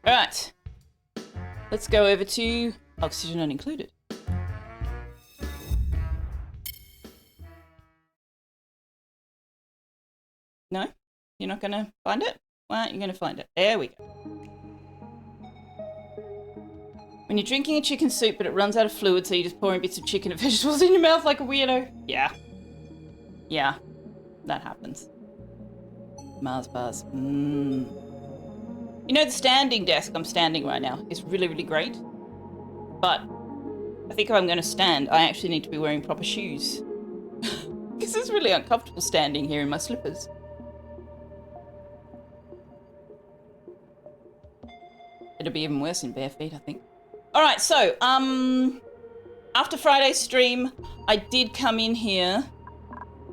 Alright. Let's go over to oxygen not included. No? You're not going to find it? Why aren't you going to find it? There we go. When you're drinking a chicken soup but it runs out of fluid, so you're just pouring bits of chicken and vegetables in your mouth like a weirdo. Yeah. Yeah. That happens. Mars bars. You know, the standing desk I'm standing right now is really, really great. But I think if I'm going to stand, I actually need to be wearing proper shoes. Because it's really uncomfortable standing here in my slippers. It'll be even worse in bare feet, I think. Alright, so, after Friday's stream, I did come in here.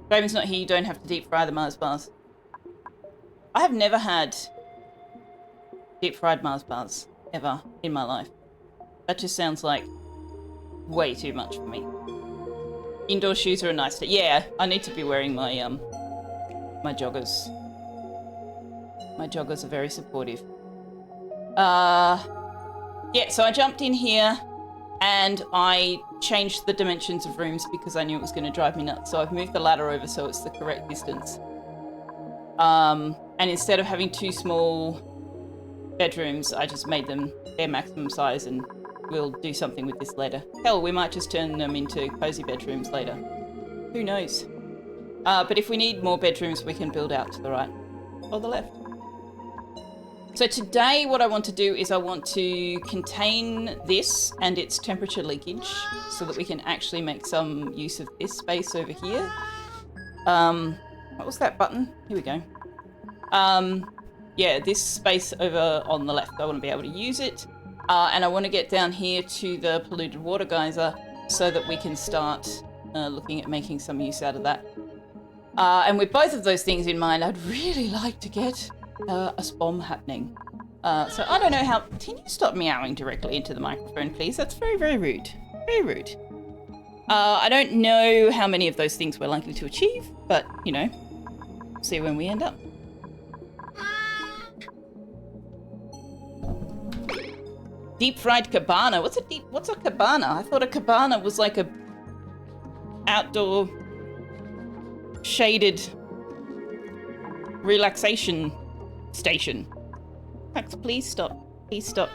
Raven's not here, you don't have to deep fry the Mars bars. I have never had deep fried Mars bars, ever, in my life. That just sounds like way too much for me. Indoor shoes are a nice... Yeah, I need to be wearing my, my joggers. My joggers are very supportive. Yeah, so I jumped in here and I changed the dimensions of rooms because I knew it was going to drive me nuts. So I've moved the ladder over so it's the correct distance. And instead of having 2 small bedrooms, I just made them their maximum size, and we'll do something with this later. Hell, we might just turn them into cozy bedrooms later. Who knows? But if we need more bedrooms, we can build out to the right or the left. So today what I want to do is I want to contain this and its temperature leakage so that we can actually make some use of this space over here. What was that button? Here we go. Yeah, this space over on the left, I want to be able to use it. And I want to get down here to the polluted water geyser so that we can start looking at making some use out of that. And with both of those things in mind, I'd really like to get a SPOM happening. So I don't know how... Can you stop meowing directly into the microphone, please? That's very, very rude. Very rude. I don't know how many of those things we're likely to achieve, but, you know, see when we end up. Deep fried cabana. What's a cabana? I thought a cabana was like a outdoor shaded relaxation station. Max, please stop. Please stop.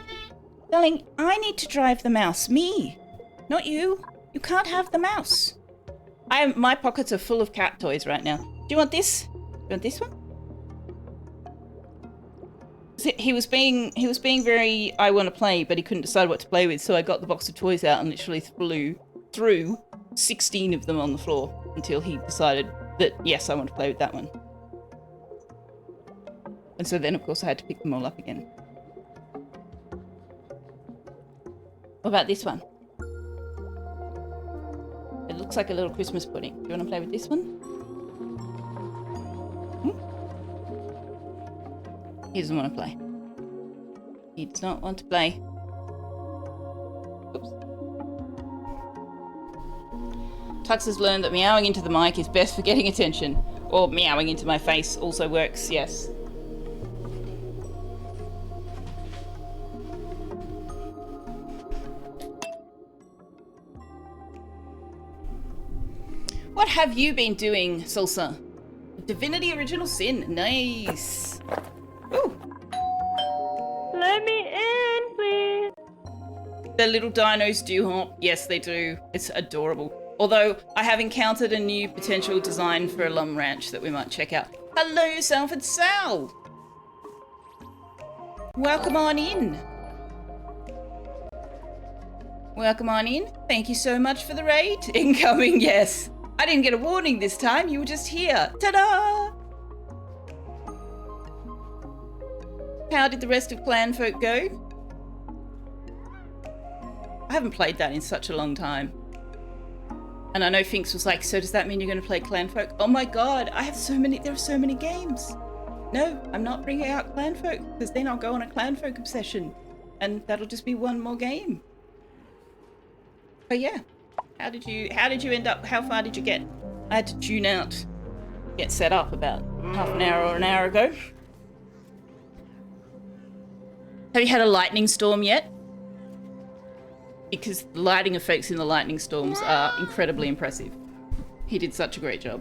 Darling, I need to drive the mouse. Me. Not you. You can't have the mouse. My pockets are full of cat toys right now. Do you want this? Do you want this one? He was being very I want to play, but he couldn't decide what to play with, so I got the box of toys out and literally threw 16 of them on the floor until he decided that yes, I want to play with that one. And so then of course I had to pick them all up again. What about this one? It looks like a little Christmas pudding. Do you want to play with this one? He doesn't want to play. He does not want to play. Oops. Tux has learned that meowing into the mic is best for getting attention. Or meowing into my face also works, yes. What have you been doing, Salsa? Divinity Original Sin. Nice. Ooh. Let me in, please. The little dinos do hop. Yes, they do. It's adorable. Although, I have encountered a new potential design for a Lum Ranch that we might check out. Hello, Salford Sal! Welcome on in. Welcome on in. Thank you so much for the raid. Incoming, yes. I didn't get a warning this time. You were just here. Ta-da! How did the rest of Clan Folk go? I haven't played that in such a long time. And I know Finks was like, so does that mean you're going to play Clan Folk? Oh my god, I have so many, there are so many games. No, I'm not bringing out Clan Folk, because then I'll go on a Clan Folk obsession. And that'll just be one more game. But yeah, how did you end up, how far did you get? I had to tune out, get set up about half an hour or an hour ago. Have you had a lightning storm yet? Because the lighting effects in the lightning storms are incredibly impressive. He did such a great job.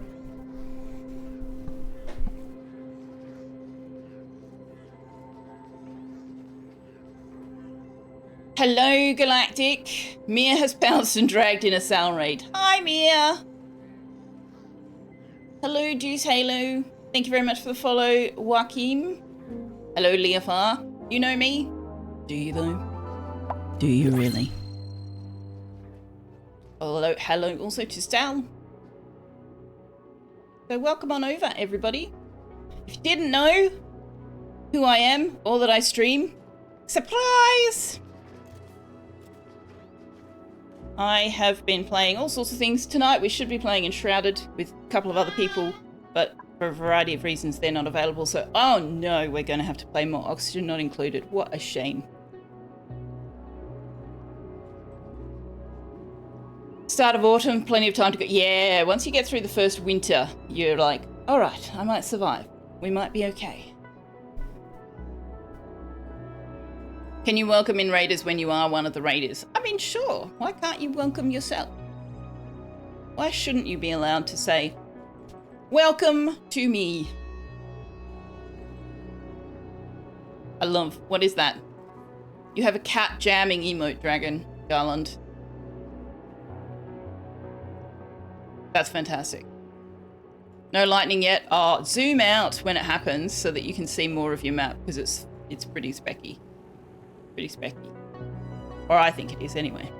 Hello, Galactic. Mia has bounced and dragged in a Sal raid. Hi, Mia. Hello, Juice Halo. Thank you very much for the follow, Joaquin. Hello, Leofar. You know me? Do you, though? Do you really? Hello also to Sal. So welcome on over, everybody. If you didn't know who I am or that I stream, surprise! I have been playing all sorts of things. Tonight we should be playing Enshrouded with a couple of other people, but for a variety of reasons they're not available. So, oh no, we're going to have to play more Oxygen Not Included. What a shame. Start of autumn, plenty of time to go. Yeah, once you get through the first winter, you're like, all right, I might survive. We might be okay. Can you welcome in raiders when you are one of the raiders? I mean, sure. Why can't you welcome yourself? Why shouldn't you be allowed to say, welcome to me? I love, what is that? You have a cat jamming emote, Dragon Garland. That's fantastic. No lightning yet. Oh, zoom out when it happens so that you can see more of your map because it's pretty specky. Pretty specky. Or I think it is anyway.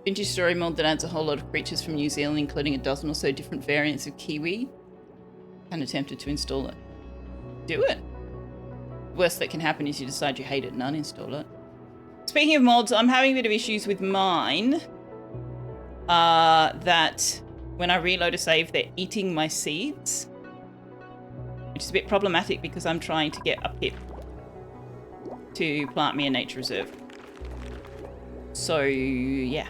Vintage story mod that adds a whole lot of creatures from New Zealand, including a dozen or so different variants of Kiwi. And attempted to install it. Do it. The worst that can happen is you decide you hate it and uninstall it. Speaking of mods, I'm having a bit of issues with mine. That when I reload a save, they're eating my seeds. Which is a bit problematic because I'm trying to get a pip to plant me a nature reserve. So, yeah.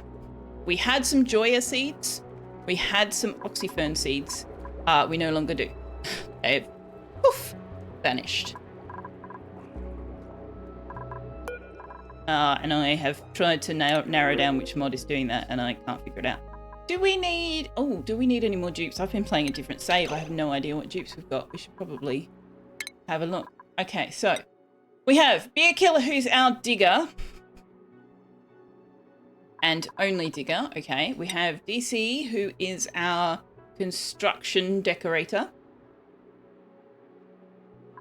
We had some Joya seeds. We had some Oxyfern seeds. We no longer do. They've, poof, vanished. And I have tried to narrow down which mod is doing that, and I can't figure it out. Do we need any more dupes? I've been playing a different save. I have no idea what dupes we've got. We should probably have a look. Okay, so we have Beer Killer, who's our digger. And only digger. Okay, we have DC, who is our construction decorator.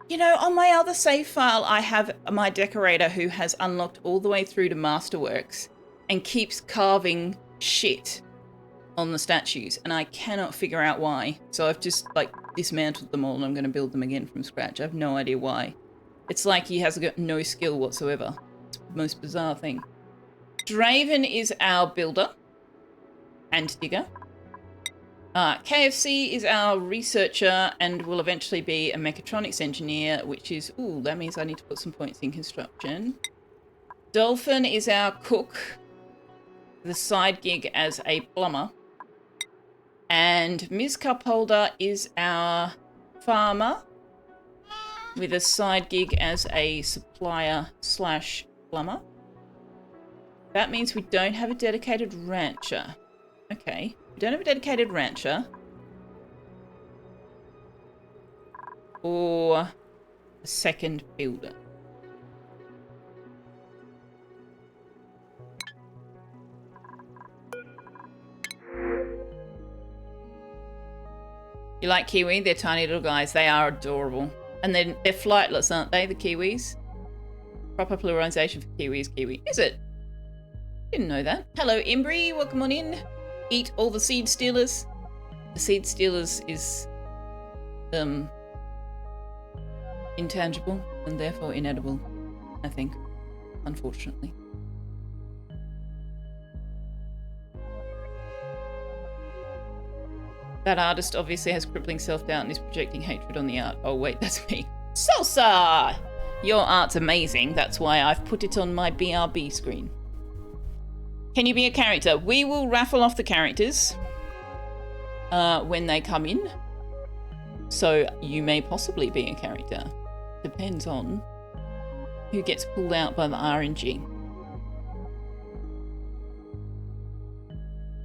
You know, on my other save file, I have my decorator who has unlocked all the way through to Masterworks and keeps carving shit on the statues, and I cannot figure out why. So I've just, like, dismantled them all and I'm going to build them again from scratch. I have no idea why. It's like he has got no skill whatsoever. It's the most bizarre thing. Draven is our builder and digger. KFC is our researcher and will eventually be a mechatronics engineer, which is, ooh, that means I need to put some points in construction. Dolphin is our cook, the side gig as a plumber. And Ms. Cupholder is our farmer with a side gig as a supplier slash plumber. That means we don't have a dedicated rancher. Okay. We don't have a dedicated rancher. Or a second builder. You like Kiwi? They're tiny little guys. They are adorable. And then they're flightless, aren't they, the Kiwis? Proper pluralization for Kiwis, Kiwi. Is it? Didn't know that. Hello, Embry. Welcome on in. Eat all the seed stealers. The seed stealers is intangible and therefore inedible, I think, unfortunately. That artist obviously has crippling self-doubt and is projecting hatred on the art. Oh wait, that's me. Salsa! Your art's amazing. That's why I've put it on my BRB screen. Can you be a character? We will raffle off the characters when they come in. So you may possibly be a character. Depends on who gets pulled out by the RNG.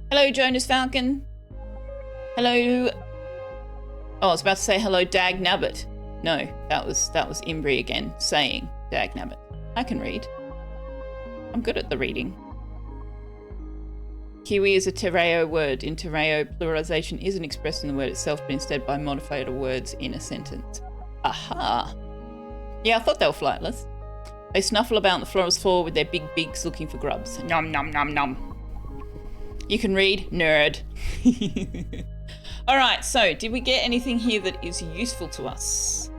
Hello, Jonas Falcon. Hello. Oh, I was about to say hello, Dag Nabbit. No, that was Imbri again saying Dag Nabbit. I can read. I'm good at the reading. Kiwi is a Terreo word. In Terreo, pluralization isn't expressed in the word itself, but instead by modifier words in a sentence. Aha! Yeah, I thought they were flightless. They snuffle about on the forest floor with their big beaks looking for grubs. Nom nom nom nom. You can read, nerd. Alright, so did we get anything here that is useful to us?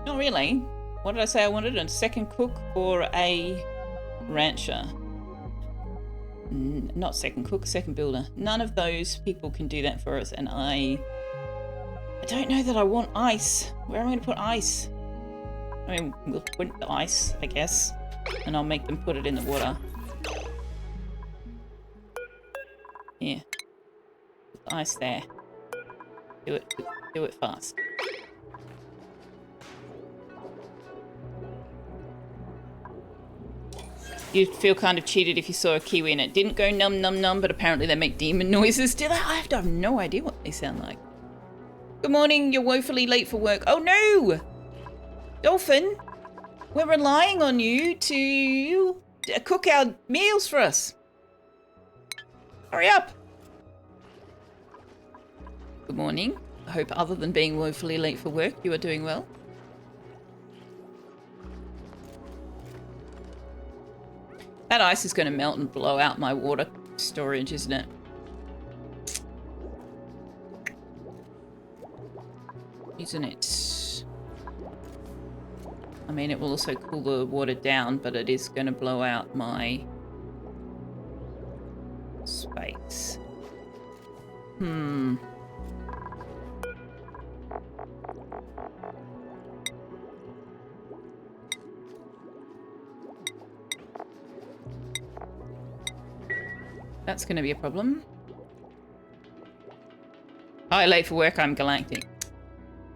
Not really. What did I say I wanted? A second cook or a rancher? Not second cook, second builder. None of those people can do that for us, and I don't know that I want ice. Where am I going to put ice? I mean, we'll put the ice, I guess, and I'll make them put it in the water. Yeah. Put the ice there. Do it fast. You'd feel kind of cheated if you saw a kiwi and it didn't go num num num, but apparently they make demon noises. Do they? I have no idea what they sound like. Good morning, you're woefully late for work. Oh no! Dolphin, we're relying on you to cook our meals for us. Hurry up! Good morning. I hope other than being woefully late for work, you are doing well. That ice is going to melt and blow out my water storage, isn't it? Isn't it? I mean, it will also cool the water down, but it is going to blow out my space. That's going to be a problem. Hi, late for work, I'm galactic.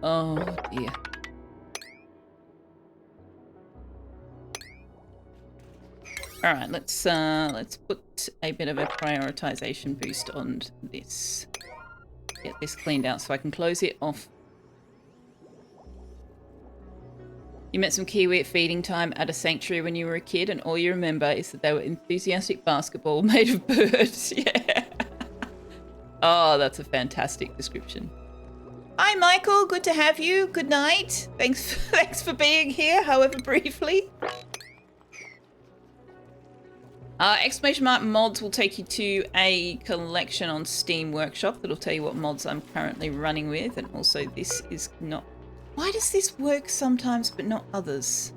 Oh dear. All right, let's put a bit of a prioritization boost on this. Get this cleaned out so I can close it off. You met some kiwi at feeding time at a sanctuary when you were a kid, and all you remember is that they were enthusiastic basketball made of birds. Yeah. Oh, that's a fantastic description. Hi, Michael. Good to have you. Good night. Thanks for being here, however briefly. Exclamation mark mods will take you to a collection on Steam Workshop that'll tell you what mods I'm currently running with, and also this is not... Why does this work sometimes but not others?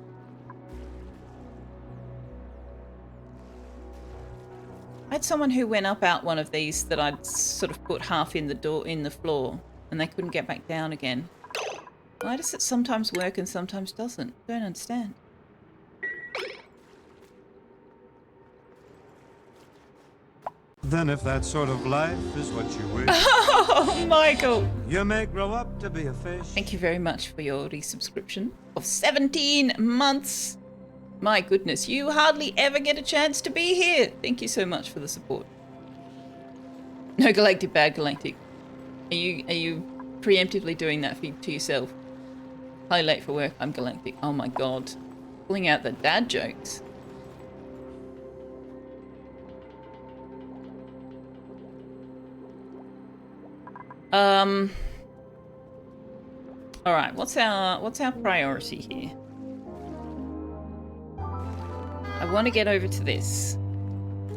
I had someone who went up out one of these that I'd sort of put half in the floor, and they couldn't get back down again. Why does it sometimes work and sometimes doesn't? Don't understand. Then if that sort of life is what you wish... Oh, Michael! You may grow up to be a fish. Thank you very much for your resubscription of 17 months. My goodness, you hardly ever get a chance to be here. Thank you so much for the support. No Galactic, bad Galactic. Are you preemptively doing that to yourself? Hi, late for work, I'm Galactic. Oh my god. Pulling out the dad jokes. All right, what's our priority here? I want to get over to this.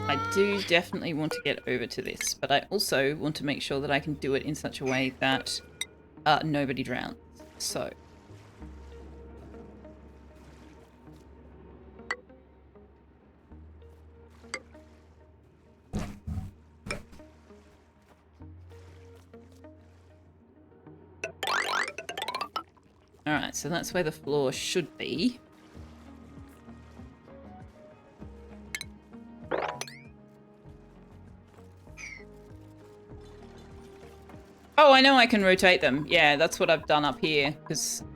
I do definitely want to get over to this, but I also want to make sure that I can do it in such a way that nobody drowns. So. Alright, so that's where the floor should be. Oh, I know I can rotate them. Yeah, that's what I've done up here.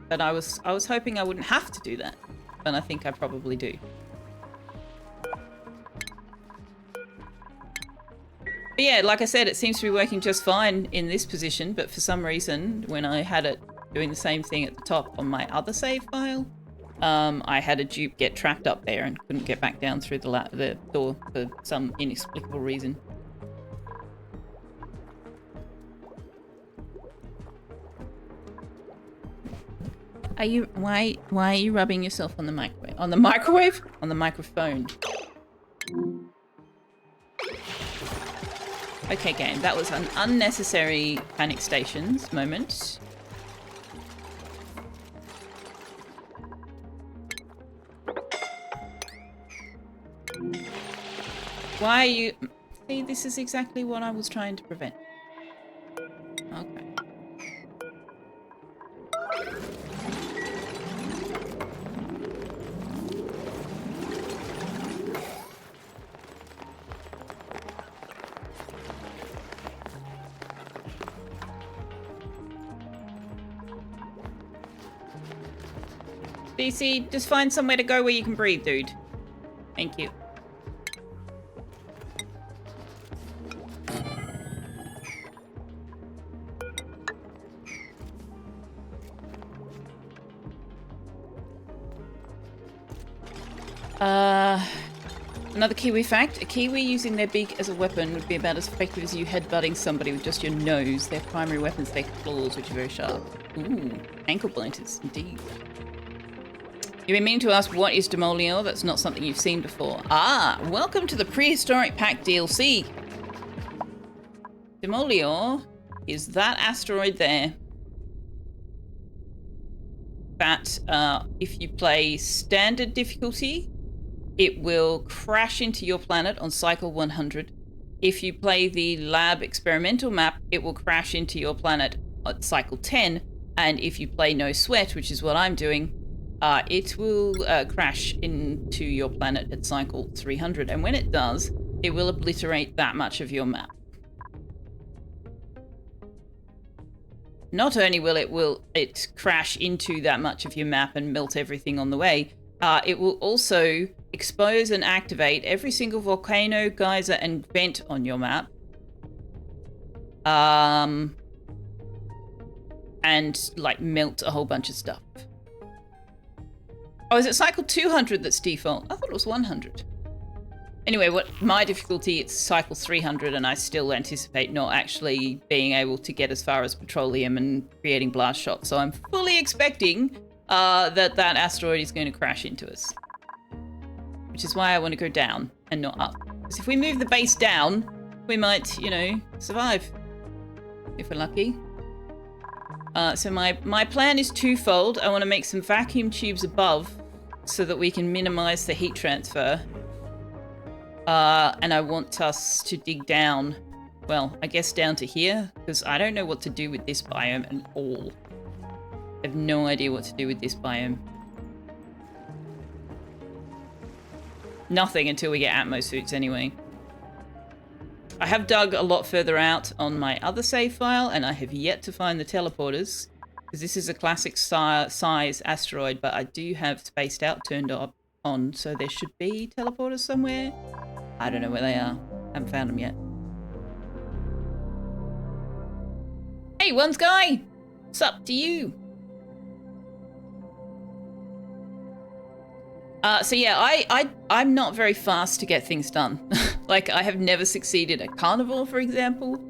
But I was hoping I wouldn't have to do that. And I think I probably do. But yeah, like I said, it seems to be working just fine in this position, but for some reason, when I had it doing the same thing at the top on my other save file, I had a dupe get trapped up there and couldn't get back down through the door for some inexplicable reason. Why are you rubbing yourself on the microwave? On the microwave? On the microphone. Okay, game. That was an unnecessary panic stations moment. Why are you... See, this is exactly what I was trying to prevent. Okay. BC, just find somewhere to go where you can breathe, dude. Thank you. Another Kiwi fact. A Kiwi using their beak as a weapon would be about as effective as you headbutting somebody with just your nose. Their primary weapons are their claws, which are very sharp. Ooh, ankle blinters, indeed. You've been meaning to ask, what is Demolior? That's not something you've seen before. Ah, welcome to the Prehistoric Pack DLC. Demolior is that asteroid there that if you play standard difficulty, it will crash into your planet on cycle 100. If you play the lab experimental map, it will crash into your planet at cycle 10. And if you play no sweat, which is what I'm doing, it will crash into your planet at cycle 300. And when it does, it will obliterate that much of your map. Not only will it crash into that much of your map and melt everything on the way, it will also expose and activate every single volcano, geyser, and vent on your map. And, like, melt a whole bunch of stuff. Oh, is it cycle 200 that's default? I thought it was 100. Anyway, my difficulty, it's cycle 300, and I still anticipate not actually being able to get as far as petroleum and creating blast shots. So I'm fully expecting that asteroid is going to crash into us. Which is why I want to go down and not up. Because if we move the base down, we might, you know, survive. If we're lucky. So my plan is twofold. I want to make some vacuum tubes above so that we can minimize the heat transfer. And I want us to dig down, well, I guess down to here, because I don't know what to do with this biome at all. I have no idea what to do with this biome. Nothing until we get Atmo suits anyway. I have dug a lot further out on my other save file, and I have yet to find the teleporters, because this is a classic size asteroid, but I do have spaced out turned on, so there should be teleporters somewhere. I don't know where they are. Haven't found them yet. Hey, Ones Guy! What's up to you? So yeah, I'm not very fast to get things done. Like, I have never succeeded at Carnival, for example.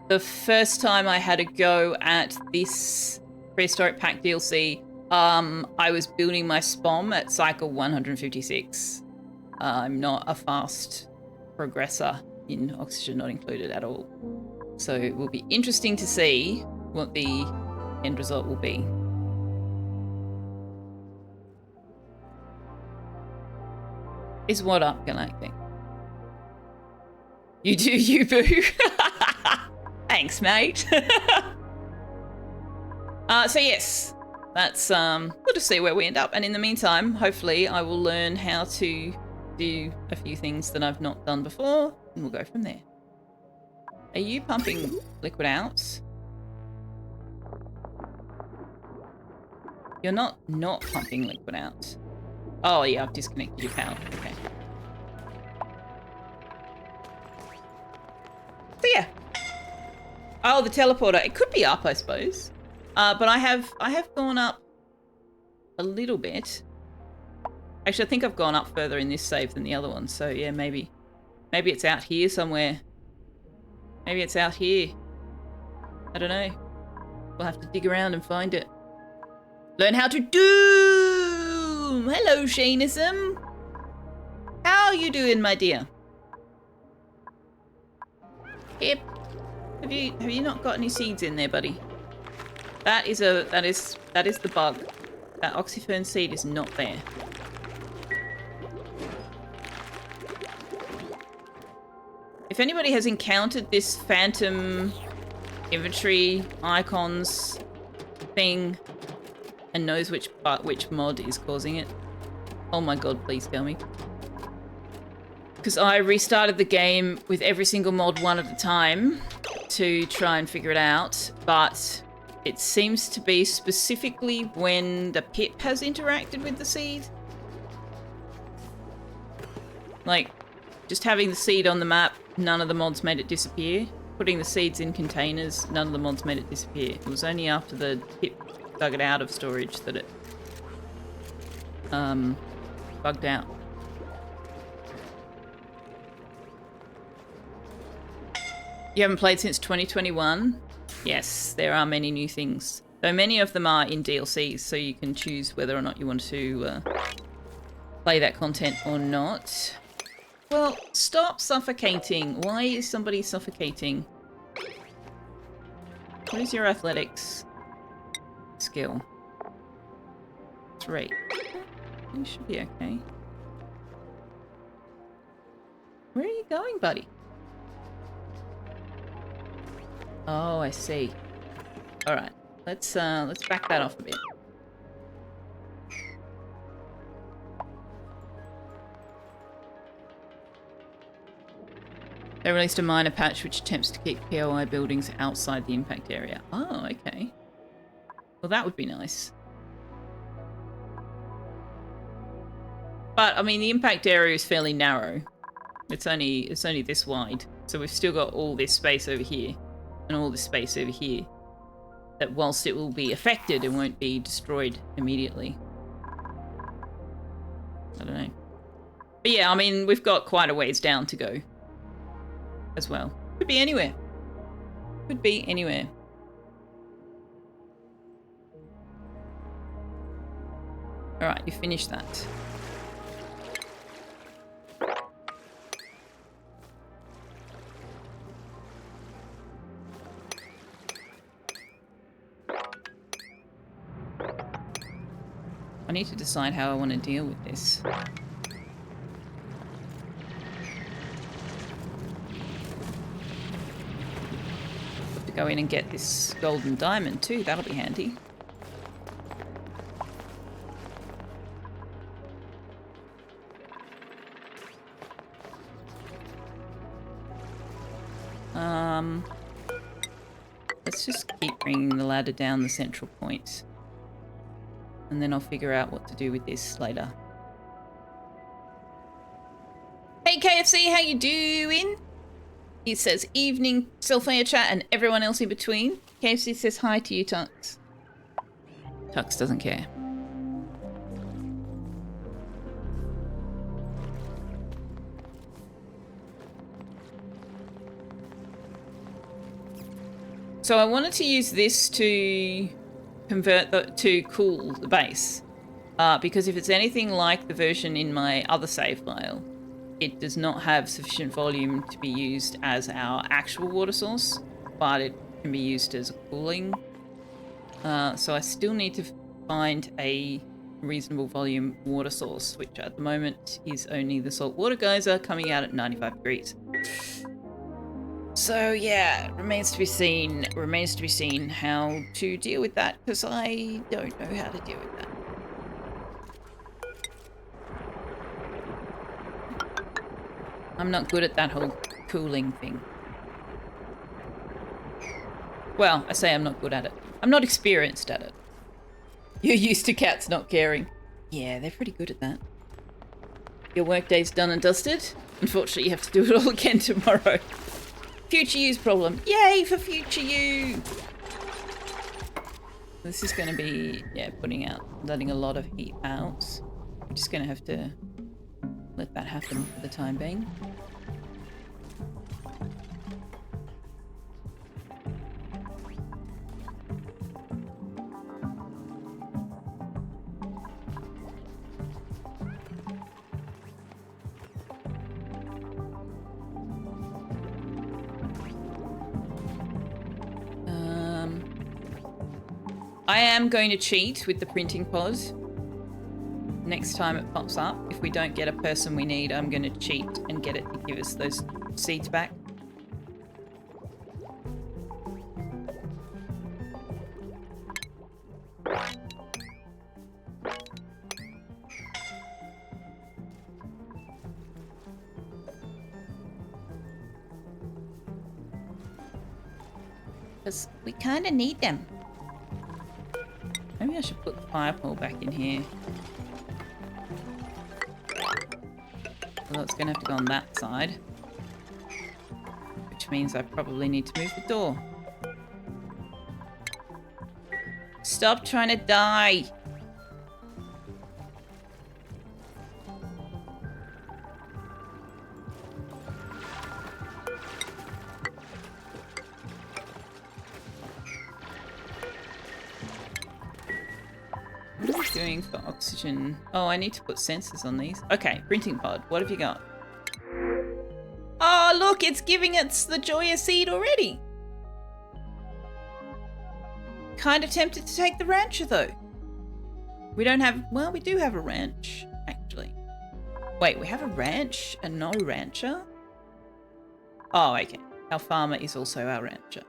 The first time I had a go at this Prehistoric Pack DLC, I was building my SPOM at cycle 156. I'm not a fast progressor in Oxygen Not Included at all. So it will be interesting to see what the end result will be. Is what up, Galactic? You do you, boo. Thanks, mate. So yes, that's we'll just see where we end up. And in the meantime, hopefully I will learn how to do a few things that I've not done before, and we'll go from there. Are you pumping liquid out? You're not pumping liquid out. Oh yeah, I've disconnected your power. Okay. So yeah. Oh, the teleporter. It could be up, I suppose. But I have gone up a little bit. Actually, I think I've gone up further in this save than the other one. So yeah, maybe it's out here somewhere. Maybe it's out here. I don't know. We'll have to dig around and find it. Learn how to doom! Hello, Shaneism. How are you doing, my dear? Yep. Have you not got any seeds in there, buddy? That is the bug. That oxyfern seed is not there. If anybody has encountered this phantom inventory icons thing and knows which mod is causing it, oh my god, please tell me. Because I restarted the game with every single mod one at a time to try and figure it out, but it seems to be specifically when the pip has interacted with the seed. Like, just having the seed on the map, none of the mods made it disappear. Putting the seeds in containers, none of the mods made it disappear. It was only after the pip dug it out of storage that it bugged out. You haven't played since 2021? Yes, there are many new things. Though many of them are in DLCs, so you can choose whether or not you want to play that content or not. Well, stop suffocating. Why is somebody suffocating? What is your athletics skill? 3. You should be okay. Where are you going, buddy? Oh, I see. All right, let's back that off a bit. They released a minor patch which attempts to keep POI buildings outside the impact area. Oh, okay. Well, that would be nice. But I mean, the impact area is fairly narrow. It's only this wide, so we've still got all this space over here. And all this space over here, that whilst it will be affected, it won't be destroyed immediately. I don't know. But yeah, I mean, we've got quite a ways down to go as well. Could be anywhere. Could be anywhere. Alright, you finished that. I need to decide how I want to deal with this. Have to go in and get this golden diamond too, that'll be handy. Let's just keep bringing the ladder down the central point. And then I'll figure out what to do with this later. Hey KFC, how you doing? He says evening, Sylphia chat, and everyone else in between. KFC says hi to you, Tux. Tux doesn't care. So I wanted to use this to to cool the base, because if it's anything like the version in my other save file, it does not have sufficient volume to be used as our actual water source, but it can be used as a cooling. So I still need to find a reasonable volume water source, which at the moment is only the saltwater geyser coming out at 95 degrees. So yeah, remains to be seen how to deal with that, because I don't know how to deal with that. I'm not good at that whole cooling thing. Well, I say I'm not good at it. I'm not experienced at it. You're used to cats not caring. Yeah, they're pretty good at that. Your workday's done and dusted. Unfortunately, you have to do it all again tomorrow. Future you's problem. Yay for future you! This is going to be, yeah, letting a lot of heat out. I'm just going to have to let that happen for the time being. I am going to cheat with the printing pod. Next time it pops up, if we don't get a person we need, I'm going to cheat and get it to give us those seeds back. Because we kind of need them. Maybe I should put the fire pole back in here. Although it's going to have to go on that side. Which means I probably need to move the door. Stop trying to die! What are we doing for oxygen? Oh, I need to put sensors on these. Okay, printing pod. What have you got? Oh, look, it's giving us the Joya seed already. Kind of tempted to take the rancher, though. We don't have... Well, we do have a ranch, actually. Wait, we have a ranch and no rancher? Oh, okay. Our farmer is also our rancher.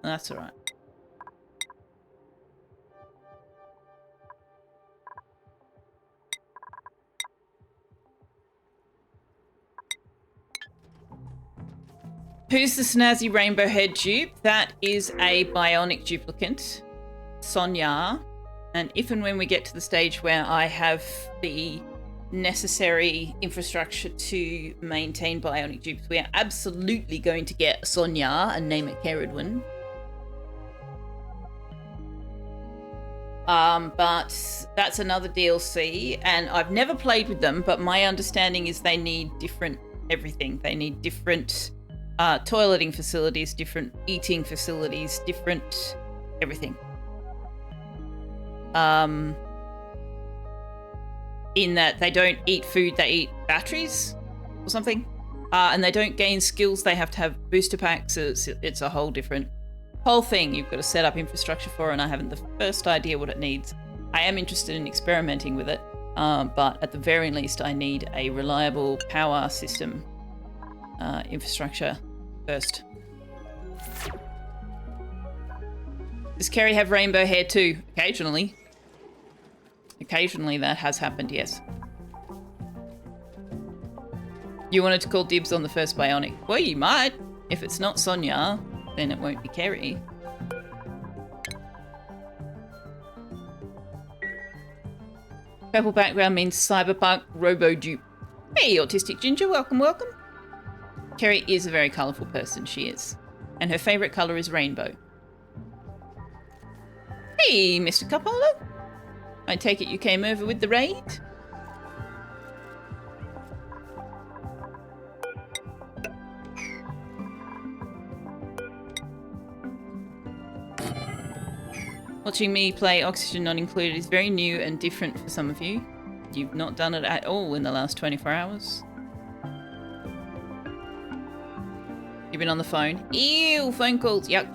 That's alright. Who's the snazzy rainbow head dupe? That is a bionic duplicant, Sonya. And if and when we get to the stage where I have the necessary infrastructure to maintain bionic dupes, we are absolutely going to get Sonya and name it Keridwin. But that's another DLC, and I've never played with them, but my understanding is they need different everything. They need different toileting facilities, different eating facilities, different everything. In that they don't eat food, they eat batteries or something. And they don't gain skills, they have to have booster packs. It's a whole thing you've got to set up infrastructure for, and I haven't the first idea what it needs. I am interested in experimenting with it, but at the very least I need a reliable power system infrastructure first. Does Kerry have rainbow hair too? Occasionally. Occasionally that has happened, yes. You wanted to call dibs on the first bionic. Well, you might. If it's not Sonya, then it won't be Kerry. Purple background means cyberpunk robo-dupe. Hey, Autistic Ginger, welcome, welcome. Kerry is a very colourful person, she is. And her favourite colour is rainbow. Hey, Mr. Cupholder. I take it you came over with the raid? Watching me play Oxygen Not Included is very new and different for some of you. You've not done it at all in the last 24 hours. You've been on the phone. Ew, phone calls, yuck.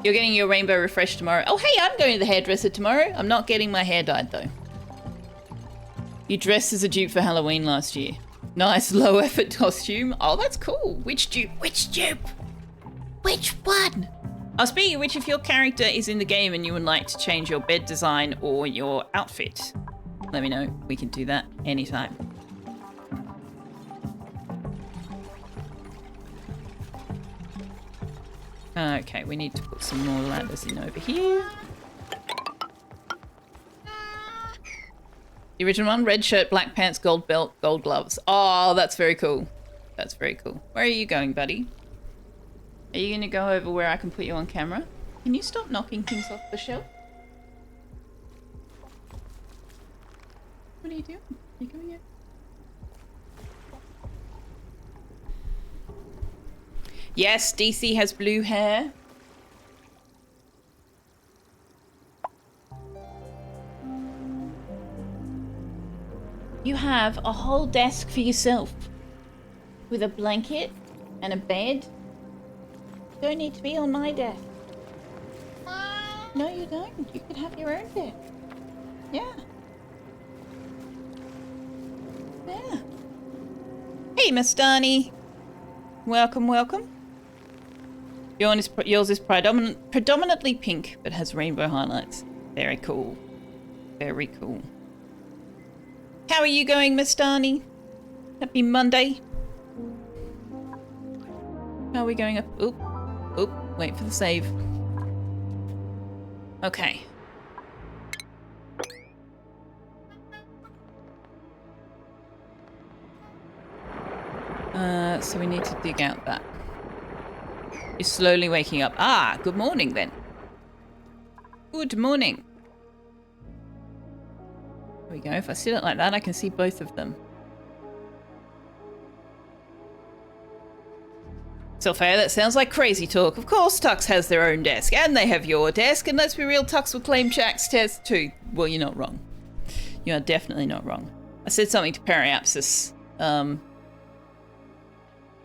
You're getting your rainbow refresh tomorrow. Oh, hey, I'm going to the hairdresser tomorrow. I'm not getting my hair dyed, though. You dressed as a dupe for Halloween last year. Nice low-effort costume. Oh, that's cool. Which dupe? Which dupe? Which one? Oh, speaking of which, if your character is in the game and you would like to change your bed design or your outfit, let me know. We can do that anytime. Okay, we need to put some more ladders in over here. The original one, red shirt, black pants, gold belt, gold gloves. Oh, that's very cool. That's very cool. Where are you going, buddy? Are you going to go over where I can put you on camera? Can you stop knocking things off the shelf? What are you doing? Are you coming in? Yes, DC has blue hair. You have a whole desk for yourself with a blanket and a bed. You don't need to be on my desk. No, you don't. You can have your own desk. Yeah. Yeah. Hey, Miss Darnie. Welcome, welcome. Yours is predominantly pink, but has rainbow highlights. Very cool. Very cool. How are you going, Miss Darnie? Happy Monday. How are we going up? Oop. Oop. Wait for the save. Okay. So we need to dig out that. You're slowly waking up. Ah, good morning then. Good morning. There we go. If I sit it like that, I can see both of them. Sophia, that sounds like crazy talk. Of course Tux has their own desk, and they have your desk, and let's be real, Tux will claim Jack's desk too. Well, you're not wrong. You are definitely not wrong. I said something to Periapsis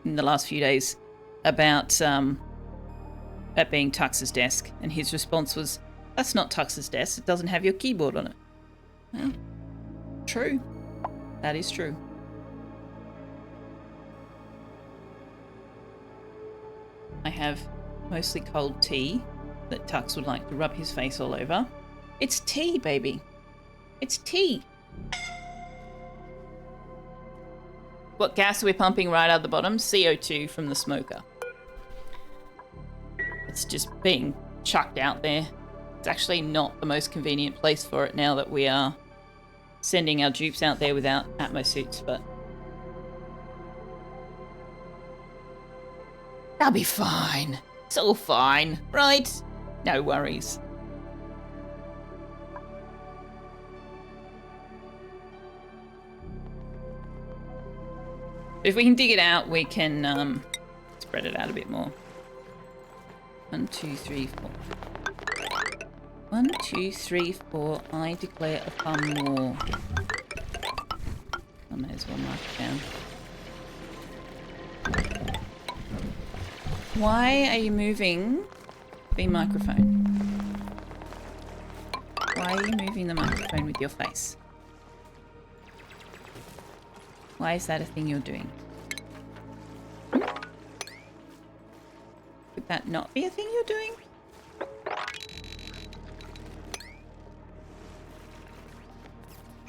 in the last few days about that being Tux's desk, and his response was, that's not Tux's desk, it doesn't have your keyboard on it. Well, true. That is true. I have mostly cold tea that Tux would like to rub his face all over. It's tea, baby. It's tea. What gas are we pumping right out the bottom? CO2 from the smoker. It's just being chucked out there. It's actually not the most convenient place for it now that we are sending our dupes out there without Atmo suits, but they'll be fine. It's all fine, right? No worries. If we can dig it out, we can spread it out a bit more. 1, 2, 3, 4. 1, 2, 3, 4. I declare a fun war. I may as well mark it down. Why are you moving the microphone? Why are you moving the microphone with your face? Why is that a thing you're doing? Could that not be a thing you're doing?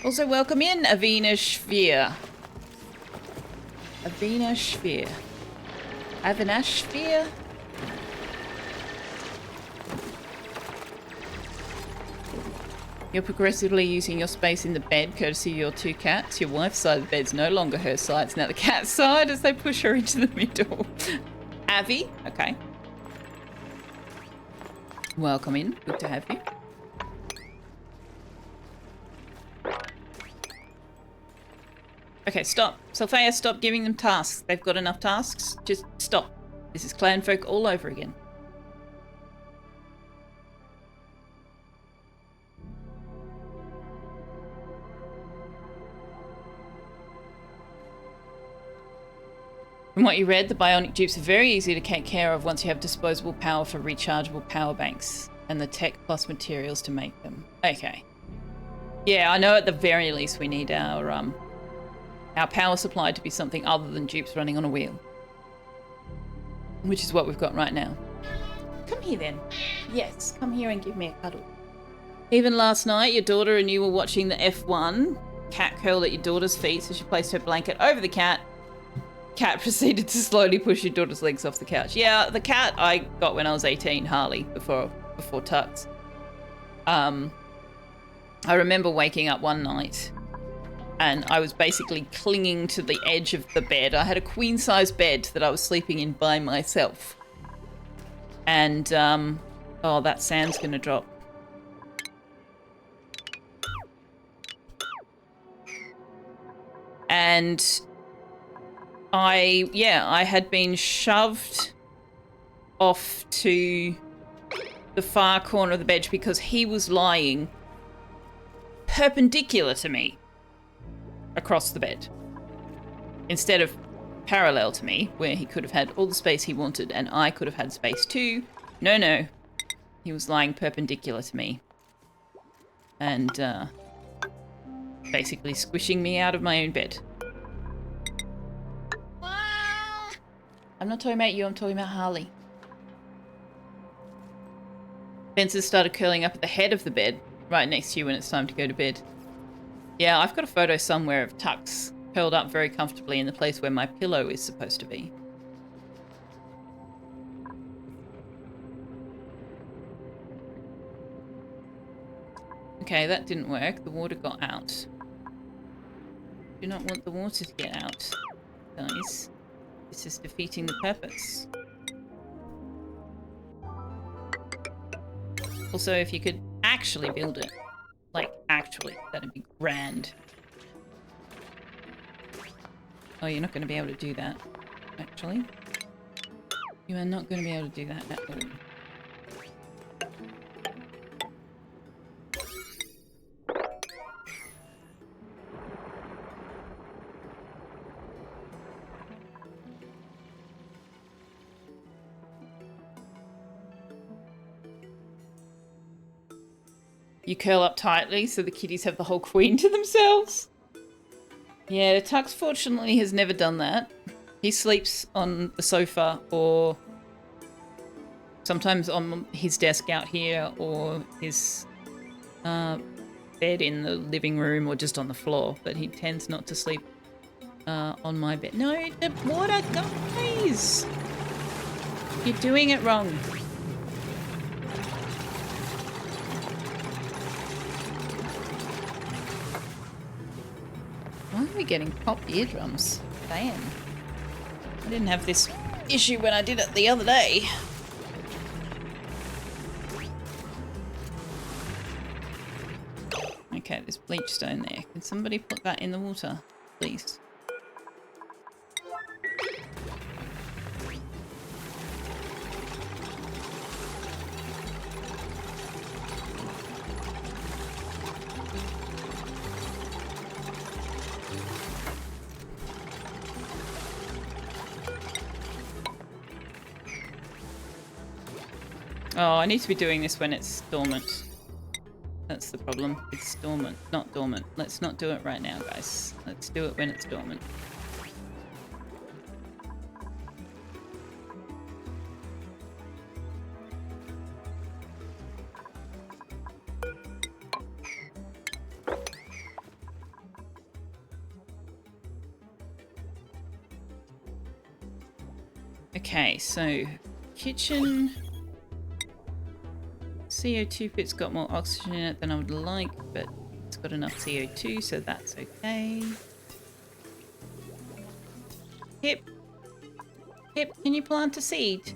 Also, welcome in Avina Shveer. Avina Shveer. Avinash Shveer? You're progressively using your space in the bed, courtesy of your 2 cats. Your wife's side of the bed's no longer her side, it's now the cat's side as they push her into the middle. Avi? Okay. Welcome in. Good to have you. Okay, stop. Sophia, stop giving them tasks. They've got enough tasks. Just stop. This is clan folk all over again. From what you read, the bionic dupes are very easy to take care of once you have disposable power for rechargeable power banks and the tech plus materials to make them. Okay. Yeah, I know at the very least we need our power supply to be something other than dupes running on a wheel. Which is what we've got right now. Come here then. Yes, come here and give me a cuddle. Even last night, your daughter and you were watching the F1. Cat curled at your daughter's feet, so she placed her blanket over the cat cat proceeded to slowly push your daughter's legs off the couch. Yeah, the cat I got when I was 18, Harley, before Tux. I remember waking up one night and I was basically clinging to the edge of the bed. I had a queen-size bed that I was sleeping in by myself. And, oh, that sand's gonna drop. And I had been shoved off to the far corner of the bed because he was lying perpendicular to me across the bed instead of parallel to me, where he could have had all the space he wanted and I could have had space too. No. He was lying perpendicular to me and basically squishing me out of my own bed. I'm not talking about you, I'm talking about Harley. Fences started curling up at the head of the bed, right next to you when it's time to go to bed. Yeah, I've got a photo somewhere of Tux curled up very comfortably in the place where my pillow is supposed to be. Okay, that didn't work. The water got out. Do not want the water to get out, guys. This is defeating the purpose. Also, if you could actually build it, like actually, that'd be grand. Oh, you're not going to be able to do that, actually. You are not going to be able to do that at all. You curl up tightly so the kitties have the whole queen to themselves. Yeah, Tux fortunately has never done that. He sleeps on the sofa or sometimes on his desk out here or his bed in the living room or just on the floor, but he tends not to sleep on my bed. No, the water, guys! You're doing it wrong. Why are we getting popped eardrums? Damn. I didn't have this issue when I did it the other day. Okay, there's bleach stone there. Can somebody put that in the water, please? Oh, I need to be doing this when it's dormant. That's the problem. It's dormant, not dormant. Let's not do it right now, guys. Let's do it when it's dormant. Okay, so kitchen... CO2 pit's got more oxygen in it than I would like, but it's got enough CO2, so that's okay. Hip, can you plant a seed?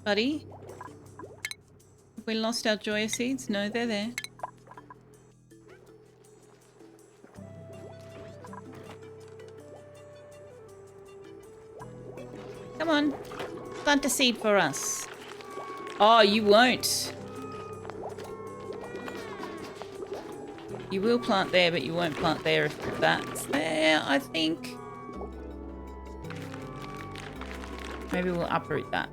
Buddy? Have we lost our Joya seeds? No, they're there. Come on, plant a seed for us. Oh, you won't. You will plant there, but you won't plant there if that's there, I think. Maybe we'll uproot that.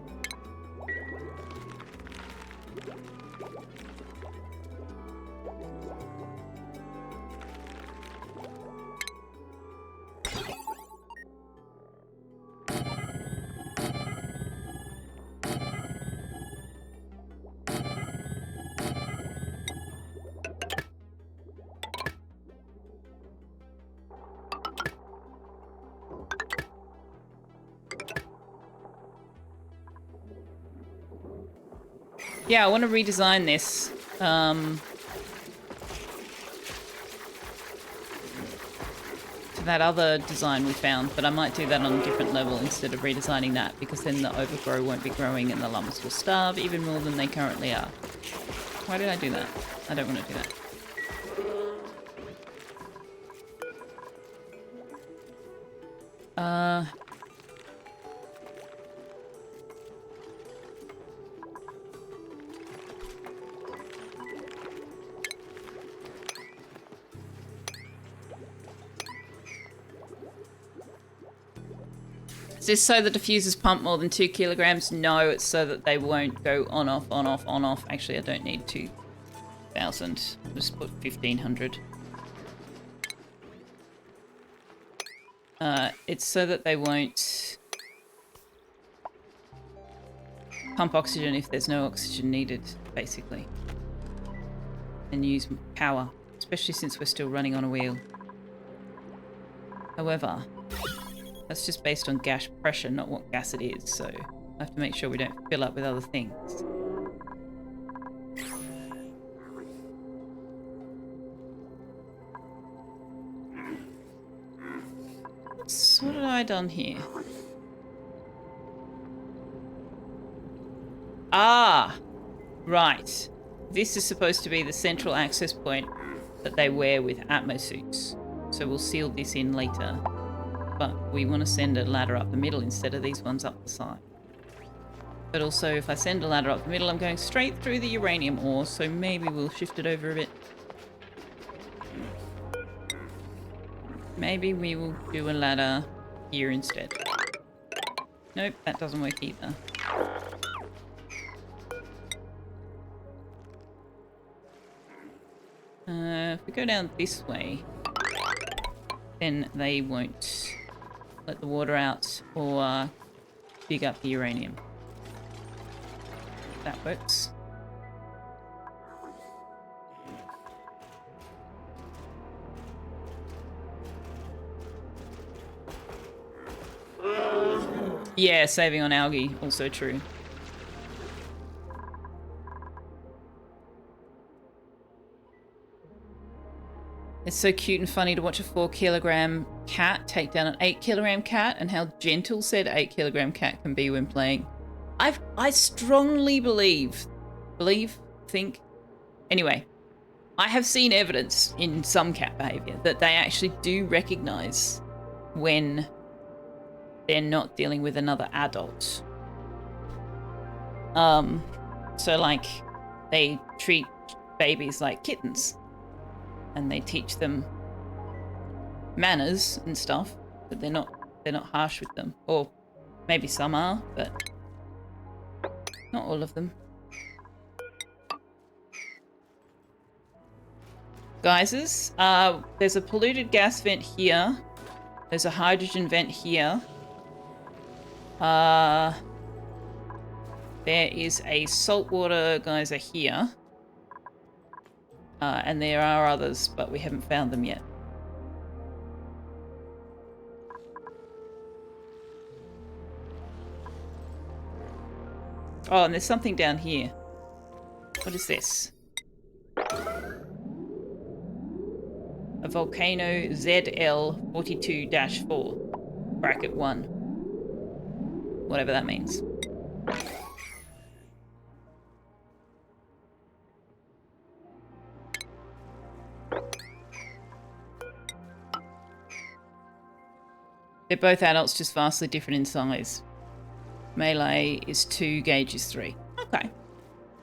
Yeah, I want to redesign this. To that other design we found, but I might do that on a different level instead of redesigning that, because then the overgrow won't be growing and the llamas will starve even more than they currently are. Why did I do that? I don't want to do that. Is this so the diffusers pump more than 2 kilograms? No, it's so that they won't go on, off, on, off, on, off. Actually, I don't need 2,000. I'll just put 1,500. It's so that they won't pump oxygen if there's no oxygen needed, basically. And use power, especially since we're still running on a wheel. However, that's just based on gas pressure, not what gas it is, so I have to make sure we don't fill up with other things. So what have I done here? Ah! Right. This is supposed to be the central access point that they wear with Atmo suits. So we'll seal this in later. But we want to send a ladder up the middle instead of these ones up the side. But also, if I send a ladder up the middle, I'm going straight through the uranium ore, so maybe we'll shift it over a bit. Maybe we will do a ladder here instead. Nope, that doesn't work either. If we go down this way, then they won't let the water out or dig up the uranium. That works. Yeah, saving on algae, also true. It's so cute and funny to watch a 4-kilogram cat take down an 8-kilogram cat, and how gentle said 8-kilogram cat can be when playing. I strongly think. Anyway, I have seen evidence in some cat behavior that they actually do recognize when they're not dealing with another adult. So like they treat babies like kittens. And they teach them manners and stuff, but they're not harsh with them. Or maybe some are, but not all of them. Geysers. There's a polluted gas vent here. There's a hydrogen vent here. There is a saltwater geyser here. And there are others, but we haven't found them yet. Oh, and there's something down here. What is this? A volcano ZL42-4, bracket 1. Whatever that means. They're both adults, just vastly different in size. Melee is 2, Gauge is 3. Okay.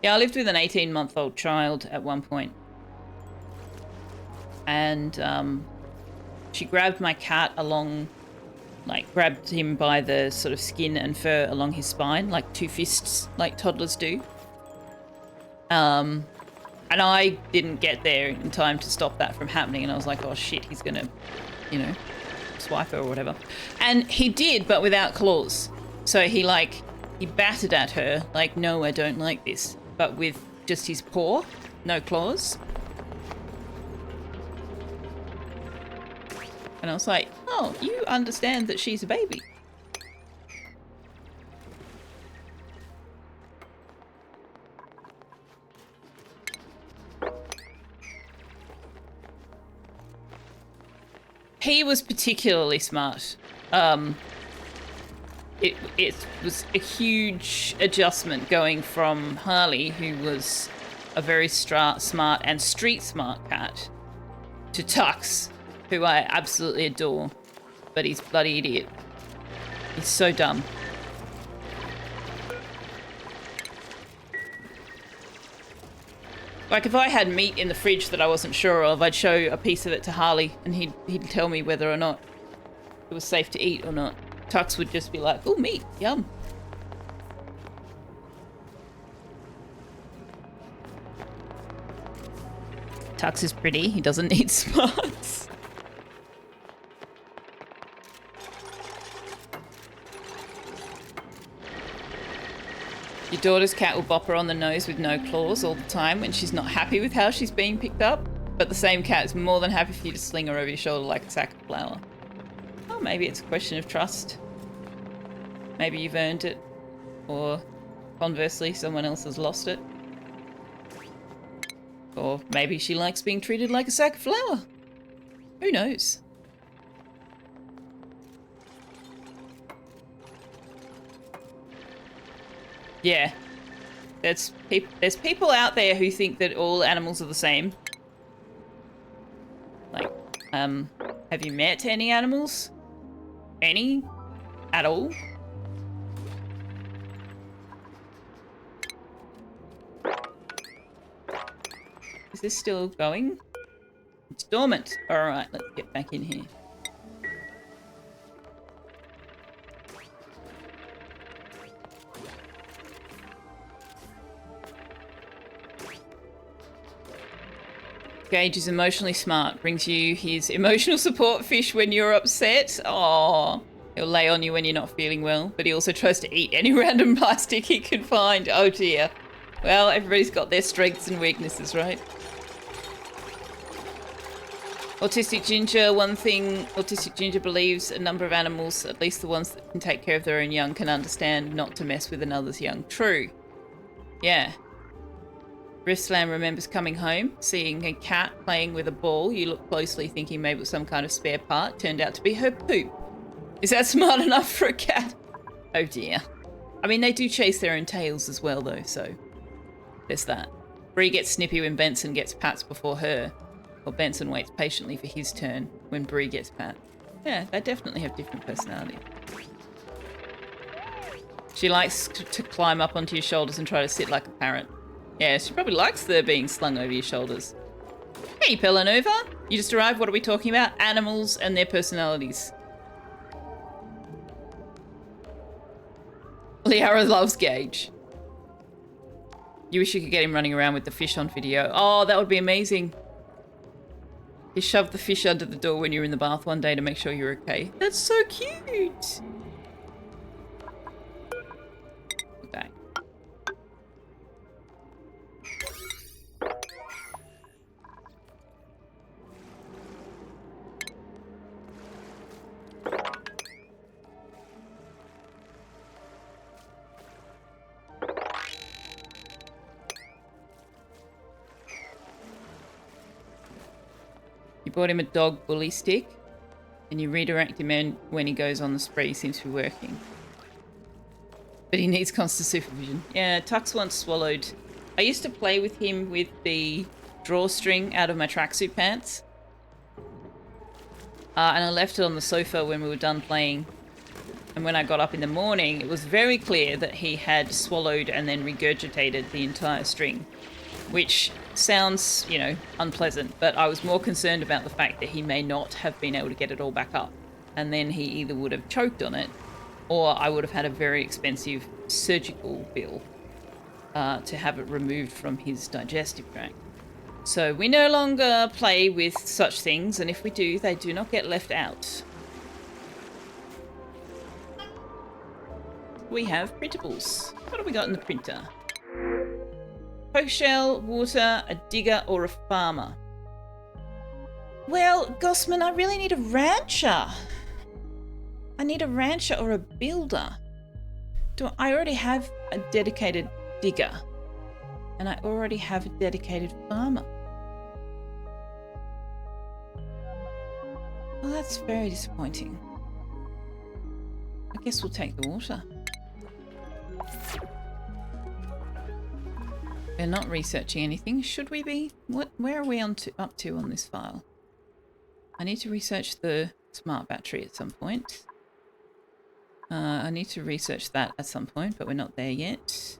Yeah, I lived with an 18-month-old child at one point. And she grabbed my cat along, like grabbed him by the sort of skin and fur along his spine, like 2 fists, like toddlers do. And I didn't get there in time to stop that from happening. And I was like, oh shit, he's gonna, you know, swipe her or whatever. And he did, but without claws. So he battered at her like, no, I don't like this, but with just his paw, no claws. And I was like, oh, you understand that she's a baby. he was particularly smart. It was a huge adjustment going from Harley, who was a very smart and street smart cat, to Tux, who I absolutely adore, but he's a bloody idiot. He's so dumb. Like, if I had meat in the fridge that I wasn't sure of, I'd show a piece of it to Harley, and he'd tell me whether or not it was safe to eat or not. Tux would just be like, oh, meat, yum. Tux is pretty. He doesn't need smarts. Your daughter's cat will bop her on the nose with no claws all the time when she's not happy with how she's being picked up, but the same cat is more than happy for you to sling her over your shoulder like a sack of flour. Oh, maybe it's a question of trust. Maybe you've earned it, or conversely, someone else has lost it. Or maybe she likes being treated like a sack of flour. Who knows? Yeah. There's people out there who think that all animals are the same. Like, have you met any animals? Any? At all? Is this still going? It's dormant. Alright, let's get back in here. Gage is emotionally smart. Brings you his emotional support fish when you're upset. Aww. He'll lay on you when you're not feeling well, but he also tries to eat any random plastic he can find. Oh dear. Well, everybody's got their strengths and weaknesses, right? Autistic Ginger, one thing Autistic Ginger believes a number of animals, at least the ones that can take care of their own young, can understand not to mess with another's young. True. Yeah. Riffslam remembers coming home, seeing a cat playing with a ball. You look closely thinking maybe it was some kind of spare part. Turned out to be her poop. Is that smart enough for a cat? Oh dear. I mean, they do chase their own tails as well though, so there's that. Bree gets snippy when Benson gets pats before her. Or Benson waits patiently for his turn when Bree gets pat. Yeah, they definitely have different personalities. She likes to climb up onto your shoulders and try to sit like a parrot. Yeah, she probably likes the being slung over your shoulders. Hey, Pelanova! You just arrived. What are we talking about? Animals and their personalities. Liara loves Gage. You wish you could get him running around with the fish on video. Oh, that would be amazing. He shoved the fish under the door when you were in the bath one day to make sure you're okay. That's so cute! Okay. You bought him a dog bully stick, and you redirect him in when he goes on the spree. Seems to be working. But he needs constant supervision. Yeah, Tux once swallowed. I used to play with him with the drawstring out of my tracksuit pants. And I left it on the sofa when we were done playing. And when I got up in the morning, it was very clear that he had swallowed and then regurgitated the entire string. Which sounds, you know, unpleasant, but I was more concerned about the fact that he may not have been able to get it all back up. And then he either would have choked on it, or I would have had a very expensive surgical bill to have it removed from his digestive tract. So we no longer play with such things, and if we do, they do not get left out. We have printables. What have we got in the printer? Poke shell, water, a digger, or a farmer? Well, Gossman, I really need a rancher. I need a rancher or a builder. I already have a dedicated digger. And I already have a dedicated farmer. Well, that's It's very disappointing. I guess we'll take the water. We're not researching anything, should we be? Where are we up to on this file? I need to research the smart battery at some point. I need to research that at some point, but we're not there yet.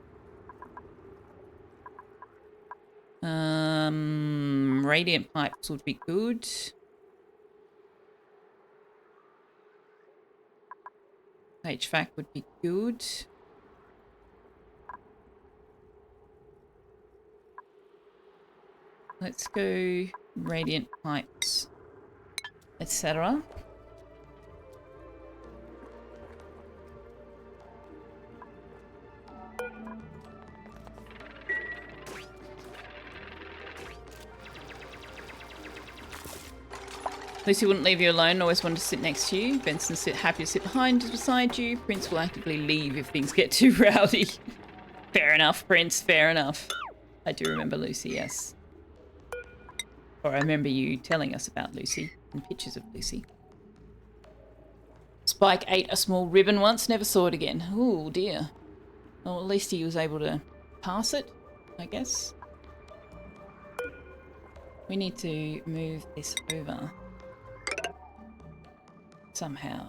Radiant pipes would be good. HVAC would be good. Let's go radiant pipes, etc. Lucy wouldn't leave you alone, always wanted to sit next to you. Benson's happy to sit beside you. Prince will actively leave if things get too rowdy. Fair enough, Prince, fair enough. I do remember Lucy, yes. Or I remember you telling us about Lucy and pictures of Lucy. Spike ate a small ribbon once, never saw it again. Oh dear. Well, at least he was able to pass it, I guess. We need to move this over. Somehow.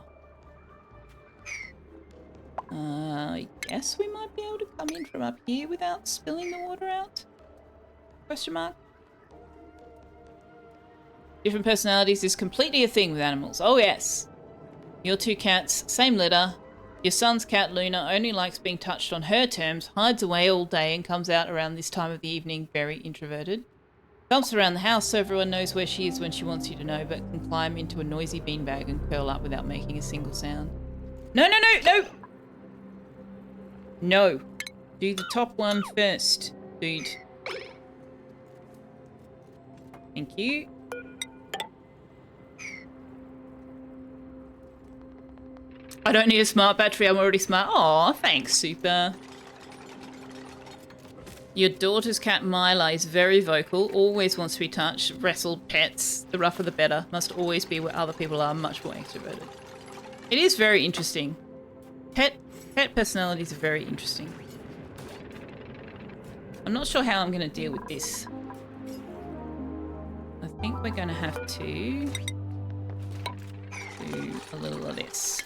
I guess we might be able to come in from up here without spilling the water out? Question mark? Different personalities is completely a thing with animals. Oh yes. Your two cats, same litter. Your son's cat, Luna, only likes being touched on her terms, hides away all day and comes out around this time of the evening very introverted. Bumps around the house so everyone knows where she is when she wants you to know, but can climb into a noisy beanbag and curl up without making a single sound. No, no, no, no! No. Do the top one first, dude. Thank you. I don't need a smart battery, I'm already smart. Aw, thanks, Super. Your daughter's cat Mila is very vocal, always wants to be touched, wrestled, pets. The rougher the better. Must always be where other people are, much more extroverted. It is very interesting. Pet personalities are very interesting. I'm not sure how I'm going to deal with this. I think we're going to have to do a little of this.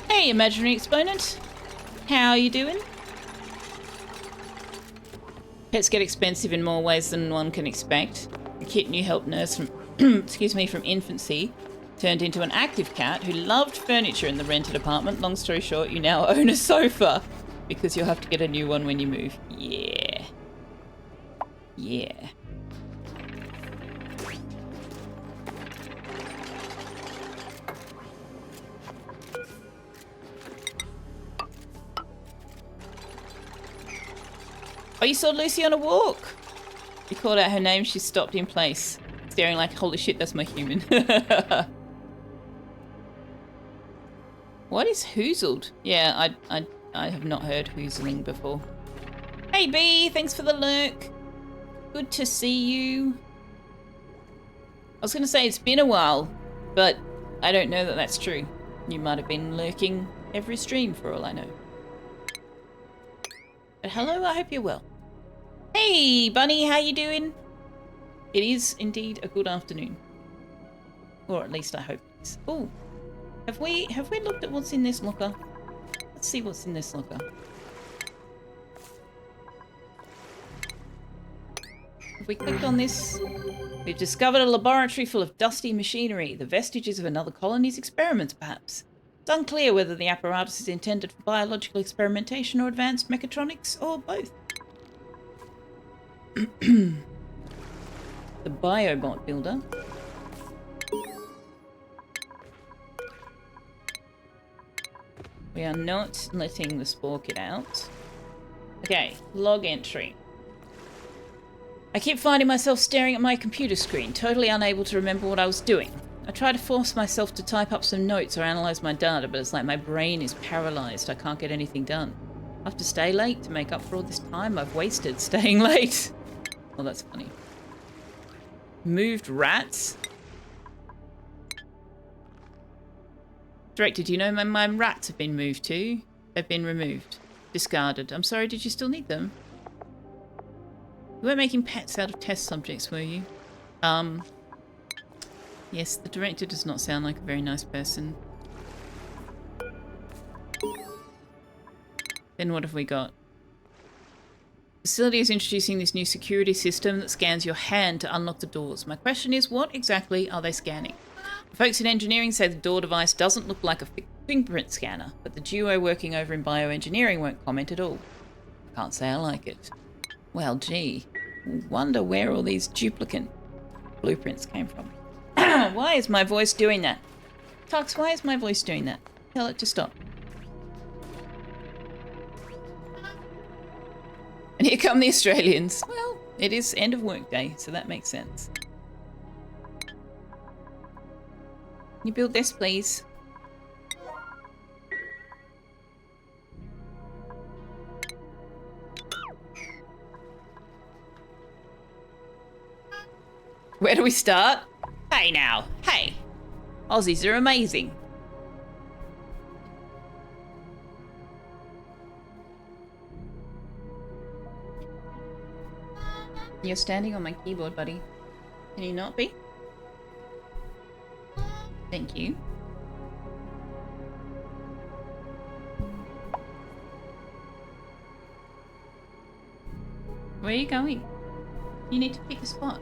Hey, imaginary exponent. How are you doing? Pets get expensive in more ways than one can expect. The kitten you helped nurse from, from infancy turned into an active cat who loved furniture in the rented apartment. Long story short, you now own a sofa because you'll have to get a new one when you move. Yeah. Yeah. Oh, you saw Lucy on a walk. You called out her name, she stopped in place, staring like, holy shit, that's my human. What is hoozled? Yeah, I have not heard hoozling before. Hey, B, thanks for the lurk. Good to see you. I was going to say it's been a while, but I don't know that that's true. You might have been lurking every stream for all I know. But hello, I hope you're well. Hey, Bunny, how you doing? It is indeed a good afternoon. Or at least I hope it is. Oh, have we looked at what's in this locker? Let's see what's in this locker. Have we clicked on this? We've discovered a laboratory full of dusty machinery, the vestiges of another colony's experiments, perhaps. It's unclear whether the apparatus is intended for biological experimentation or advanced mechatronics, or both. The Biobot Builder. We are not letting the spore kit out. Okay, log entry. I keep finding myself staring at my computer screen, totally unable to remember what I was doing. I try to force myself to type up some notes or analyze my data, but it's like my brain is paralyzed. I can't get anything done. I have to stay late to make up for all this time I've wasted staying late. Well, that's funny. Moved rats? Director, do you know my rats have been moved to? They've been removed. Discarded. I'm sorry, did you still need them? You weren't making pets out of test subjects, were you? Yes, the director does not sound like a very nice person. Then what have we got? The facility is introducing this new security system that scans your hand to unlock the doors. My question is, what exactly are they scanning? The folks in engineering say the door device doesn't look like a fingerprint scanner, but the duo working over in bioengineering won't comment at all. I can't say I like it. Well, gee, wonder where all these duplicate blueprints came from. Why is my voice doing that? Tux, why is my voice doing that? Tell it to stop. And here come the Australians. Well, it is end of work day, so that makes sense. Can you build this, please? Where do we start? Hey now, hey. Aussies are amazing. You're standing on my keyboard, buddy. Can you not be? Thank you. Where are you going? You need to pick a spot.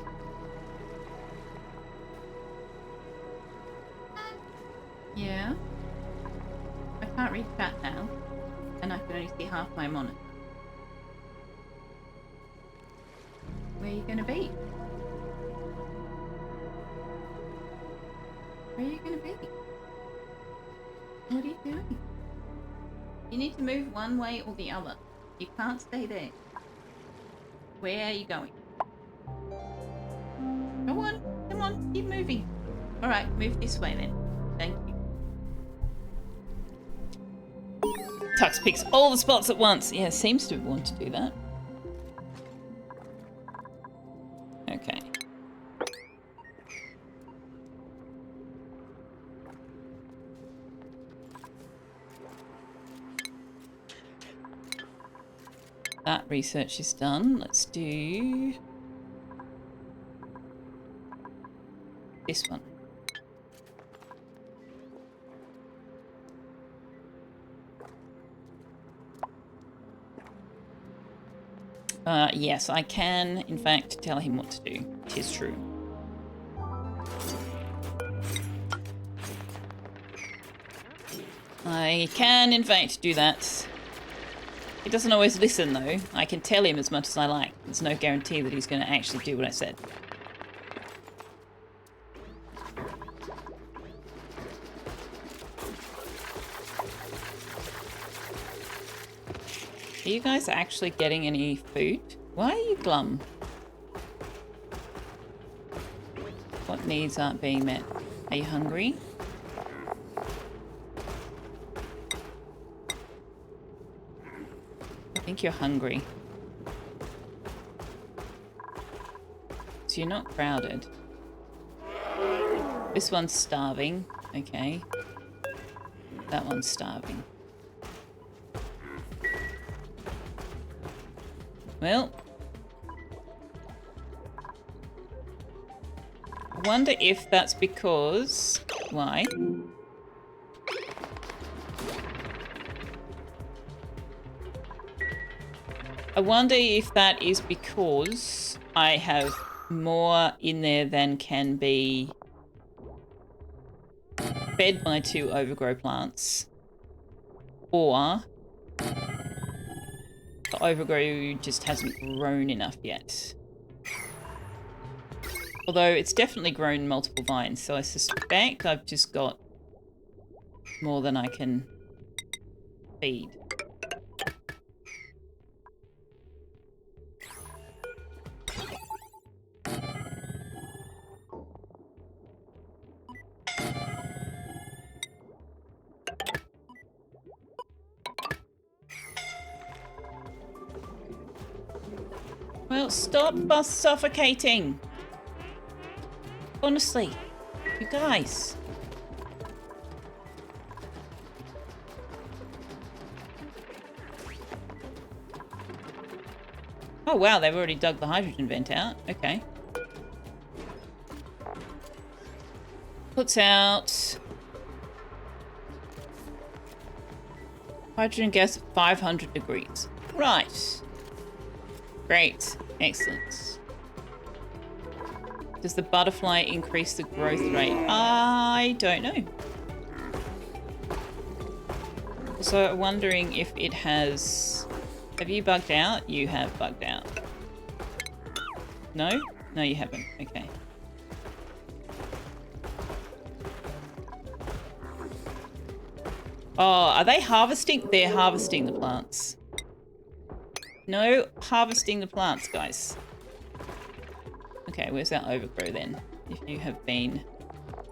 Yeah. I can't read chat now, and I can only see half my monitor. Where are you going to be? Where are you going to be? What are you doing? You need to move one way or the other. You can't stay there. Where are you going? Go on, come on, keep moving. Alright, move this way then. Thank you. Tux picks all the spots at once. Yeah, seems to want to do that. Okay. That research is done. Let's do this one. Yes, I can, in fact, tell him what to do. It is true. I can, in fact, do that. He doesn't always listen, though. I can tell him as much as I like. There's no guarantee that he's going to actually do what I said. Are you guys actually getting any food? Why are you glum? What needs aren't being met? Are you hungry? I think you're hungry. So you're not crowded. This one's starving. Okay. That one's starving. Well, I wonder if that's because... Why? I wonder if that is because I have more in there than can be fed by 2 overgrow plants, or the overgrow just hasn't grown enough yet. Although it's definitely grown multiple vines, so I suspect I've just got more than I can feed. Well, stop bus suffocating. Honestly, you guys. Oh wow, they've already dug the hydrogen vent out. Okay. Puts out hydrogen gas at 500 degrees. Right. Great. Excellent. Does the butterfly increase the growth rate? I don't know. So I'm wondering if it has... Have you bugged out? You have bugged out. No? No, you haven't. Okay. Oh, are they harvesting? They're harvesting the plants. No harvesting the plants, guys. Okay, where's that overgrow then? If you have been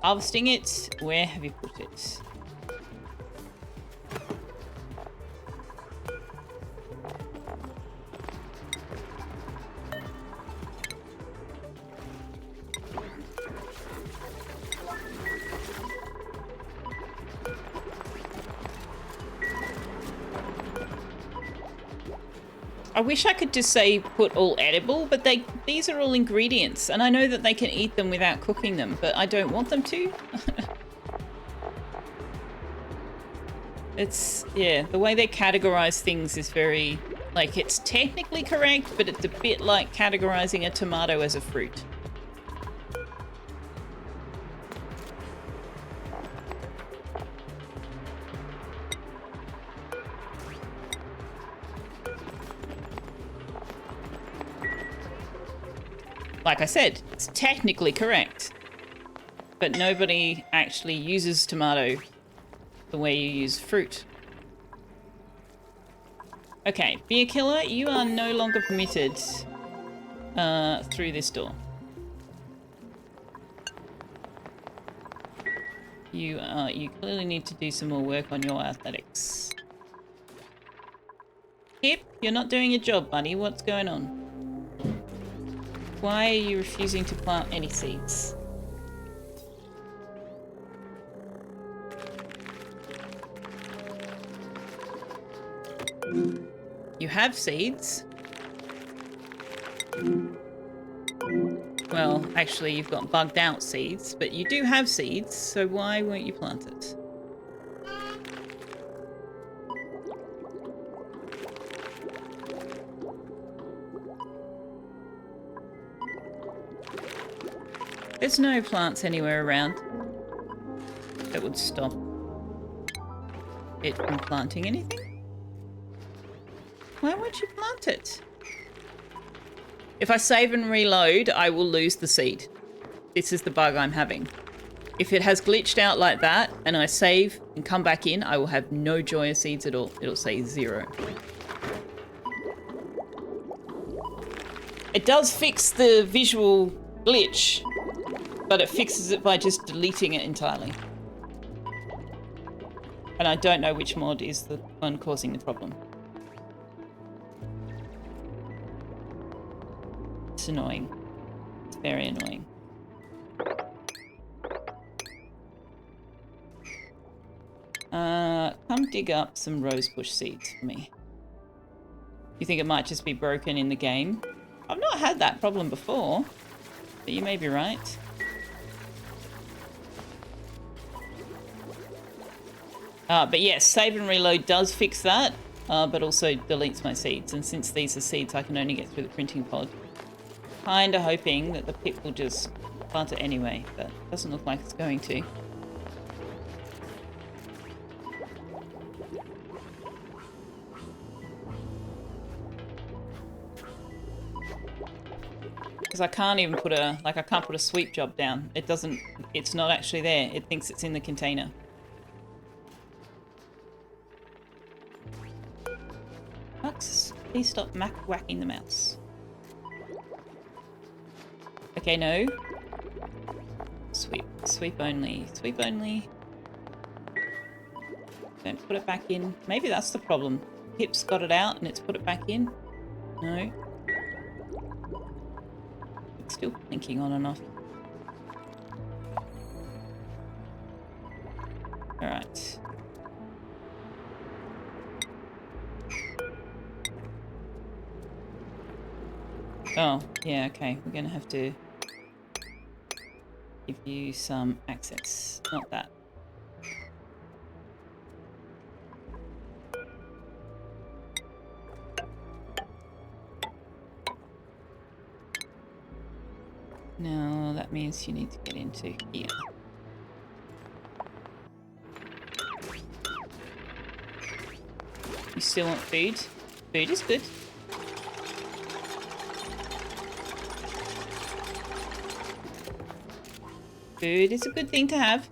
harvesting it, where have you put it? I wish I could just say put all edible, but these are all ingredients, and I know that they can eat them without cooking them, but I don't want them to. It's, yeah, the way they categorize things is very, like, it's technically correct, but it's a bit like categorizing a tomato as a fruit. Like I said, it's technically correct, but nobody actually uses tomato the way you use fruit. Okay, beer killer, you are no longer permitted through this door. You clearly need to do some more work on your athletics. Hip, you're not doing your job, buddy. What's going on? Why are you refusing to plant any seeds? You have seeds. Well, actually, you've got bugged out seeds, but you do have seeds, so why won't you plant it? There's no plants anywhere around that would stop it from planting anything. Why won't you plant it? If I save and reload, I will lose the seed. This is the bug I'm having. If it has glitched out like that and I save and come back in, I will have no joy of seeds at all. It'll say 0. It does fix the visual glitch, but it fixes it by just deleting it entirely. And I don't know which mod is the one causing the problem. It's annoying. It's very annoying. Come dig up some rosebush seeds for me. You think it might just be broken in the game? I've not had that problem before, but you may be right. But yes, save and reload does fix that, but also deletes my seeds. And since these are seeds, I can only get through the printing pod. Kinda hoping that the pip will just plant it anyway, but it doesn't look like it's going to. Because I can't even put a, like, I can't put a sweep job down. It doesn't, it's not actually there. It thinks it's in the container. Max, please stop whacking the mouse. Okay, no. Sweep. Sweep only. Sweep only. Don't put it back in. Maybe that's the problem. Hip's got it out and it's put it back in. No. Still blinking on and off. Alright. Oh, yeah, okay. We're gonna have to give you some access. Not that. No, that means you need to get into here. You still want food? Food is good. Food is a good thing to have.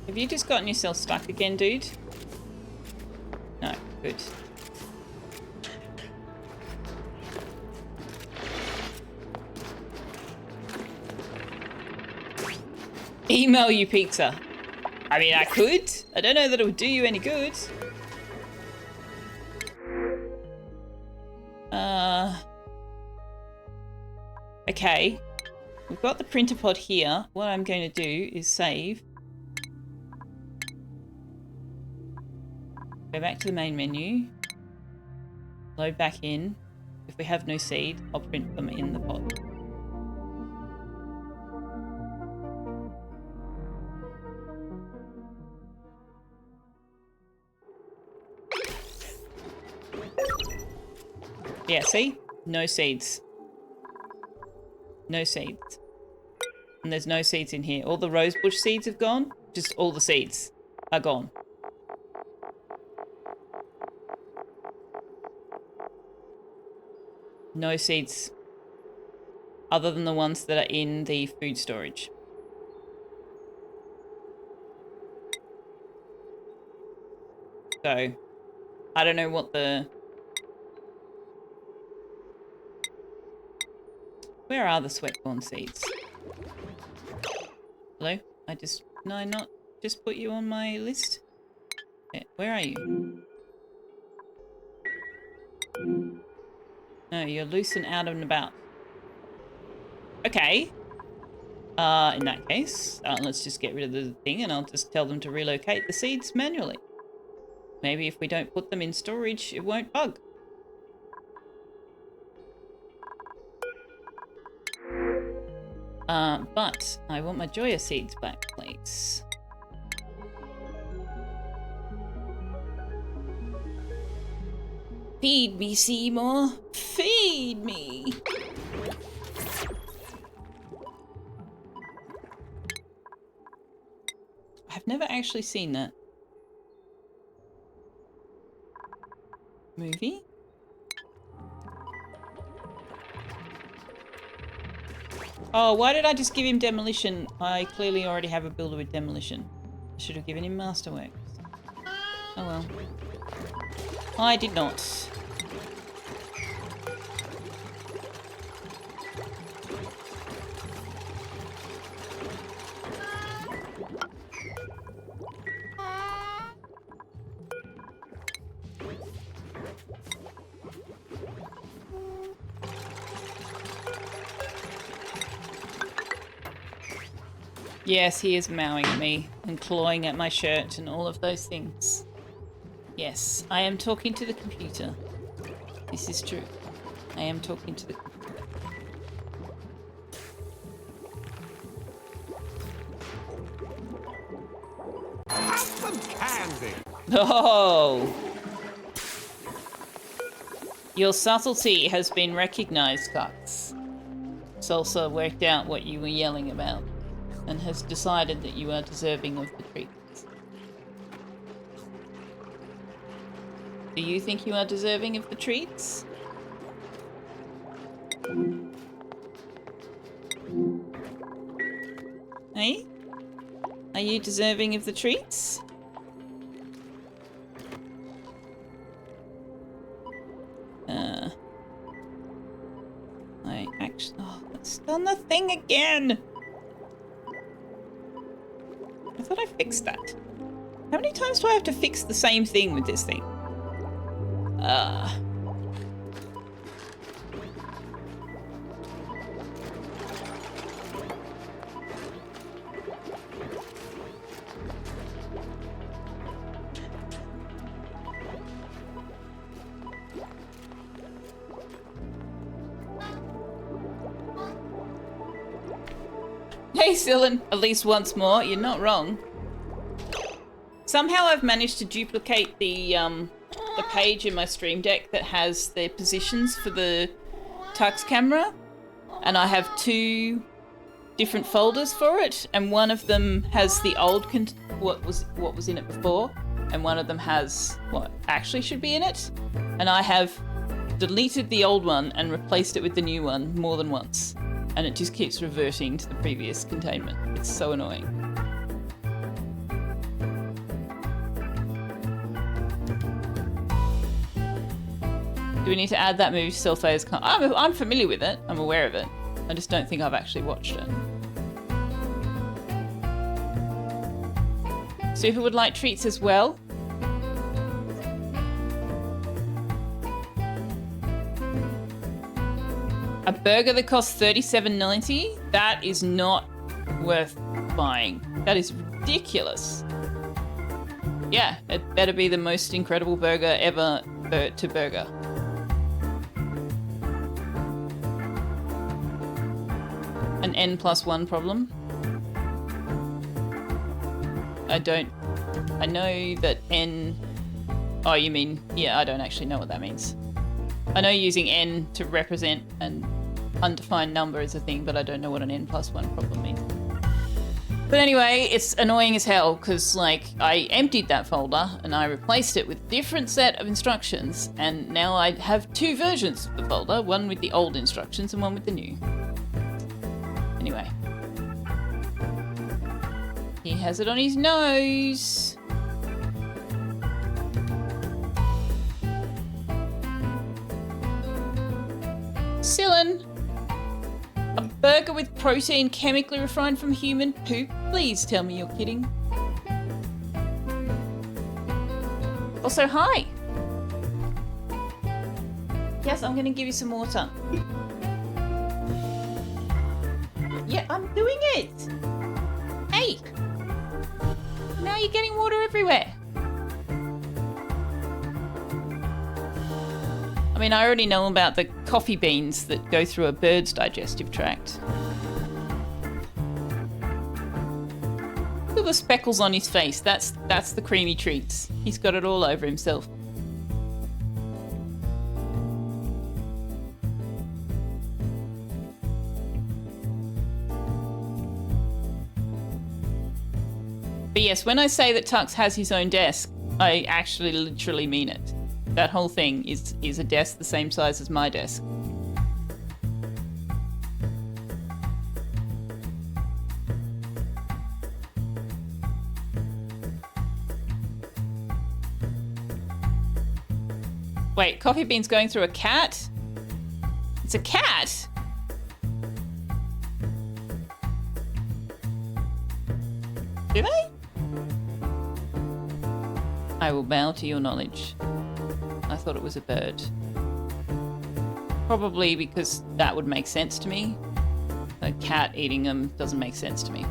Have you just gotten yourself stuck again, dude? No, good. Email you pizza. I mean, I could. I don't know that it would do you any good. Okay. We've got the printer pod here. What I'm going to do is save. Go back to the main menu. Load back in. If we have no seed, I'll print them in the pod. Yeah, see? No seeds. No seeds. And there's no seeds in here. All the rosebush seeds have gone. Just all the seeds are gone. No seeds. Other than the ones that are in the food storage. So, I don't know what the... Where are the sweatcorn seeds? Hello? Can I not just put you on my list? Yeah, where are you? No, you're loose and out and about. Okay. In that case, let's just get rid of the thing and I'll just tell them to relocate the seeds manually. Maybe if we don't put them in storage, it won't bug. But I want my Joya seeds back, please. Feed me, Seymour. Feed me. I've never actually seen that movie. Oh, why did I just give him demolition? I clearly already have a builder with demolition. I should have given him masterworks. Oh well. I did not. Yes, he is mowing at me and clawing at my shirt and all of those things. Yes, I am talking to the computer. This is true. I am talking to the computer. Have some candy. Oh! Your subtlety has been recognized, Cox. Salsa worked out what you were yelling about and has decided that you are deserving of the treatment. Do you think you are deserving of the treats? Hey? Are you deserving of the treats? I actually... Oh, it's done the thing again! I thought I fixed that. How many times do I have to fix the same thing with this thing? Hey, Sillin, at least once more. You're not wrong. Somehow I've managed to duplicate the page in my Stream Deck that has the positions for the Tux camera, and I have 2 different folders for it, and one of them has the old what was in it before, and one of them has what actually should be in it, and I have deleted the old one and replaced it with the new one more than once, and it just keeps reverting to the previous containment. It's so annoying. Do we need to add that movie to Selfie's? I'm familiar with it. I'm aware of it. I just don't think I've actually watched it. Super would like treats as well. A burger that costs $37.90? That is not worth buying. That is ridiculous. Yeah, it better be the most incredible burger ever to burger. An N+1 problem. I know that N... Oh, you mean... Yeah, I don't actually know what that means. I know using N to represent an undefined number is a thing, but I don't know what an N+1 problem means. But anyway, it's annoying as hell because, like, I emptied that folder and I replaced it with a different set of instructions, and now I have 2 versions of the folder, one with the old instructions and one with the new. Anyway. He has it on his nose. Sillin, a burger with protein chemically refined from human poop? Please tell me you're kidding. Also, hi. Yes, I'm gonna give you some water. Yeah, I'm doing it. Hey. Now you're getting water everywhere. I mean, I already know about the coffee beans that go through a bird's digestive tract. Look at the speckles on his face. That's the creamy treats. He's got it all over himself. But yes, when I say that Tux has his own desk, I actually literally mean it. That whole thing is a desk the same size as my desk. Wait, coffee beans going through a cat? It's a cat? Do they? I will bow to your knowledge. I thought it was a bird. Probably because that would make sense to me. A cat eating them doesn't make sense to me.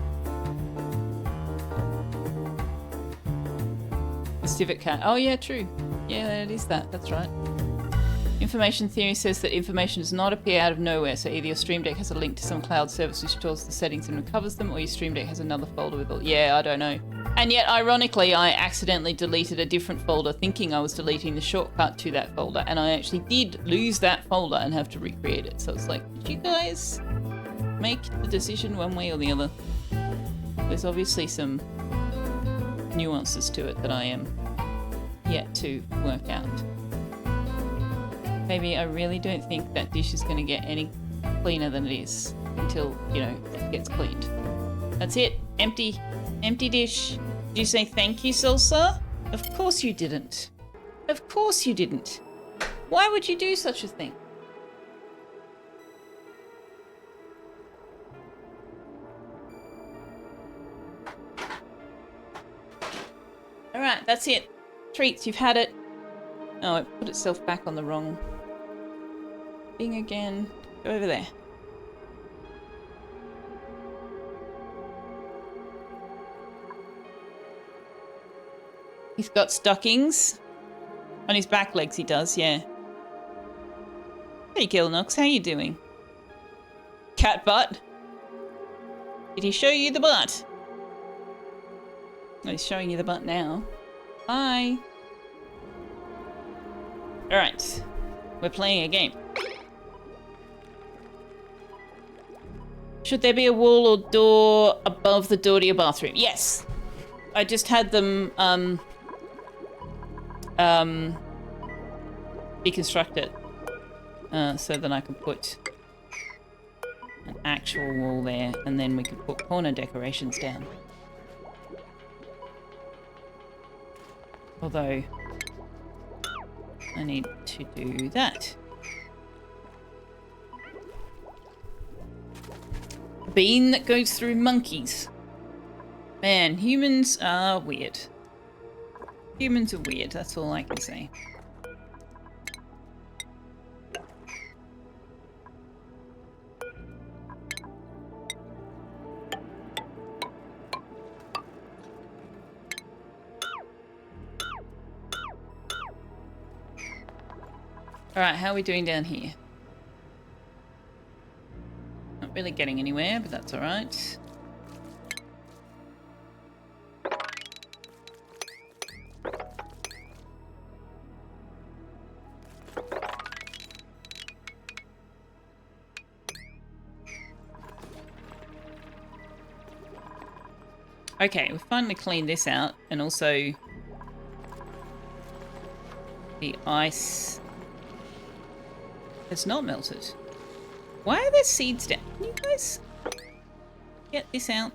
A civet cat. Oh yeah, true. Yeah, it is that. That's right. Information theory says that information does not appear out of nowhere, so either your Stream Deck has a link to some cloud service which stores the settings and recovers them, or your Stream Deck has another folder with all... Yeah, I don't know. And yet, ironically, I accidentally deleted a different folder thinking I was deleting the shortcut to that folder, and I actually did lose that folder and have to recreate it. So it's like, did you guys make the decision one way or the other? There's obviously some nuances to it that I am yet to work out. Maybe I really don't think that dish is going to get any cleaner than it is until, you know, it gets cleaned. That's it. Empty. Empty dish. Did you say thank you, Salsa? Of course you didn't. Of course you didn't. Why would you do such a thing? Alright, that's it. Treats, you've had it. Oh, it put itself back on the wrong thing again. Go over there. He's got stockings. On his back legs he does, yeah. Hey Gilnox, how you doing? Cat butt? Did he show you the butt? Oh, he's showing you the butt now. Hi. Alright. We're playing a game. Should there be a wall or door above the door to your bathroom? Yes. I just had them deconstruct it so that I could put an actual wall there, and then we could put corner decorations down. Although I need to do that. Bean that goes through monkeys. Man, humans are weird. Humans are weird, that's all I can say. Alright, how are we doing down here? Not really getting anywhere, but that's alright. Okay, we've finally cleaned this out, and also the ice has not melted. Why are there seeds down? Can you guys get this out?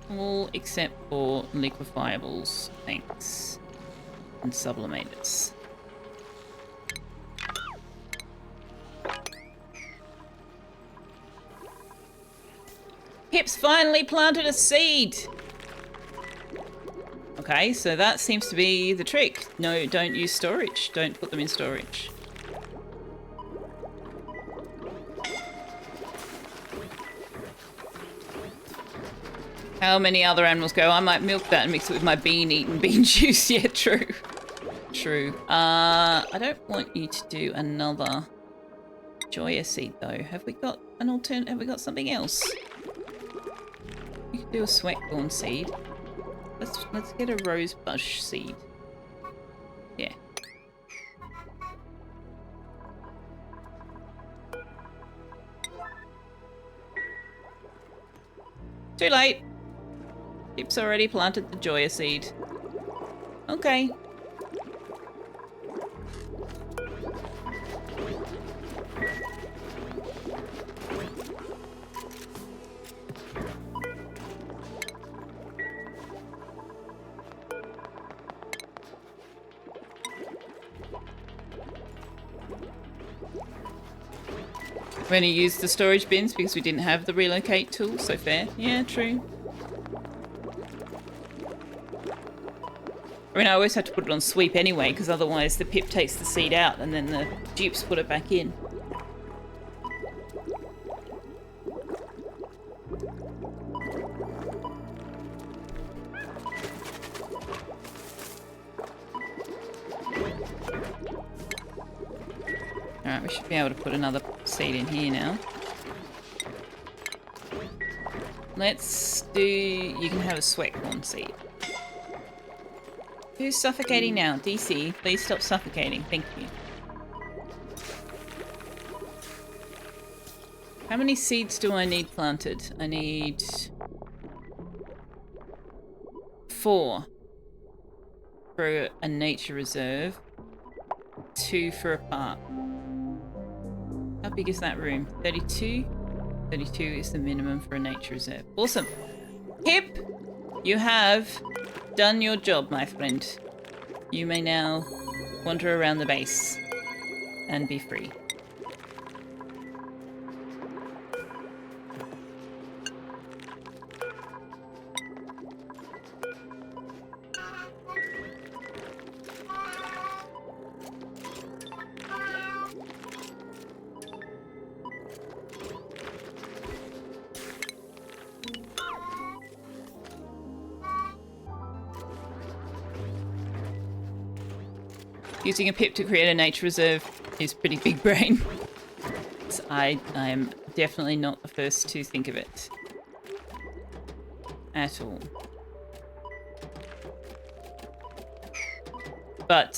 All except for liquefiables, thanks, and sublimators. Pip's finally planted a seed! Okay, so that seems to be the trick. No, don't use storage. Don't put them in storage. How many other animals go? I might milk that and mix it with my bean-eaten bean juice. Yeah, true. True. I don't want you to do another Joya seed, though. Have we got an alternate? Have we got something else? We could do a sweatcorn seed. Let's get a rosebush seed. Yeah. Too late. Pip's already planted the Joya seed. Okay. We only used the storage bins because we didn't have the relocate tool, so fair. Yeah, true. I mean, I always have to put it on sweep anyway, because otherwise the Pip takes the seed out and then the dupes put it back in. Alright, we should be able to put another seed in here now. Let's do... You can have a sweatcorn seed. Who's suffocating now? DC, please stop suffocating. Thank you. How many seeds do I need planted? I need 4 for a nature reserve. 2 for a park. How big is that room? 32? 32 is the minimum for a nature reserve. Awesome. Pip, you have done your job, my friend. You may now wander around the base and be free. Using a pip to create a nature reserve is pretty big brain. So I am definitely not the first to think of it. At all. But,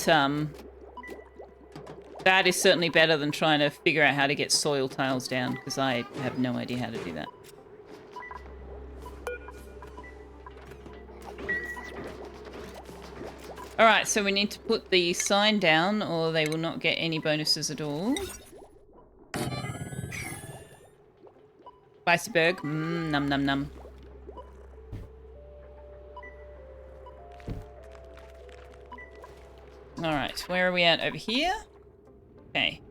that is certainly better than trying to figure out how to get soil tiles down, because I have no idea how to do that. Alright, so we need to put the sign down or they will not get any bonuses at all. Spicy burg. Num num num. Alright, where are we at? Over here? Okay.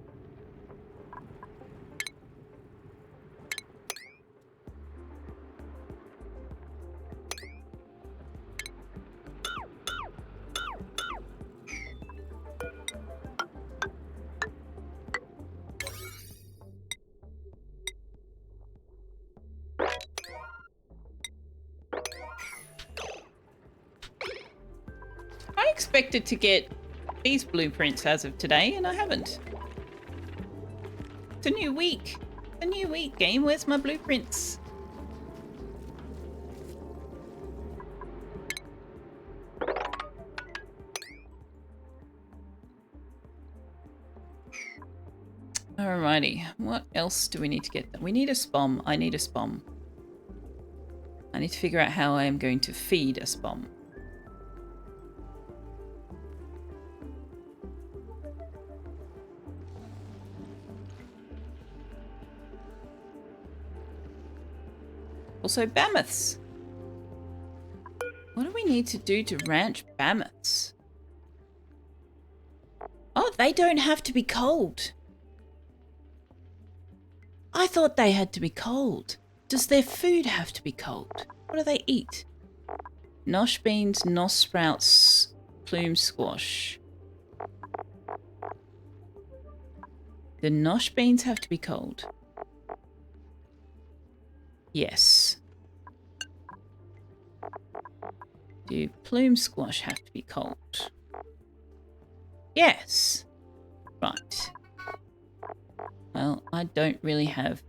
I expected to get these blueprints as of today, and I haven't. It's a new week. It's a new week, game. Where's my blueprints? Alrighty. What else do we need to get? We need a spom. I need a spom. I need to figure out how I am going to feed a spom. Also, mammoths. What do we need to do to ranch mammoths? Oh, they don't have to be cold. I thought they had to be cold. Does their food have to be cold? What do they eat? Nosh beans, nos sprouts, plume squash. The nosh beans have to be cold. Yes. Do plume squash have to be cold? Yes. Right. Well, I don't really have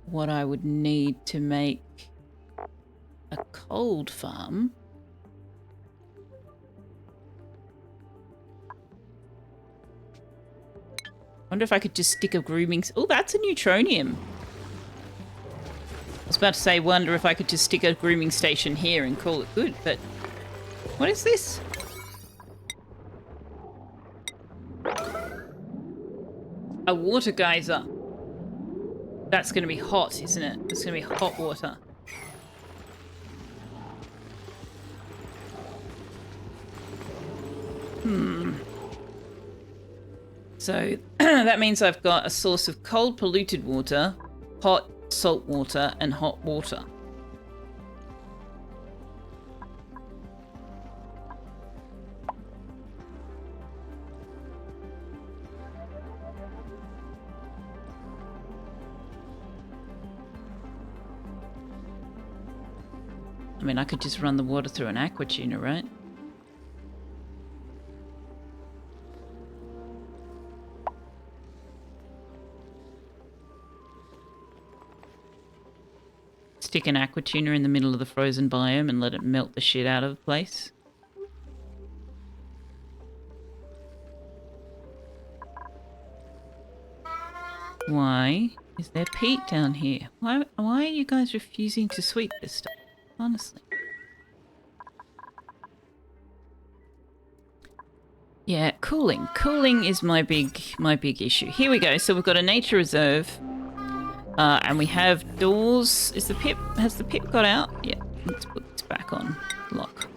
what I would need to make a cold farm. Wonder if I could just stick a grooming... Oh, that's a neutronium. I was about to say, wonder if I could just stick a grooming station here and call it good, but... What is this? A water geyser. That's going to be hot, isn't it? It's going to be hot water. So, that means I've got a source of cold polluted water, hot salt water, and hot water. I mean, I could just run the water through an aqua tuner, right? Stick an aqua tuner in the middle of the frozen biome and let it melt the shit out of the place. Why is there peat down here? Why are you guys refusing to sweep this stuff? Honestly. Yeah, cooling. Cooling is my big issue. Here we go. So we've got a nature reserve. And we have doors. Has the pip got out? Yeah, let's put this back on. Lock.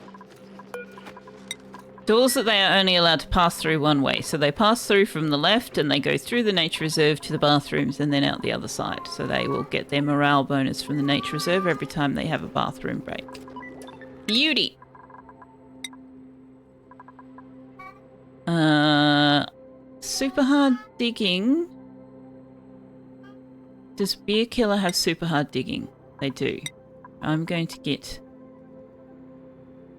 Doors that they are only allowed to pass through one way. So they pass through from the left and they go through the nature reserve to the bathrooms and then out the other side. So they will get their morale bonus from the nature reserve every time they have a bathroom break. Beauty! Super hard digging. Does Beer Killer have super hard digging? They do. I'm going to get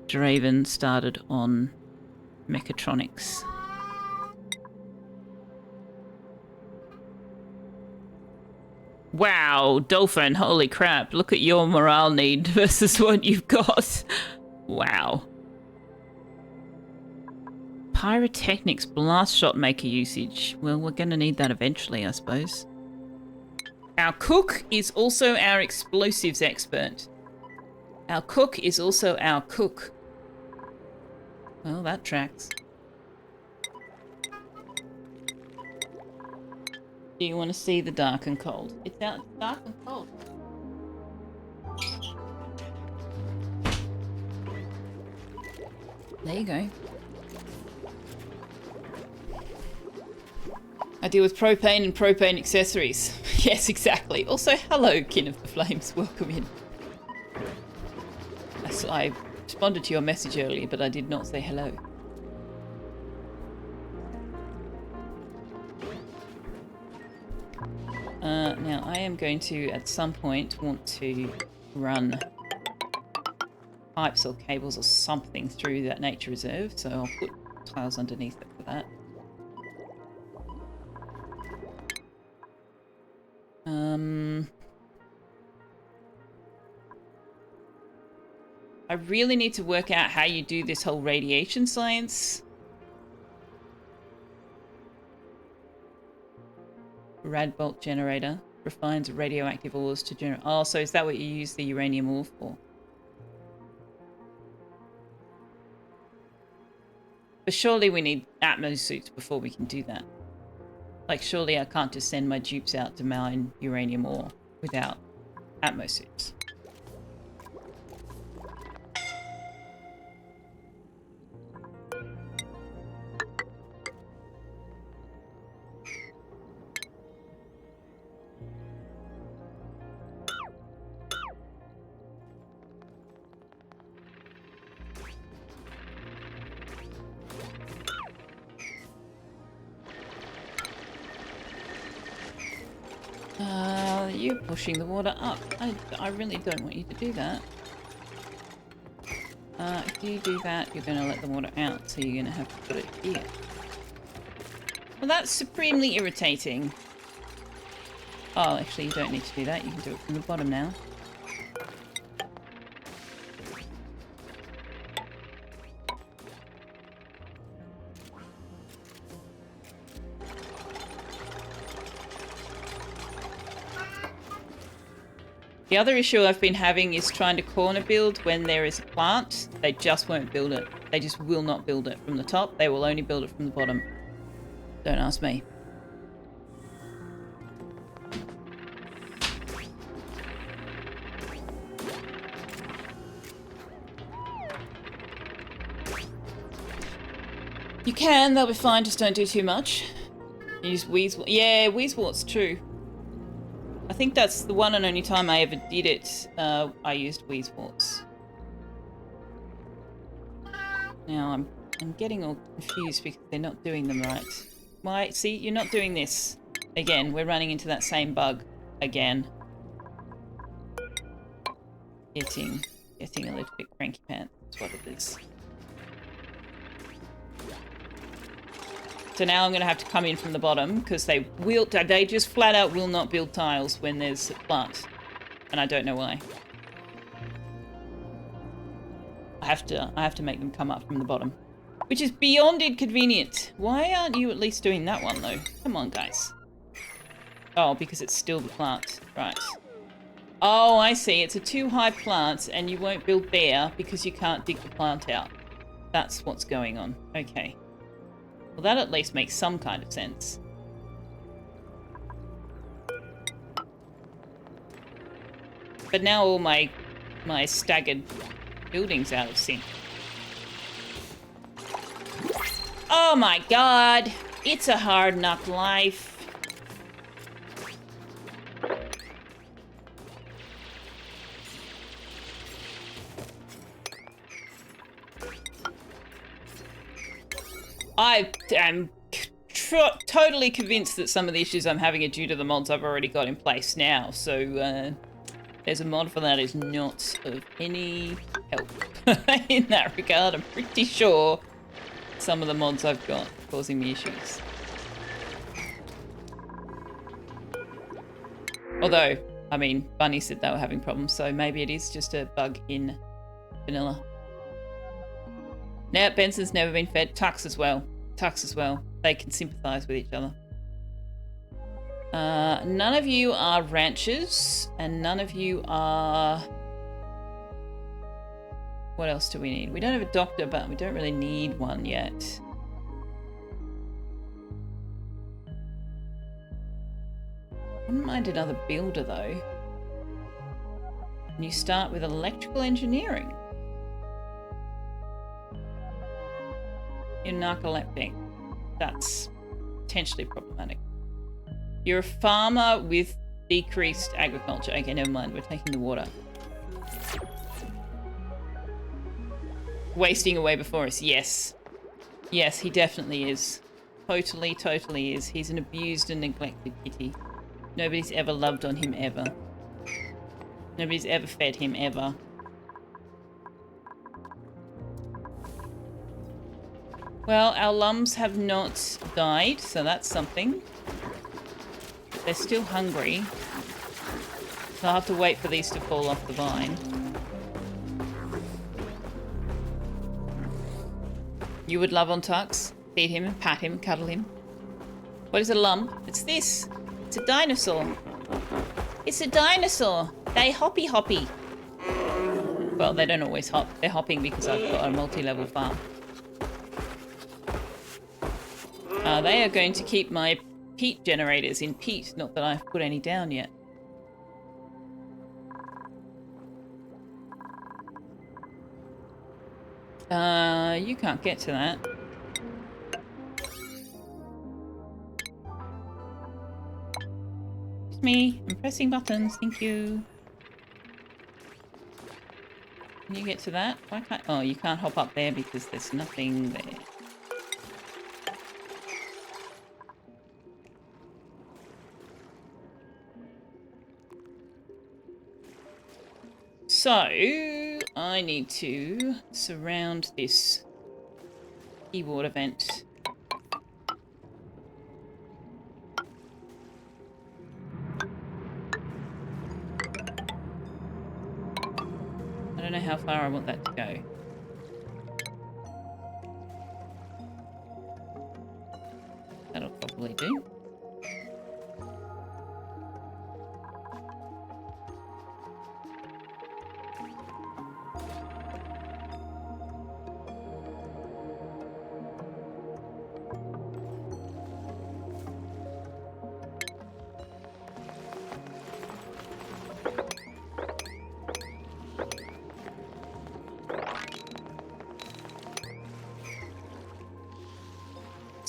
Draven started on mechatronics. Wow, Dolphin, holy crap. Look at your morale need versus what you've got. Wow. Pyrotechnics blast shot maker usage. Well, we're going to need that eventually, I suppose. Our cook is also our explosives expert. Our cook is also our cook. Well, that tracks. Do you want to see the dark and cold? It's out dark and cold. There you go. I deal with propane and propane accessories. Yes, exactly. Also, hello, Kin of the Flames. Welcome in. I responded to your message earlier, but I did not say hello. Now, I am going to, at some point, want to run pipes or cables or something through that nature reserve, so I'll put tiles underneath it for that. I really need to work out how you do this whole radiation science. Radbolt generator refines radioactive ores to generate. Oh, so is that what you use the uranium ore for? But surely we need Atmos suits before we can do that. Like, surely I can't just send my dupes out to mine uranium ore without Atmos suits. You're pushing the water up. I really don't want you to do that. If you do that, you're going to let the water out, so you're going to have to put it here. Well, that's supremely irritating. Oh, actually, you don't need to do that. You can do it from the bottom now. The other issue I've been having is trying to corner build when there is a plant. They just won't build it. They just will not build it from the top. They will only build it from the bottom. Don't ask me. You can, they'll be fine, just don't do too much. Use Wheezewort. Yeah, Wheezewort's true. I think that's the one and only time I ever did it, I used Wheezeworts. Now I'm getting all confused because they're not doing them right. Why? See, you're not doing this. Again, we're running into that same bug again. Getting a little bit cranky pants, that's what it is. So now I'm going to have to come in from the bottom because they just flat out will not build tiles when there's a plant. And I don't know why. I have to make them come up from the bottom. Which is beyond inconvenient. Why aren't you at least doing that one though? Come on, guys. Oh, because it's still the plant. Right. Oh, I see. It's a too high plant and you won't build there because you can't dig the plant out. That's what's going on. Okay. Well, that at least makes some kind of sense. But now all my staggered buildings out of sync. Oh my god! It's a hard knock life. I am totally convinced that some of the issues I'm having are due to the mods I've already got in place now, so there's a mod for that is not of any help in that regard. I'm pretty sure some of the mods I've got causing me issues. Although, I mean, Bunny said they were having problems, so maybe it is just a bug in vanilla. Now, Benson's never been fed. Tux as well. Tux as well. They can sympathise with each other. None of you are ranchers, and none of you are... What else do we need? We don't have a doctor, but we don't really need one yet. Wouldn't mind another builder, though. And you start with electrical engineering. You're narcoleptic. That's potentially problematic. You're a farmer with decreased agriculture. Okay, never mind. We're taking the water. Wasting away before us. Yes. Yes, he definitely is. Totally, totally is. He's an abused and neglected kitty. Nobody's ever loved on him, ever. Nobody's ever fed him, ever. Well, our lums have not died, so that's something. They're still hungry. So I'll have to wait for these to fall off the vine. You would love on Tux? Feed him and pat him and cuddle him. What is a lump? It's this. It's a dinosaur. It's a dinosaur. They hoppy. Well, they don't always hop. They're hopping because I've got a multi-level farm. They are going to keep my peat generators in peat. Not that I've put any down yet. You can't get to that. It's me. I'm pressing buttons. Thank you. Can you get to that? Why can't... Oh, you can't hop up there because there's nothing there. So, I need to surround this keyboard event. I don't know how far I want that to go. That'll probably do.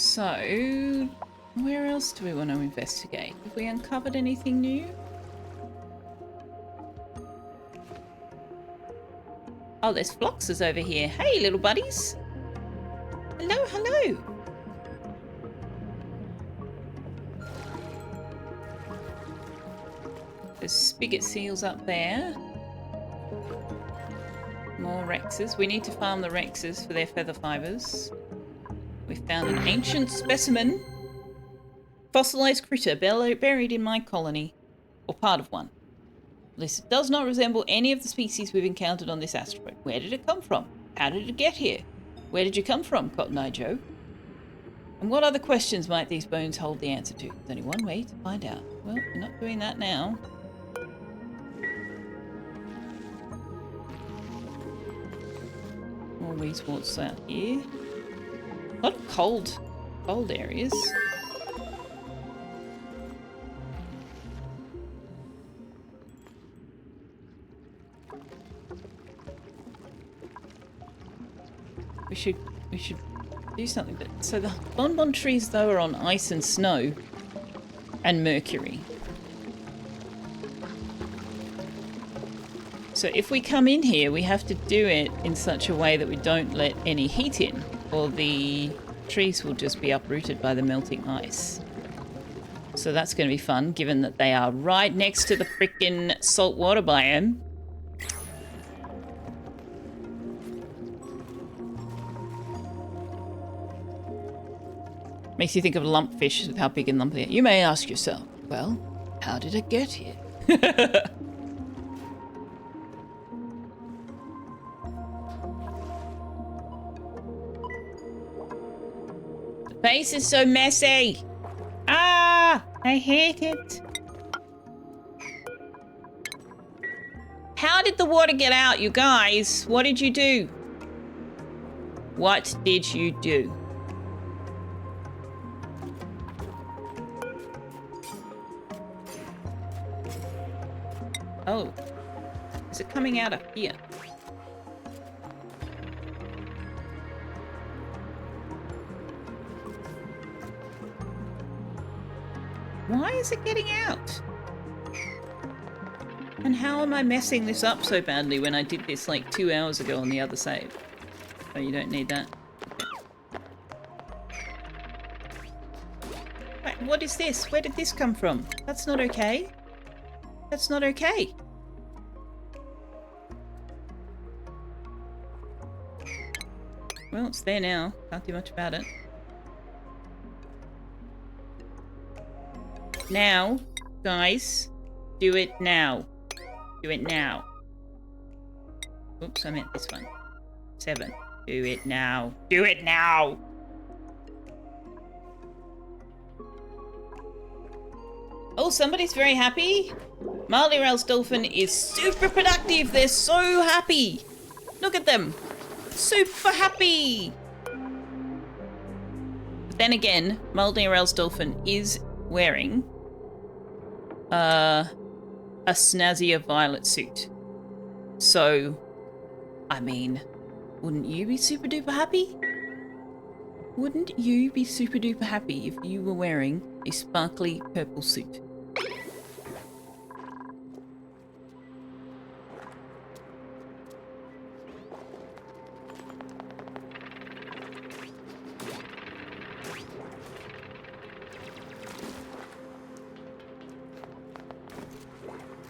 So, where else do we want to investigate? Have we uncovered anything new? Oh, there's Floxes over here. Hey, little buddies. Hello, hello. There's spigot seals up there. More Rexes. We need to farm the Rexes for their feather fibers. We found an ancient specimen. Fossilized critter buried in my colony. Or part of one. This does not resemble any of the species we've encountered on this asteroid. Where did it come from? How did it get here? Where did you come from, Cotton Eye Joe? And what other questions might these bones hold the answer to? There's only one way to find out. Well, we're not doing that now. More weezeworts out here. A lot of cold areas. We should do something. So the bonbon trees though are on ice and snow and mercury. So if we come in here, we have to do it in such a way that we don't let any heat in, or the trees will just be uprooted by the melting ice. So that's going to be fun, given that they are right next to the frickin' saltwater biome. Makes you think of lumpfish with how big and lumpy they are. You may ask yourself, well, how did it get here? The base is so messy. Ah, I hate it. How did the water get out, you guys? What did you do? What did you do? Oh. Is it coming out up here? Why is it getting out? And how am I messing this up so badly when I did this like 2 hours ago on the other save? Oh, you don't need that. Wait, what is this? Where did this come from? That's not okay. That's not okay. Well, it's there now. Can't do much about it. Now, guys, do it now. Do it now. Oops, I meant this one. 7. Do it now. Do it now! Oh, somebody's very happy. Marley Rail's dolphin is super productive. They're so happy. Look at them. Super happy. But then again, Marley Rail's dolphin is wearing a snazzier violet suit. So, I mean, wouldn't you be super duper happy? Wouldn't you be super duper happy if you were wearing a sparkly purple suit?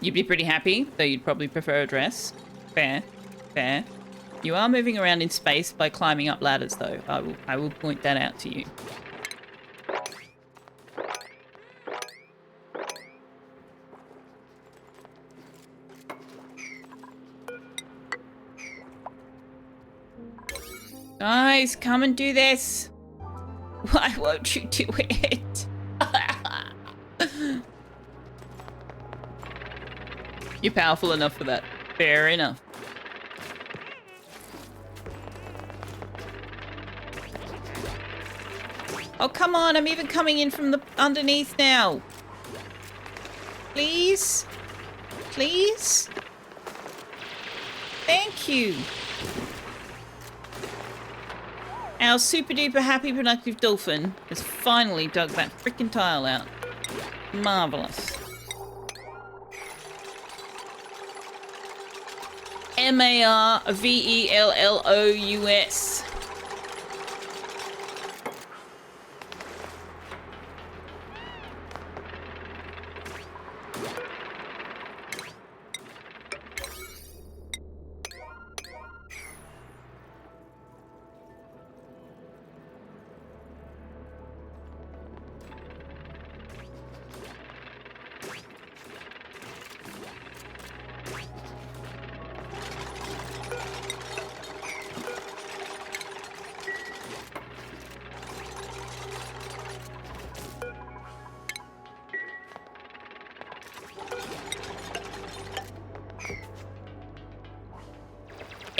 You'd be pretty happy, though you'd probably prefer a dress. Fair. Fair. You are moving around in space by climbing up ladders, though. I will point that out to you. Guys, come and do this. Why won't you do it? You're powerful enough for that. Fair enough. Oh, come on. I'm even coming in from the underneath now. Please? Please? Thank you. Our super duper happy productive dolphin has finally dug that freaking tile out. Marvellous. Marvellous.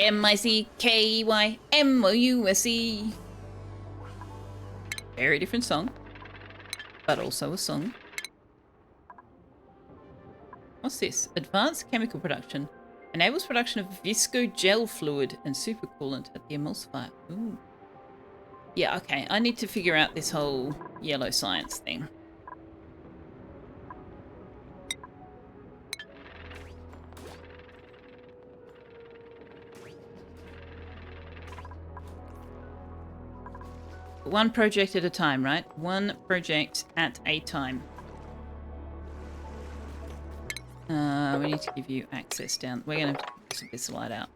M-I-C-K-E-Y-M-O-U-S-E. Very different song, but also a song. What's this? Advanced chemical production. Enables production of visco gel fluid and supercoolant at the emulsifier. Ooh. Yeah, okay. I need to figure out this whole yellow science thing. One project at a time, right? One project at a time. We need to give you access down. We're going to put this light out.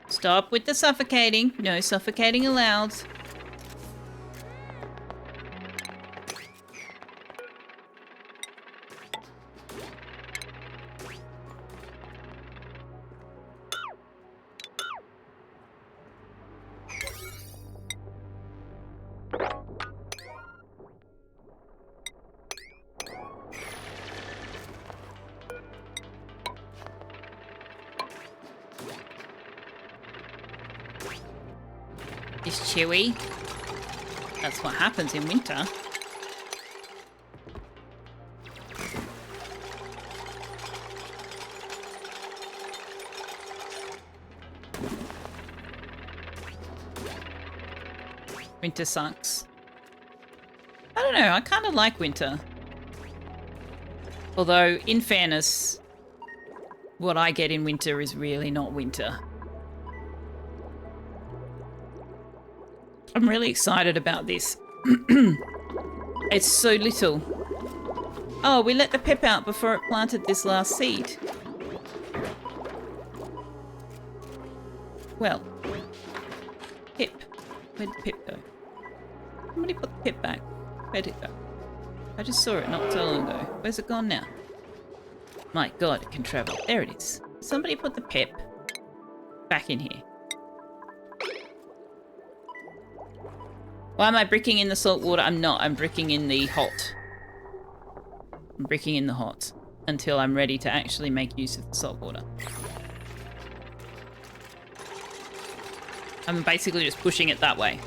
It's Stop with the suffocating. No suffocating allowed. It's chewy. That's what happens in winter. Winter sucks. I don't know, I kind of like winter. Although, in fairness, what I get in winter is really not winter. I'm really excited about this. It's so little. Oh, we let the pip out before it planted this last seed. Well. Pip. Where'd the pip go? Somebody put the pip back. Where'd it go? I just saw it not so long ago. Where's it gone now? My god, it can travel. There it is. Somebody put the pip back in here. Why am I bricking in the salt water? I'm not. I'm bricking in the hot. I'm bricking in the hot until I'm ready to actually make use of the salt water. I'm basically just pushing it that way.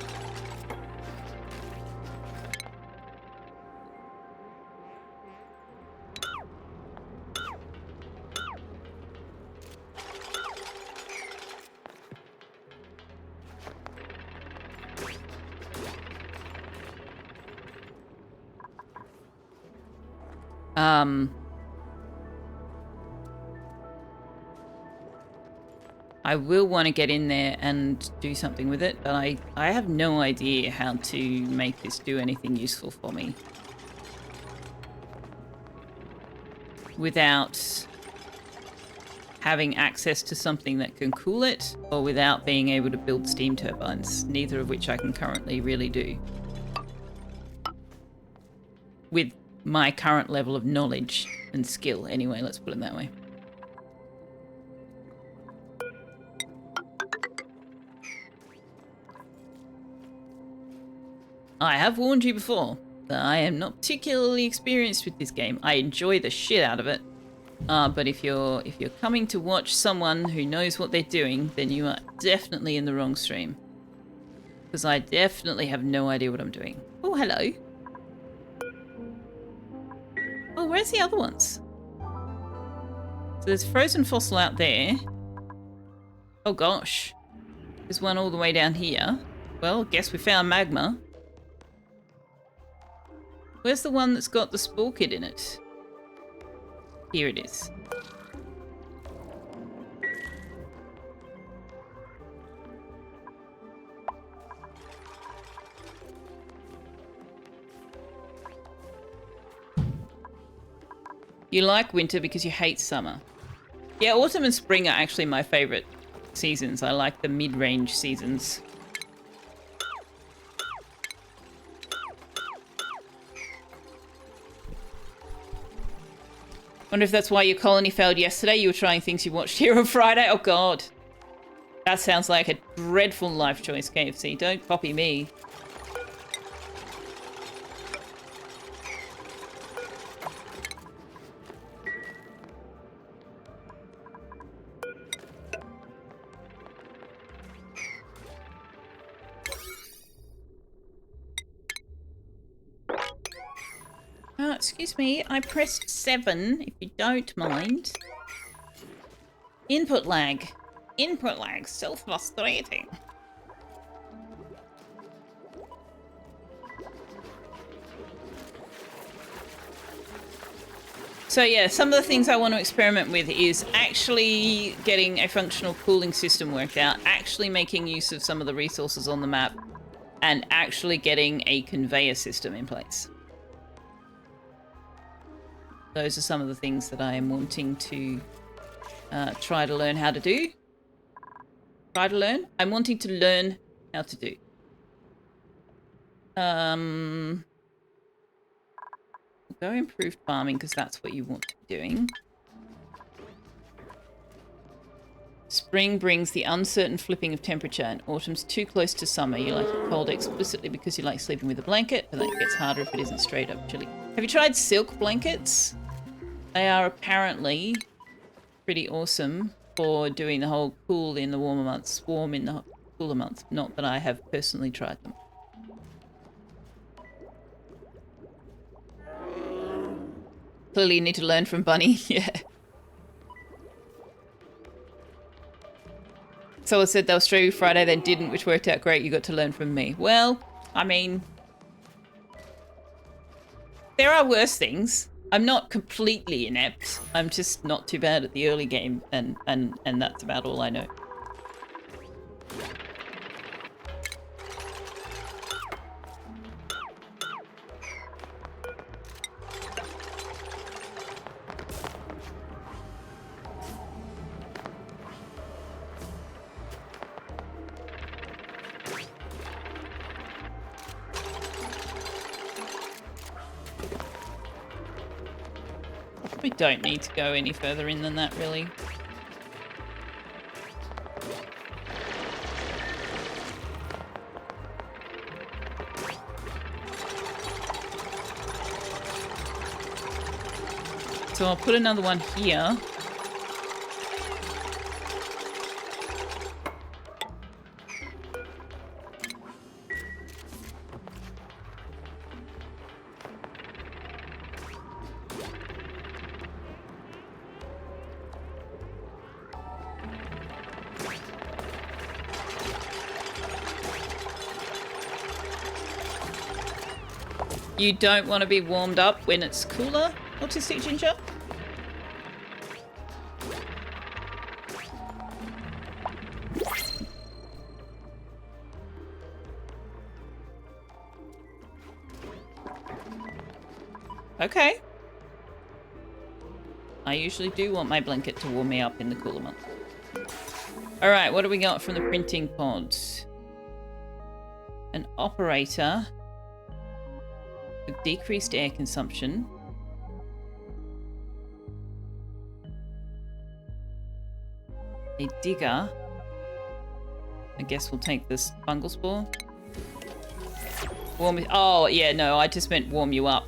I will want to get in there and do something with it, but I have no idea how to make this do anything useful for me. Without having access to something that can cool it, or without being able to build steam turbines, neither of which I can currently really do. With my current level of knowledge and skill, anyway, let's put it that way. I have warned you before that I am not particularly experienced with this game. I enjoy the shit out of it. But if you're coming to watch someone who knows what they're doing, then you are definitely in the wrong stream. Because I definitely have no idea what I'm doing. Oh, hello. Oh, where's the other ones? So there's frozen fossil out there. Oh gosh. There's one all the way down here. Well, guess we found magma. Where's the one that's got the spore kit in it? Here it is. You like winter because you hate summer. Yeah, autumn and spring are actually my favorite seasons. I like the mid-range seasons. Wonder if that's why your colony failed yesterday. You were trying things you watched here on Friday. Oh god. That sounds like a dreadful life choice, KFC. Don't copy me. Excuse me, I pressed 7, if you don't mind. Input lag. Input lag, so frustrating. So yeah, some of the things I want to experiment with is actually getting a functional cooling system worked out, actually making use of some of the resources on the map, and actually getting a conveyor system in place. Those are some of the things that I am wanting to try to learn how to do. try to learn. I'm wanting to learn how to do. Go improved farming because that's what you want to be doing. Spring brings the uncertain flipping of temperature, and autumn's too close to summer. You like it cold explicitly because you like sleeping with a blanket, but that gets harder if it isn't straight up chilly. Have you tried silk blankets? They are apparently pretty awesome for doing the whole cool in the warmer months, warm in the cooler months. Not that I have personally tried them. Clearly you need to learn from Bunny. Yeah. Someone said they'll stream Friday, then didn't, which worked out great. You got to learn from me. Well, I mean, there are worse things. I'm not completely inept. I'm just not too bad at the early game, and that's about all I know. We don't need to go any further in than that, really. So I'll put another one here. You don't want to be warmed up when it's cooler, Autistic Ginger? Okay. I usually do want my blanket to warm me up in the cooler months. Alright, what do we got from the printing pods? An operator with decreased air consumption. A digger. I guess we'll take this fungal spore. Warm. Oh, yeah, no, I just meant warm you up,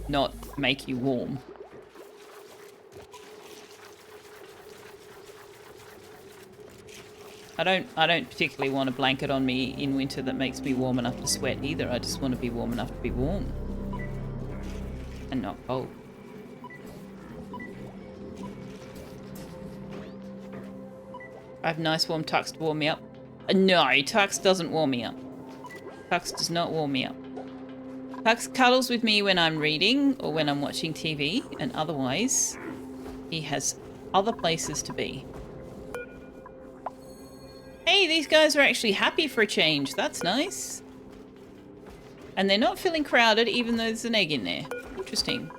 not make you warm. I don't particularly want a blanket on me in winter that makes me warm enough to sweat either. I just want to be warm enough to be warm. And not cold. I have nice warm Tux to warm me up. No, Tux doesn't warm me up. Tux does not warm me up. Tux cuddles with me when I'm reading or when I'm watching TV, and otherwise he has other places to be. Hey, these guys are actually happy for a change. That's nice. And they're not feeling crowded even though there's an egg in there. Interesting.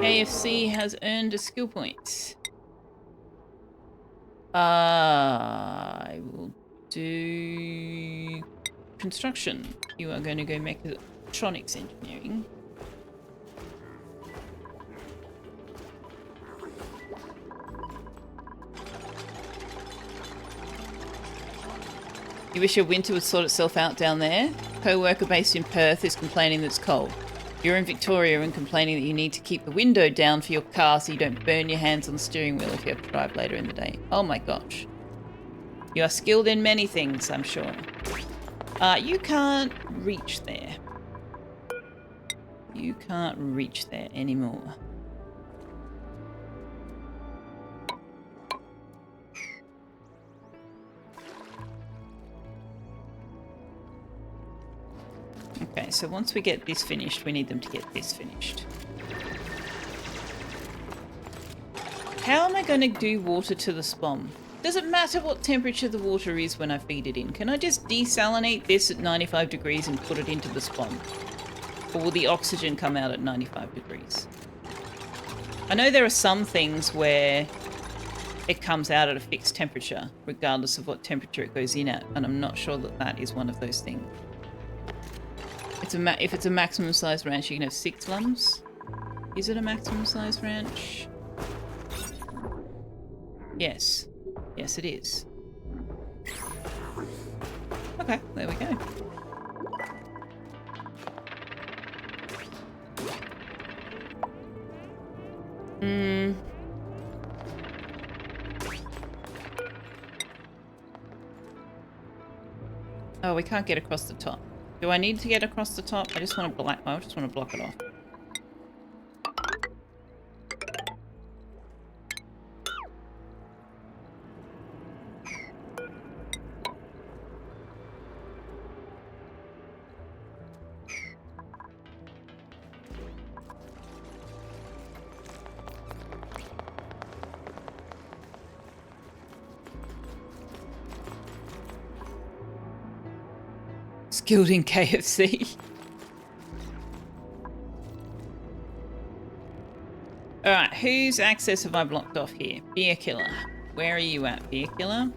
AFC has earned a skill point. I will do construction. You are going to go mechatronics engineering. You wish your winter would sort itself out down there? Co-worker based in Perth is complaining that it's cold. You're in Victoria and complaining that you need to keep the window down for your car so you don't burn your hands on the steering wheel if you have to drive later in the day. Oh my gosh. You are skilled in many things, I'm sure. You can't reach there. You can't reach there anymore. Okay, so once we get this finished, we need them to get this finished. How am I going to do water to the spawn? Does it matter what temperature the water is when I feed it in? Can I just desalinate this at 95 degrees and put it into the spawn? Or will the oxygen come out at 95 degrees? I know there are some things where it comes out at a fixed temperature, regardless of what temperature it goes in at, and I'm not sure that that is one of those things. If it's a maximum size ranch, you can have 6 lums. Is it a maximum size ranch? Yes. Yes, it is. Okay, there we go. Oh, we can't get across the top. Do I need to get across the top? I just want to block it off. Skilled in KFC. Alright, whose access have I blocked off here? Beer Killer. Where are you at, Beer Killer?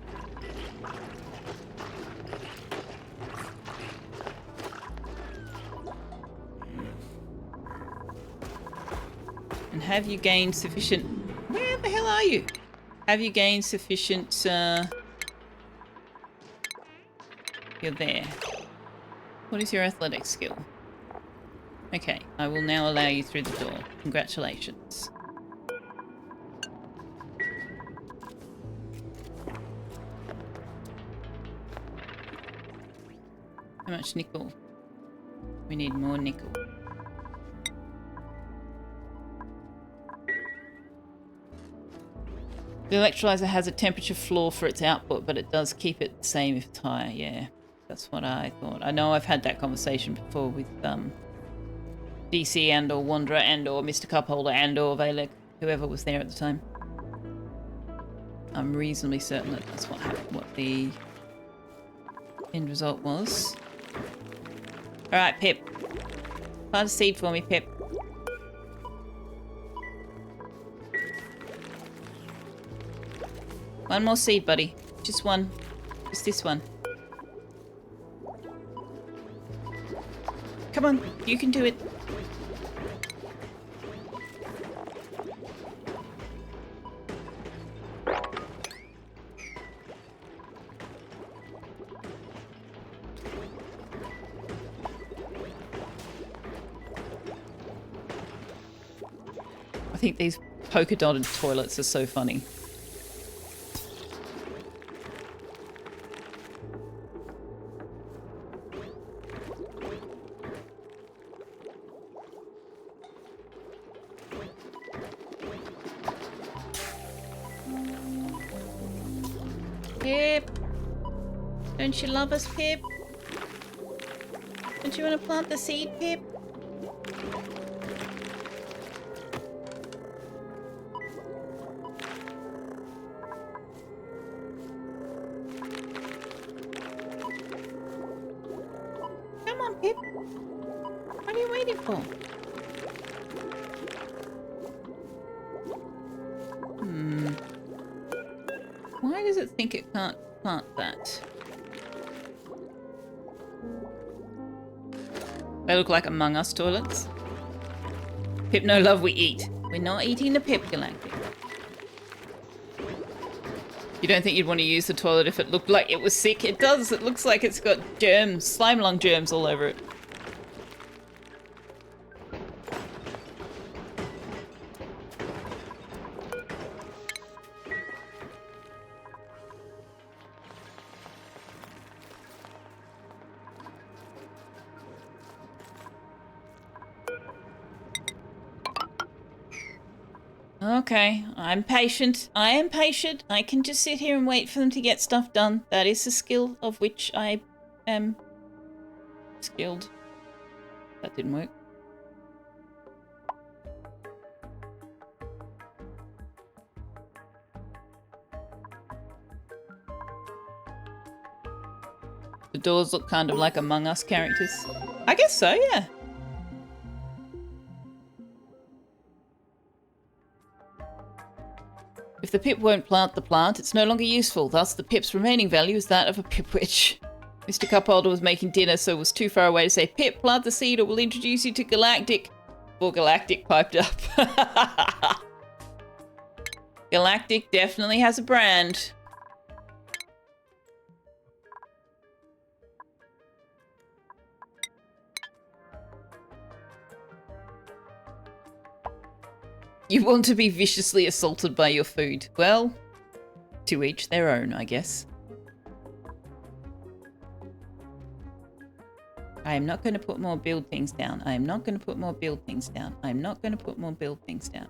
And have you gained sufficient... Where the hell are you? Have you gained sufficient... You're there. What is your athletics skill? Okay, I will now allow you through the door. Congratulations. How much nickel? We need more nickel. The electrolyzer has a temperature floor for its output, but it does keep it the same if it's higher, yeah. That's what I thought. I know I've had that conversation before with DC and or Wanderer and or Mr. Cupholder and or Valek, whoever was there at the time. I'm reasonably certain that that's what happened, what the end result was. Alright, Pip. Plant a seed for me, Pip. One more seed, buddy. Just one. Just this one. Come on, you can do it. I think these polka dotted toilets are so funny. Pip! Don't you love us, Pip? Don't you want to plant the seed, Pip? Come on, Pip. What are you waiting for? Why does it think it can't plant that? They look like Among Us toilets. Pip, no love, we eat. We're not eating the Pip Galactic. You don't think you'd want to use the toilet if it looked like it was sick? It does. It looks like it's got germs, slime lung germs all over it. Okay, I'm patient. I am patient. I can just sit here and wait for them to get stuff done. That is a skill of which I am skilled. That didn't work. The doors look kind of like Among Us characters. I guess so, yeah. If the pip won't plant the plant, it's no longer useful. Thus, the pip's remaining value is that of a pip witch. Mr. Cupholder was making dinner, so was too far away to say, Pip, plant the seed or we'll introduce you to Galactic. Before Galactic piped up. Galactic definitely has a brand. You want to be viciously assaulted by your food. Well, to each their own, I guess. I am not going to put more build things down. I am not going to put more build things down. I am not going to put more build things down.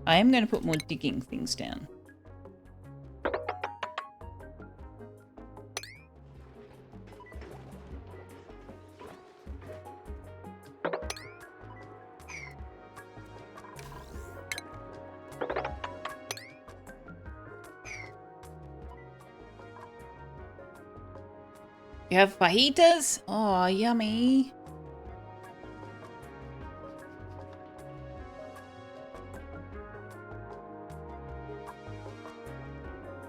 I am going to put more digging things down. You have fajitas? Oh, yummy.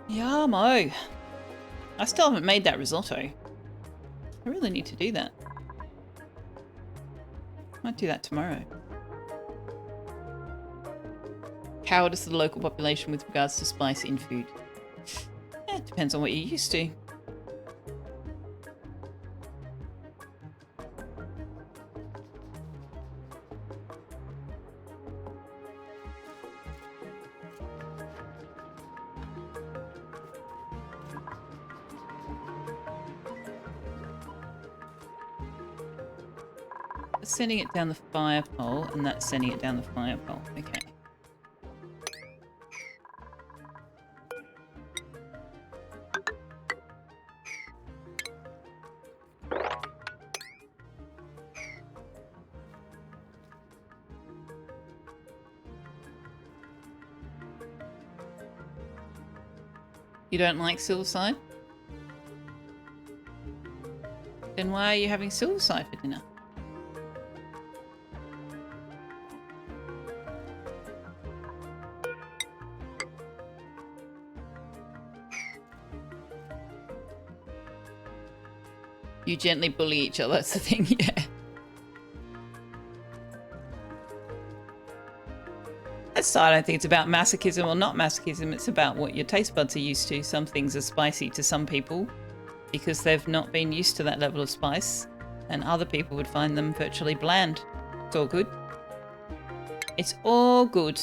Yummo. I still haven't made that risotto. I really need to do that. Might do that tomorrow. Cowardice of the local population with regards to spice in food. Yeah, it depends on what you're used to. Sending it down the fire pole, and that's sending it down the fire pole. Okay. You don't like silverside? Then why are you having silverside for dinner? You gently bully each other, that's the thing, yeah. I don't think it's about masochism or not masochism, it's about what your taste buds are used to. Some things are spicy to some people because they've not been used to that level of spice, and other people would find them virtually bland. It's all good. It's all good.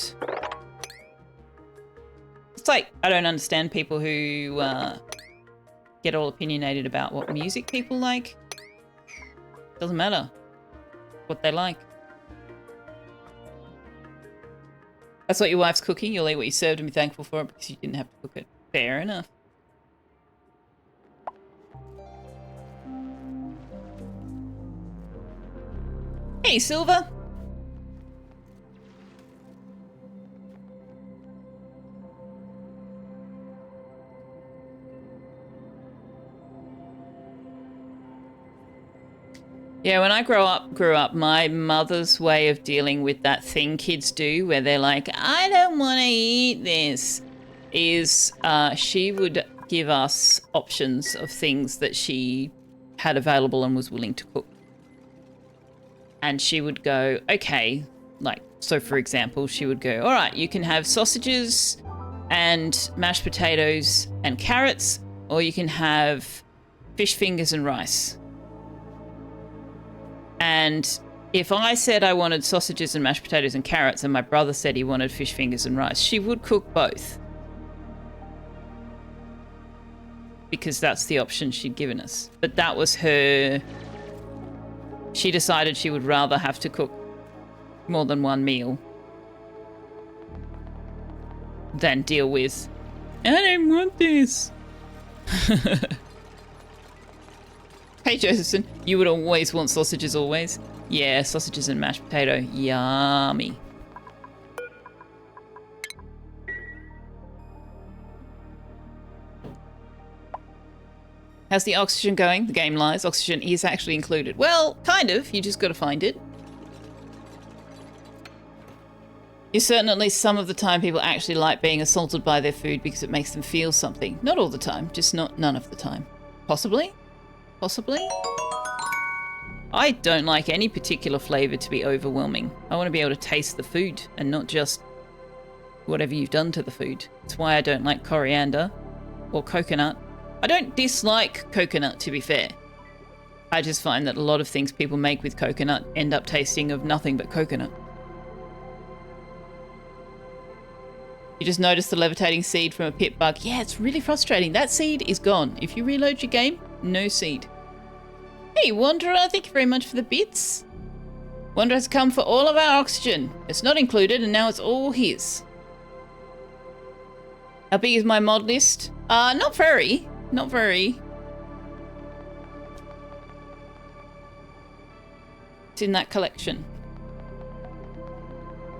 It's like, I don't understand people who get all opinionated about what music people like. Doesn't matter what they like. That's what your wife's cooking. You'll eat what you served and be thankful for it because you didn't have to cook it. Fair enough. Hey, Silver. Yeah, when I grew up, my mother's way of dealing with that thing kids do where they're like, I don't want to eat this, is she would give us options of things that she had available and was willing to cook. And she would go, okay, like, so for example, she would go, all right, you can have sausages and mashed potatoes and carrots, or you can have fish fingers and rice. And if I said I wanted sausages and mashed potatoes and carrots and my brother said he wanted fish fingers and rice, she would cook both. Because that's the option she'd given us. But that was her... She decided she would rather have to cook more than one meal than deal with, I don't want this. Hey, Josephson, you would always want sausages, always? Yeah, sausages and mashed potato. Yummy. How's the oxygen going? The game lies. Oxygen is actually included. Well, kind of. You just got to find it. You're certain at least some of the time people actually like being assaulted by their food because it makes them feel something. Not all the time, just none of the time. Possibly? Possibly? I don't like any particular flavour to be overwhelming. I want to be able to taste the food and not just whatever you've done to the food. That's why I don't like coriander or coconut. I don't dislike coconut, to be fair. I just find that a lot of things people make with coconut end up tasting of nothing but coconut. You just notice the levitating seed from a pit bug. Yeah, it's really frustrating. That seed is gone. If you reload your game, no seed. Hey, Wanderer, thank you very much for the bits. Wanderer has come for all of our oxygen. It's not included, and now it's all his. How big is my mod list? Not very. Not very. It's in that collection.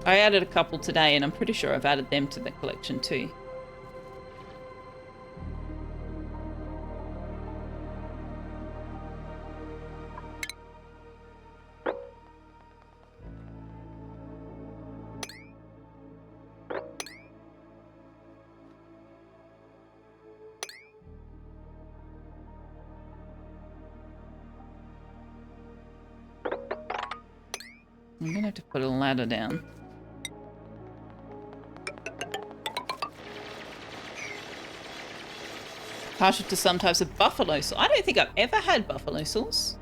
I added a couple today, and I'm pretty sure I've added them to the collection too. I'm gonna have to put a ladder down. Partial to some types of buffalo sauce. I don't think I've ever had buffalo sauce.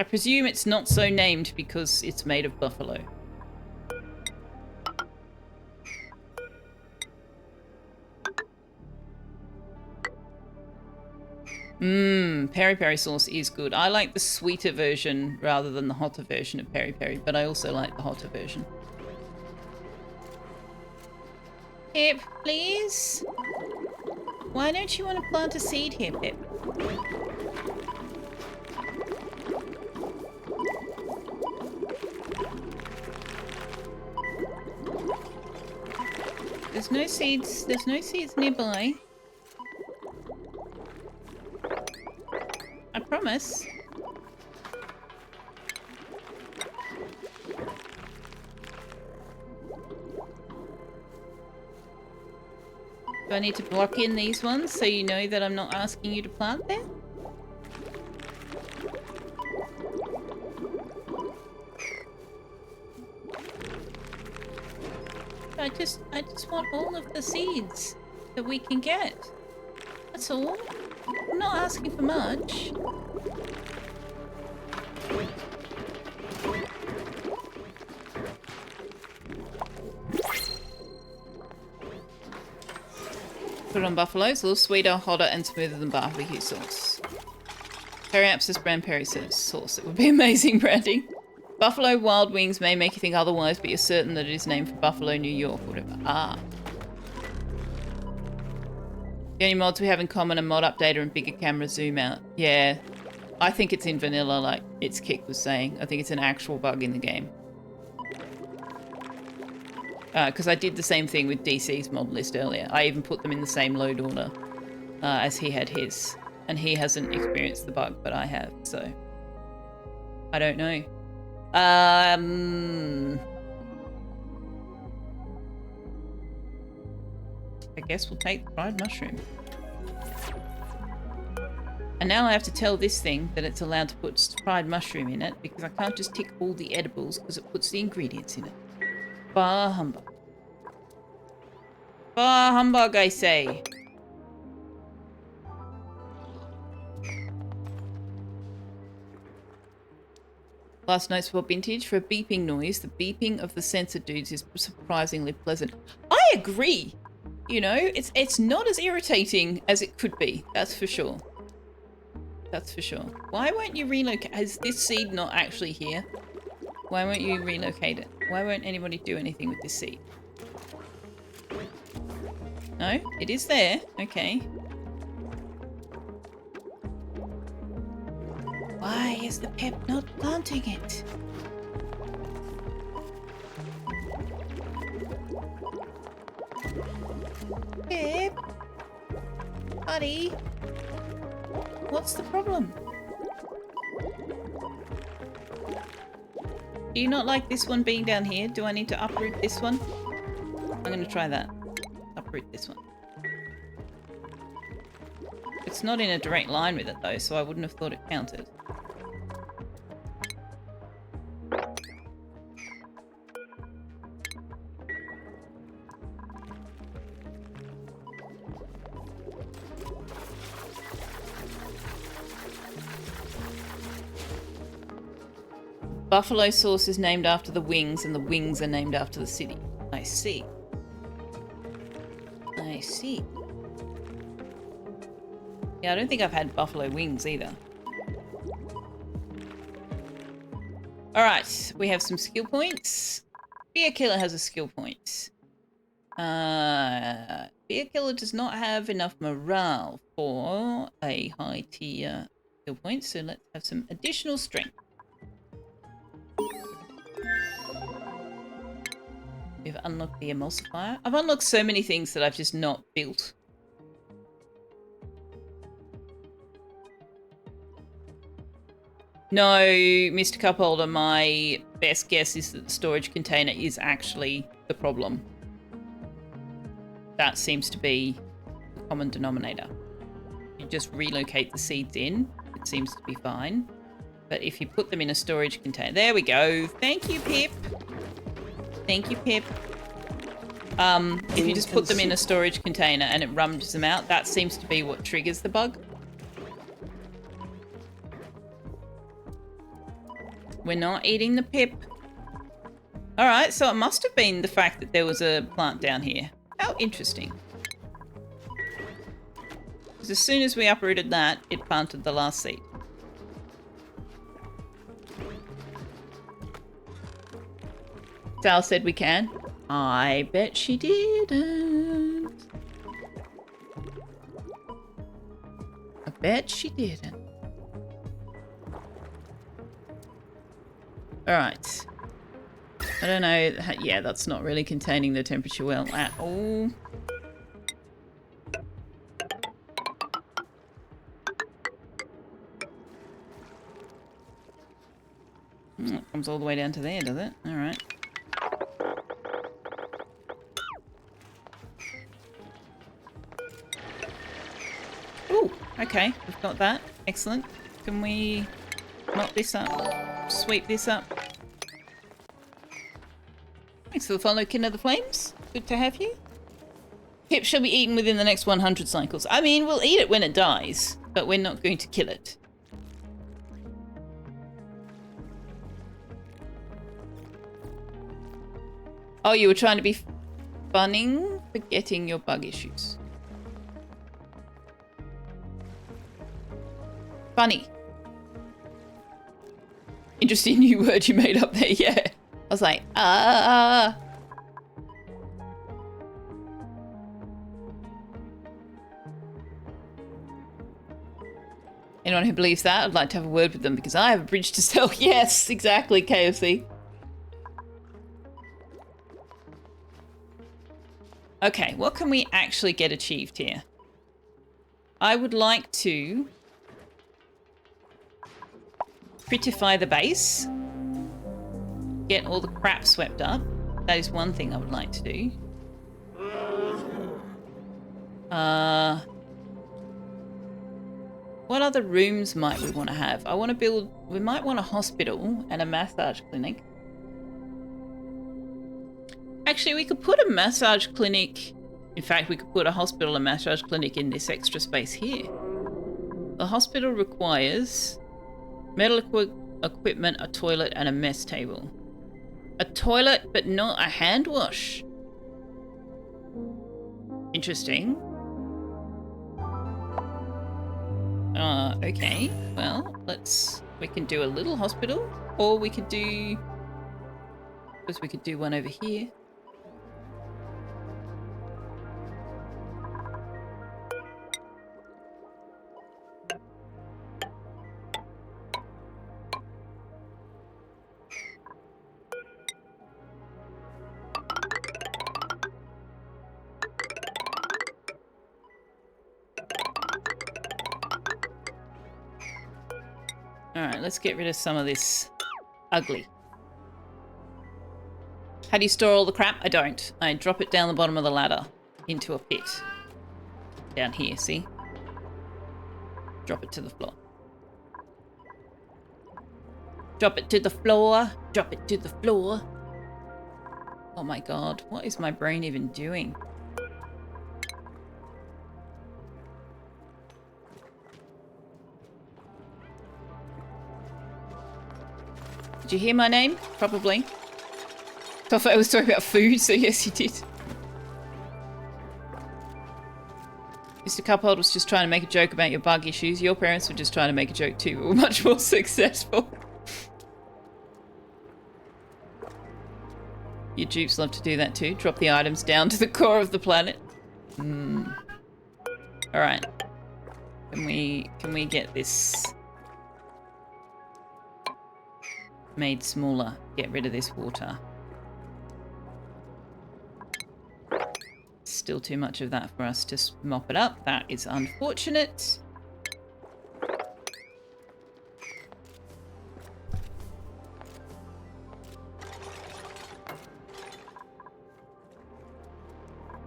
I presume it's not so named because it's made of buffalo. Peri peri sauce is good. I like the sweeter version rather than the hotter version of peri peri, but I also like the hotter version. Pip, please? Why don't you want to plant a seed here, Pip? There's no seeds nearby. I promise. Do I need to block in these ones so you know that I'm not asking you to plant there? I just want all of the seeds that we can get. That's all. I'm not asking for much. Put it on buffaloes, a little sweeter, hotter, and smoother than barbecue sauce. Periaps says brand Perry says sauce. It would be amazing branding. Buffalo Wild Wings may make you think otherwise, but you're certain that it is named for Buffalo, New York, or whatever. Ah. The only mods we have in common are mod updater and bigger camera zoom out. Yeah. I think it's in vanilla, like its Kick was saying. I think it's an actual bug in the game. Because I did the same thing with DC's mod list earlier. I even put them in the same load order as he had his. And he hasn't experienced the bug, but I have, so... I don't know. I guess we'll take the fried mushroom. And now I have to tell this thing that it's allowed to put fried mushroom in it, because I can't just tick all the edibles because it puts the ingredients in it. Bah humbug. Bah humbug, I say. Last notes for vintage. For a beeping noise, the beeping of the sensor dudes is surprisingly pleasant. I agree. You know, it's not as irritating as it could be. That's for sure. That's for sure. Why won't you relocate? Is this seed not actually here? Why won't you relocate it? Why won't anybody do anything with this seed? No? It is there. Okay. Why is the Pip not planting it? Pip? Buddy, what's the problem? Do you not like this one being down here? Do I need to uproot this one? I'm going to try that. Uproot this one. It's not in a direct line with it though, so I wouldn't have thought it counted. Buffalo sauce is named after the wings, and the wings are named after the city. I see. I see. Yeah, I don't think I've had buffalo wings either. Alright, we have some skill points. Fear Killer has a skill point. Fear Killer does not have enough morale for a high tier skill point, so let's have some additional strength. We've unlocked the emulsifier. I've unlocked so many things that I've just not built. No, Mr. Cupholder, my best guess is that the storage container is actually the problem. That seems to be the common denominator. You just relocate the seeds in, it seems to be fine. But if you put them in a storage container... There we go. Thank you, Pip. Thank you, Pip. If you just put them in a storage container and it rummages them out, that seems to be what triggers the bug. We're not eating the Pip. Alright, so it must have been the fact that there was a plant down here. How interesting. Because as soon as we uprooted that, it planted the last seed. Sal said we can. I bet she didn't. I bet she didn't. Alright. I don't know. Yeah, that's not really containing the temperature well at all. It comes all the way down to there, does it? Alright. Ooh, okay. We've got that. Excellent. Can we mop this up? Sweep this up? Thanks for the follow, Kin of the Flames. Good to have you. Pip shall be eaten within the next 100 cycles. I mean, we'll eat it when it dies, but we're not going to kill it. Oh, you were trying to be funning, forgetting your bug issues. Funny. Interesting new word you made up there, yeah. I was like, Anyone who believes that, I'd like to have a word with them because I have a bridge to sell. Yes, exactly, KFC. Okay, what can we actually get achieved here? I would like to prettify the base. Get all the crap swept up. That is one thing I would like to do. What other rooms might we want to have? I want to build... We might want a hospital and a massage clinic. Actually, we could put a massage clinic... In fact, we could put a hospital and massage clinic in this extra space here. The hospital requires medical equipment, a toilet, and a mess table. A toilet, but not a hand wash. Interesting. Okay. Well, we can do a little hospital, or we could do... I suppose we could do one over here. Alright, let's get rid of some of this ugly. How do you store all the crap? I don't. I drop it down the bottom of the ladder into a pit. Down here, see? Drop it to the floor. Drop it to the floor. Drop it to the floor. Oh my god, what is my brain even doing? Did you hear my name? Probably. I thought I was talking about food, so yes, you did. Mr. Cuphold was just trying to make a joke about your bug issues. Your parents were just trying to make a joke too, but were much more successful. Your dupes love to do that too. Drop the items down to the core of the planet. Alright. Can we get this made smaller? Get rid of this water. Still too much of that for us to mop it up. That is unfortunate.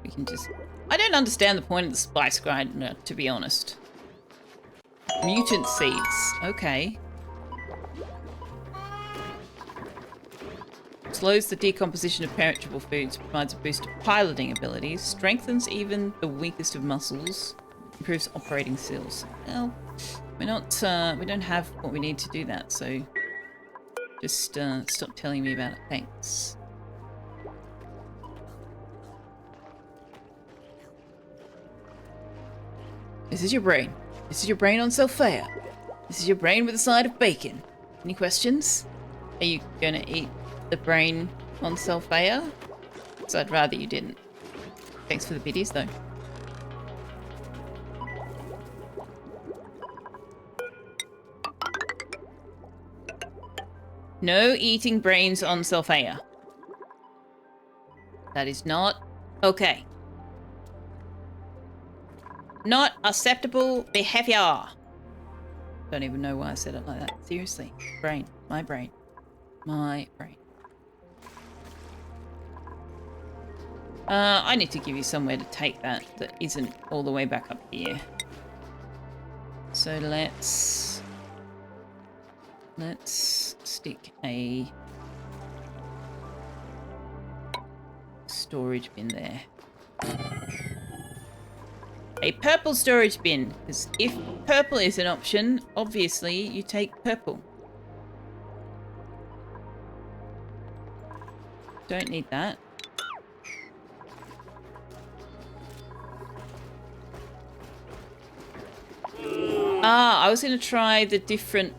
We can just... I don't understand the point of the spice grinder, to be honest. Mutant seeds. Okay. Slows the decomposition of perishable foods, provides a boost to piloting abilities, strengthens even the weakest of muscles, improves operating skills. Well, we don't have what we need to do that, so just stop telling me about it. Thanks. This is your brain. This is your brain on Selphia. This is your brain with a side of bacon. Any questions? Are you gonna eat the brain on Selphia? So I'd rather you didn't. Thanks for the biddies, though. No eating brains on Selphia. That is not okay. Not acceptable behavior. Don't even know why I said it like that. Seriously. Brain. My brain. My brain. I need to give you somewhere to take that isn't all the way back up here. So let's stick a storage bin there. A purple storage bin, because if purple is an option, obviously you take purple. Don't need that. Ah, I was going to try the different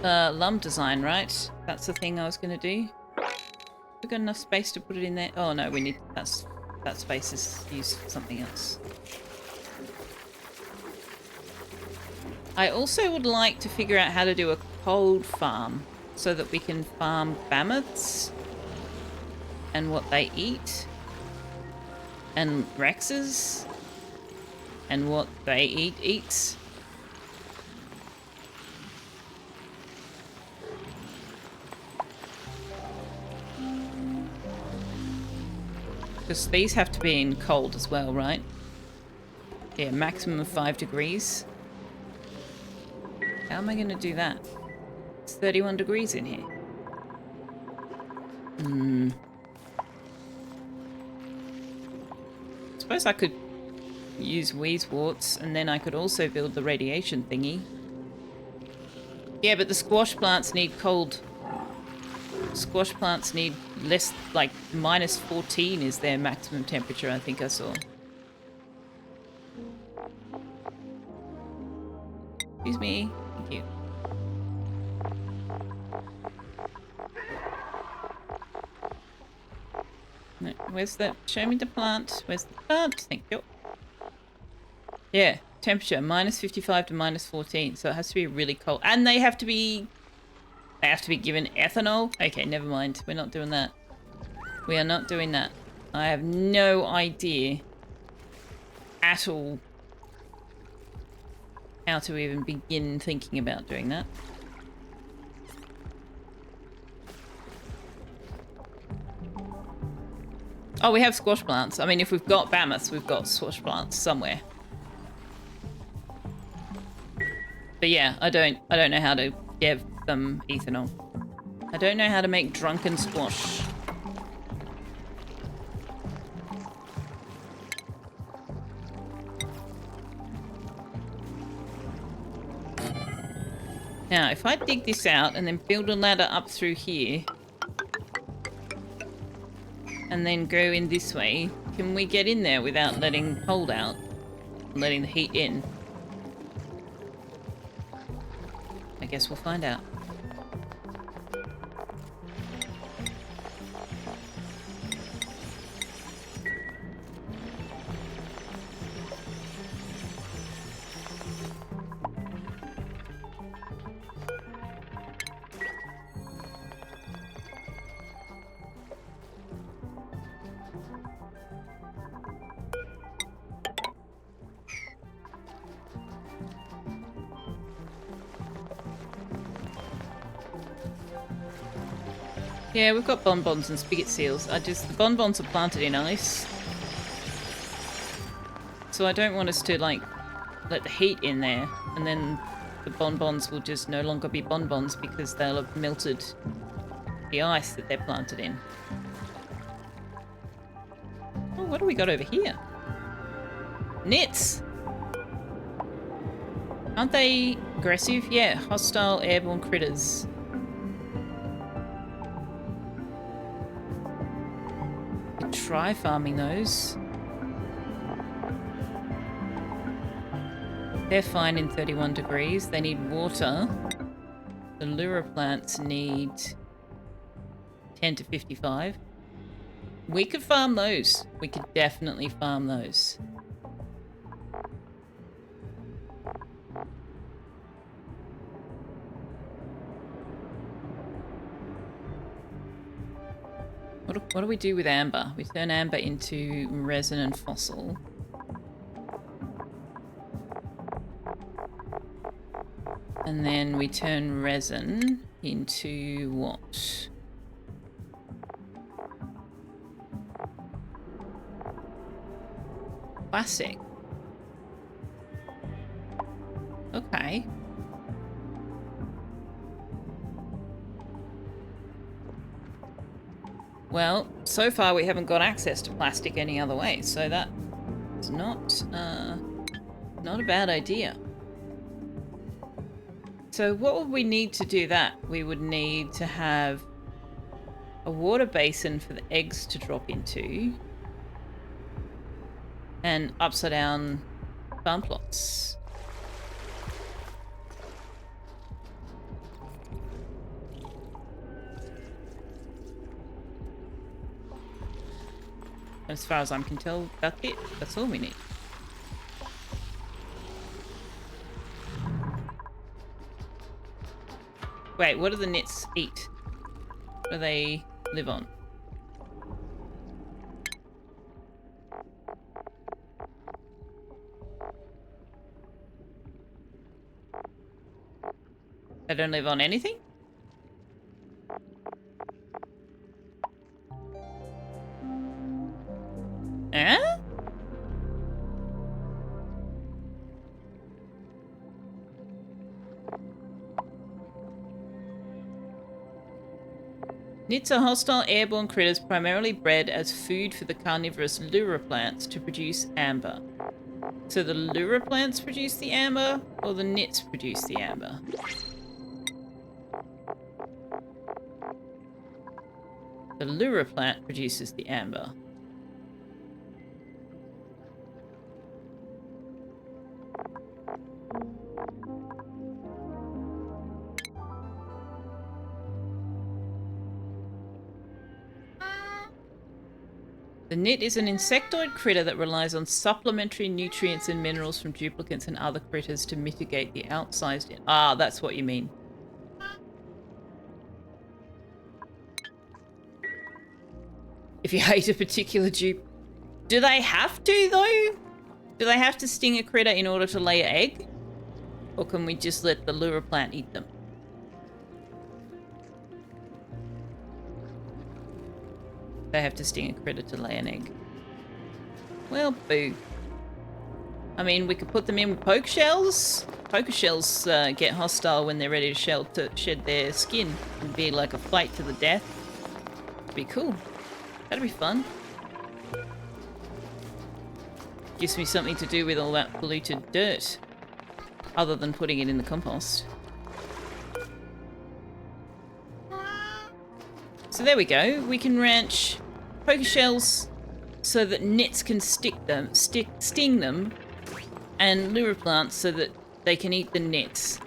lump design, right? That's the thing I was going to do. We've got enough space to put it in there. Oh no, we need that space is used for something else. I also would like to figure out how to do a cold farm so that we can farm mammoths and what they eat and rexes and what they eats. Because these have to be in cold as well, right? Yeah, maximum of 5 degrees. How am I going to do that? It's 31 degrees in here. Suppose I could use Wheezeworts and then I could also build the radiation thingy. Yeah, but the squash plants need cold. Squash plants need less, like minus 14 is their maximum temperature, I think I saw. Excuse me. Thank you. No, where's the... Show me the plant. Where's the plant? Thank you. Yeah, temperature minus 55 to minus 14. So it has to be really cold. And they have to be... They have to be given ethanol? Okay, never mind. We're not doing that. We are not doing that. I have no idea at all how to even begin thinking about doing that. Oh, we have squash plants. I mean, if we've got mammoths, we've got squash plants somewhere. But yeah, I don't know how to give them ethanol. I don't know how to make drunken squash. Now, if I dig this out and then build a ladder up through here, and then go in this way, can we get in there without letting cold out? Letting the heat in? I guess we'll find out. Yeah, we've got bonbons and spigot seals. The bonbons are planted in ice. So I don't want us to, like, let the heat in there, and then the bonbons will just no longer be bonbons because they'll have melted the ice that they're planted in. Oh, what do we got over here? Nits! Aren't they aggressive? Yeah, hostile airborne critters. Try farming those. They're fine in 31 degrees. They need water. The lure plants need 10 to 55. We could farm those. We could definitely farm those. What do we do with amber? We turn amber into resin and fossil. And then we turn resin into what? Plastic. Okay. Well, so far we haven't got access to plastic any other way, so that's not a bad idea. So what would we need to do that? We would need to have a water basin for the eggs to drop into, and upside down farm plots. As far as I can tell, that's it. That's all we need. Wait, what do the nits eat? What do they live on? They don't live on anything? Eh? Nits are hostile airborne critters primarily bred as food for the carnivorous lure plants to produce amber. So the lure plants produce the amber, or the nits produce the amber? The lure plant produces the amber. The nit is an insectoid critter that relies on supplementary nutrients and minerals from duplicates and other critters to mitigate the outsized... Ah, that's what you mean. If you hate a particular dupe... Do they have to, though? Do they have to sting a critter in order to lay an egg? Or can we just let the lure plant eat them? They have to sting a critter to lay an egg. Well, boo. I mean, we could put them in with poke shells. Poker shells get hostile when they're ready to shed their skin. It'd be like a fight to the death. It'd be cool. That'd be fun. Gives me something to do with all that polluted dirt. Other than putting it in the compost. So there we go. We can ranch poker shells so that nits can sting them, and lure plants so that they can eat the nits.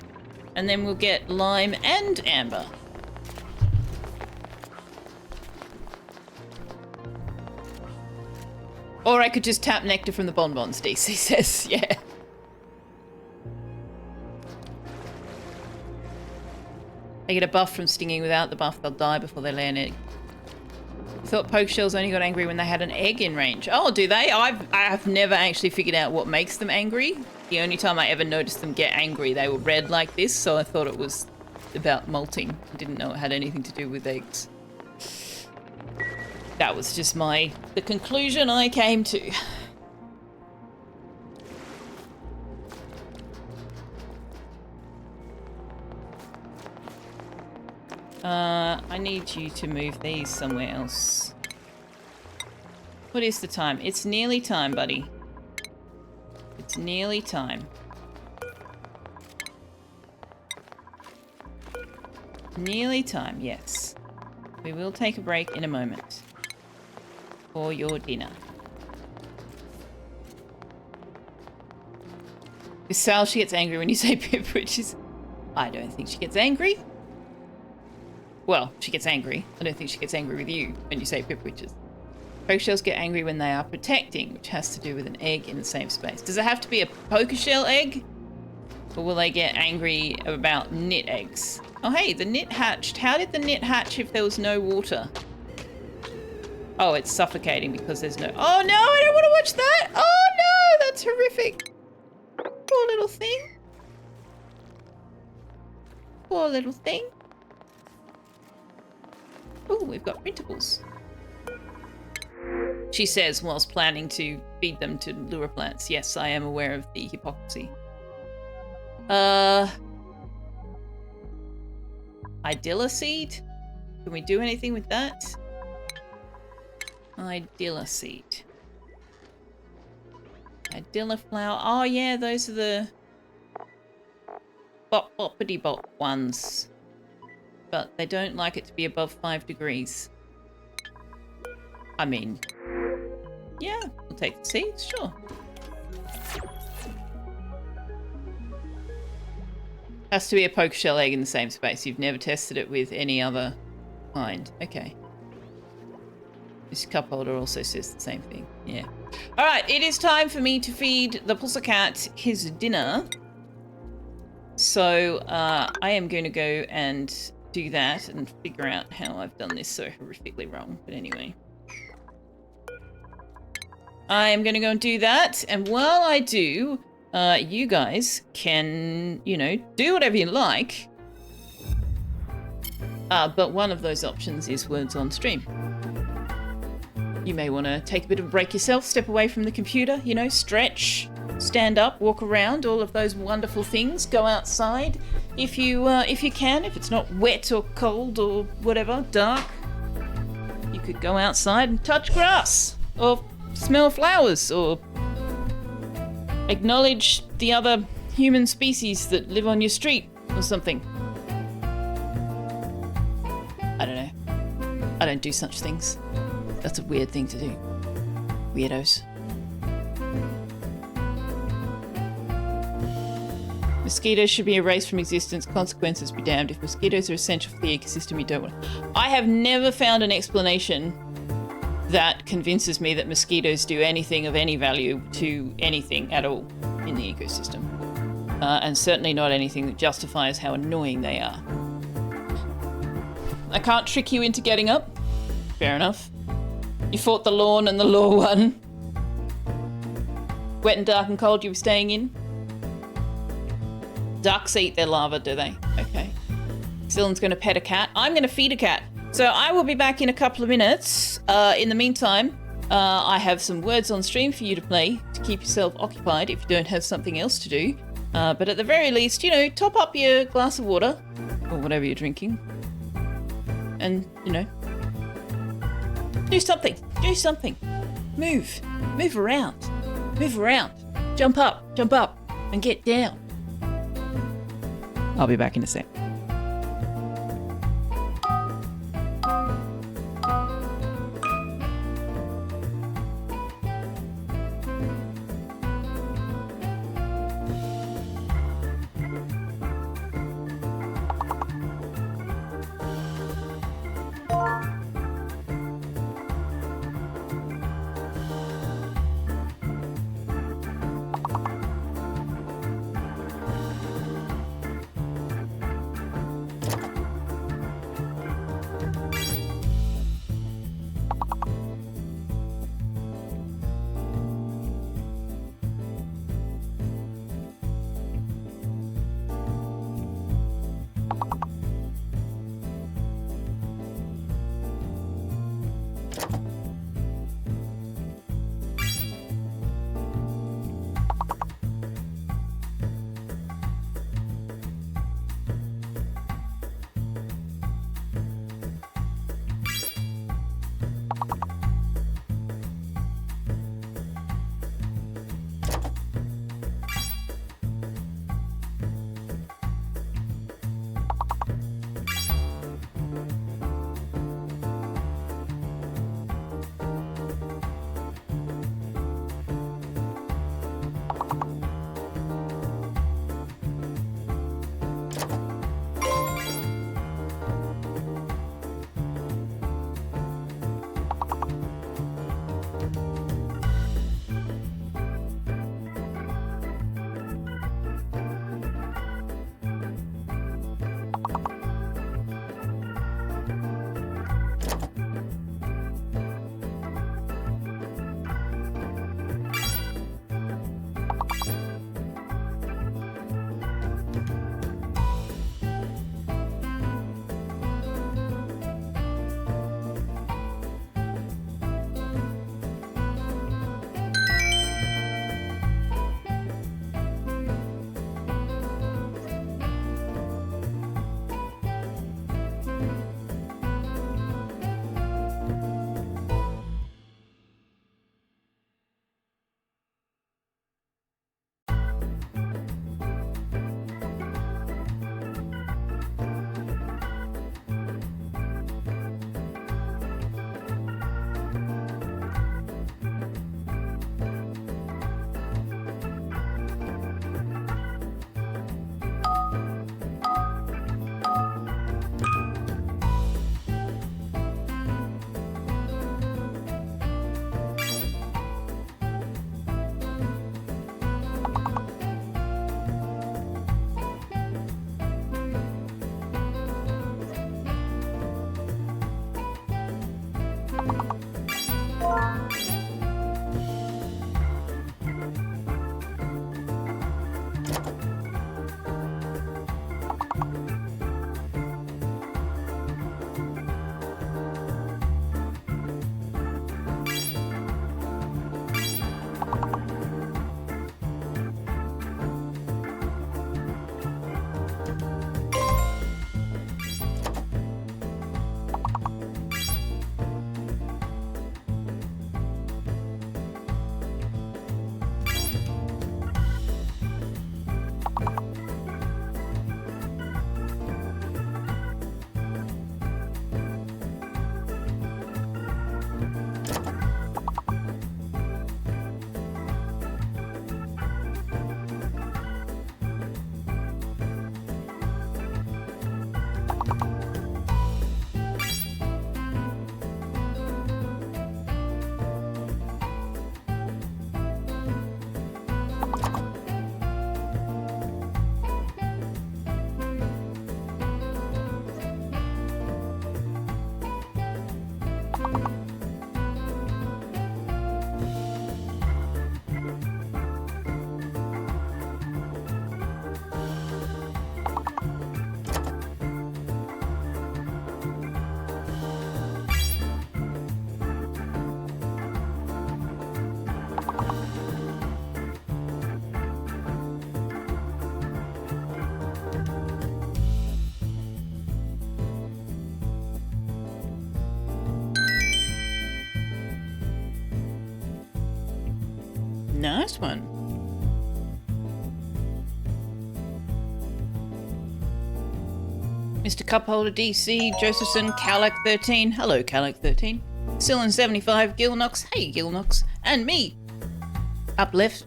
And then we'll get lime and amber. Or I could just tap nectar from the bonbons, DC says. Yeah. They get a buff from stinging. Without the buff, they'll die before they lay an egg. I thought poke shells only got angry when they had an egg in range. Oh, do they? I've never actually figured out what makes them angry. The only time I ever noticed them get angry, they were red like this, so I thought it was about molting. I didn't know it had anything to do with eggs. That was just the conclusion I came to. I need you to move these somewhere else. What is the time? It's nearly time, buddy. It's nearly time. Nearly time, yes. We will take a break in a moment. For your dinner. Sal, she gets angry when you say Pip, which is... I don't think she gets angry. Well, she gets angry. I don't think she gets angry with you when you say pip witches. Poker shells get angry when they are protecting, which has to do with an egg in the same space. Does it have to be a poker shell egg? Or will they get angry about nit eggs? Oh, hey, the nit hatched. How did the nit hatch if there was no water? Oh, it's suffocating because there's no... Oh, no, I don't want to watch that. Oh, no, that's horrific. Poor little thing. Poor little thing. Oh, we've got printables. She says whilst planning to feed them to lure plants. Yes, I am aware of the hypocrisy. Idilla seed? Can we do anything with that? Idilla seed. Idilla flower. Oh yeah, those are the boppity bop ones. But they don't like it to be above 5 degrees. I mean, yeah, we'll take the seeds, sure. Has to be a poker shell egg in the same space. You've never tested it with any other kind. Okay. This cup holder also says the same thing. Yeah. All right, it is time for me to feed the pussycat his dinner. So I am going to go and do that and figure out how I've done this so horrifically wrong. But anyway. I am going to go and do that. And while I do, you guys can, you know, do whatever you like. But one of those options is words on stream. You may want to take a bit of a break yourself, step away from the computer, you know, stretch, stand up, walk around, all of those wonderful things. Go outside if you can, if it's not wet or cold or whatever, dark. You could go outside and touch grass or smell flowers or acknowledge the other human species that live on your street or something. I don't know. I don't do such things. That's a weird thing to do. Weirdos. Mosquitoes should be erased from existence. Consequences be damned. If mosquitoes are essential for the ecosystem, you don't want to... I have never found an explanation that convinces me that mosquitoes do anything of any value to anything at all in the ecosystem. And certainly not anything that justifies how annoying they are. I can't trick you into getting up. Fair enough. You fought the lawn and the law won. Wet and dark and cold you were staying in. Ducks eat their larvae, do they? Okay. Dylan's going to pet a cat. I'm going to feed a cat. So I will be back in a couple of minutes. In the meantime, I have some words on stream for you to play to keep yourself occupied if you don't have something else to do. But at the very least, you know, top up your glass of water or whatever you're drinking. And, you know, do something. Do something. Move. Move around. Move around. Jump up, and get down. I'll be back in a sec. Nice one. Mr. Cupholder DC, Josephson, Calac13. Hello, Calac13. Cylon75, Gilnox. Hey, Gilnox. And me. Up left.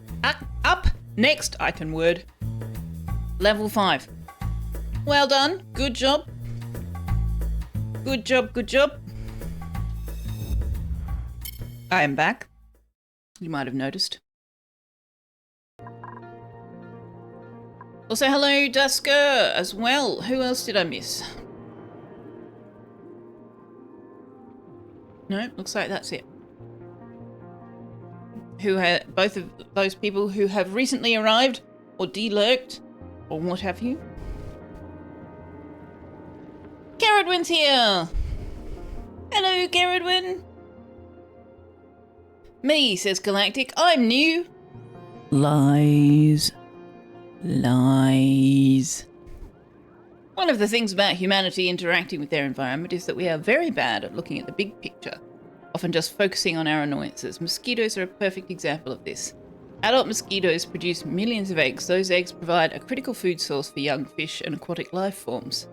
Up next icon word. Level 5. Well done. Good job. Good job, good job. I am back. You might have noticed. Also, hello, Dusker, as well. Who else did I miss? No, looks like that's it. Both of those people who have recently arrived, or delurked, or what have you. Garrodwin's here! Hello, Garrodwin! Me, says Galactic. I'm new. Lies. Lies. One of the things about humanity interacting with their environment is that we are very bad at looking at the big picture, often just focusing on our annoyances. Mosquitoes are a perfect example of this. Adult mosquitoes produce millions of eggs. Those eggs provide a critical food source for young fish and aquatic life forms.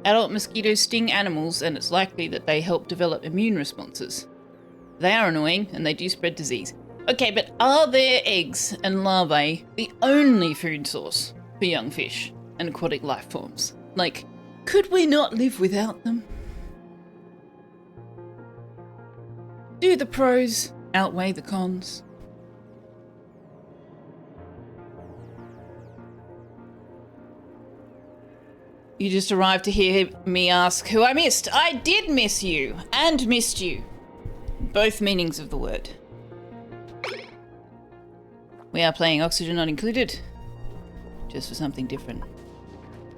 Adult mosquitoes sting animals, and it's likely that they help develop immune responses. They are annoying, and they do spread disease. Okay, but are their eggs and larvae the only food source for young fish and aquatic life forms? Like, could we not live without them? Do the pros outweigh the cons? You just arrived to hear me ask who I missed. I did miss you, and missed you. Both meanings of the word. We are playing Oxygen Not Included, just for something different.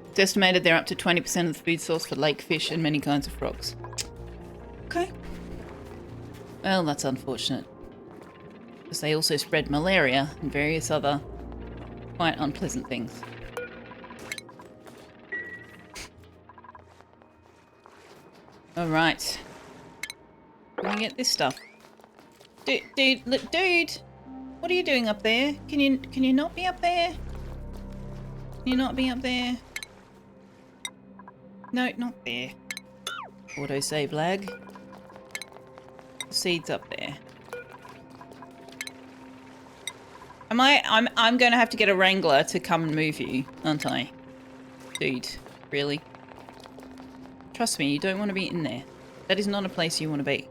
It's estimated they're up to 20% of the food source for lake fish and many kinds of frogs. Okay. Well, that's unfortunate. Because they also spread malaria and various other quite unpleasant things. Alright. Can we get this stuff? Dude, look, dude! What are you doing up there? Can you not be up there? Can you not be up there? No, not there. Autosave lag. The seed's up there. I'm gonna have to get a wrangler to come and move you, aren't I? Dude, really? Trust me, you don't want to be in there. That is not a place you want to be.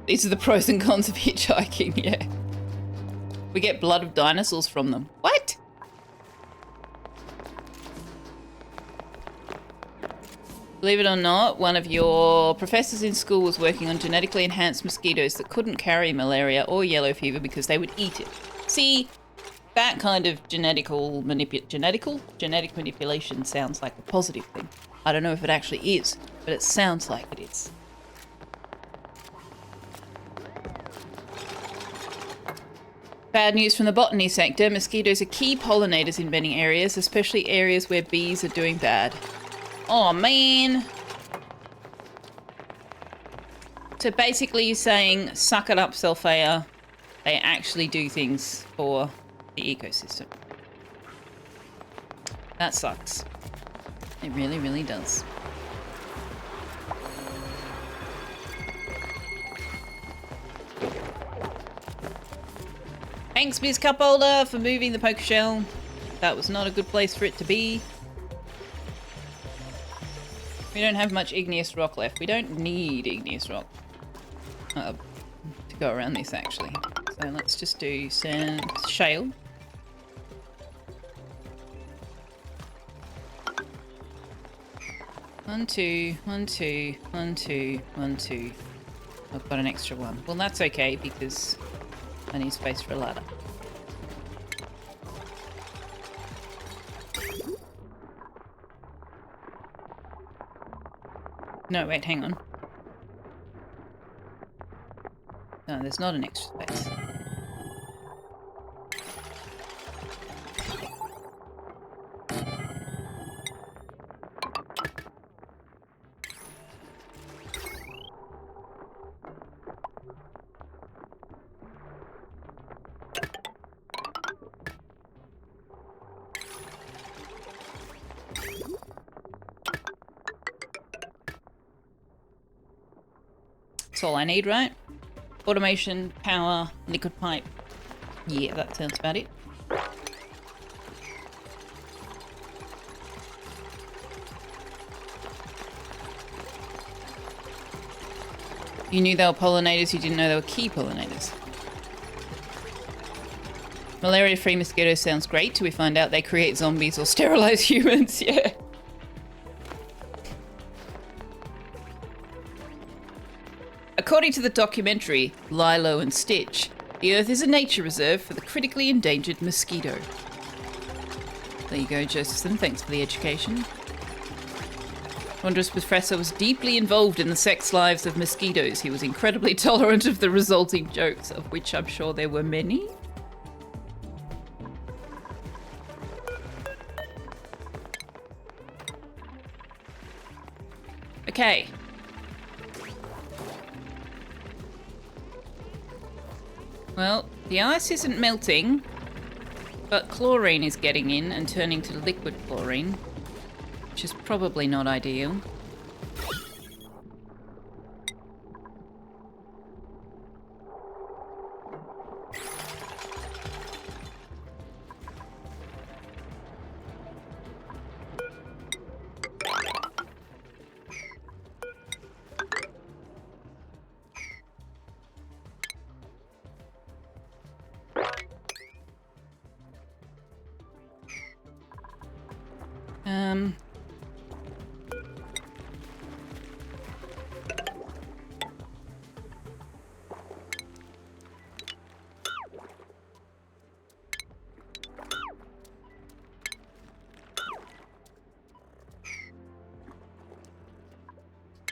These are the pros and cons of hitchhiking, yeah. We get blood of dinosaurs from them. What? Believe it or not, one of your professors in school was working on genetically enhanced mosquitoes that couldn't carry malaria or yellow fever because they would eat it. See, that kind of genetic manipulation sounds like a positive thing. I don't know if it actually is, but it sounds like it is. Bad news from the botany sector. Mosquitoes are key pollinators in many areas, especially areas where bees are doing bad. Oh man. So basically you're saying, suck it up, Selphia. They actually do things for the ecosystem. That sucks. It really, really does. Thanks, Ms. Cupholder, for moving the poker shell. That was not a good place for it to be. We don't have much igneous rock left. We don't need igneous rock to go around this, actually. So let's just do sand, shale. One, two, one, two, one, two, one, two. I've got an extra one. Well, that's okay because I need space for a ladder. No, wait, hang on. No, there's not an extra space. all I need, right? Automation, power, liquid pipe. Yeah, that sounds about it. You knew they were pollinators, you didn't know they were key pollinators. Malaria-free mosquitoes sounds great till we find out they create zombies or sterilize humans, yeah. According to the documentary, Lilo and Stitch, the Earth is a nature reserve for the critically endangered mosquito. There you go, Josephson, thanks for the education. Wondrous Professor was deeply involved in the sex lives of mosquitoes. He was incredibly tolerant of the resulting jokes, of which I'm sure there were many. Okay. Well, the ice isn't melting, but chlorine is getting in and turning to liquid chlorine, which is probably not ideal.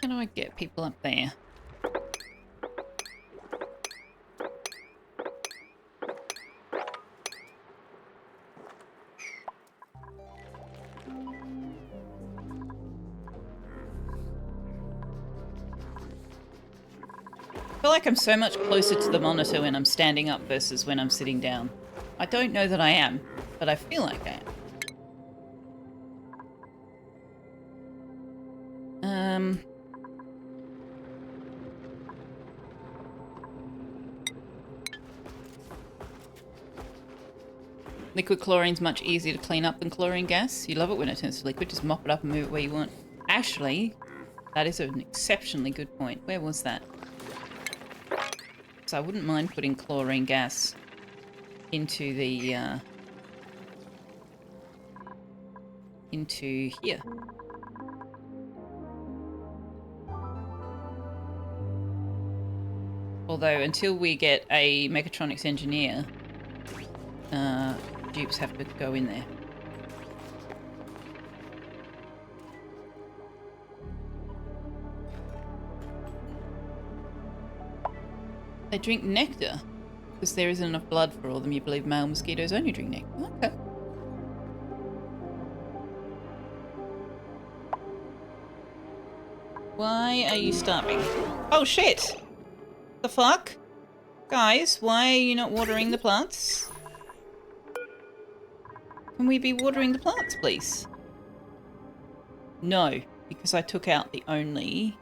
How do I get people up there? I feel like I'm so much closer to the monitor when I'm standing up versus when I'm sitting down. I don't know that I am, but I feel like I am. Liquid chlorine's much easier to clean up than chlorine gas. You love it when it turns to liquid. Just mop it up and move it where you want. Actually, that is an exceptionally good point. Where was that? So I wouldn't mind putting chlorine gas into the into here. Although until we get a mechatronics engineer, dupes have to go in there. They drink nectar because there isn't enough blood for all of them. You believe male mosquitoes only drink nectar. Okay. Why are you starving? Oh shit! The fuck? Guys, why are you not watering the plants? Can we be watering the plants, please? No, because I took out the only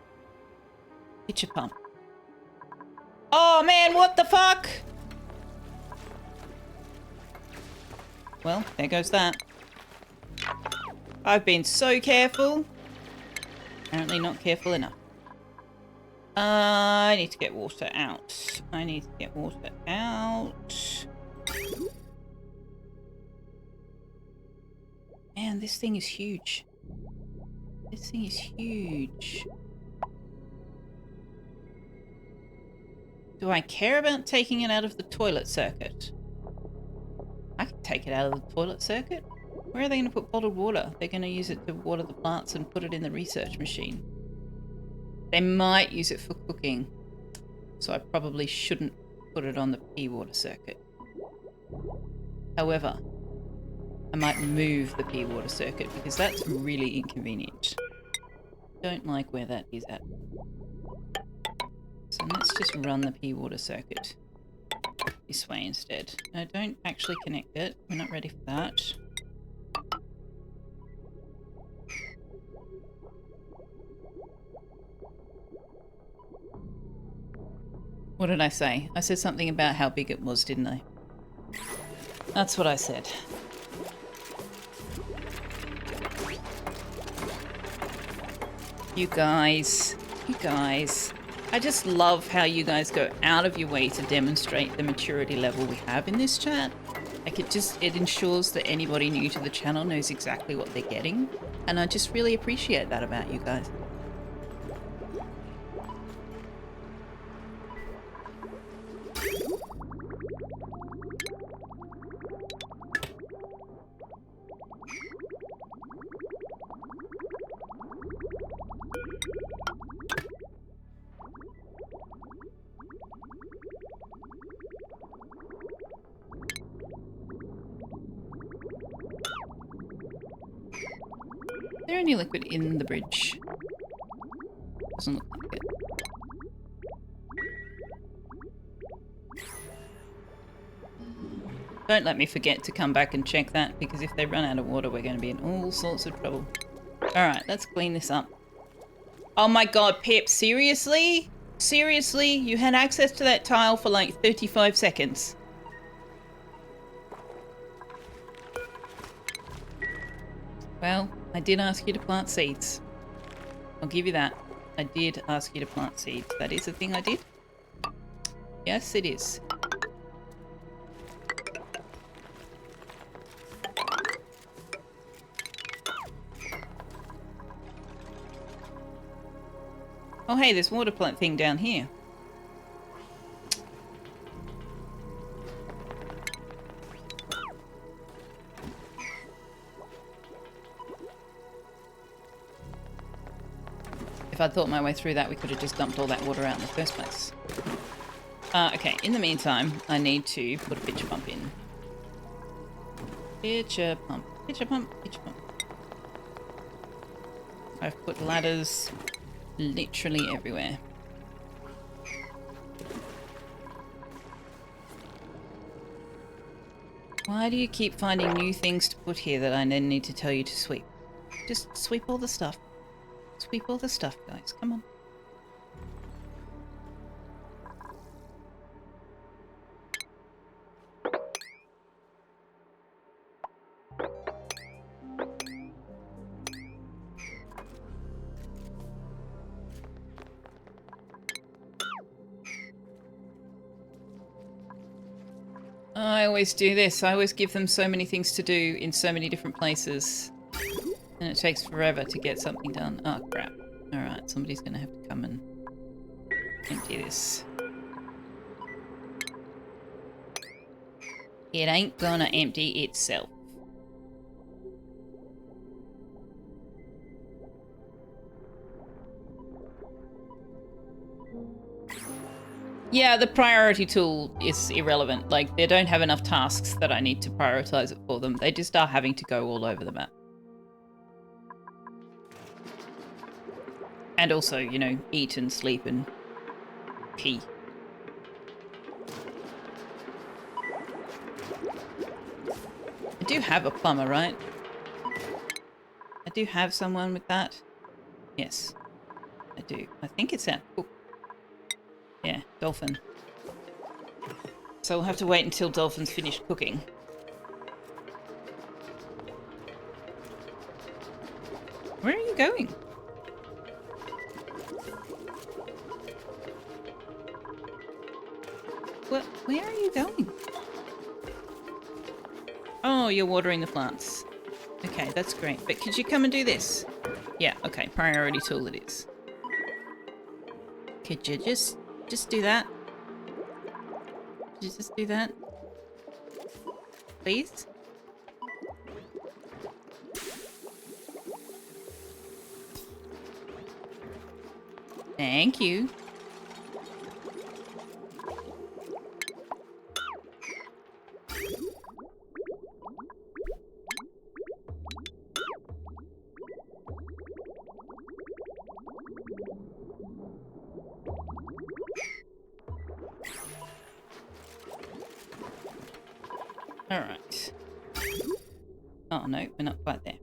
pitcher pump. Oh man, what the fuck? Well, there goes that. I've been so careful. Apparently not careful enough. I need to get water out. I need to get water out. Man, this thing is huge. This thing is huge. Do I care about taking it out of the toilet circuit? I can take it out of the toilet circuit. Where are they going to put bottled water? They're going to use it to water the plants and put it in the research machine. They might use it for cooking. So I probably shouldn't put it on the pea water circuit. However, I might move the pea water circuit because that's really inconvenient. Don't like where that is at. So let's just run the pea water circuit this way instead. No, don't actually connect it. We're not ready for that. What did I say? I said something about how big it was, didn't I? That's what I said. You guys. I just love how you guys go out of your way to demonstrate the maturity level we have in this chat. Like it ensures that anybody new to the channel knows exactly what they're getting. And I just really appreciate that about you guys. Is there any liquid in the bridge? Doesn't look like it. Don't let me forget to come back and check that, because if they run out of water, we're going to be in all sorts of trouble. Alright, let's clean this up. Oh my god, Pip, seriously? Seriously? You had access to that tile for like 35 seconds. Well, I did ask you to plant seeds. I'll give you that. I did ask you to plant seeds. That is a thing I did. Yes, it is. Oh hey, there's water plant thing down here. If I'd thought my way through that, we could have just dumped all that water out in the first place. Okay, in the meantime, I need to put a pitcher pump in. Pitcher pump, pitcher pump, pitcher pump. I've put ladders literally everywhere. Why do you keep finding new things to put here that I then need to tell you to sweep? Just sweep all the stuff. Sweep all the stuff, guys. Come on. I always do this. I always give them so many things to do in so many different places. And it takes forever to get something done. Oh, crap. Alright, somebody's gonna have to come and empty this. It ain't gonna empty itself. Yeah, the priority tool is irrelevant. Like, they don't have enough tasks that I need to prioritize it for them. They just are having to go all over the map. And also, you know, eat and sleep and pee. I do have a plumber, right? I do have someone with that. Yes, I do. I think it's that cook. Yeah, dolphin. So we'll have to wait until dolphin's finished cooking. Where are you going? Where are you going? Oh, you're watering the plants. Okay, that's great. But could you come and do this? Yeah, okay. Priority tool it is. Could you just do that? Could you just do that? Please? Thank you. Alright. Oh no, we're not quite there.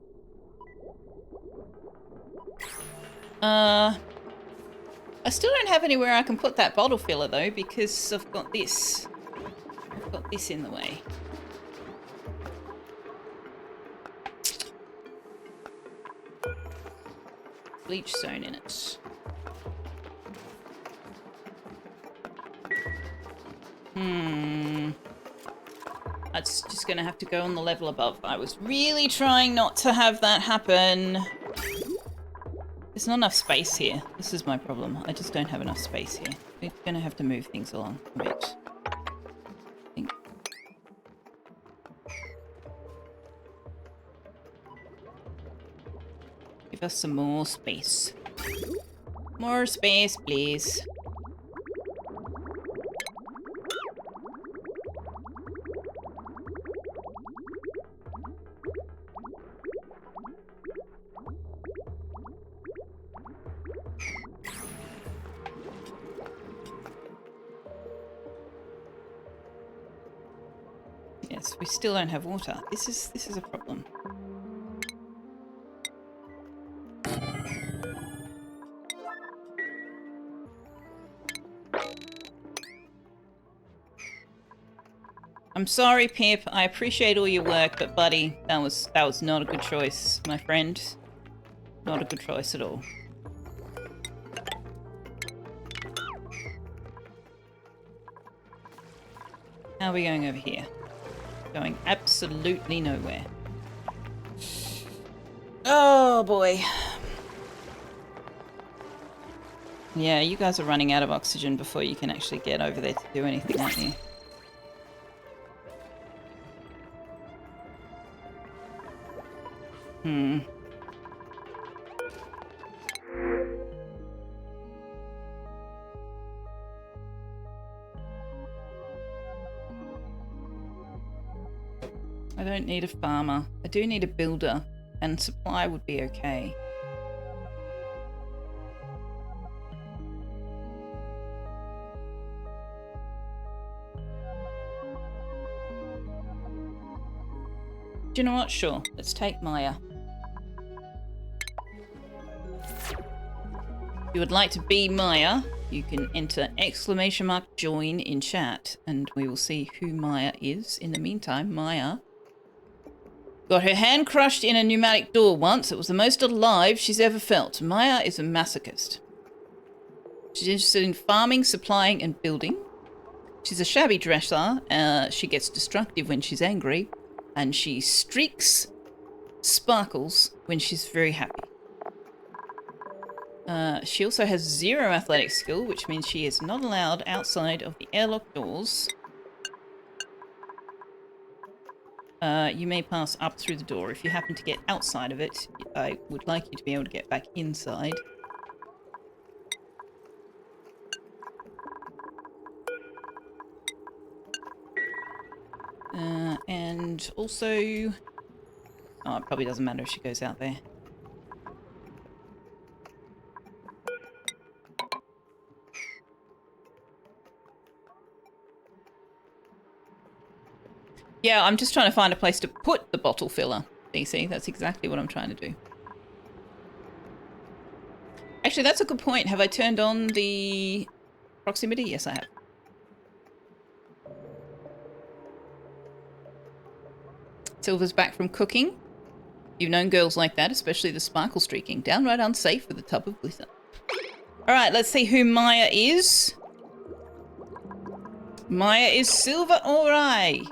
I I still don't have anywhere I can put that bottle filler though, because I've got this. I've got this in the way. Bleach stone in it. That's just gonna have to go on the level above. I was really trying not to have that happen. There's not enough space here. This is my problem. I just don't have enough space here. We're gonna have to move things along a bit. I think. Give us some more space. More space, please. Yes, we still don't have water. This is a problem. I'm sorry, Pip. I appreciate all your work, but buddy, that was not a good choice, my friend. Not a good choice at all. How are we going over here? Going absolutely nowhere. Oh boy. Yeah, you guys are running out of oxygen before you can actually get over there to do anything, aren't you? I don't need a farmer. I do need a builder, and supply would be okay. Do you know what? Sure. Let's take Maya. If you would like to be Maya, you can enter !join in chat, and we will see who Maya is. In the meantime, Maya got her hand crushed in a pneumatic door once. It was the most alive she's ever felt. Maya is a masochist. She's interested in farming, supplying, and building. She's a shabby dresser. She gets destructive when she's angry. And she streaks sparkles when she's very happy. She also has 0 athletic skill, which means she is not allowed outside of the airlock doors. You may pass up through the door. If you happen to get outside of it, I would like you to be able to get back inside. And also... Oh, it probably doesn't matter if she goes out there. Yeah, I'm just trying to find a place to put the bottle filler, DC. That's exactly what I'm trying to do. Actually, that's a good point. Have I turned on the proximity? Yes, I have. Silver's back from cooking. You've known girls like that, especially the sparkle streaking. Downright unsafe with a tub of glitter. Alright, let's see who Maya is. Maya is Silver Ori.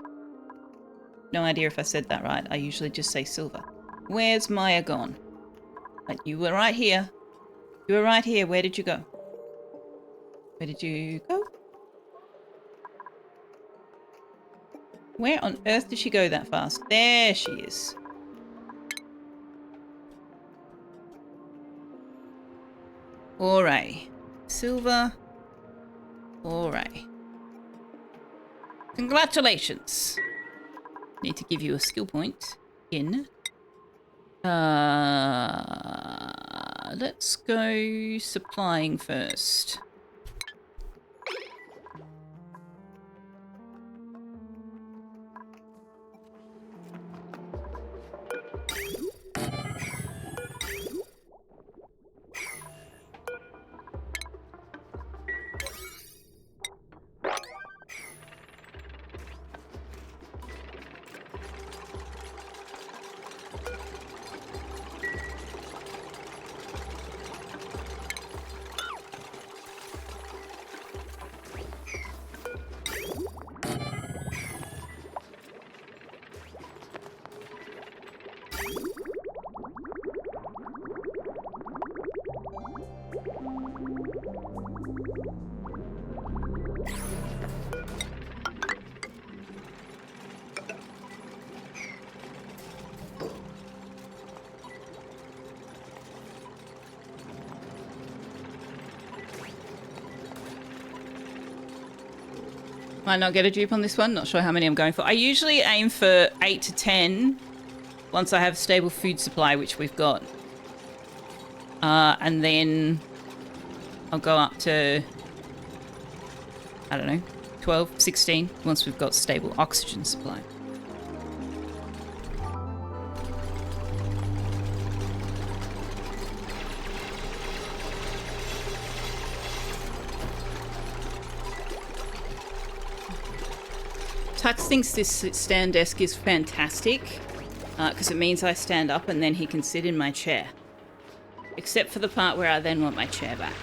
No idea if I said that right. I usually just say Silver. Where's Maya gone? Like, you were right here. You were right here. Where did you go? Where did you go? Where on earth did she go that fast? There she is. Alright. Silver. Alright. Congratulations. Need to give you a skill point in. Let's go supplying first. Might not get a dupe on this one. Not sure how many I'm going for. I usually aim for 8 to 10 once I have stable food supply, which we've got. And then I'll go up to, I don't know, 12, 16 once we've got stable oxygen supply. Tux thinks this stand desk is fantastic because it means I stand up and then he can sit in my chair. Except for the part where I then want my chair back.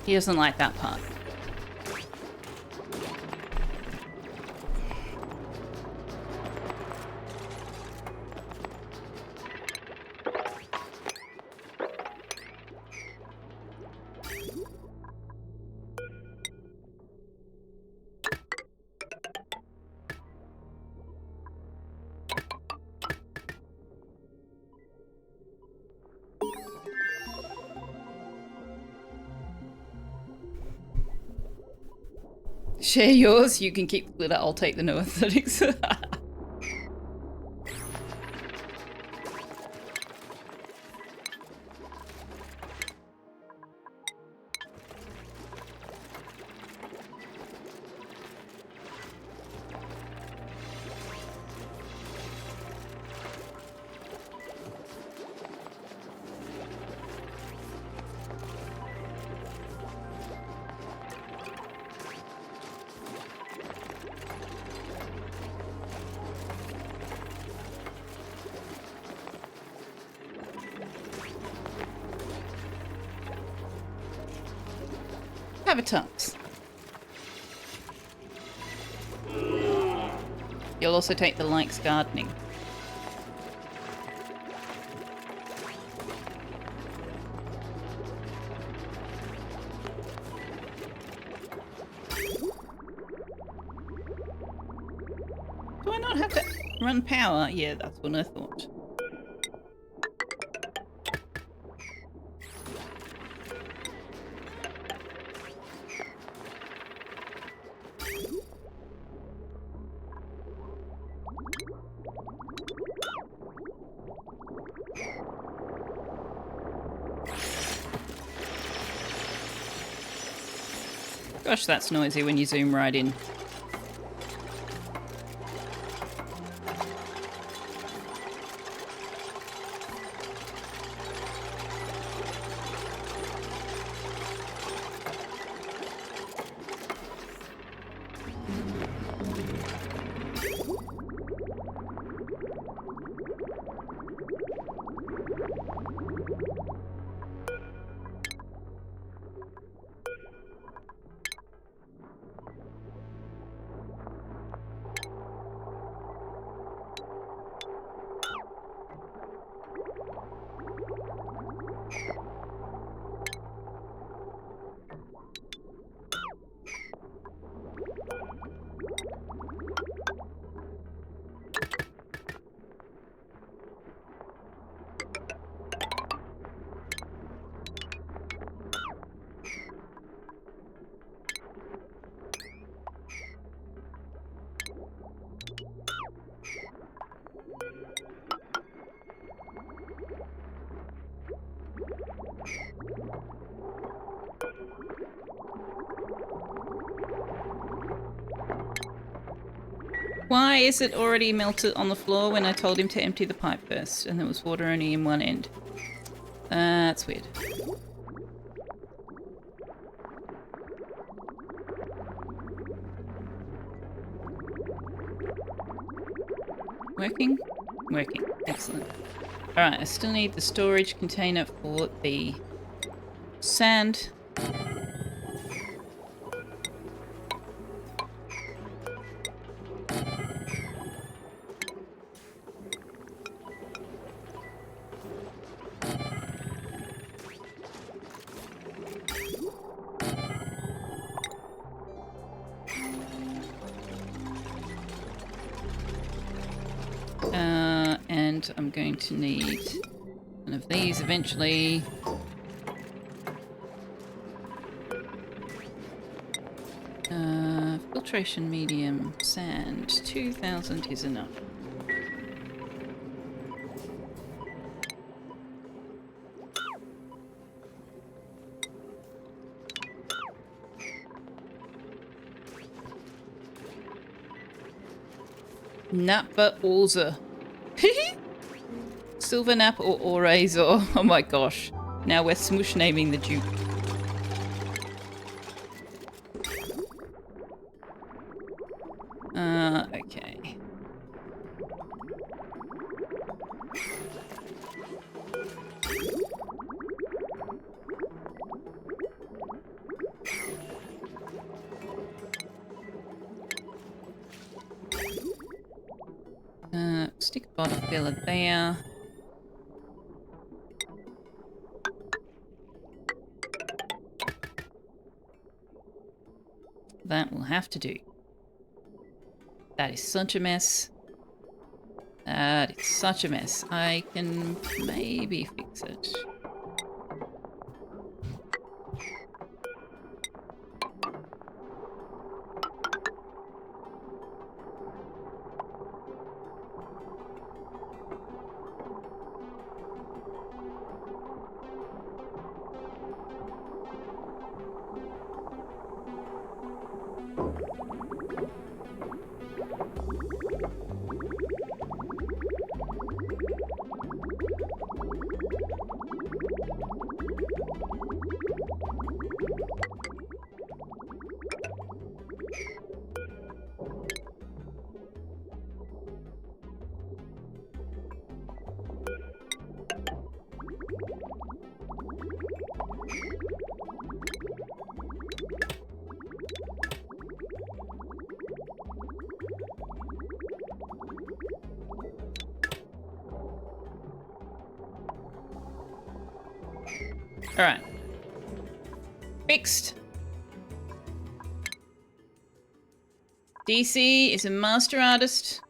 He doesn't like that part. Share yours, you can keep the glitter, I'll take the no aesthetics. Have a tux. You'll also take the likes gardening. Do I not have to run power? Yeah, that's what I thought. Gosh, that's noisy when you zoom right in. Why is it already melted on the floor when I told him to empty the pipe first and there was water only in one end? That's weird. Working? Working. Excellent. Alright, I still need the storage container for the sand. And I'm going to need one of these eventually. Filtration medium. Sand. 2,000 is enough. Nappa Orza. Silver Nap or Orazor. Oh my gosh. Now we're smoosh naming the Duke. Okay. Stick a bottle filler there. That will have to do. That is such a mess. That is such a mess. I can maybe fix it. Alright. Fixed. DC is a master artist.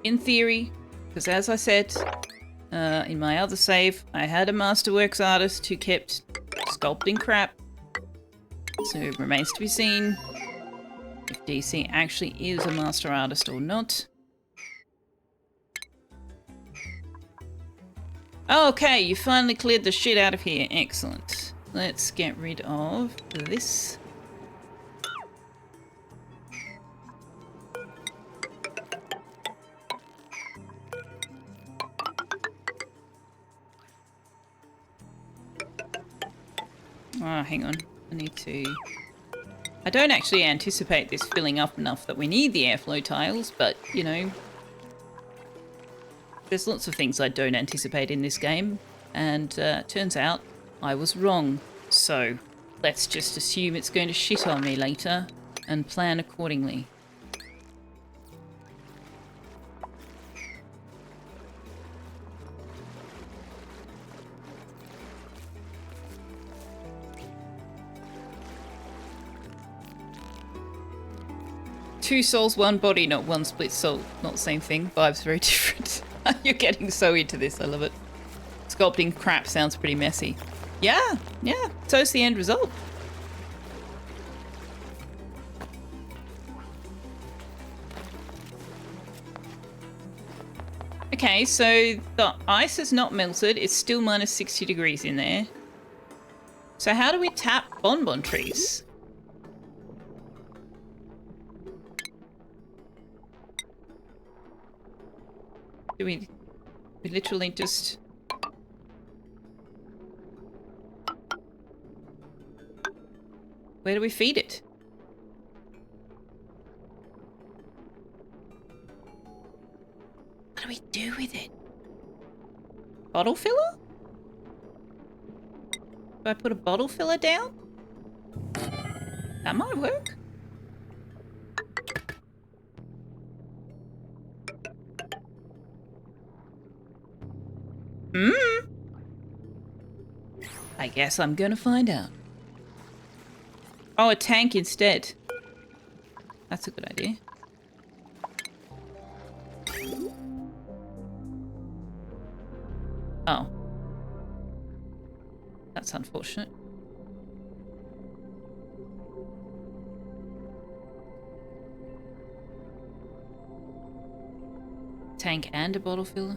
In theory, because as I said in my other save, I had a masterworks artist who kept sculpting crap. So it remains to be seen if DC actually is a master artist or not. Okay, you finally cleared the shit out of here. Excellent. Let's get rid of this. Oh, hang on. I need to... I don't actually anticipate this filling up enough that we need the airflow tiles, but, you know... There's lots of things I don't anticipate in this game, and turns out I was wrong. So, let's just assume it's going to shit on me later, and plan accordingly. Two souls, one body, not one split soul. Not the same thing. Vibes very different. You're getting so into this. I love it. Sculpting crap sounds pretty messy. Yeah. So's the end result. Okay, so the ice is not melted. It's still minus 60 degrees in there. So how do we tap bonbon trees? Do we literally just... Where do we feed it? What do we do with it? Bottle filler? Do I put a bottle filler down? That might work. I guess I'm gonna find out. Oh, a tank instead. That's a good idea. Oh. That's unfortunate. tank and a bottle filler.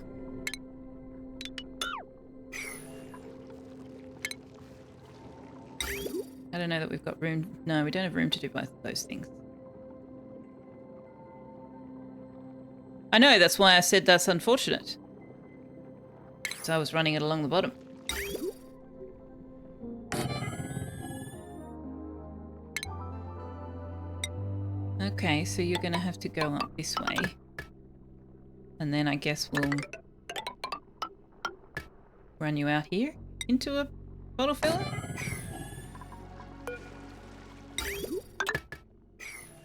I don't know that we've got room. No, we don't have room to do both of those things. I know, that's why I said that's unfortunate. Because I was running it along the bottom. Okay, so you're going to have to go up this way. And then I guess we'll run you out here into a bottle filler.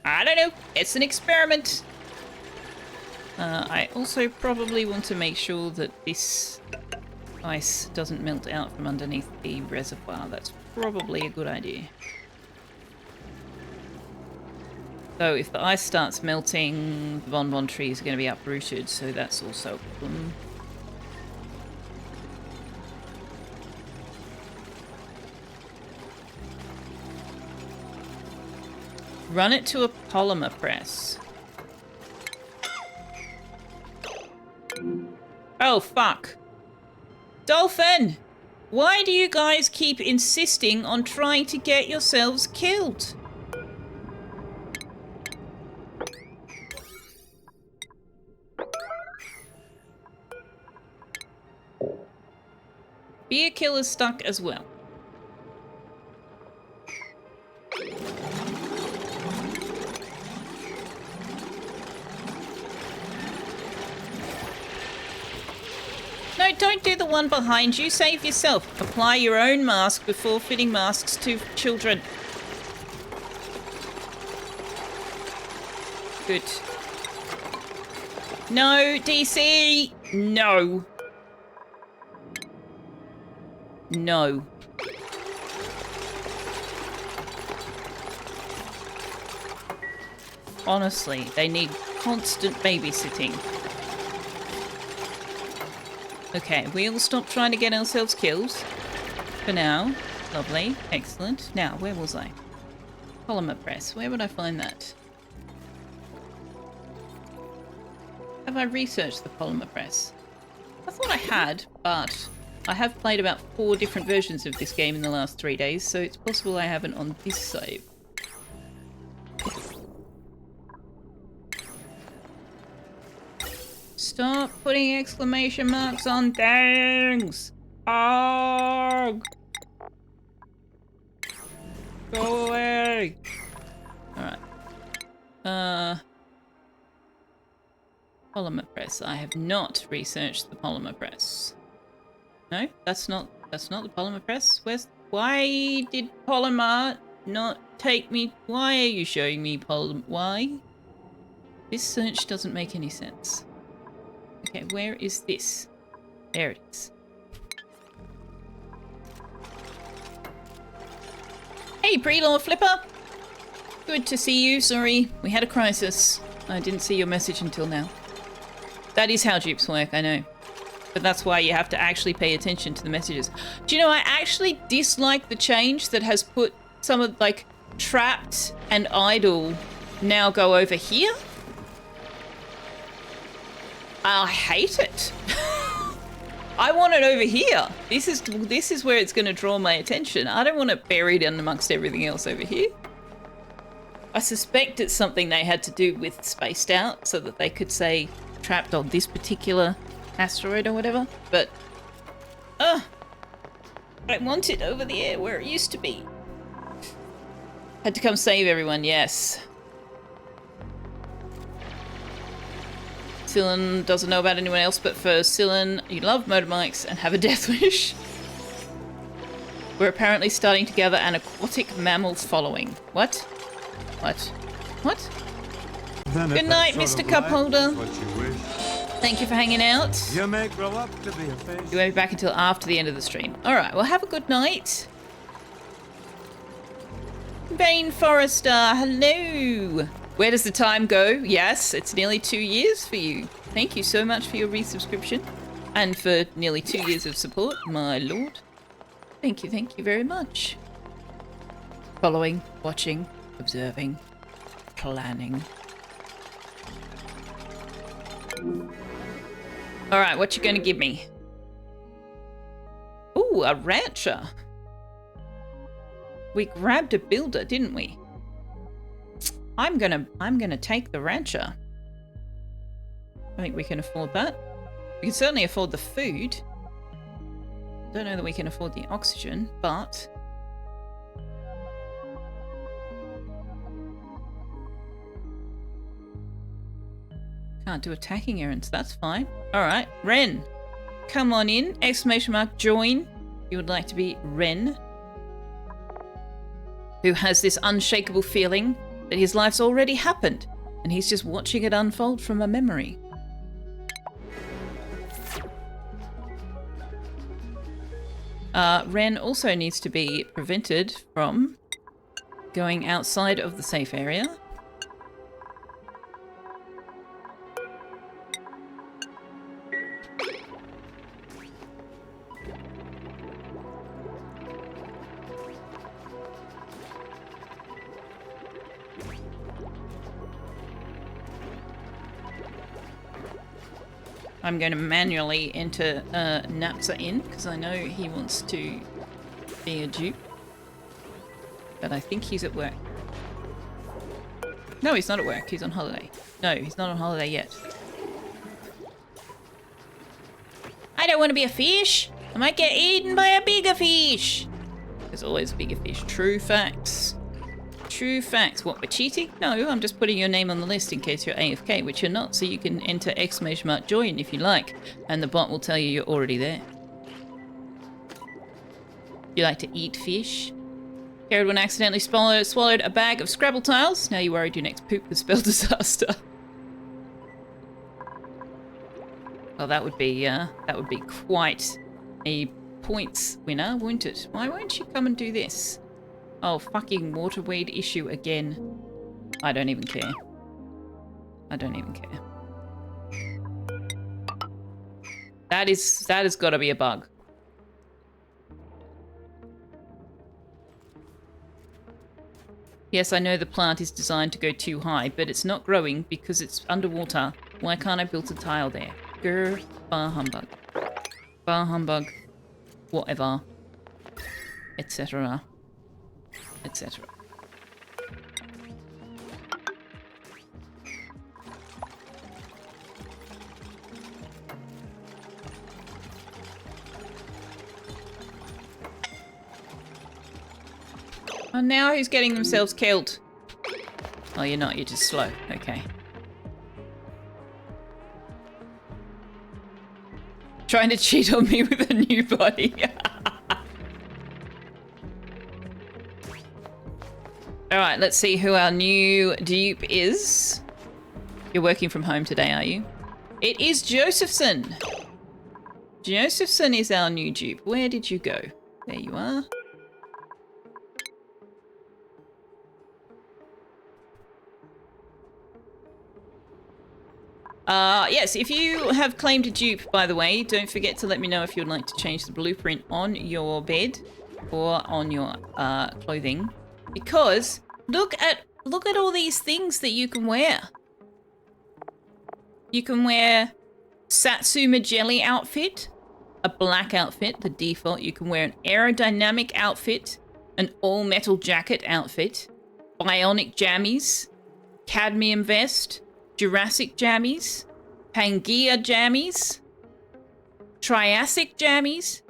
I don't know. It's an experiment. I also probably want to make sure that this ice doesn't melt out from underneath the reservoir. That's probably a good idea. So if the ice starts melting, the bonbon trees are going to be uprooted, so that's also a problem. Run it to a polymer press. Oh, fuck. Dolphin! Why do you guys keep insisting on trying to get yourselves killed? Beer killer's stuck as well. No, don't do the one behind you. Save yourself. Apply your own mask before fitting masks to children. Good. No, DC! No. No. Honestly, they need constant babysitting. Okay, we'll stop trying to get ourselves killed. For now. Lovely. Excellent. Now, where was I? Polymer press. Where would I find that? Have I researched the polymer press? I thought I had, but I have played about 4 different versions of this game in the last 3 days, so it's possible I haven't on this save. Stop putting exclamation marks on things! Arg! Go away! Alright. Polymer press. I have not researched the polymer press. No, that's not the polymer press. Why did polymer not take me? Why are you showing me polymer? Why? This search doesn't make any sense. Okay, where is this? There it is. Hey, pre-law flipper! Good to see you. Sorry, we had a crisis. I didn't see your message until now. That is how dupes work, I know. But that's why you have to actually pay attention to the messages. Do you know, I actually dislike the change that has put some of, like, trapped and idle now go over here. I hate it. I want it over here. This is where it's going to draw my attention. I don't want it buried in amongst everything else over here. I suspect it's something they had to do with spaced out so that they could say trapped on this particular asteroid or whatever, but I want it over there where it used to be. Had to come save everyone, yes. Cylon doesn't know about anyone else, but for Cylon, you love motorbikes and have a death wish. We're apparently starting to gather an aquatic mammal following. What? What? What? Good night, Mr. Cupholder. Thank you for hanging out. You may grow up to be a face. You won't be back until after the end of the stream. Alright, well have a good night. Bane Forrester, hello. Where does the time go? Yes, it's nearly 2 years for you. Thank you so much for your resubscription. And for nearly 2 years of support, my lord. Thank you very much. Following, watching, observing, planning. All right, what you gonna give me? Ooh, a rancher. We grabbed a builder, didn't we? I'm gonna take the rancher. I think we can afford that. We can certainly afford the food. Don't know that we can afford the oxygen, but can't do attacking errands. That's fine. All right, Ren, come on in! Exclamation mark! Join. You would like to be Ren, who has this unshakable feeling that his life's already happened, and he's just watching it unfold from a memory. Ren also needs to be prevented from going outside of the safe area. I'm going to manually enter Napsa in because I know he wants to be a dupe. But I think he's at work. No, he's not at work. He's on holiday. No, he's not on holiday yet. I don't want to be a fish. I might get eaten by a bigger fish. There's always a bigger fish. True facts. True facts. What, we're cheating? No, I'm just putting your name on the list in case you're AFK, which you're not, so you can enter exclamation mark join if you like, and the bot will tell you you're already there. You like to eat fish? Carried one accidentally swallowed a bag of Scrabble tiles. Now you worried your next poop could spell disaster. Well, that would be quite a points winner, wouldn't it? Why won't you come and do this? Oh, fucking waterweed issue again. I don't even care. I don't even care. That has got to be a bug. Yes, I know the plant is designed to go too high, but it's not growing because it's underwater. Why can't I build a tile there? Grr, bar humbug. Bar humbug. Whatever. Etc. Etc. Oh, now who's getting themselves killed? Oh, you're not. You're just slow. Okay. Trying to cheat on me with a new body. Alright, let's see who our new dupe is. You're working from home today, are you? It is Josephson! Josephson is our new dupe. Where did you go? There you are. Yes, if you have claimed a dupe, by the way, don't forget to let me know if you'd like to change the blueprint on your bed or on your clothing. Because look at all these things that you can wear. You can wear Satsuma Jelly outfit, a black outfit, the default. You can wear an aerodynamic outfit, an all-metal jacket outfit, bionic jammies, cadmium vest, Jurassic jammies, Pangea jammies, Triassic jammies,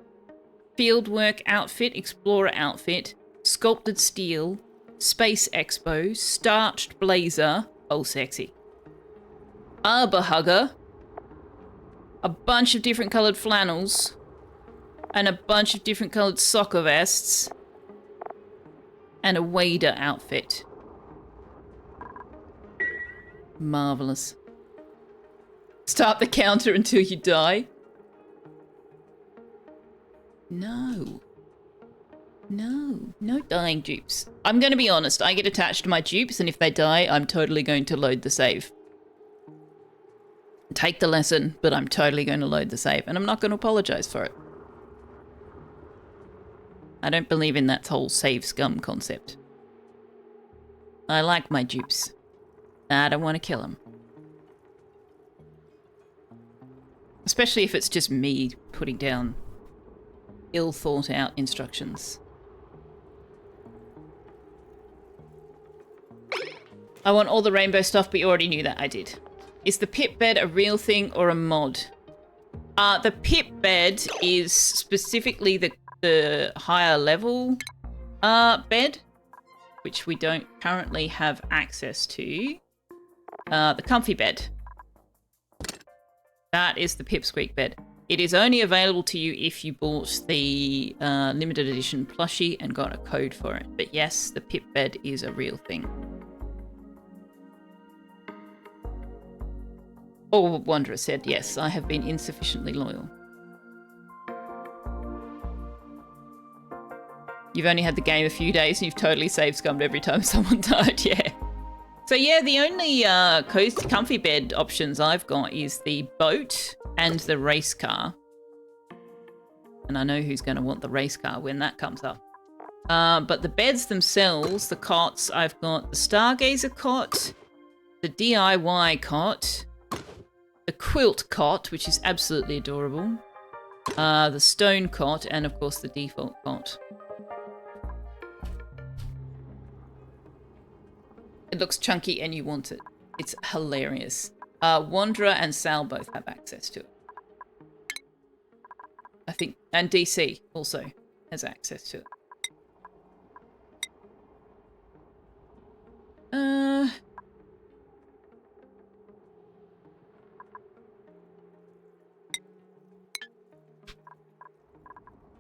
fieldwork outfit, explorer outfit, sculpted steel, space expo, starched blazer, oh sexy, arbor hugger, a bunch of different coloured flannels, and a bunch of different coloured soccer vests, and a wader outfit. Marvellous. Start the counter until you die. No. No dying dupes. I'm going to be honest, I get attached to my dupes, and if they die, I'm totally going to load the save. Take the lesson, but I'm totally going to load the save, and I'm not going to apologise for it. I don't believe in that whole save scum concept. I like my dupes. I don't want to kill them. Especially if it's just me putting down ill thought out instructions. I want all the rainbow stuff, but you already knew that. I did. Is the pit bed a real thing or a mod? The pit bed is specifically the higher level bed, which we don't currently have access to. The comfy bed. That is the pipsqueak bed. It is only available to you if you bought the limited edition plushie and got a code for it. But yes, the pit bed is a real thing. Or Wanderer said, yes, I have been insufficiently loyal. You've only had the game a few days and you've totally save-scummed every time someone died, yeah. So yeah, the only cozy comfy bed options I've got is the boat and the race car. And I know who's going to want the race car when that comes up. But the beds themselves, the cots, I've got the Stargazer cot, the DIY cot, the quilt cot, which is absolutely adorable, the stone cot, and of course the default cot. It looks chunky and you want it. It's hilarious. Wanderer and Sal both have access to it. I think, and DC also has access to it.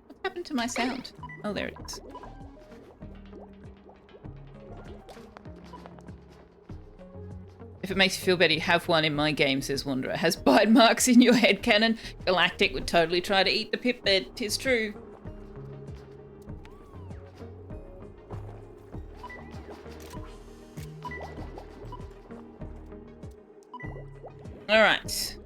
What happened to my sound? Oh, there it is. If it makes you feel better, you have one in my game, says Wanderer. Has bite marks in your head cannon. Galactic would totally try to eat the pip bed. 'Tis true. All right.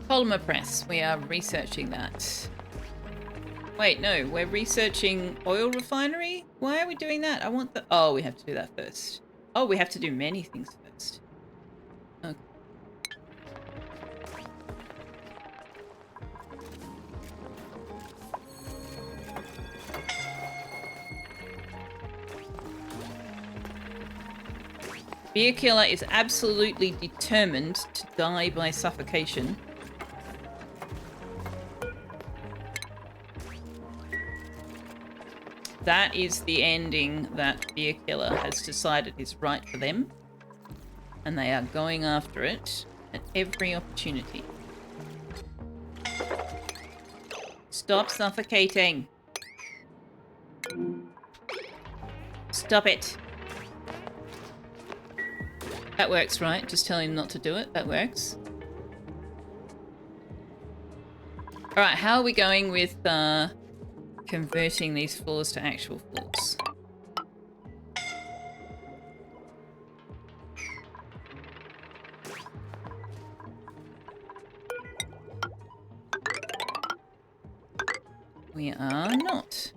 Polymer press. We are researching that. Wait, no, we're researching oil refinery? Why are we doing that? I want the... Oh, we have to do that first. Oh, we have to do many things first. Okay. Beer Killer is absolutely determined to die by suffocation. That is the ending that Beer Killer has decided is right for them. And they are going after it at every opportunity. Stop suffocating. Stop it. That works, right? Just tell him not to do it. That works. Alright, how are we going with converting these floors to actual floors? We are not.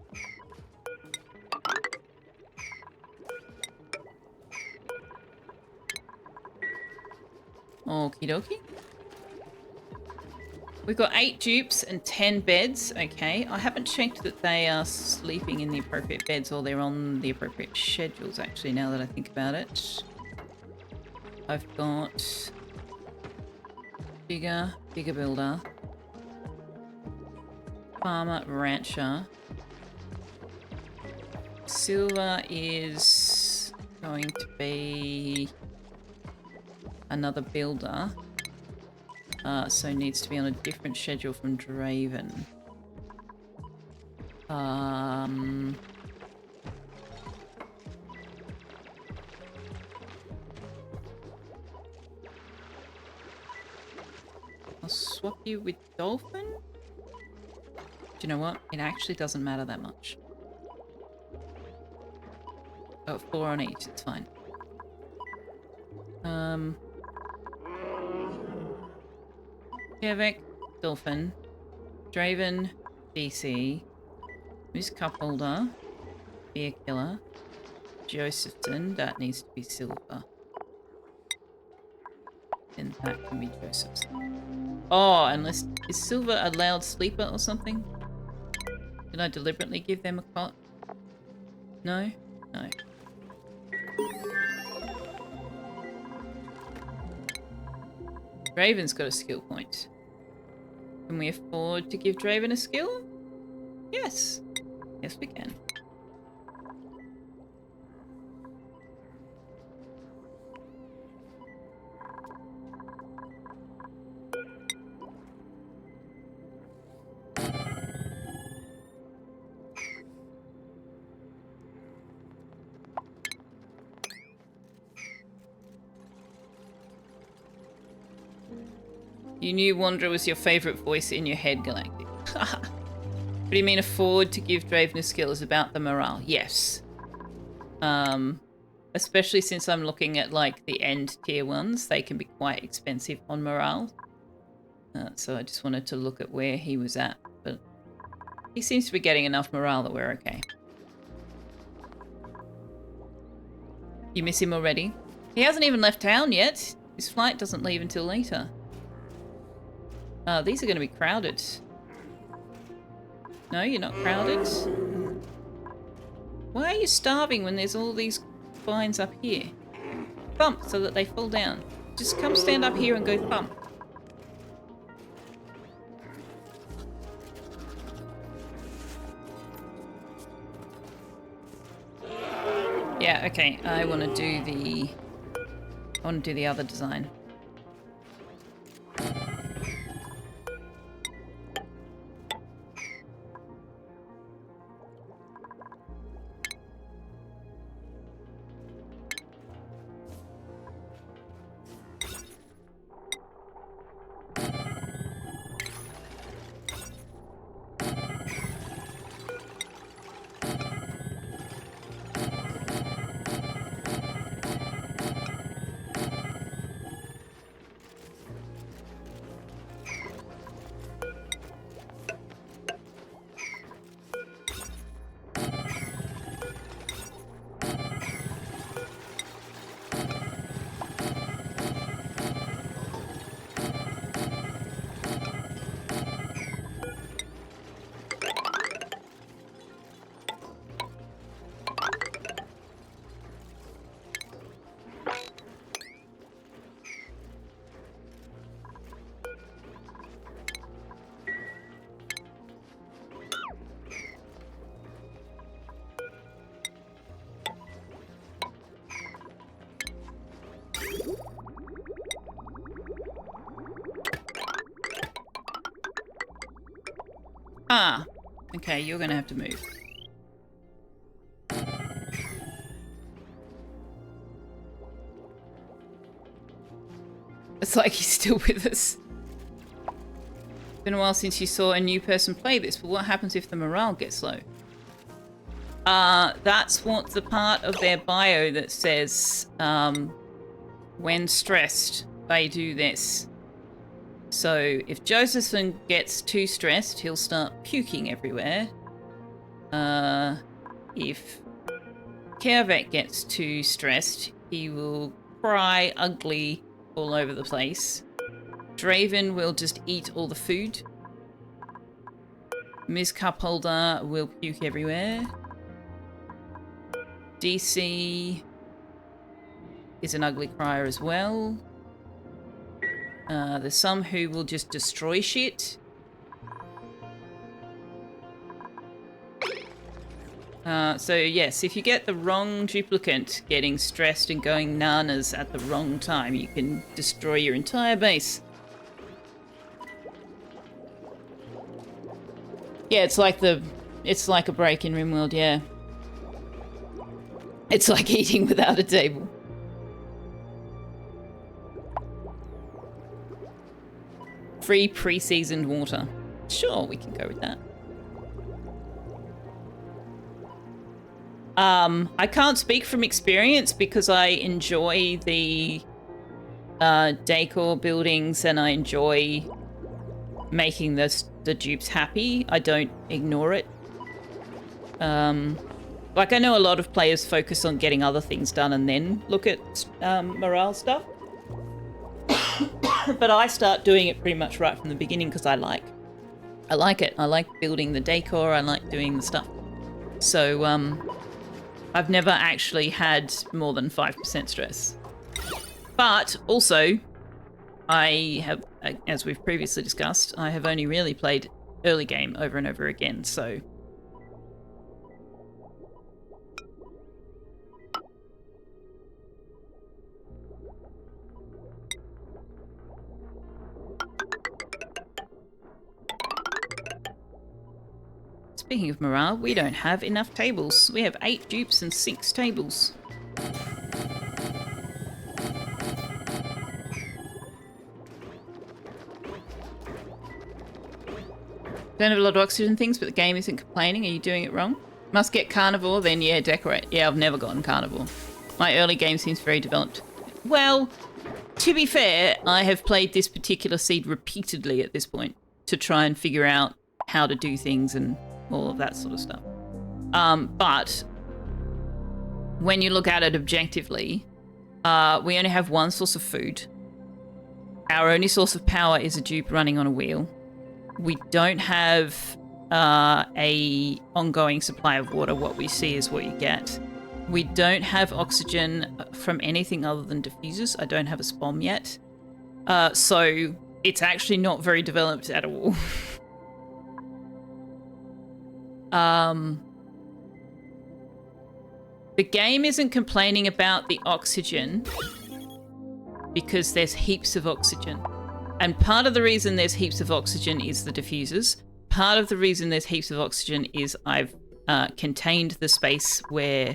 Okie dokie. We've got 8 dupes and 10 beds. Okay, I haven't checked that they are sleeping in the appropriate beds or they're on the appropriate schedules, actually, now that I think about it. I've got bigger builder, farmer, rancher. Silver is going to be another builder. So needs to be on a different schedule from Draven. I'll swap you with Dolphin. Do you know what? It actually doesn't matter that much. Oh, 4 on each, it's fine. Kevik, Dolphin, Draven, DC, who's cup holder, be a killer. Josephson, that needs to be silver. And that can be Josephson. Oh, unless... Is silver a loud sleeper or something? Did I deliberately give them a cot? No? No. Draven's got a skill point. Can we afford to give Draven a skill? Yes. Yes, we can. You knew Wanderer was your favourite voice in your head, Galactic. What do you mean afford to give Draven a skill is about the morale? Yes. Especially since I'm looking at like the end tier ones, they can be quite expensive on morale. So I just wanted to look at where he was at, but he seems to be getting enough morale that we're okay. You miss him already? He hasn't even left town yet. His flight doesn't leave until later. These are going to be crowded. No, you're not crowded. Why are you starving when there's all these vines up here? Thump so that they fall down. Just come stand up here and go thump. Yeah, okay. I want to do the other design. Ah, okay, you're gonna have to move. It's like he's still with us. Been a while since you saw a new person play this, but what happens if the morale gets low? That's what the part of their bio that says, when stressed, they do this. So if Josephson gets too stressed, he'll start puking everywhere. If Kervet gets too stressed, he will cry ugly all over the place. Draven will just eat all the food. Ms. Cupholder will puke everywhere. DC is an ugly crier as well. There's some who will just destroy shit. So yes, if you get the wrong duplicant getting stressed and going nanas at the wrong time, you can destroy your entire base. Yeah, it's like a break in RimWorld, yeah. It's like eating without a table. Free pre-seasoned water. Sure, we can go with that. I can't speak from experience because I enjoy the decor buildings and I enjoy making the dupes happy. I don't ignore it. Like, I know a lot of players focus on getting other things done and then look at morale stuff. But I start doing it pretty much right from the beginning because I like it. I like building the decor. I like doing the stuff. So I've never actually had more than 5% stress. But also, I have, as we've previously discussed, I have only really played early game over and over again, so... Speaking of morale, we don't have enough tables. We have 8 dupes and 6 tables. Don't have a lot of oxygen things, but the game isn't complaining. Are you doing it wrong? Must get carnivore, then yeah, decorate. Yeah, I've never gotten carnivore. My early game seems very developed. Well, to be fair, I have played this particular seed repeatedly at this point to try and figure out how to do things and all of that sort of stuff. But when you look at it objectively, we only have one source of food. Our only source of power is a dupe running on a wheel. We don't have a ongoing supply of water. What we see is what you get. We don't have oxygen from anything other than diffusers. I don't have a SPOM yet. So it's actually not very developed at all. The game isn't complaining about the oxygen because there's heaps of oxygen. And part of the reason there's heaps of oxygen is the diffusers. Part of the reason there's heaps of oxygen is I've contained the space where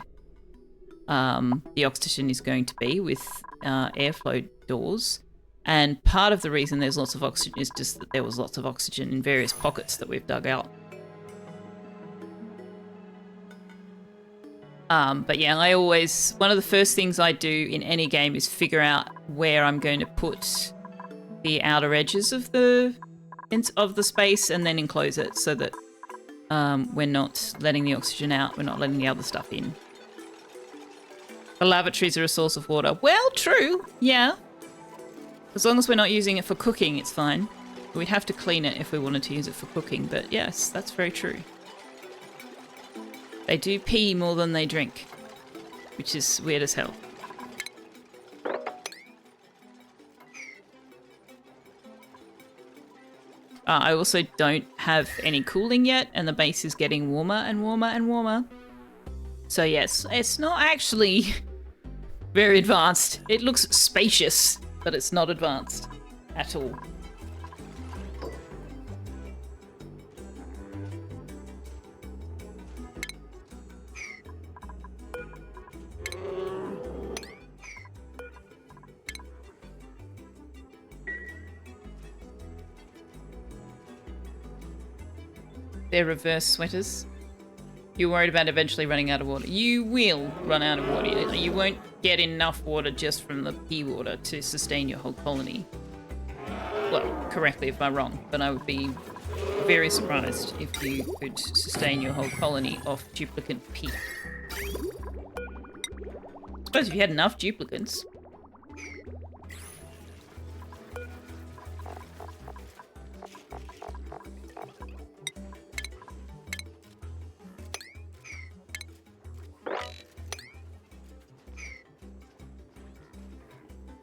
the oxygen is going to be with airflow doors. And part of the reason there's lots of oxygen is just that there was lots of oxygen in various pockets that we've dug out. But yeah, one of the first things I do in any game is figure out where I'm going to put the outer edges of the space and then enclose it so that we're not letting the oxygen out, we're not letting the other stuff in. The lavatories are a source of water. Well, true, yeah. As long as we're not using it for cooking, it's fine. We'd have to clean it if we wanted to use it for cooking, but yes, that's very true. They do pee more than they drink, which is weird as hell. I also don't have any cooling yet, and the base is getting warmer and warmer and warmer. So yes, it's not actually very advanced. It looks spacious, but it's not advanced at all. They're reverse sweaters. You're worried about eventually running out of water. You will run out of water. You won't get enough water just from the pea water to sustain your whole colony. Well, correct me if I'm wrong, but I would be very surprised if you could sustain your whole colony off duplicate pea. I suppose if you had enough duplicates.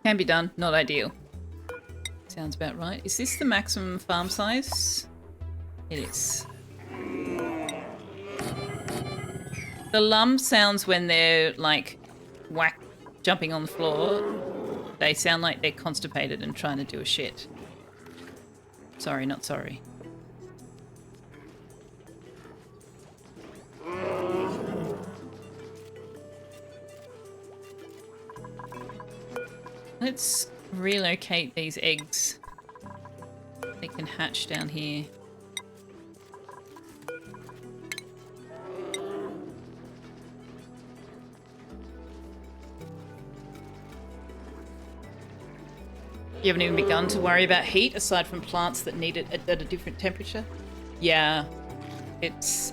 Can be done, not ideal. Sounds about right. Is this the maximum farm size? It is. The lum sounds when they're like jumping on the floor. They sound like they're constipated and trying to do a shit. Sorry, not sorry. Let's relocate these eggs. They can hatch down here. You haven't even begun to worry about heat aside from plants that need it at a different temperature? Yeah, it's...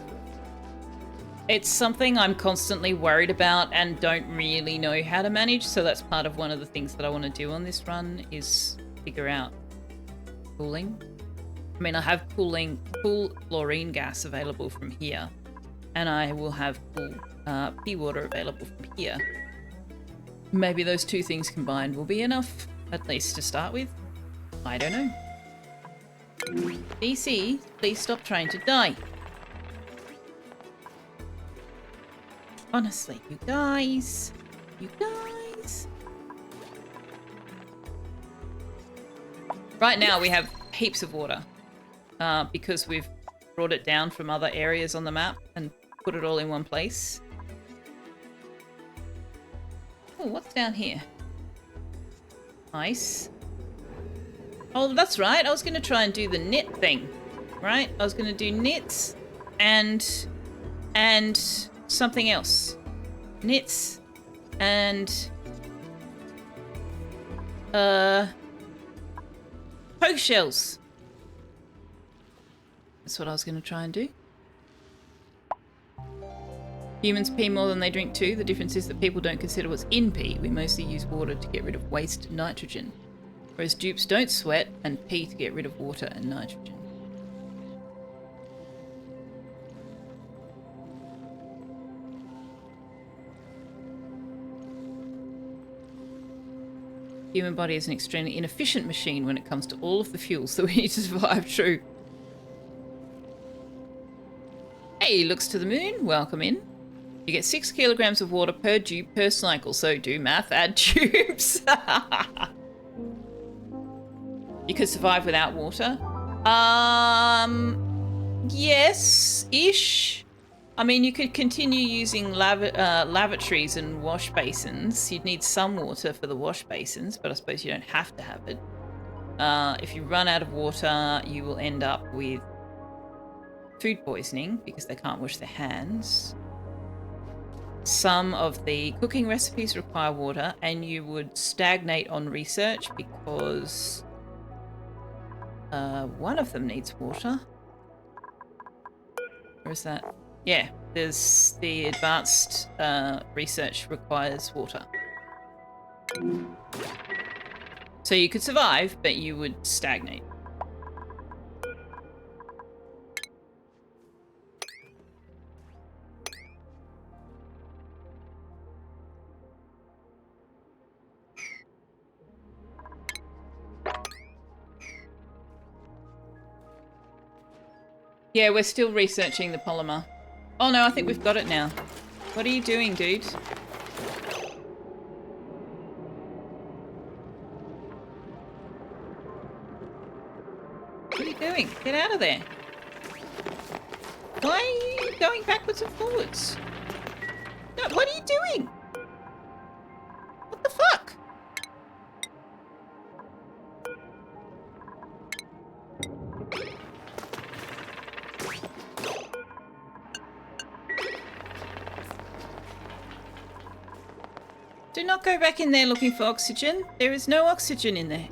It's something I'm constantly worried about and don't really know how to manage, so that's part of one of the things that I want to do on this run is figure out cooling. I mean, I have cool chlorine gas available from here, and I will have cool pea water available from here. Maybe those two things combined will be enough, at least to start with. I don't know. DC, please stop trying to die. Honestly, you guys. Right now we have heaps of water because we've brought it down from other areas on the map and put it all in one place. Oh, what's down here? Nice. Oh, that's right. I was going to try and do the knit thing, right? I was going to do knits and something else. Knits and poke shells. That's what I was going to try and do. Humans pee more than they drink too. The difference is that people don't consider what's in pee. We mostly use water to get rid of waste nitrogen. Whereas dupes don't sweat and pee to get rid of water and nitrogen. Human body is an extremely inefficient machine when it comes to all of the fuels that we need to survive. True. Hey, looks to the moon. Welcome in. You get 6 kilograms of water per dupe per cycle. So do math, add tubes. You could survive without water. Yes-ish. I mean, you could continue using lavatories and wash basins. You'd need some water for the wash basins, but I suppose you don't have to have it. If you run out of water, you will end up with food poisoning because they can't wash their hands. Some of the cooking recipes require water, and you would stagnate on research because one of them needs water. Where is that? Yeah, there's the advanced research requires water. So you could survive, but you would stagnate. Yeah, we're still researching the polymer. Oh no, I think we've got it now. What are you doing, dude? What are you doing? Get out of there. Why are you going backwards and forwards? No, what are you doing? What the fuck? Do not go back in there looking for oxygen. There is no oxygen in there.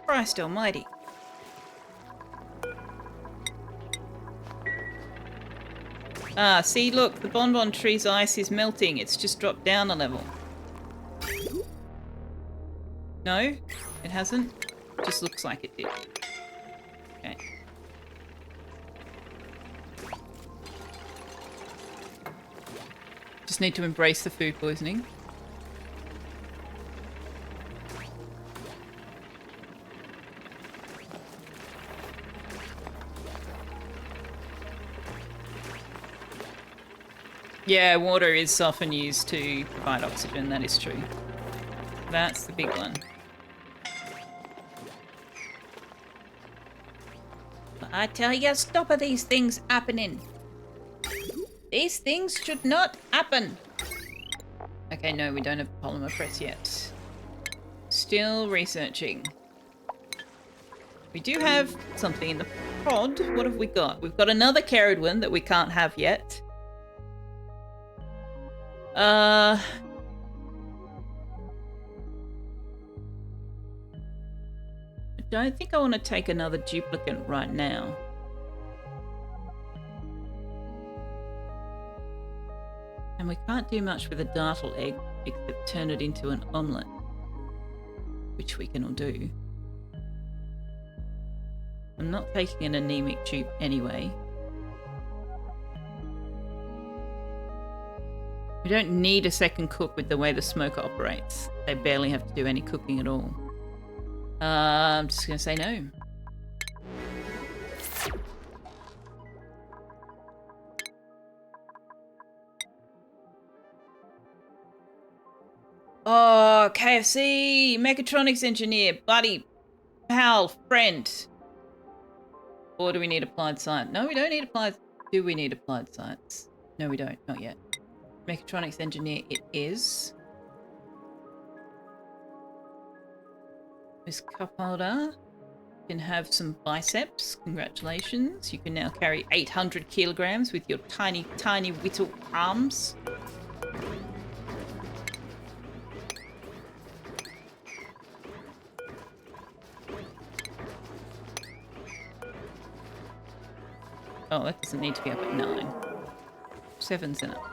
Christ almighty. Ah, see, look, the bonbon tree's ice is melting. It's just dropped down a level. No, it hasn't. Just looks like it did. Okay. Just need to embrace the food poisoning. Yeah, water is often used to provide oxygen, that is true. That's the big one. I tell you, stop these things happening. These things should not happen. Okay, no, we don't have polymer press yet. Still researching. We do have something in the pod. What have we got? We've got another carried one that we can't have yet. I don't think I want to take another duplicate right now. And we can't do much with a dartle egg except turn it into an omelette, which we can all do. I'm not taking an anemic tube anyway. We don't need a second cook with the way the smoker operates. They barely have to do any cooking at all. I'm just going to say no. Oh, KFC! Mechatronics engineer, buddy, pal, friend. Or do we need applied science? No, we don't need applied... Do we need applied science? No, we don't. Not yet. Mechatronics engineer it is. Miss Cup Holder can have some biceps. Congratulations. You can now carry 800 kilograms with your tiny, tiny whittle arms. Oh, that doesn't need to be up at 9. 7's enough.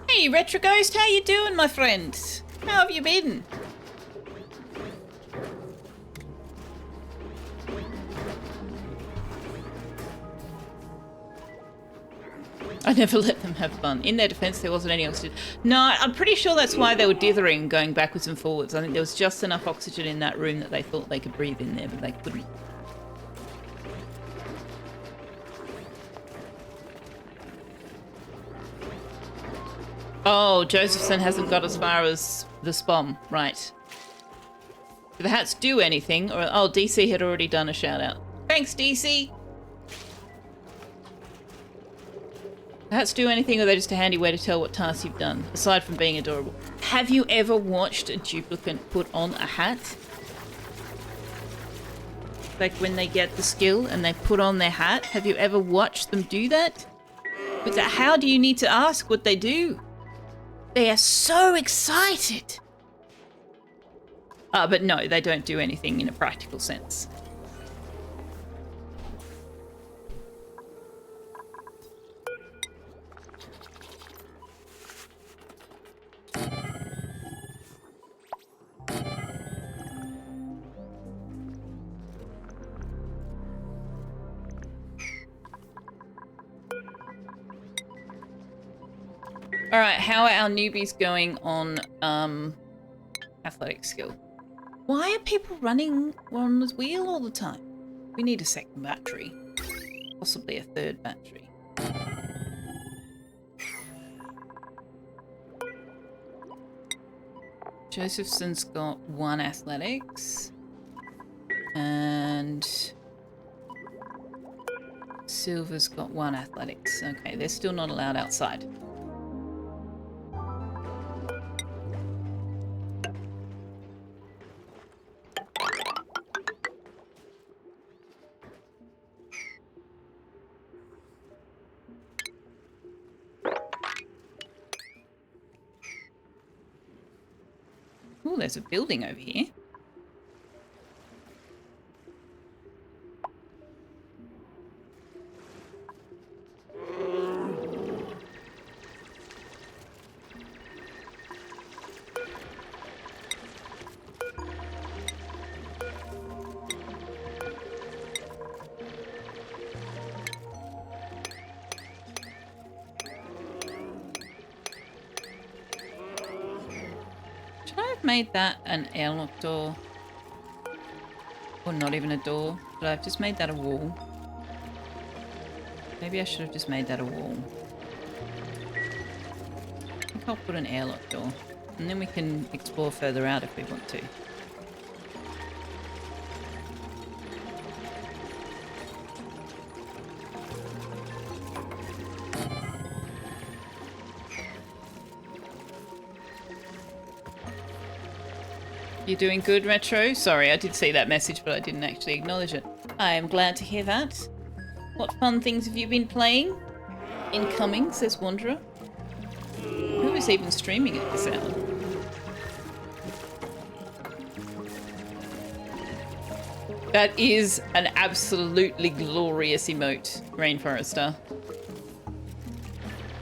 Hey, Retro Ghost, how you doing, my friend? How have you been? I never let them have fun. In their defense, there wasn't any oxygen. No, I'm pretty sure that's why they were dithering, going backwards and forwards. I think there was just enough oxygen in that room that they thought they could breathe in there, but they couldn't. Oh, Josephson hasn't got as far as the SPOM. Right. Do the hats do anything? Or oh, DC had already done a shout out. Thanks, DC! The hats do anything, or are they just a handy way to tell what tasks you've done, aside from being adorable? Have you ever watched a duplicant put on a hat? Like when they get the skill and they put on their hat? Have you ever watched them do that? But how do you need to ask what they do? They are so excited! But no, they don't do anything in a practical sense. Alright, how are our newbies going on athletic skill? Why are people running on this wheel all the time? We need a second battery. Possibly a third battery. Josephson's got 1 athletics. And Silver's got 1 athletics. Okay, they're still not allowed outside. Oh, there's a building over here. Made that an airlock door, or not even a door, but I've just made that a wall. Maybe I should have just made that a wall. I think I'll put an airlock door, and then we can explore further out if we want to. You're doing good, Retro? Sorry, I did see that message, but I didn't actually acknowledge it. I am glad to hear that. What fun things have you been playing? Incoming, says Wanderer. Who is even streaming at this hour? That is an absolutely glorious emote, Rainforester.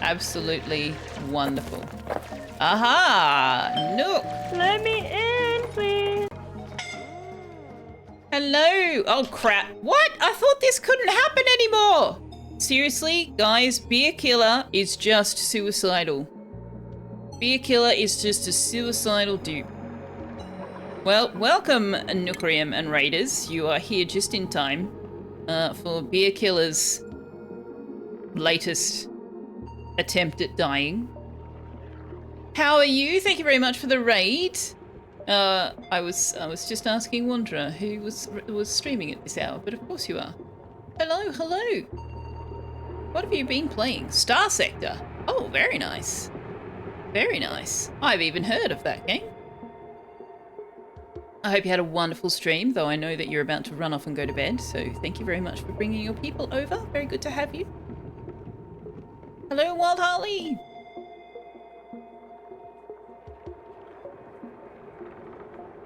Absolutely wonderful. Aha! Nook! Let me in, please. Hello! Oh crap. What? I thought this couldn't happen anymore! Seriously, guys, Beer Killer is just suicidal. Beer Killer is just a suicidal dupe. Well, welcome, Nookrium and Raiders. You are here just in time for Beer Killer's latest attempt at dying. How are you? Thank you very much for the raid. I was just asking Wanderer who was streaming at this hour, but of course you are. Hello, hello. What have you been playing? Star Sector. Oh, very nice. Very nice. I've even heard of that game. I hope you had a wonderful stream, though I know that you're about to run off and go to bed, so thank you very much for bringing your people over. Very good to have you. Hello, Wild Harley.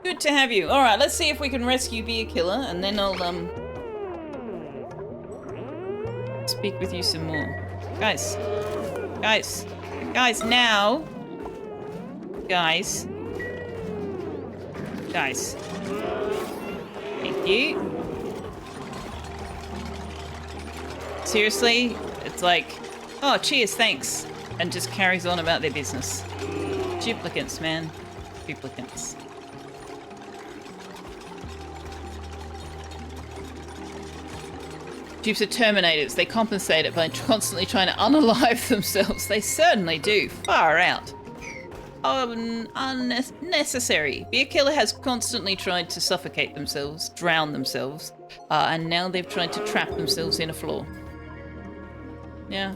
Good to have you. All right, let's see if we can rescue Beer Killer, and then I'll speak with you some more. Guys, now. Guys. Thank you. Seriously, it's like, oh, cheers, thanks, and just carries on about their business. Duplicants, man. Duplicants. Dupes are Terminators. They compensate it by constantly trying to unalive themselves. They certainly do. Far out. Unnecessary. Beer Killer has constantly tried to suffocate themselves, drown themselves, and now they've tried to trap themselves in a floor. Yeah.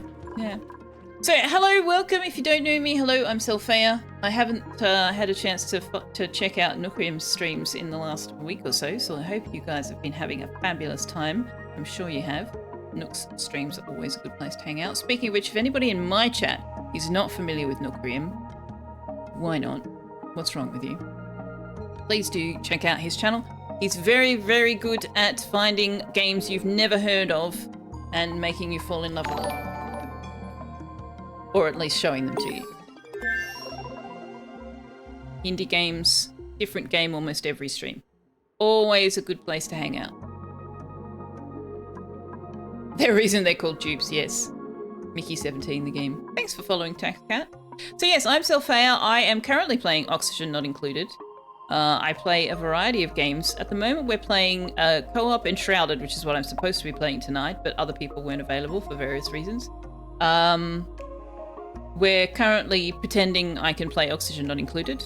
So, hello, welcome. If you don't know me, hello, I'm Selphia. I haven't had a chance to check out Nookrium's streams in the last week or so, so I hope you guys have been having a fabulous time. I'm sure you have. Nook's streams are always a good place to hang out. Speaking of which, if anybody in my chat is not familiar with Nookrium, why not? What's wrong with you? Please do check out his channel. He's very, very good at finding games you've never heard of and making you fall in love with them. Or at least showing them to you. Indie games, different game almost every stream. Always a good place to hang out. The reason they're called dupes, yes. Mickey17 the game. Thanks for following TaxCat. So yes, I'm Selphia. I am currently playing Oxygen Not Included. I play a variety of games. At the moment we're playing co-op Enshrouded, which is what I'm supposed to be playing tonight, but other people weren't available for various reasons. We're currently pretending I can play Oxygen Not Included.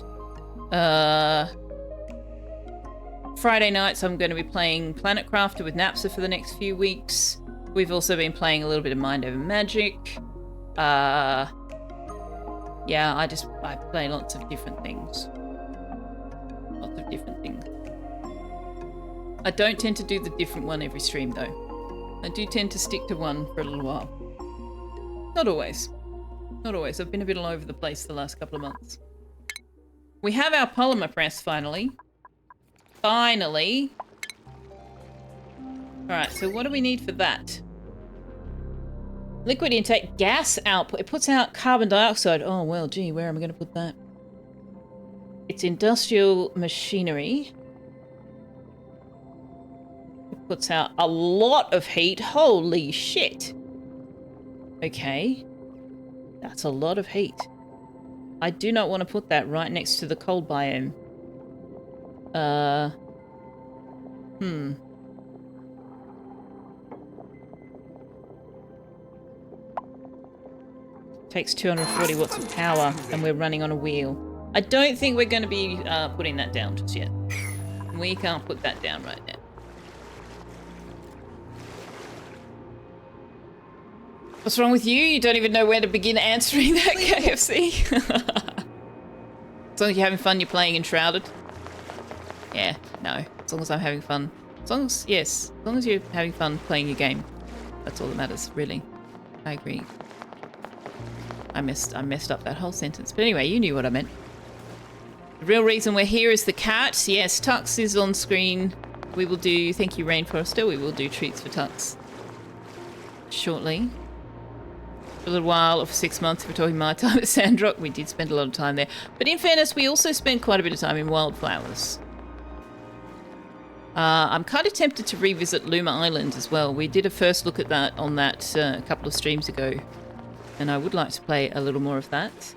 Friday nights I'm going to be playing Planet Crafter with Napsa for the next few weeks. We've also been playing a little bit of Mind Over Magic. Yeah, I play lots of different things. I don't tend to do the different one every stream though. I do tend to stick to one for a little while. Not always. I've been a bit all over the place the last couple of months. We have our polymer press finally. Alright, so what do we need for that? Liquid intake, gas output. It puts out carbon dioxide. Oh, well, gee, where am I going to put that? It's industrial machinery. It puts out a lot of heat. Holy shit. Okay. That's a lot of heat. I do not want to put that right next to the cold biome. Takes 240 watts of power and we're running on a wheel. I don't think we're going to be putting that down just yet. We can't put that down right now. What's wrong with you? You don't even know where to begin answering that, KFC. As long as you're having fun, you're playing Enshrouded. Yeah, no. As long as I'm having fun. As long as you're having fun playing your game. That's all that matters, really. I agree. I messed up that whole sentence. But anyway, you knew what I meant. The real reason we're here is the cat. Yes, Tux is on screen. We will do, thank you Rainforester, we will do treats for Tux shortly. For a little while, or for 6 months, if we're talking my time at Sandrock, we did spend a lot of time there. But in fairness, we also spent quite a bit of time in Wildflowers. I'm kind of tempted to revisit Luma Island as well. We did a first look at that on that a couple of streams ago. And I would like to play a little more of that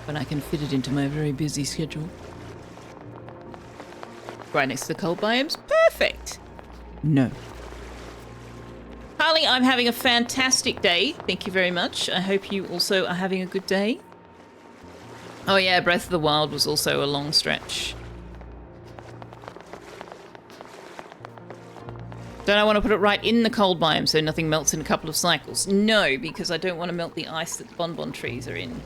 when I can fit it into my very busy schedule. Right next to the cold biomes. Perfect! No. Harley, I'm having a fantastic day. Thank you very much. I hope you also are having a good day. Oh yeah, Breath of the Wild was also a long stretch. Don't I want to put it right in the cold biome so nothing melts in a couple of cycles? No, because I don't want to melt the ice that the bonbon trees are in.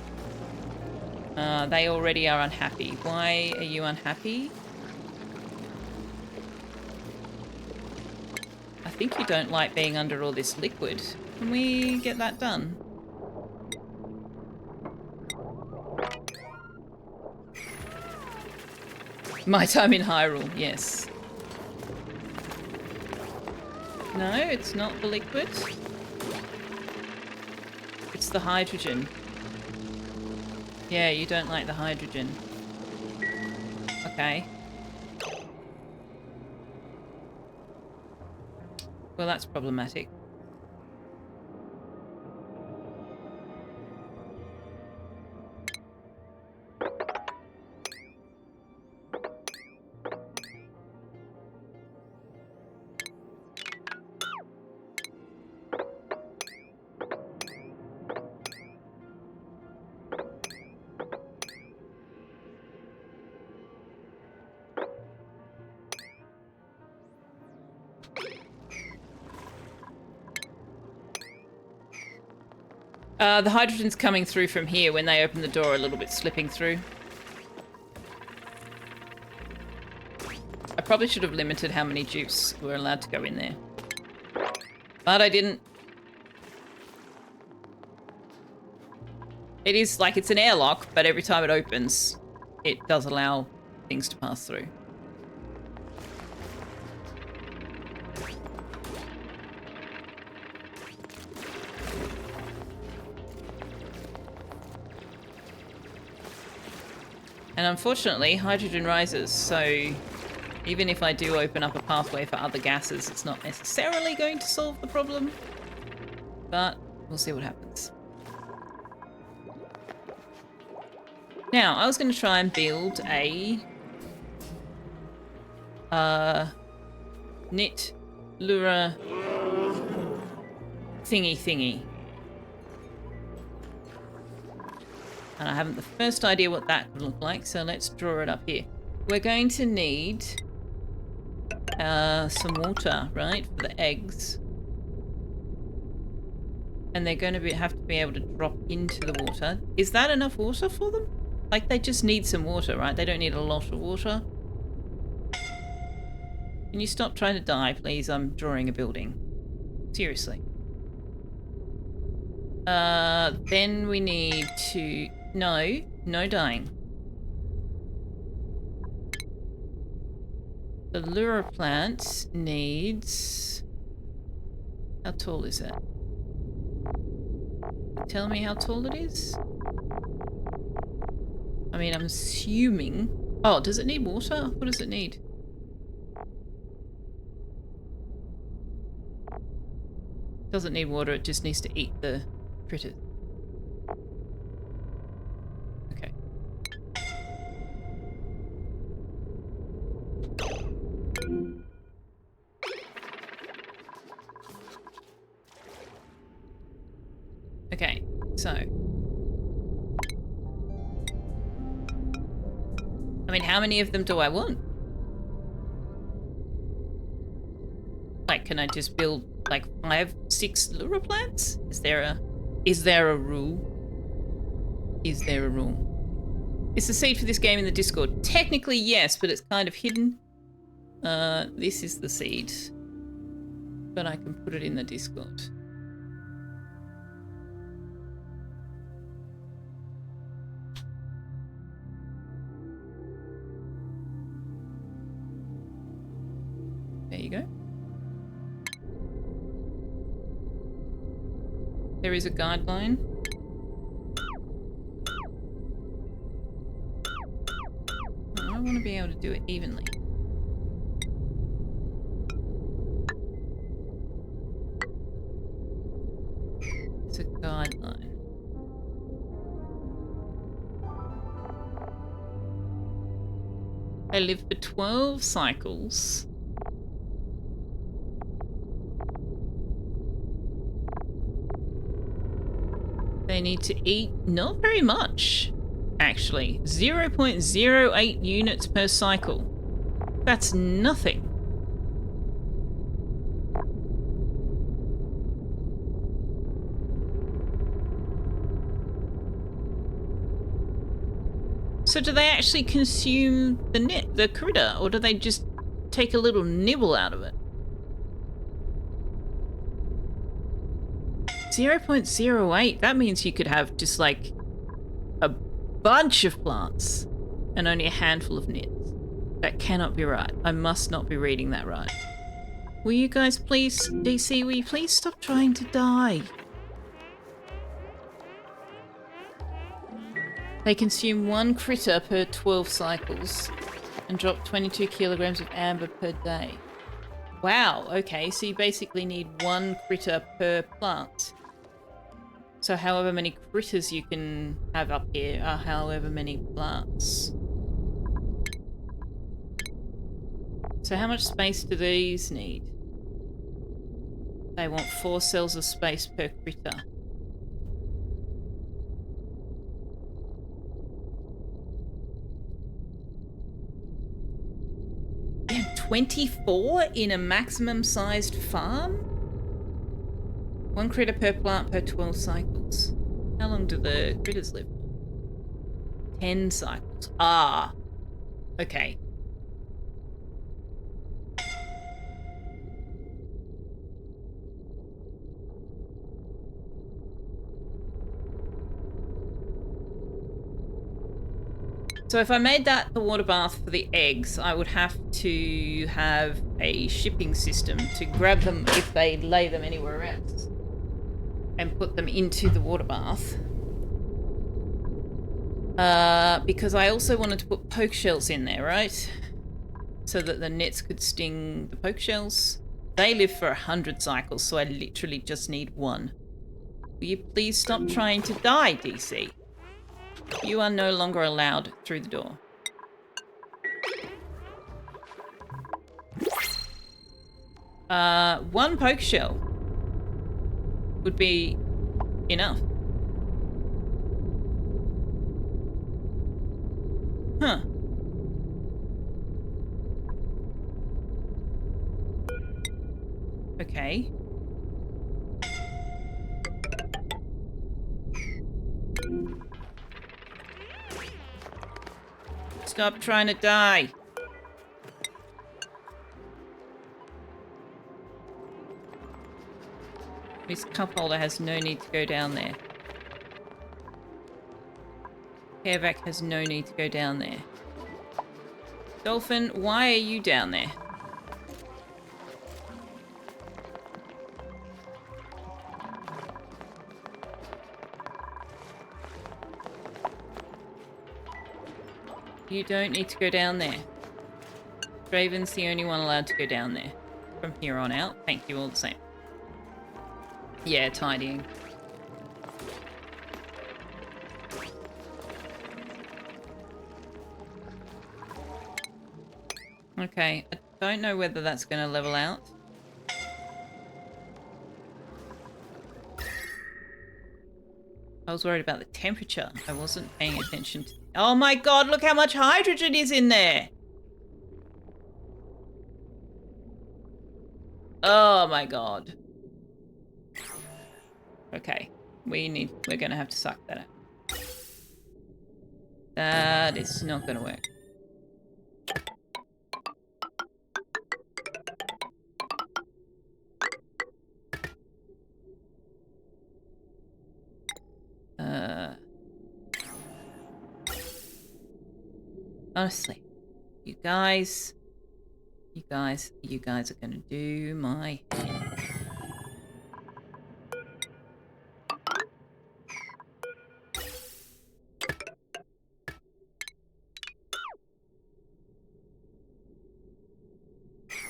They already are unhappy. Why are you unhappy? I think you don't like being under all this liquid. Can we get that done? My time in Hyrule, yes. No, it's not the liquid. It's the hydrogen. Yeah, you don't like the hydrogen. Okay. Well, that's problematic. The hydrogen's coming through from here when they open the door, a little bit slipping through. I probably should have limited how many dupes were allowed to go in there. But I didn't. It is like it's an airlock, but every time it opens, it does allow things to pass through. And unfortunately, hydrogen rises, so even if I do open up a pathway for other gases, it's not necessarily going to solve the problem. But we'll see what happens. Now, I was going to try and build a knit lure thingy. And I haven't the first idea what that would look like, so let's draw it up here. We're going to need some water, right, for the eggs. And they're going to have to be able to drop into the water. Is that enough water for them? Like, they just need some water, right? They don't need a lot of water. Can you stop trying to die, please? I'm drawing a building. Seriously. Then we need to... No dying. The lure plant needs... How tall is it? Tell me how tall it is? I mean, I'm assuming... Oh, does it need water? What does it need? Doesn't need water, it just needs to eat the critters. Okay. Okay, so... I mean, how many of them do I want? Like, can I just build, like, 5, 6 lure plants? Is there a rule? Is there a rule? Is the seed for this game in the Discord? Technically, yes, but it's kind of hidden. This is the seed. But I can put it in the Discord. you go. There is a guideline. I want to be able to do it evenly. It's a guideline. They live for 12 cycles. They need to eat not very much, actually. 0.08 units per cycle. That's nothing. So do they actually consume the critter, or do they just take a little nibble out of it? 0.08, that means you could have just like a bunch of plants and only a handful of nits. That cannot be right. I must not be reading that right. Will you guys please, DC, will you please stop trying to die? They consume 1 critter per 12 cycles and drop 22 kilograms of amber per day. Wow, okay, so you basically need 1 critter per plant. So however many critters you can have up here are however many plants. So how much space do these need? They want 4 cells of space per critter. Damn, 24 in a maximum sized farm? 1 critter per plant per 12 cycles. How long do the critters live? 10 cycles. Ah. Okay. So if I made that the water bath for the eggs, I would have to have a shipping system to grab them if they lay them anywhere else and put them into the water bath. Because I also wanted to put poke shells in there, right? So that the nets could sting the poke shells. They live for 100 cycles, so I literally just need 1. Will you please stop trying to die, DC? You are no longer allowed through the door. One poke shell would be enough. Huh. Okay. Stop trying to die. This cup holder has no need to go down there. Hairvac has no need to go down there. Dolphin, why are you down there? You don't need to go down there. Draven's the only one allowed to go down there. From here on out. Thank you all the same. Yeah, tidying. Okay, I don't know whether that's going to level out. I was worried about the temperature. I wasn't paying attention to... Oh my god, look how much hydrogen is in there! Oh my god. Okay, we're gonna have to suck that out. That is not gonna work. Honestly, you guys, You guys are gonna do my head.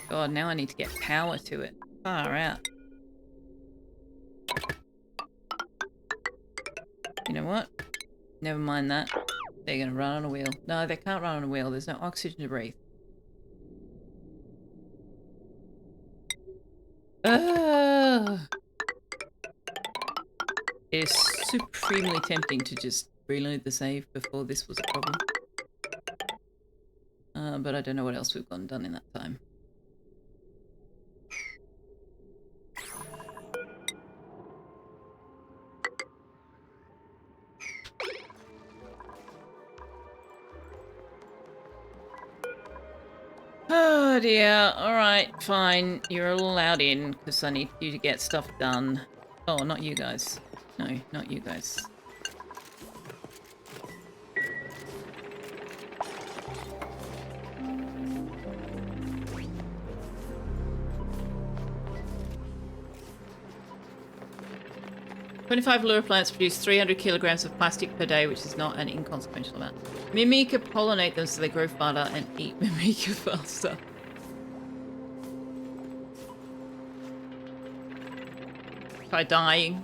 God, now I need to get power to it. Far out. You know what? Never mind that. They're gonna run on a wheel. No, they can't run on a wheel. There's no oxygen to breathe. It's supremely tempting to just reload the save before this was a problem. But I don't know what else we've gone and done in that time. Oh dear. Alright, fine. You're all allowed in because I need you to get stuff done. Oh, not you guys. No, not you guys. "25 lure plants produce 300 kilograms of plastic per day, which is not an inconsequential amount. Mimica pollinate them so they grow faster and eat Mimica faster." Try dying.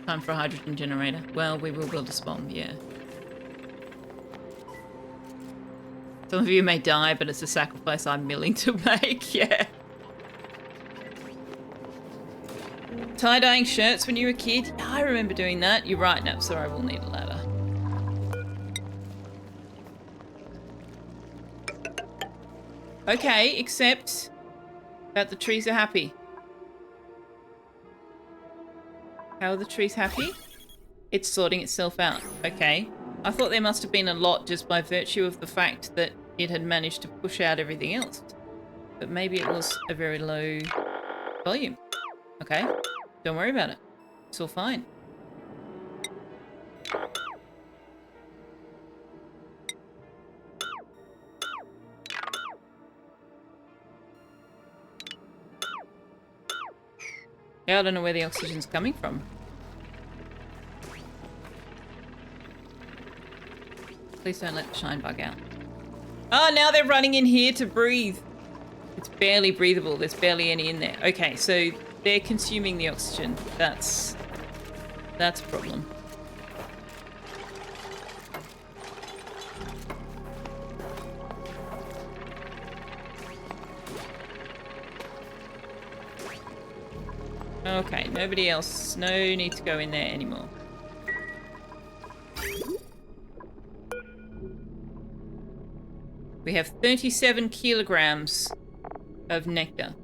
Time for a hydrogen generator. Well, we will build a spawn, yeah. Some of you may die, but it's a sacrifice I'm willing to make, yeah. Tie-dyeing shirts when you were a kid? Yeah, I remember doing that. You're right, no, so I will need a ladder. Okay, except that the trees are happy. How are the trees happy? It's sorting itself out. Okay. I thought there must have been a lot just by virtue of the fact that it had managed to push out everything else. But maybe it was a very low volume. Okay. Don't worry about it. It's all fine. Yeah, I don't know where the oxygen's coming from. Please don't let the shine bug out. Oh, now they're running in here to breathe. It's barely breathable. There's barely any in there. Okay, so they're consuming the oxygen. That's a problem. Okay, nobody else. No need to go in there anymore. We have 37 kilograms of nectar,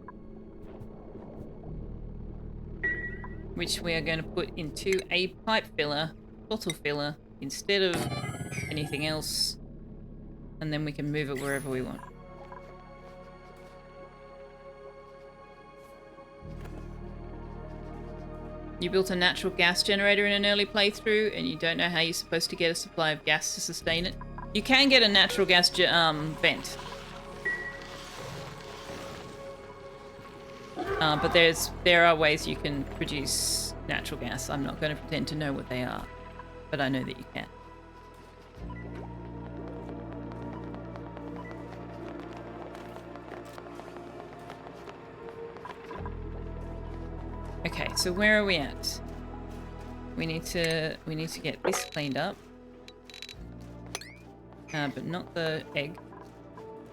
which we are going to put into a pipe filler, bottle filler, instead of anything else, and then we can move it wherever we want. You built a natural gas generator in an early playthrough, and you don't know how you're supposed to get a supply of gas to sustain it. You can get a natural gas vent. But there are ways you can produce natural gas. I'm not going to pretend to know what they are, but I know that you can. Okay, so where are we at? We need to get this cleaned up. But not the egg.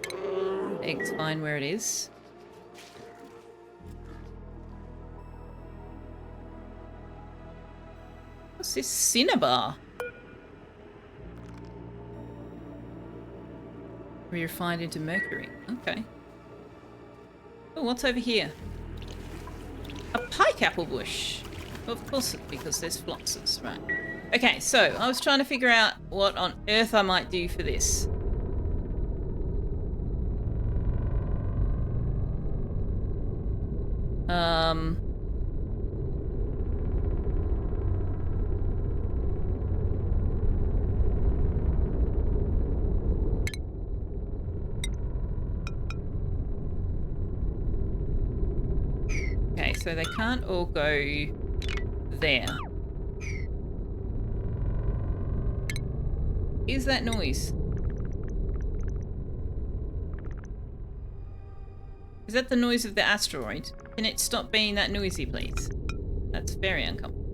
The egg's fine where it is. What's this? Cinnabar? Refined into mercury. Okay. Oh, what's over here? A pike apple bush. Of course, because there's flopses, right? Okay, so I was trying to figure out what on earth I might do for this. so they can't all go there. Is that noise? Is that the noise of the asteroid? Can it stop being that noisy, please? That's very uncomfortable.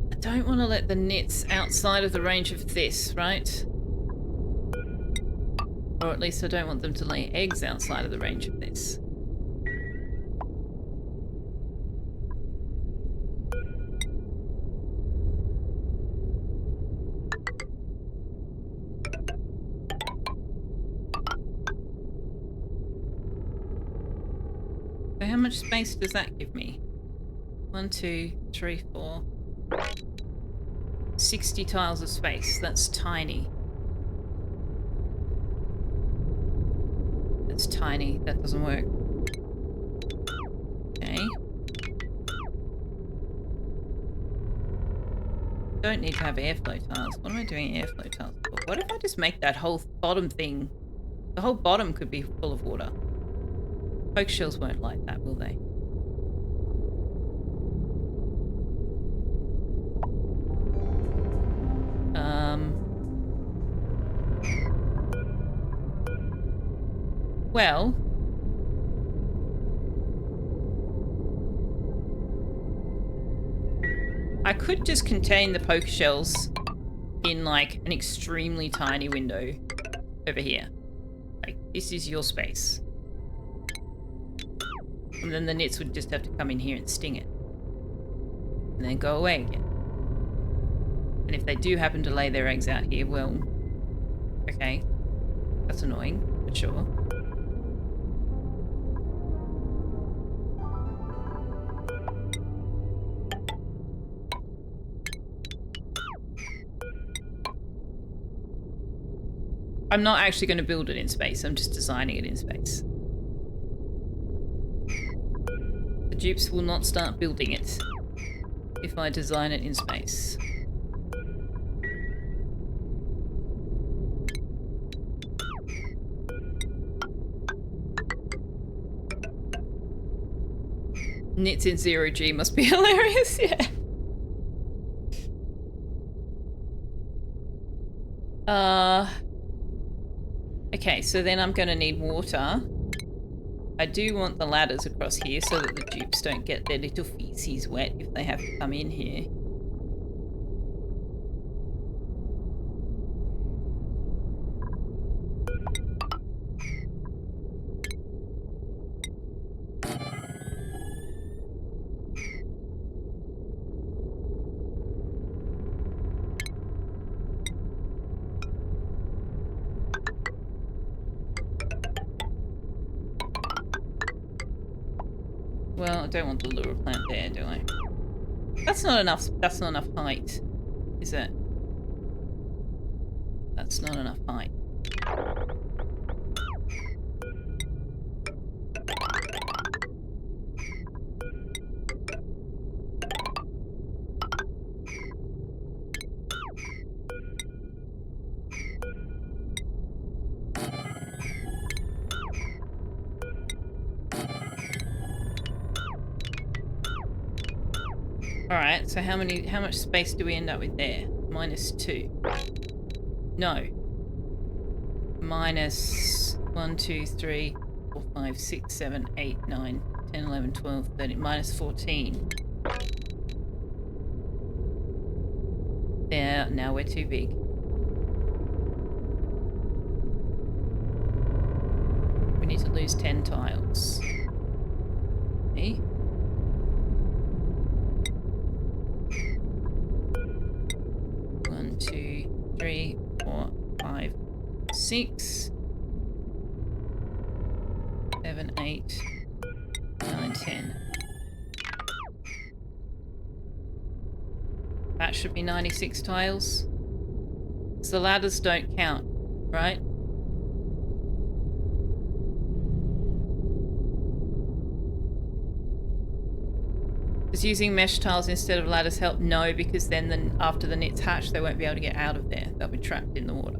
I don't want to let the nits outside of the range of this, right? Or at least I don't want them to lay eggs outside of the range of this. So how much space does that give me? 1, 2, 3, 4... 60 tiles of space. That's tiny. That's tiny. That doesn't work. Okay. Don't need to have airflow tiles. What am I doing airflow tiles for? What if I just make that whole bottom thing... The whole bottom could be full of water. Poke shells won't like that, will they? Well, I could just contain the poke shells in like an extremely tiny window over here. Like, this is your space. And then the nits would just have to come in here and sting it. And then go away again. And if they do happen to lay their eggs out here, well, okay. That's annoying, but sure. I'm not actually going to build it in space. I'm just designing it in space. The dupes will not start building it if I design it in space. Nits in 0G must be hilarious, yeah. Okay, so then I'm going to need water. I do want the ladders across here so that the dupes don't get their little feces wet if they have to come in here. Well, I don't want the lure plant there, do I? That's not enough height, is it? That's not enough height. Alright, so how much space do we end up with there? -2. No. Minus 1, 2, 3, 4, 5, 6, 7, 8, 9, 10, 11, 12, 13, -14. There, now we're too big. We need to lose 10 tiles. Okay. 1, 2, 3, 4, 5, 6, 7, 8, 9, 10. That should be 96 tiles. So the ladders don't count, right? Does using mesh tiles instead of ladders help? No, because then after the nits hatch, they won't be able to get out of there. They'll be trapped in the water.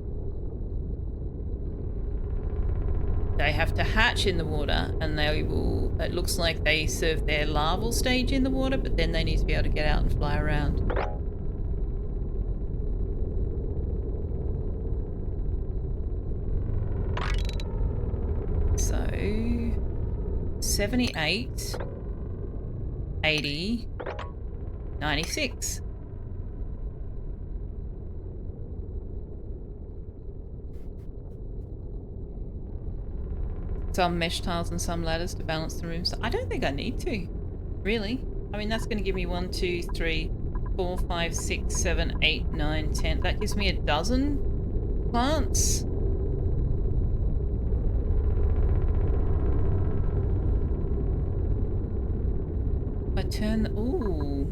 They have to hatch in the water, and they will... It looks like they serve their larval stage in the water, but then they need to be able to get out and fly around. So... 78... 80... 96. Some mesh tiles and some ladders to balance the rooms. I don't think I need to, really. I mean, that's going to give me 1, 2, 3, 4, 5, 6, 7, 8, 9, 10. That gives me a dozen plants. If I turn... Ooh.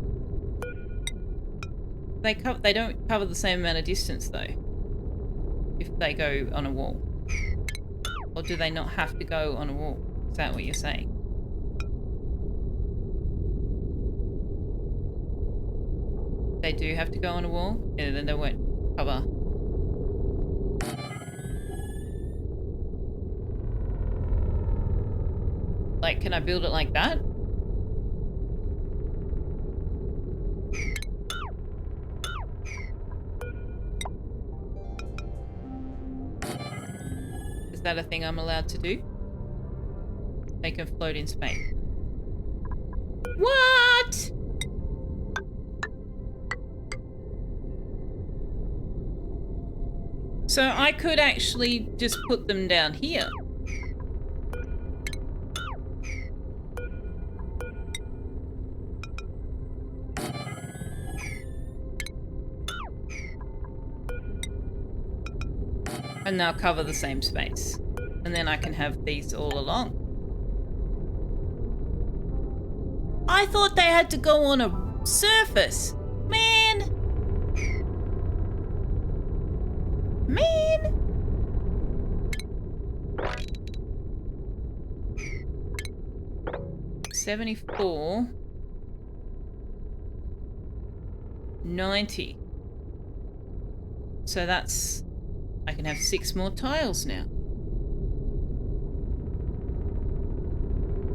They don't cover the same amount of distance, though, if they go on a wall. Or do they not have to go on a wall? Is that what you're saying? They do have to go on a wall? Yeah, then they won't cover. Like, can I build it like that? Is that a thing I'm allowed to do? They can float in space. What? So I could actually just put them down here. And now cover the same space. And then I can have these all along. I thought they had to go on a surface. Man. 74. 90. So that's... I can have 6 more tiles now.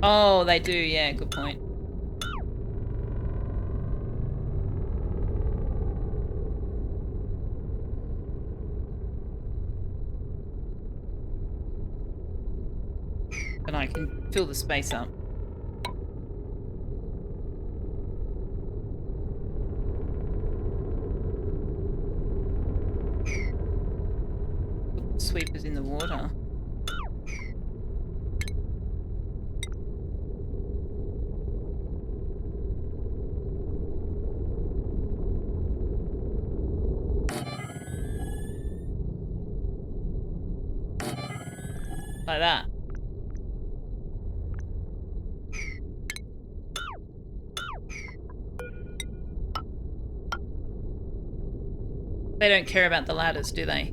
Oh, they do, yeah, good point. But I can fill the space up. Put sweepers in the water. Like that. They don't care about the ladders, do they?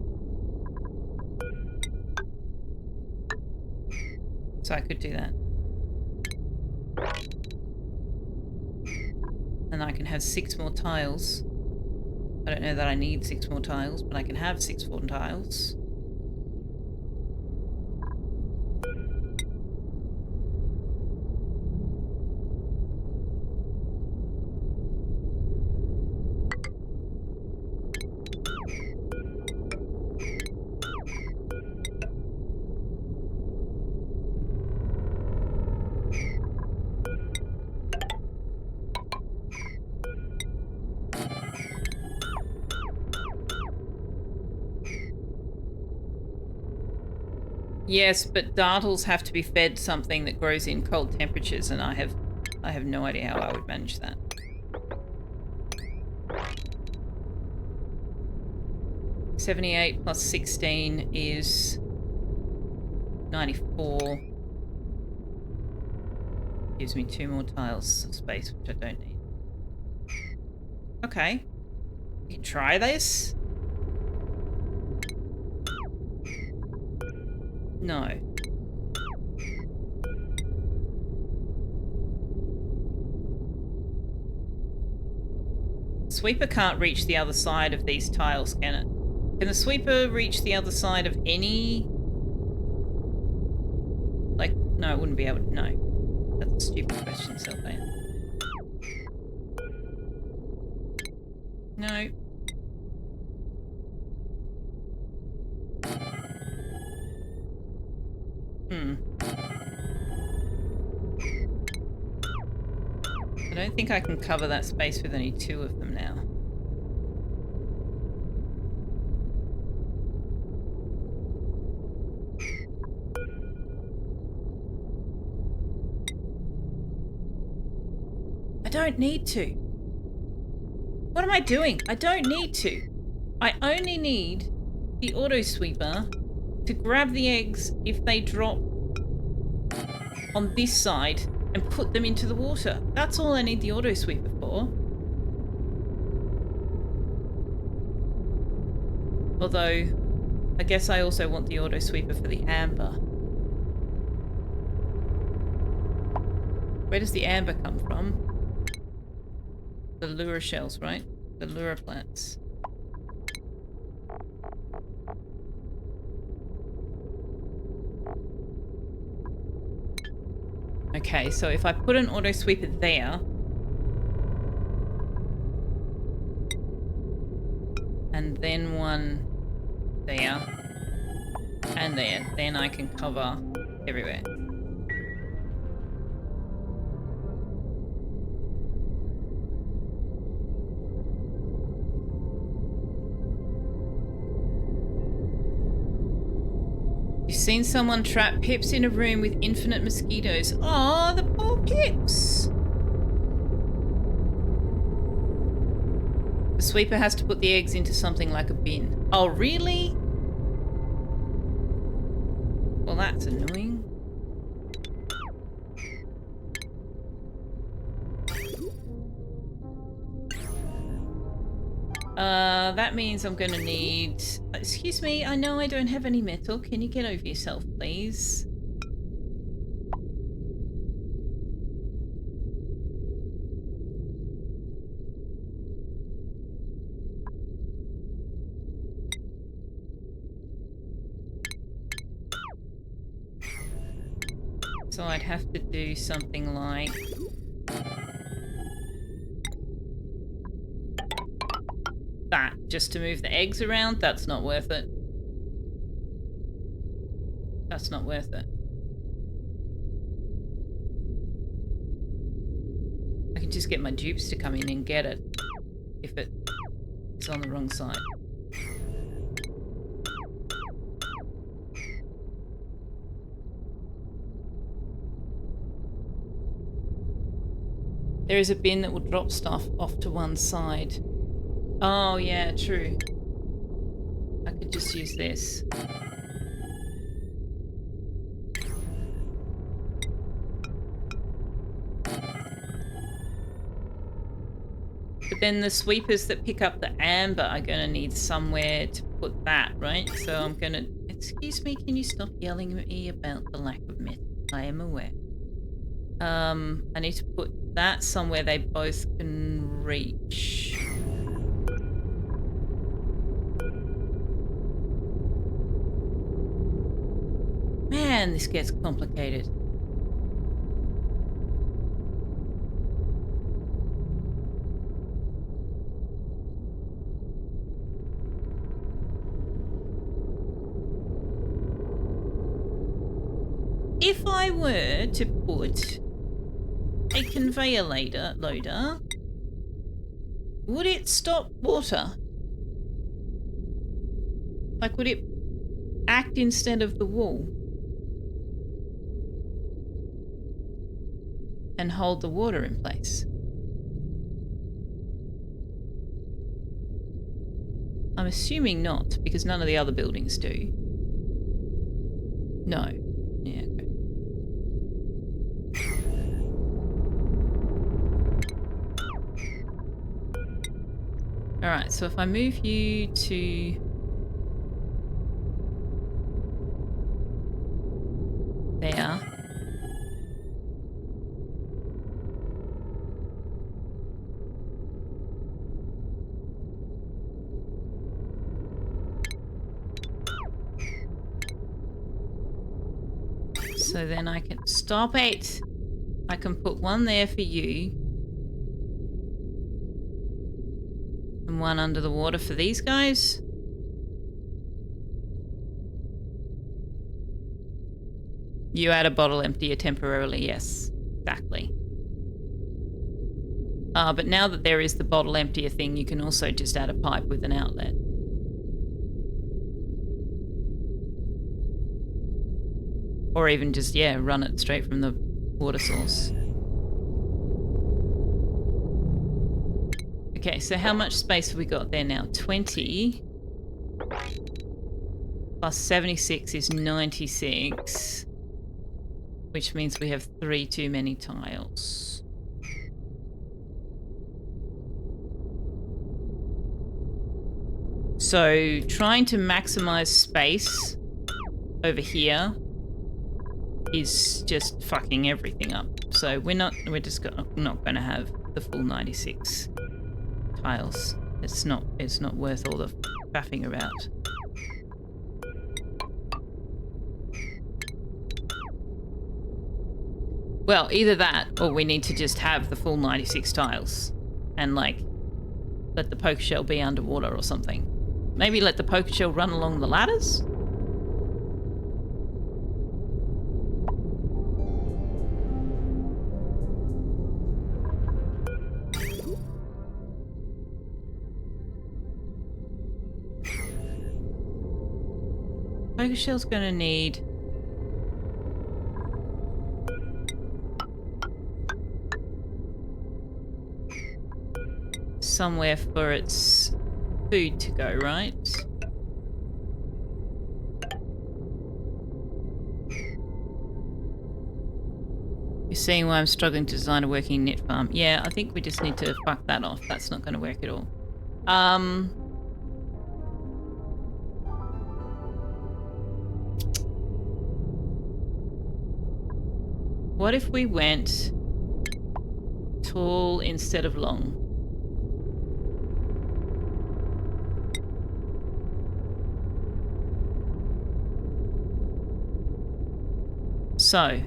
So I could do that. And I can have 6 more tiles. I don't know that I need 6 more tiles, but I can have 6 more tiles. Yes, but dartles have to be fed something that grows in cold temperatures, and I have no idea how I would manage that. $78 plus 16 is 94. Gives me 2 more tiles of space, which I don't need. Okay, You can try this? No. Sweeper can't reach the other side of these tiles, can it? Can the sweeper reach the other side of any... Like, no, it wouldn't be able to... No. That's a stupid question, Selphane. No. I don't think I can cover that space with only 2 of them now. I don't need to. What am I doing? I don't need to. I only need the auto sweeper to grab the eggs if they drop on this side and put them into the water. That's all I need the auto sweeper for. Although, I guess I also want the auto sweeper for the amber. Where does the amber come from? The lure shells, right? The lure plants. Okay, so if I put an auto sweeper there, and then one there, and there, then I can cover everywhere. You've seen someone trap pips in a room with infinite mosquitoes. Aw, the poor pips! The sweeper has to put the eggs into something like a bin. Oh, really? Well, that's annoying. That means I'm gonna need... Excuse me, I know I don't have any metal. Can you get over yourself, please? So I'd have to do something like... that, just to move the eggs around. That's not worth it. That's not worth it. I can just get my dupes to come in and get it if it's on the wrong side. There is a bin that will drop stuff off to one side. Oh, yeah, true. I could just use this. But then the sweepers that pick up the amber are going to need somewhere to put that, right? So I'm going to... Excuse me, can you stop yelling at me about the lack of metal? I am aware. I need to put that somewhere they both can reach. Man, this gets complicated. If I were to put a conveyor loader, would it stop water? Like, would it act instead of the wall? And hold the water in place? I'm assuming not, because none of the other buildings do. No. Yeah, okay. Alright, so if I move you to... there. So then I can stop it. I can put one there for you. And one under the water for these guys. You add a bottle emptier temporarily, yes. Exactly. But now that there is the bottle emptier thing, you can also just add a pipe with an outlet. Or even just, yeah, run it straight from the water source. Okay, so how much space have we got there now? 20 plus 76 is 96, which means we have 3 too many tiles. So trying to maximize space over here is just fucking everything up. So we're not going to have the full 96 tiles. It's not worth all the faffing about. Well, either that or we need to just have the full 96 tiles and like let the poker shell be underwater or something. Maybe let the poker shell run along the ladders? Poker shell's gonna need somewhere for its food to go, right? You're seeing why I'm struggling to design a working knit farm. Yeah, I think we just need to fuck that off. That's not going to work at all. What if we went tall instead of long? So,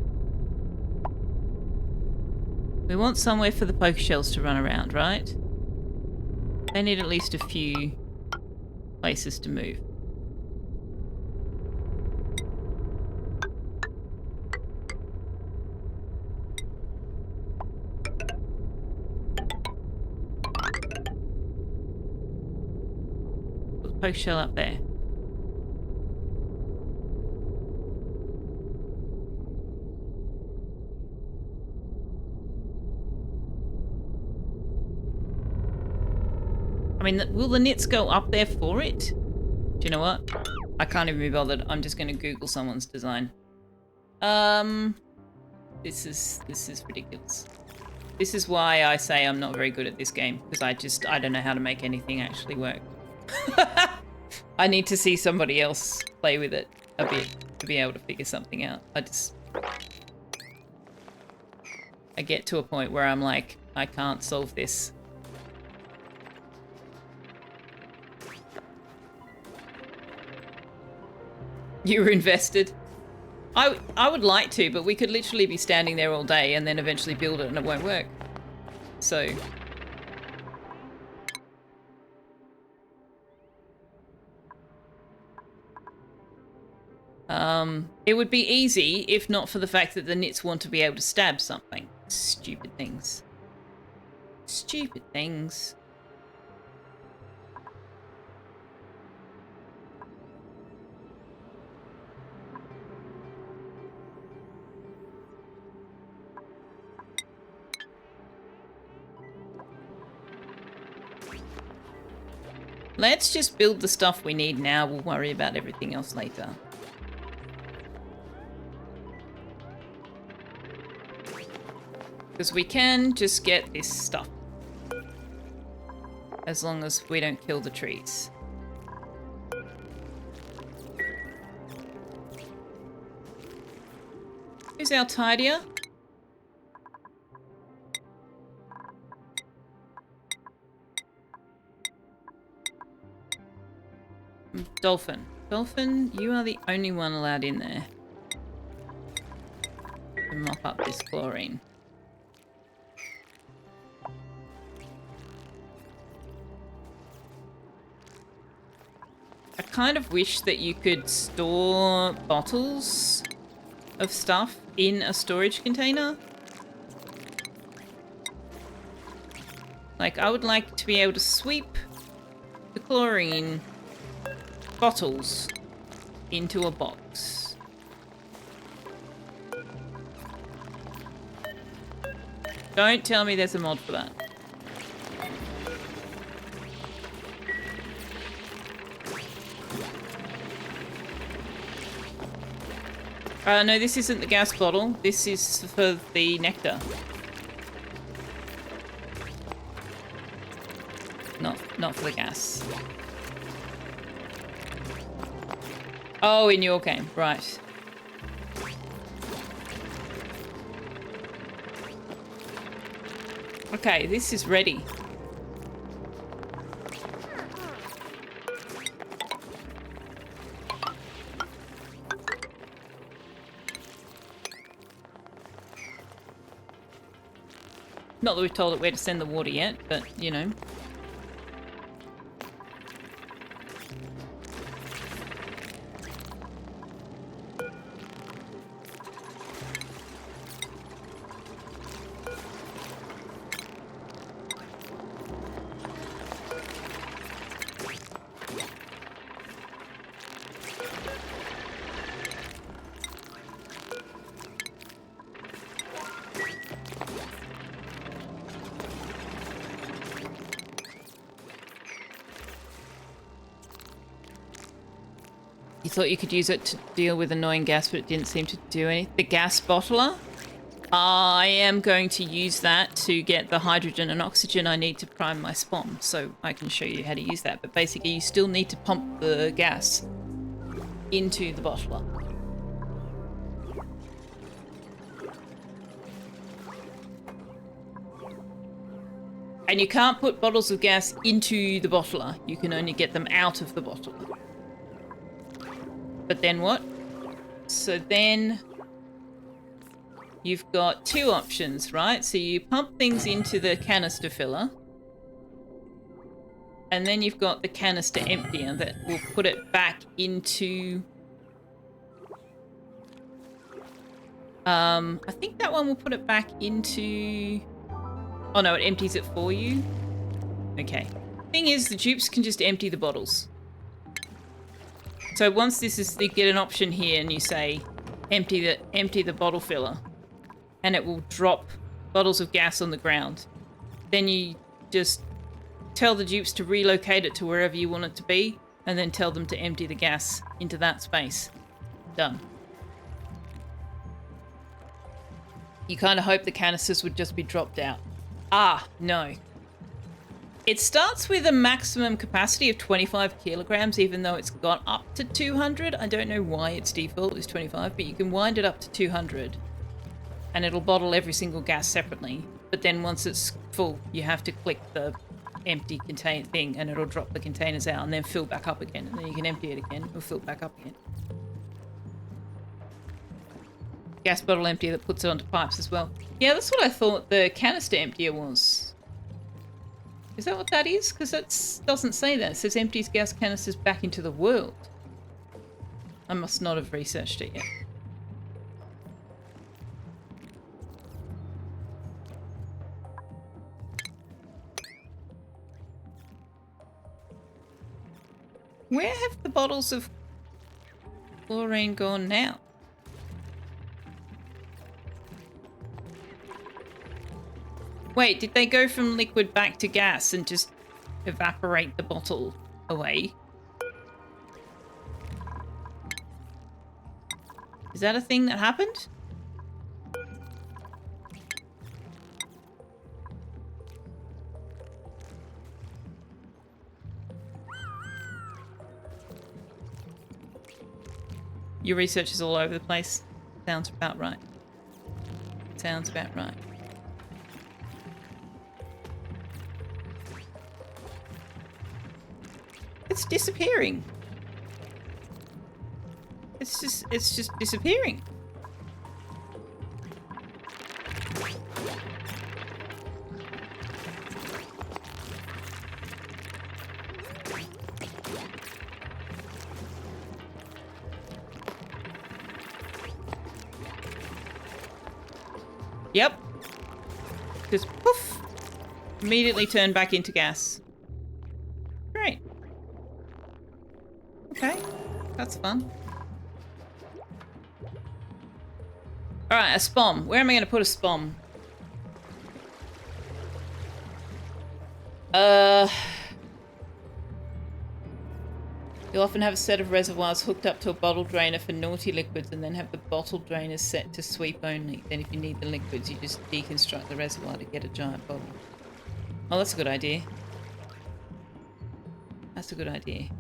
we want somewhere for the poker shells to run around, right? They need at least a few places to move. Put the poker shell up there. I mean, will the knits go up there for it? Do you know what? I can't even be bothered. I'm just going to Google someone's design. This is ridiculous. This is why I say I'm not very good at this game, because I don't know how to make anything actually work. I need to see somebody else play with it a bit to be able to figure something out. I get to a point where I'm like, I can't solve this. You were invested. I would like to, but we could literally be standing there all day and then eventually build it and it won't work. So... it would be easy if not for the fact that the knits want to be able to stab something. Stupid things. Stupid things. Let's just build the stuff we need now. We'll worry about everything else later. Because we can just get this stuff. as long as we don't kill the trees. Who's our tidier? Dolphin. Dolphin, you are the only one allowed in there. To mop up this chlorine. I kind of wish that you could store bottles of stuff in a storage container. Like, I would like to be able to sweep the chlorine bottles into a box. Don't tell me there's a mod for that. No, this isn't the gas bottle. This is for the nectar. Not for the gas. Oh, in your game, right. Okay, this is ready. Not that we've told it where to send the water yet, but, you know. You thought you could use it to deal with annoying gas, but it didn't seem to do anything. The gas bottler? I am going to use that to get the hydrogen and oxygen I need to prime my spawn, so I can show you how to use that. But basically, you still need to pump the gas into the bottler. And you can't put bottles of gas into the bottler. You can only get them out of the bottler. But then what? So then you've got two options, right? So you pump things into the canister filler. And then you've got the canister emptier that will put it back into... I think that one will put it back into... Oh no, it empties it for you. Okay. Thing is, the dupes can just empty the bottles. So once this is, you get an option here and you say, empty the bottle filler, and it will drop bottles of gas on the ground. Then you just tell the dupes to relocate it to wherever you want it to be, and then tell them to empty the gas into that space. Done. You kind of hope the canisters would just be dropped out. Ah, no. It starts with a maximum capacity of 25 kilograms, even though it's got up to 200. I don't know why its default is 25, but you can wind it up to 200. And it'll bottle every single gas separately. But then once it's full, you have to click the empty contain thing, and it'll drop the containers out and then fill back up again. And then you can empty it again, it'll fill back up again. Gas bottle emptier that puts it onto pipes as well. Yeah, that's what I thought the canister emptier was. Is that what that is? Because that doesn't say that. It says empties gas canisters back into the world. I must not have researched it yet. Where have the bottles of chlorine gone now? Wait, did they go from liquid back to gas and just evaporate the bottle away? Is that a thing that happened? Your research is all over the place. Sounds about right. Sounds about right. It's disappearing. It's just disappearing. Yep. Just poof. Immediately turn back into gas. Great. Okay. That's fun. Alright, a spom. Where am I going to put a spom? You'll often have a set of reservoirs hooked up to a bottle drainer for naughty liquids and then have the bottle drainers set to sweep only. Then if you need the liquids, you just deconstruct the reservoir to get a giant bottle. Oh, that's a good idea. That's a good idea.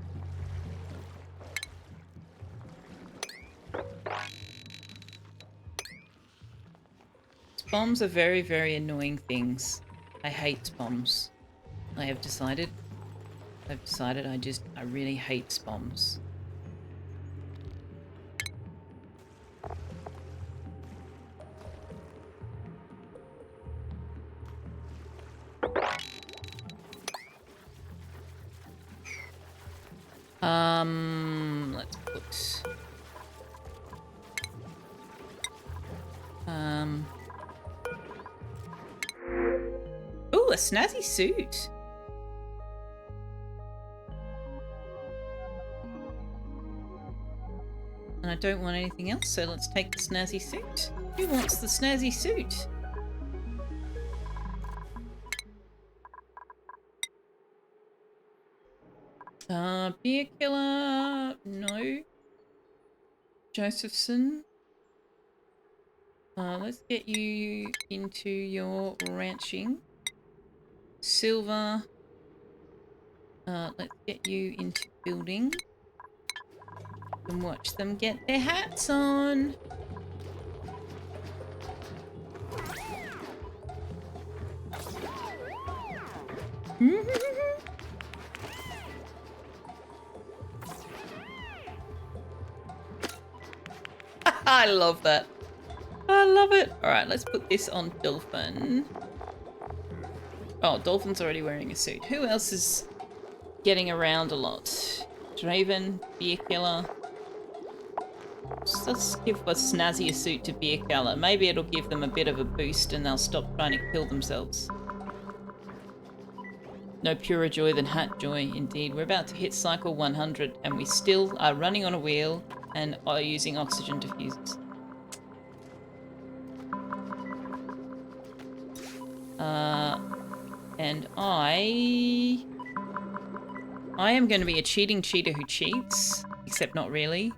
Spoms are very, very annoying things. I hate spoms. I have decided. I really hate spoms. Let's put ooh, a snazzy suit. And I don't want anything else, so let's take the snazzy suit. Who wants the snazzy suit? Beer killer, no. Josephson. Let's get you into your ranching. Silver. Let's get you into building. And watch them get their hats on. I love that. I love it. All right, let's put this on Dolphin. Oh, Dolphin's already wearing a suit. Who else is getting around a lot? Draven, Beer Killer. Let's give a snazzier suit to Beer Killer. Maybe it'll give them a bit of a boost and they'll stop trying to kill themselves. No purer joy than hat joy, indeed. We're about to hit cycle 100 and we still are running on a wheel and are using oxygen diffusers. And I am going to be a cheating cheater who cheats, except not really.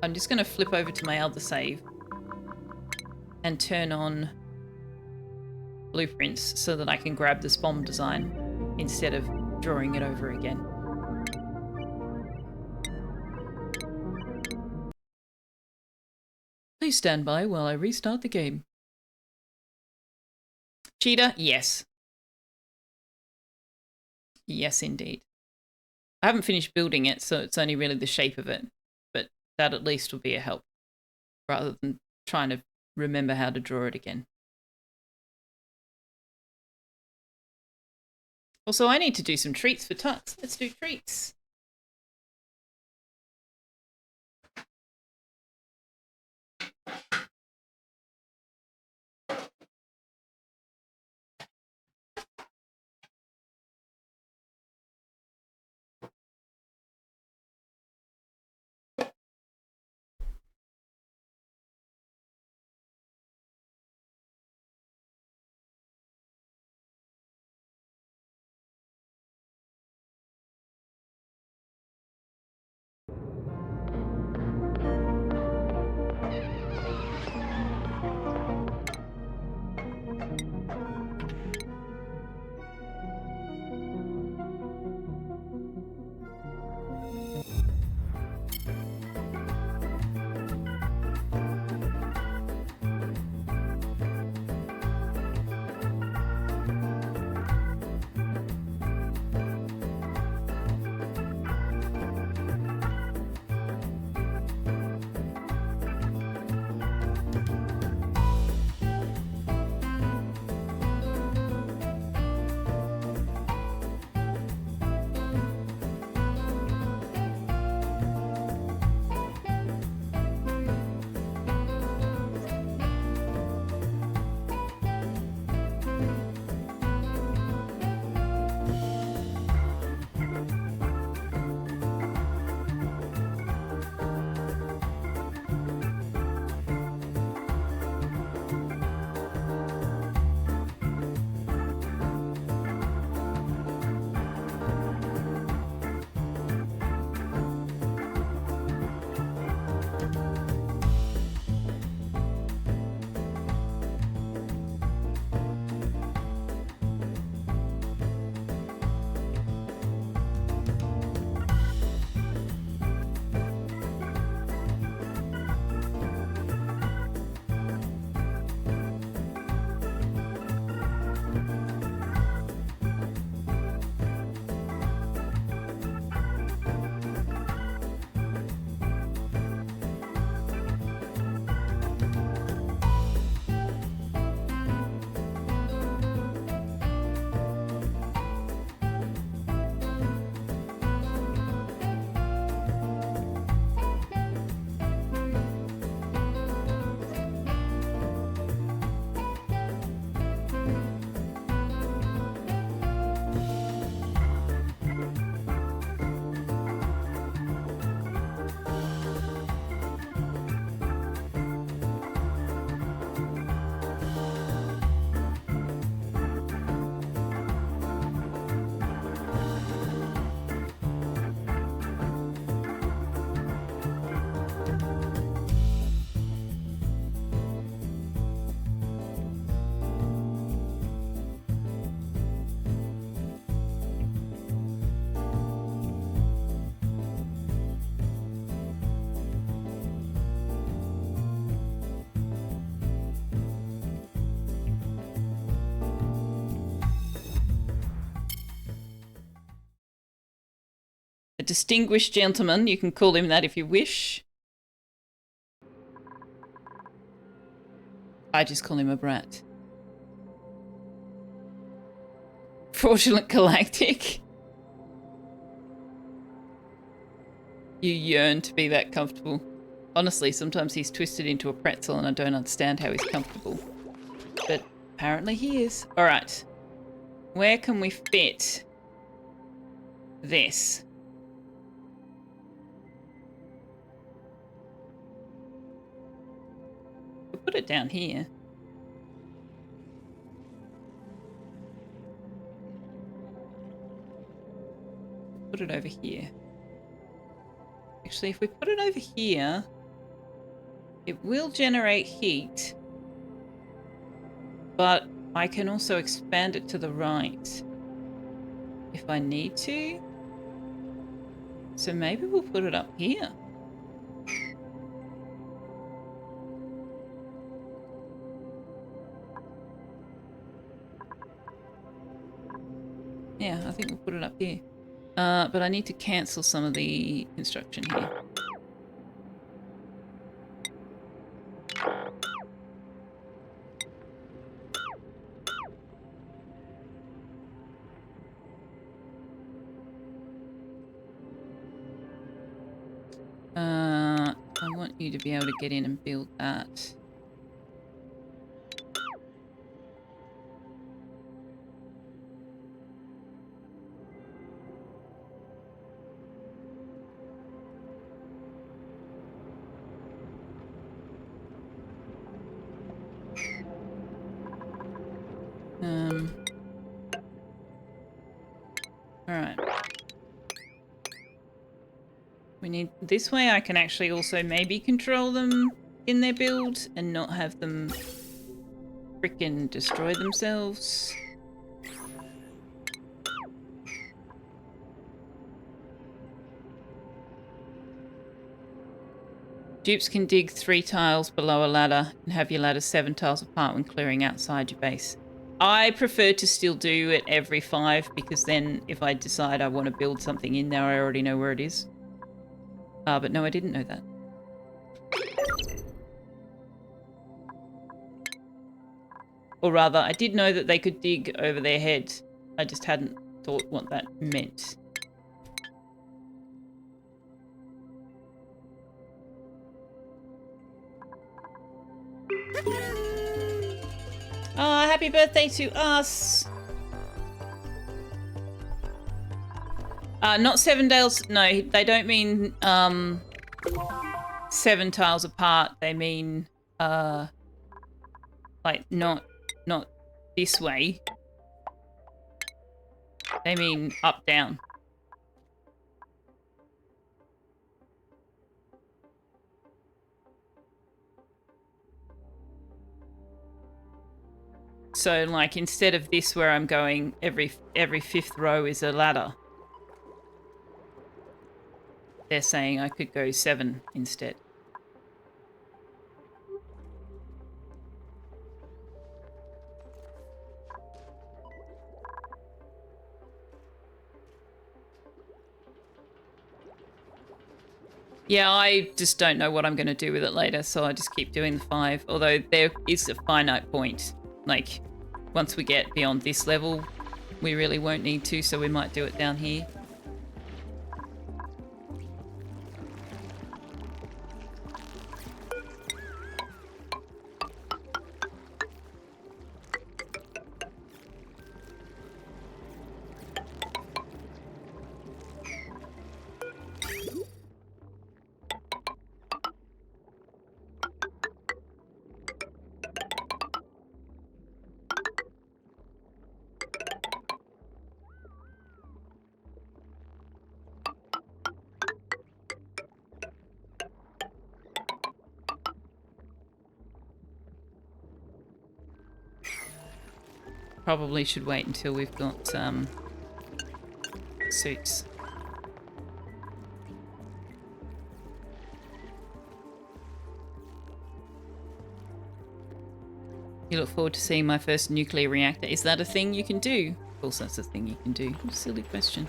I'm just going to flip over to my other save and turn on blueprints so that I can grab this bomb design instead of drawing it over again. Please stand by while I restart the game. Cheetah? Yes. Yes, indeed. I haven't finished building it, so it's only really the shape of it. But that at least will be a help, rather than trying to remember how to draw it again. Also, I need to do some treats for Tux. Let's do treats. A distinguished gentleman. You can call him that if you wish. I just call him a brat. Fraudulent Galactic. You yearn to be that comfortable. Honestly, sometimes he's twisted into a pretzel and I don't understand how he's comfortable. But apparently he is. Alright. Where can we fit this? We'll put it down here. Put it over here. Actually, if we put it over here, it will generate heat, but I can also expand it to the right if I need to. So maybe we'll put it up here. Yeah, I think we'll put it up here. But I need to cancel some of the construction here. I want you to be able to get in and build that. Alright. We need... This way I can actually also maybe control them in their build and not have them frickin' destroy themselves. Dupes can dig 3 tiles below a ladder and have your ladder 7 tiles apart when clearing outside your base. I prefer to still do it every 5 because then if I decide I want to build something in there, I already know where it is. But no, I didn't know that. Or rather, I did know that they could dig over their head. I just hadn't thought what that meant. Oh, happy birthday to us! Not 7 tiles. No, they don't mean 7 tiles apart. They mean like not this way. They mean up down. So like instead of this where I'm going every 5th row is a ladder. They're saying I could go 7 instead. Yeah, I just don't know what I'm going to do with it later, so I just keep doing the 5. Although there is a finite point. Like, once we get beyond this level, we really won't need to, so we might do it down here. Probably should wait until we've got suits. You look forward to seeing my first nuclear reactor. Is that a thing you can do? Of course that's a thing you can do. What a silly question.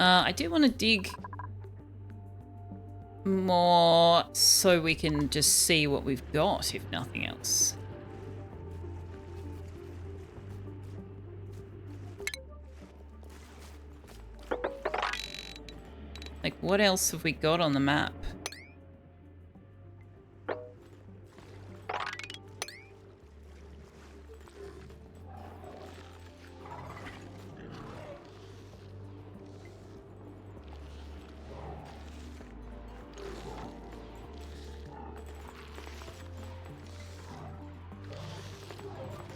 I do want to dig more so we can just see what we've got, if nothing else. Like, what else have we got on the map?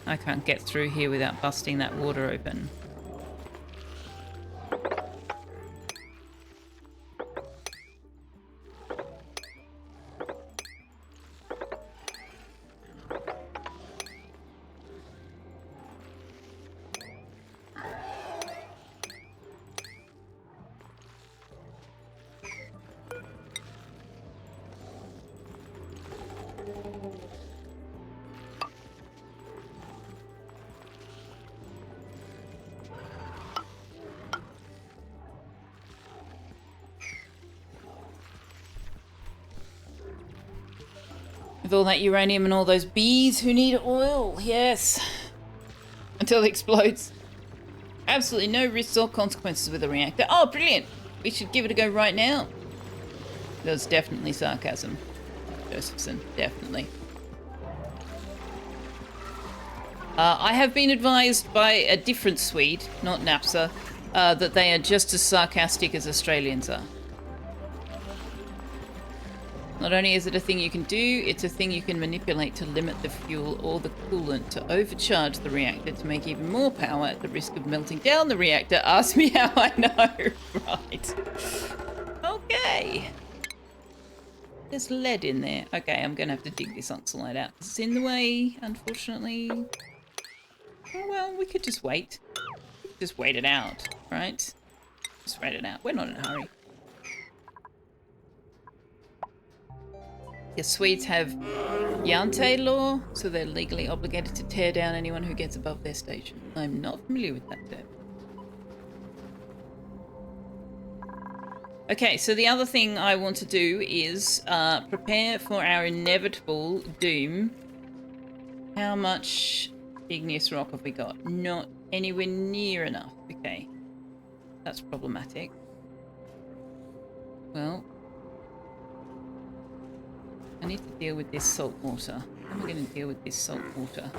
I can't get through here without busting that water open. With all that uranium and all those bees who need oil, yes. Until it explodes. Absolutely no risks or consequences with the reactor. Oh, brilliant! We should give it a go right now. That was definitely sarcasm, Josephson, definitely. I have been advised by a different Swede, not NAPSA, that they are just as sarcastic as Australians are. Not only is it a thing you can do, it's a thing you can manipulate to limit the fuel or the coolant to overcharge the reactor to make even more power at the risk of melting down the reactor. Ask me how I know. Right. Okay. There's lead in there. Okay, I'm going to have to dig this oxalate out. It's in the way, unfortunately. Oh, well, we could just wait. Just wait it out, right? Just wait it out. We're not in a hurry. The Swedes have Jante law, so they're legally obligated to tear down anyone who gets above their station. I'm not familiar with that term. Okay, so the other thing I want to do is prepare for our inevitable doom. How much igneous rock have we got? Not anywhere near enough. Okay, that's problematic. Well, I need to deal with this salt water. How am I going to deal with this salt water?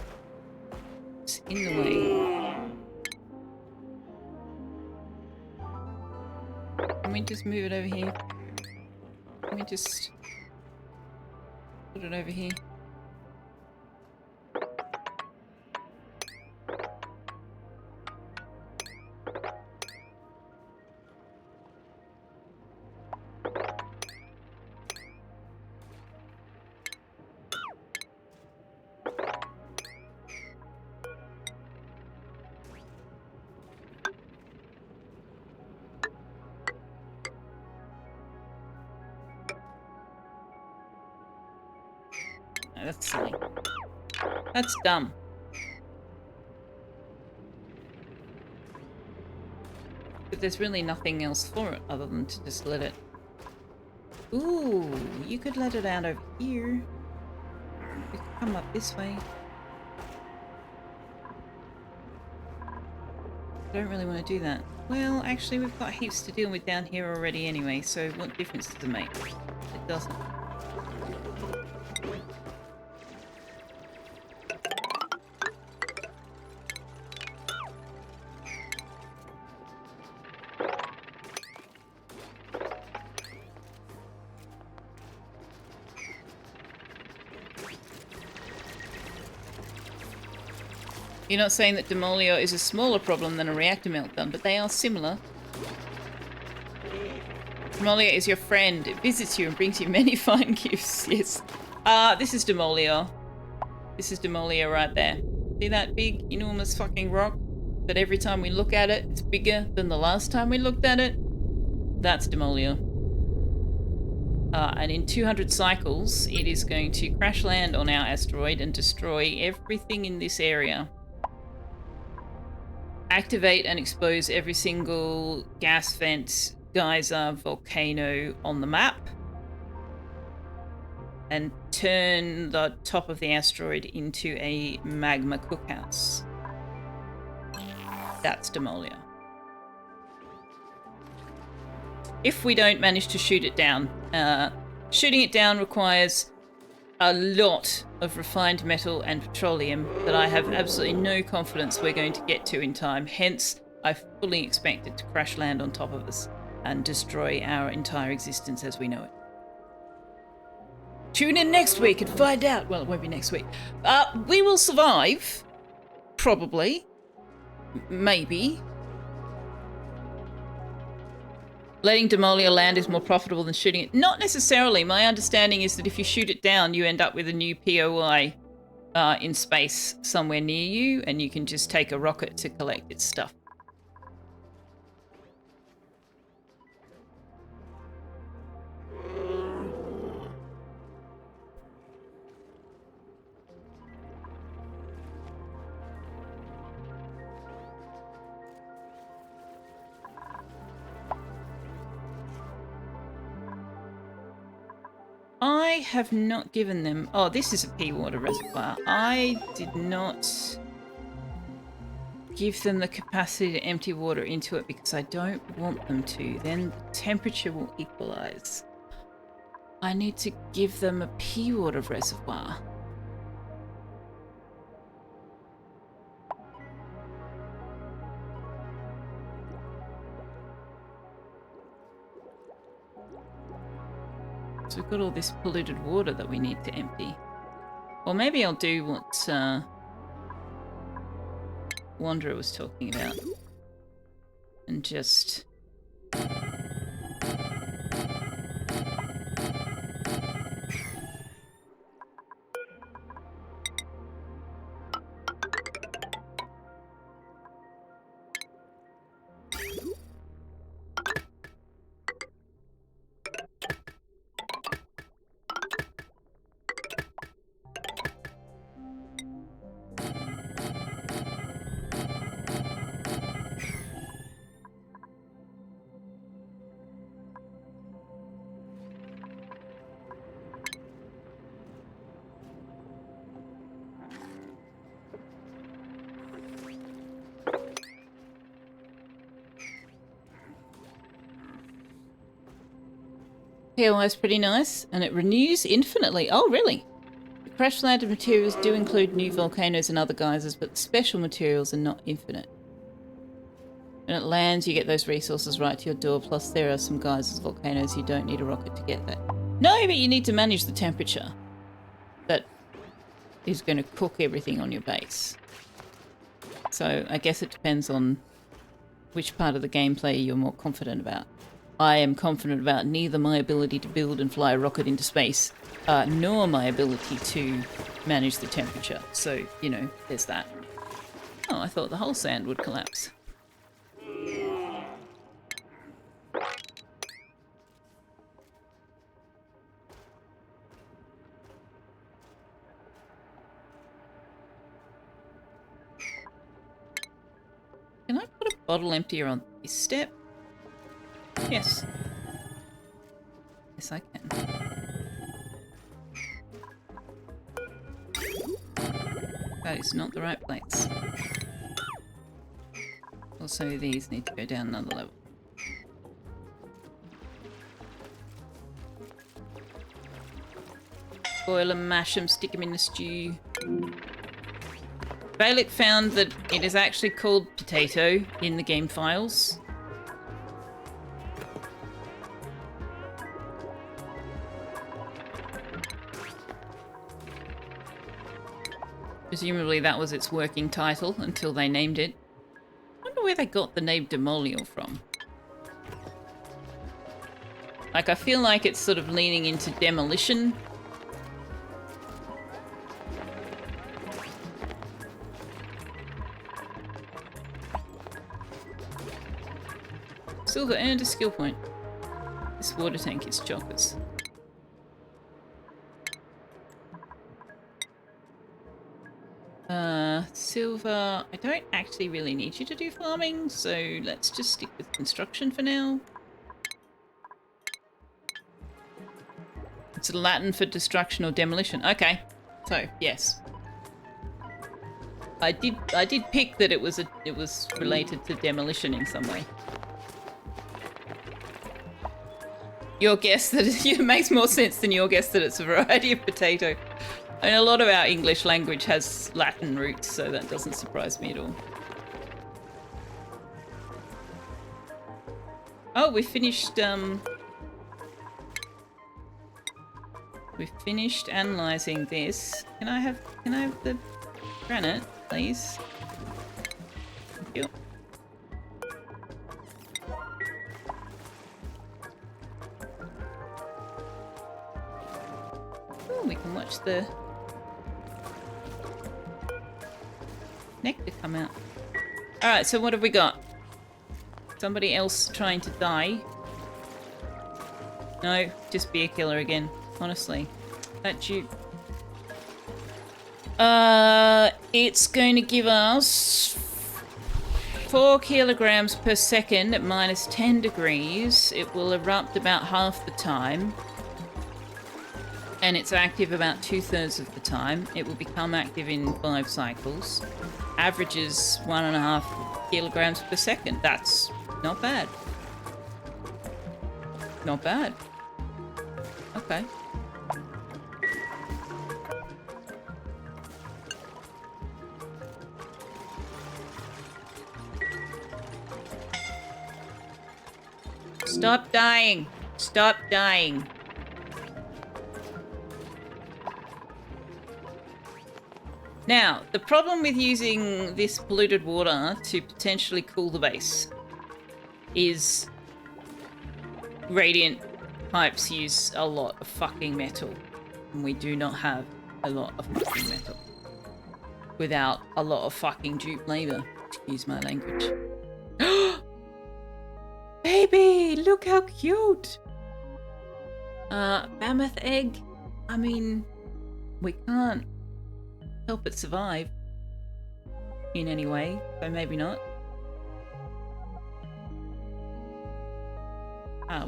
It's in the way. Can we just move it over here? Can we just put it over here? That's silly. That's dumb. But there's really nothing else for it other than to just let it... Ooh, you could let it out over here. You could come up this way. I don't really want to do that. Well, actually, we've got heaps to deal with down here already anyway, so what difference does it make? It doesn't. You're not saying that Demolio is a smaller problem than a reactor meltdown, but they are similar. Demolio is your friend. It visits you and brings you many fine gifts. Yes. This is Demolio. This is Demolio right there. See that big, enormous fucking rock? But every time we look at it, it's bigger than the last time we looked at it? That's Demolio. And in 200 cycles, it is going to crash land on our asteroid and destroy everything in this area. activate and expose every single gas vent, geyser, volcano on the map, and turn the top of the asteroid into a magma cookhouse. That's Demolia. If we don't manage to shoot it down, shooting it down requires a lot of refined metal and petroleum that I have absolutely no confidence we're going to get to in time. Hence, I fully expect it to crash land on top of us and destroy our entire existence as we know it. Tune in next week and find out. Well, it won't be next week. We will survive. Probably. Maybe. Letting Demolia land is more profitable than shooting it. Not necessarily. My understanding is that if you shoot it down, you end up with a new POI in space somewhere near you, and you can just take a rocket to collect its stuff. I have not given them... Oh, this is a pea water reservoir. I did not give them the capacity to empty water into it because I don't want them to. Then the temperature will equalize. I need to give them a pea water reservoir. So we've got all this polluted water that we need to empty. Or maybe I'll do what Wanderer was talking about. And just... POI is pretty nice, and it renews infinitely. Oh, really? The crash landed materials do include new volcanoes and other geysers, but the special materials are not infinite. When it lands, you get those resources right to your door, plus there are some geysers, volcanoes, you don't need a rocket to get that. No, but you need to manage the temperature that is going to cook everything on your base. So I guess it depends on which part of the gameplay you're more confident about. I am confident about neither my ability to build and fly a rocket into space, nor my ability to manage the temperature. So, you know, there's that. Oh, I thought the whole sand would collapse. Can I put a bottle emptier on this step? Yes. Yes, I can. That is not the right place. Also, these need to go down another level. Boil them, mash them, stick them in the stew. Balik found that it is actually called potato in the game files. Presumably that was its working title until they named it. I wonder where they got the name Demolial from. Like, I feel like it's sort of leaning into demolition. Silver earned a skill point. This water tank is chockers. Silver, I don't actually really need you to do farming, so let's just stick with construction for now. It's Latin for destruction or demolition. Okay, so yes, I did pick that it was related to demolition in some way. Your guess that it makes more sense than your guess that it's a variety of potato. And a lot of our English language has Latin roots, so that doesn't surprise me at all. Oh, we finished analysing this. Can I have the granite, please? Thank you. Oh, we can watch the nectar come out. Alright, so what have we got? Somebody else trying to die? No, just be a killer again. Honestly. That you... it's going to give us 4 kilograms per second at minus 10 degrees. It will erupt about half the time. And it's active about 2/3 of the time. It will become active in 5 cycles. Averages 1.5 kilograms per second. That's not bad. Not bad. Okay. Stop dying. Stop dying. Now, the problem with using this polluted water to potentially cool the base is radiant pipes use a lot of fucking metal, and we do not have a lot of fucking metal without a lot of fucking dupe labor, excuse my language. Baby, look how cute! Mammoth egg? I mean, we can't help it survive in any way, so maybe not.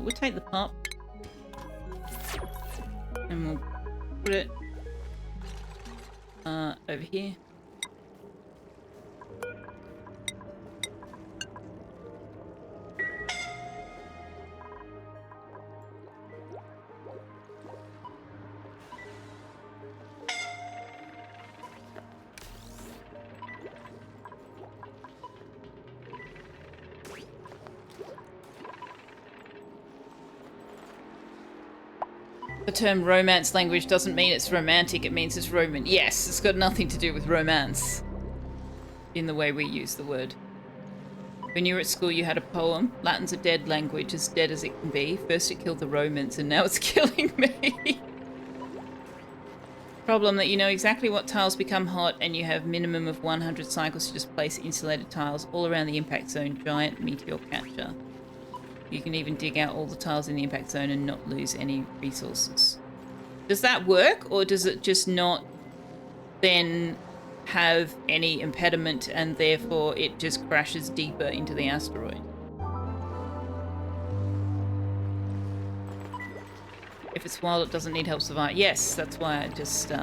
We'll take the pop and we'll put it over here. The term romance language doesn't mean it's romantic, it means it's Roman. Yes, it's got nothing to do with romance in the way we use the word. When you were at school, you had a poem. Latin's a dead language, as dead as it can be. First it killed the Romans, and now it's killing me. Problem that you know exactly what tiles become hot, and you have minimum of 100 cycles to just place insulated tiles all around the impact zone. Giant meteor catcher. You can even dig out all the tiles in the impact zone and not lose any resources. Does that work, or does it just not then have any impediment and therefore it just crashes deeper into the asteroid? If it's wild, it doesn't need help survive. Yes, that's why I just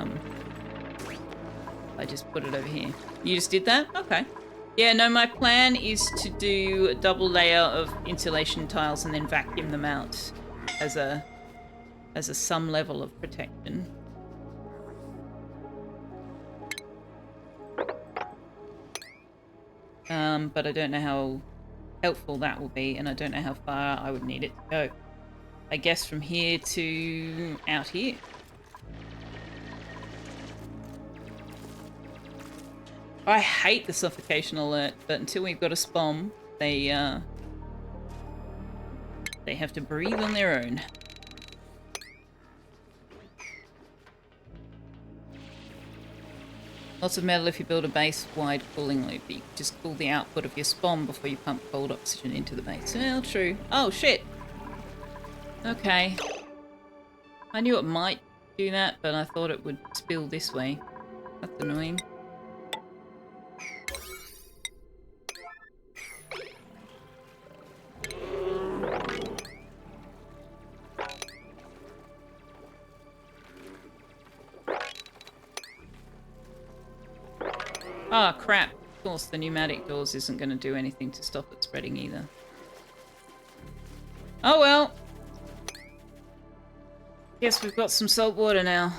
put it over here. You just did that? Okay. Yeah, no, my plan is to do a double layer of insulation tiles and then vacuum them out as a some level of protection. But I don't know how helpful that will be, and I don't know how far I would need it to go. I guess from here to out here. I hate the suffocation alert, but until we've got a spawn, they have to breathe on their own. Lots of metal if you build a base-wide cooling loop. You just cool the output of your spawn before you pump cold oxygen into the base. Well, true. Oh, shit! Okay. I knew it might do that, but I thought it would spill this way. That's annoying. Oh, crap. Of course, the pneumatic doors isn't going to do anything to stop it spreading either. Oh well. Guess we've got some salt water now.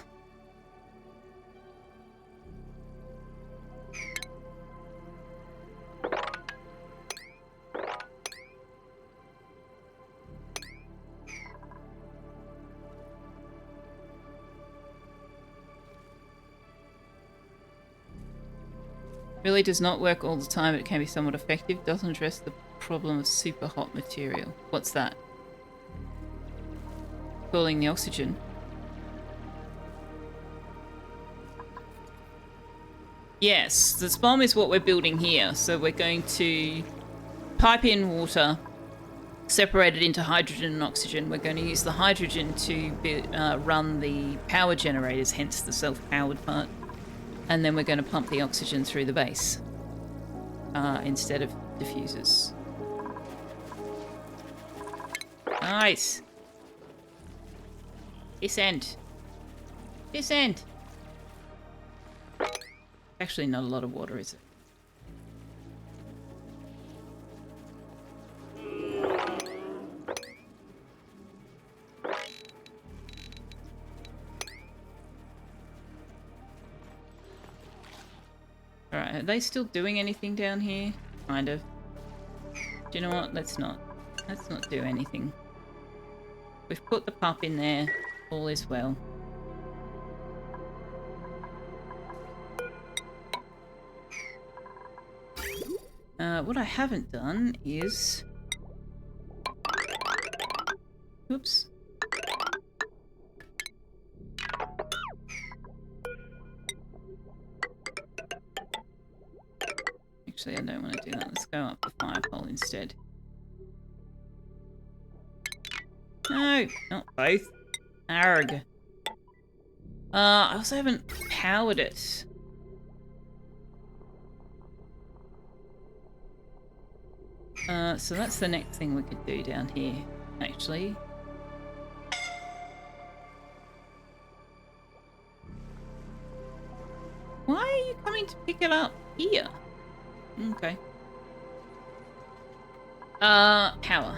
Really does not work all the time, but it can be somewhat effective. Doesn't address the problem of super hot material. What's that? Cooling the oxygen. Yes, this bomb is what we're building here. So we're going to pipe in water, separate it into hydrogen and oxygen. We're going to use the hydrogen to run the power generators, hence the self-powered part. And then we're going to pump the oxygen through the base instead of diffusers. Nice. This end. This end. Actually, not a lot of water, is it? Alright, are they still doing anything down here? Kind of. Do you know what? Let's not do anything. We've put the pup in there. All is well. What I haven't done is... Oops. Actually, I don't want to do that. Let's go up the fire pole instead. No, not both. Arg. I also haven't powered it. So that's the next thing we could do down here, actually. Why are you coming to pick it up here? Okay. Power.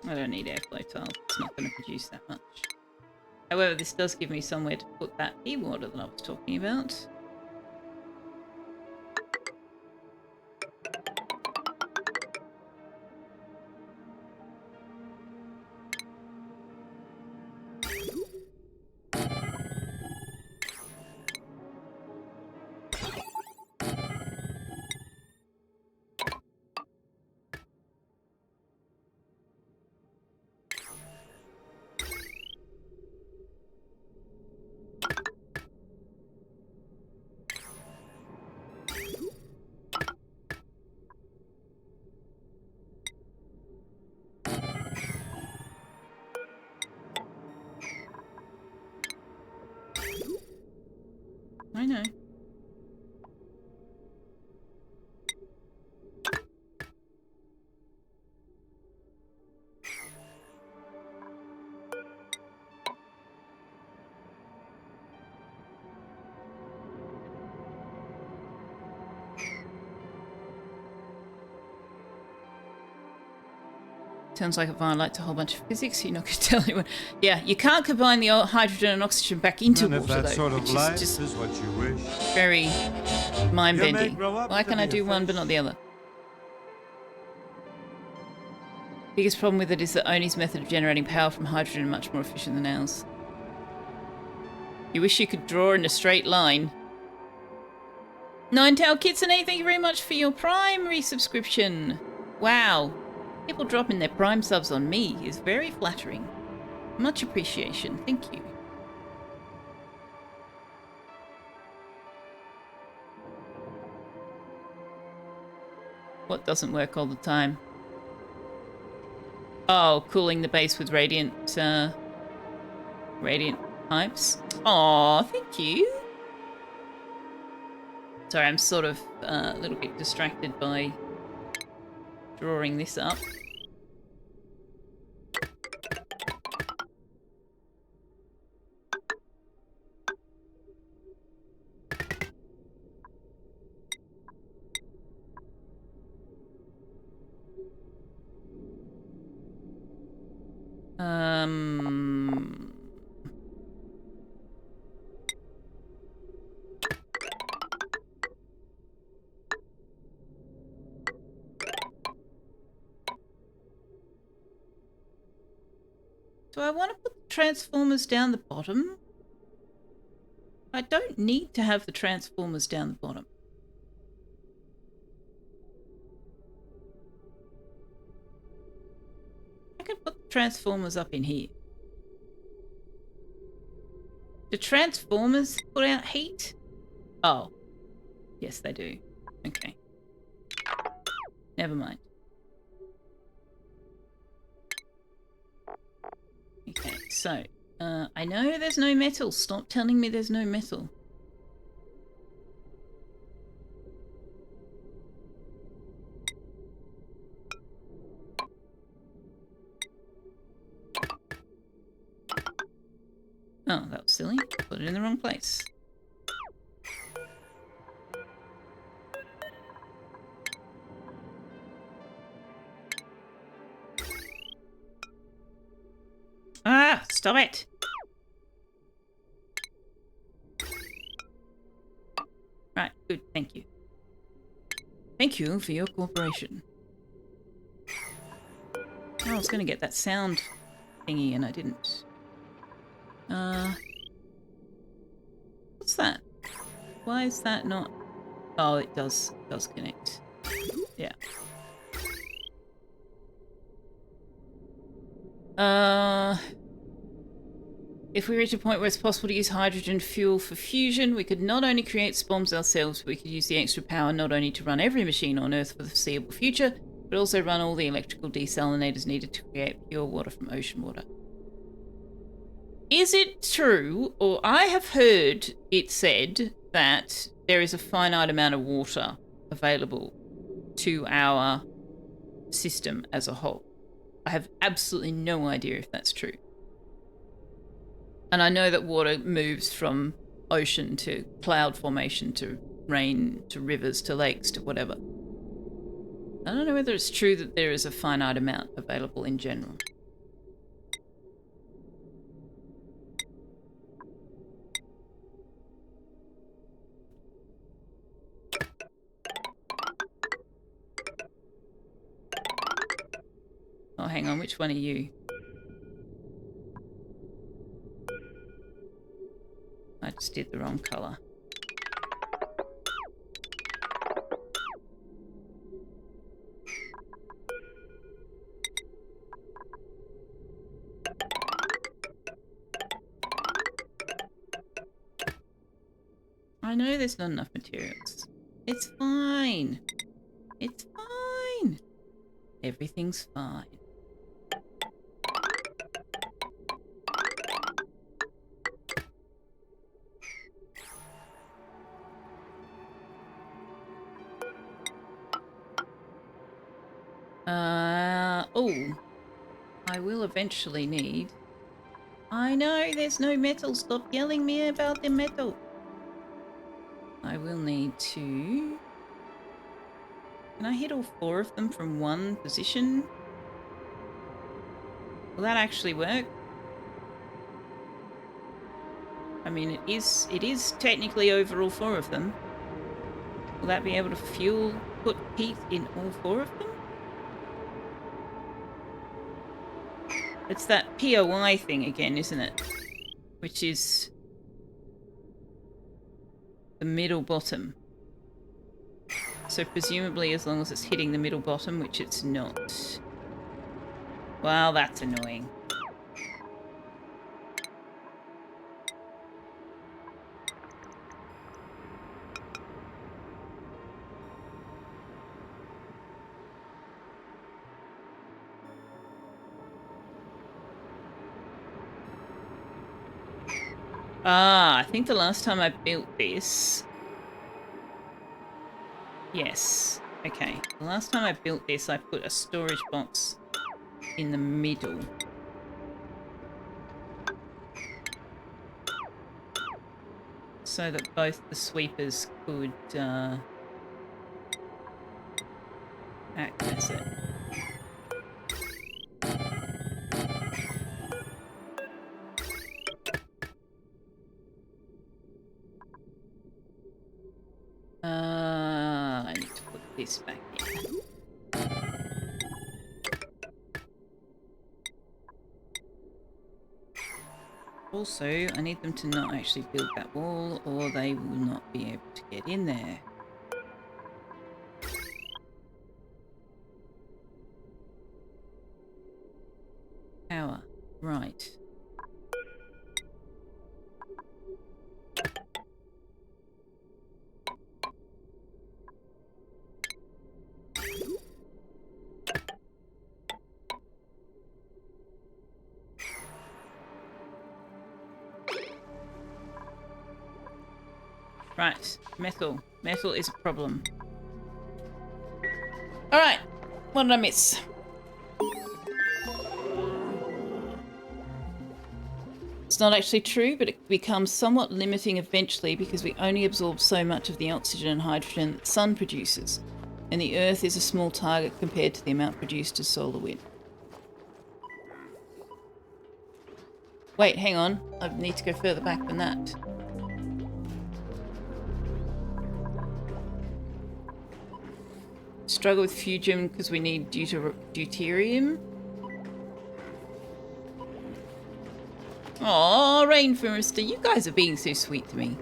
I don't need airflow tile. It's not going to produce that much. However, this does give me somewhere to put that e-water that I was talking about. I know. Sounds like it violates a whole bunch of physics. You're not going to tell anyone. Yeah, you can't combine the hydrogen and oxygen back into water, though. Sort of which life is just is what you wish. very mind-bending. grow up Why to can I be do a one fish. but not the other? Biggest problem with it is that ONI's method of generating power from hydrogen is much more efficient than ours. You wish you could draw in a straight line. Ninetail Kitsune, thank you very much for your Prime resubscription. Wow. People dropping their Prime subs on me is very flattering. Much appreciation. Thank you. What doesn't work all the time? Oh, cooling the base with radiant pipes. Aw, thank you. Sorry, I'm sort of a little bit distracted by drawing this up. Do I want to put the transformers down the bottom? I don't need to have the transformers down the bottom. I could put the transformers up in here. Do transformers put out heat? Oh. Yes, they do. Okay. Never mind. Okay, so, I know there's no metal. Stop telling me there's no metal. Oh, that was silly. Put it in the wrong place. Ah, stop it! Right, good, thank you. Thank you for your cooperation. Oh, I was going to get that sound thingy and I didn't. What's that? Why is that not... Oh, it does connect. Yeah. If we reach a point where it's possible to use hydrogen fuel for fusion, we could not only create bombs ourselves, but we could use the extra power not only to run every machine on Earth for the foreseeable future, but also run all the electrical desalinators needed to create pure water from ocean water. Is it true, or I have heard it said that there is a finite amount of water available to our system as a whole? I have absolutely no idea if that's true. And I know that water moves from ocean to cloud formation to rain to rivers to lakes to whatever. I don't know whether it's true that there is a finite amount available in general. Oh, hang on, which one are you? I just did the wrong colour. I know there's not enough materials. It's fine. It's fine. Everything's fine. Oh. I will eventually need... I know there's no metal. Stop yelling me about the metal. I will need to... Can I hit all 4 of them from one position? Will that actually work? I mean, it is technically over all 4 of them. Will that be able to put heat in all 4 of them? It's that POI thing again, isn't it? Which is the middle bottom. So presumably as long as it's hitting the middle bottom, which it's not. Well, that's annoying. Ah, I think the last time I built this... Yes. Okay. The last time I built this, I put a storage box in the middle. So that both the sweepers could access it. I need to put this back in. Also, I need them to not actually build that wall, or they will not be able to get in there. Power. Right. Right. Metal. Metal is a problem. Alright. What did I miss? It's not actually true, but it becomes somewhat limiting eventually because we only absorb so much of the oxygen and hydrogen that the sun produces, and the Earth is a small target compared to the amount produced as solar wind. Wait, hang on. I need to go further back than that. Struggle with fusion because we need deuterium. Aw, Rainforester, you guys are being so sweet to me.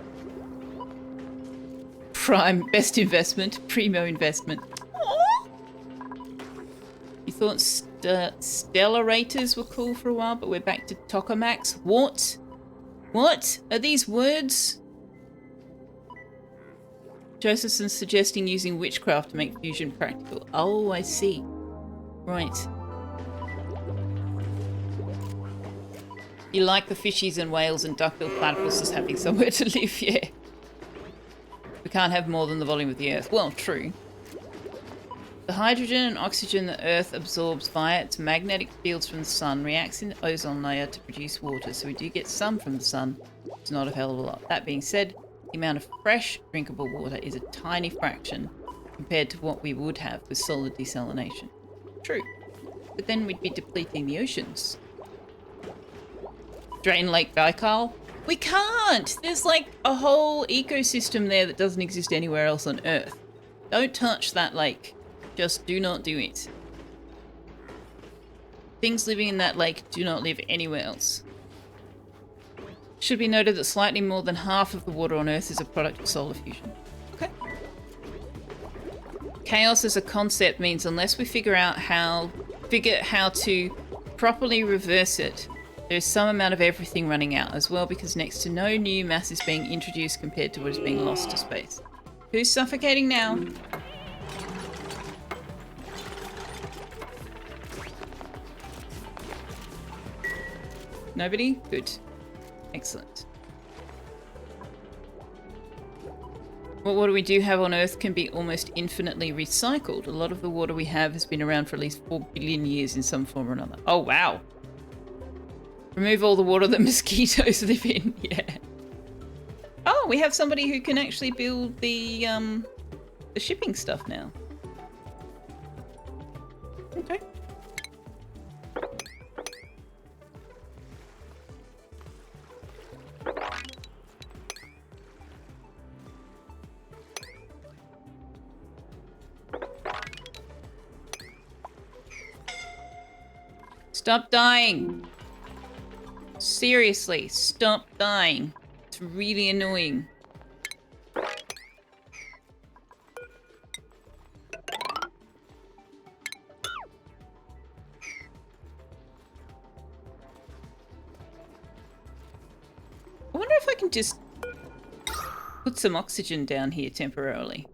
Prime, best investment, primo investment. Aww. You thought stellarators were cool for a while, but we're back to tokamaks. What? What? Are these words? Josephson's suggesting using witchcraft to make fusion practical. Oh, I see. Right. You like the fishies and whales and duck-billed platypuses having somewhere to live, yeah. We can't have more than the volume of the Earth. Well, true. The hydrogen and oxygen the Earth absorbs via its magnetic fields from the sun reacts in the ozone layer to produce water, so we do get some from the sun. It's not a hell of a lot. That being said, the amount of fresh drinkable water is a tiny fraction compared to what we would have with solid desalination. True. But then we'd be depleting the oceans. Drain Lake Baikal? We can't! There's like a whole ecosystem there that doesn't exist anywhere else on Earth. Don't touch that lake. Just do not do it. Things living in that lake do not live anywhere else. Should be noted that slightly more than half of the water on Earth is a product of solar fusion. Okay. Chaos as a concept means unless we figure how to properly reverse it, there's some amount of everything running out as well, because next to no new mass is being introduced compared to what is being lost to space. Who's suffocating now? Nobody? Good. Excellent. What water we do have on Earth can be almost infinitely recycled. A lot of the water we have has been around for at least 4 billion years in some form or another. Oh, wow. Remove all the water that mosquitoes live in. Yeah. Oh, we have somebody who can actually build the shipping stuff now. Okay. Stop dying. Seriously, stop dying. It's really annoying. I wonder if I can just put some oxygen down here temporarily.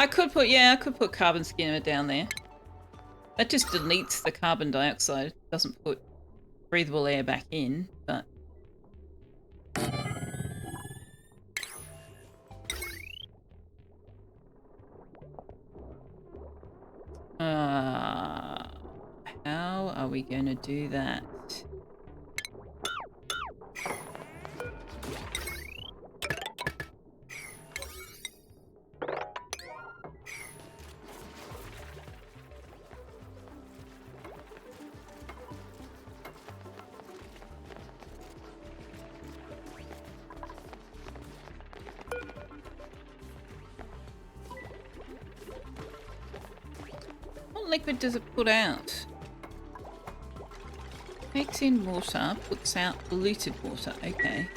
I could put carbon skimmer down there. That just deletes the carbon dioxide. It doesn't put breathable air back in, but... how are we going to do that? What liquid does it put out? Takes in water, puts out polluted water. Okay.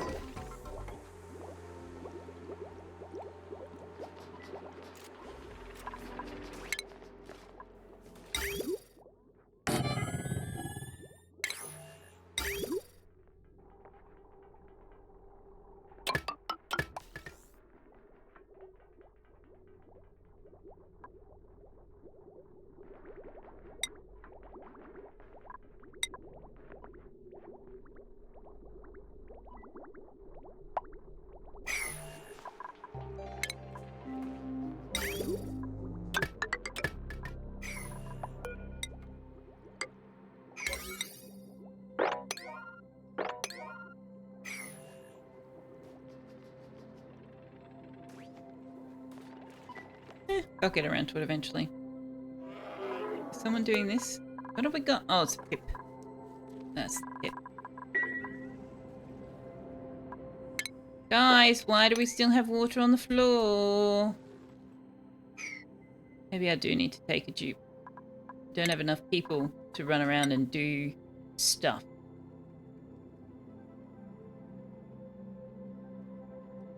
I'll get around to it eventually. Is someone doing this? What have we got? Oh, it's Pip. That's Pip. Guys, why do we still have water on the floor? Maybe I do need to take a dupe. Don't have enough people to run around and do stuff.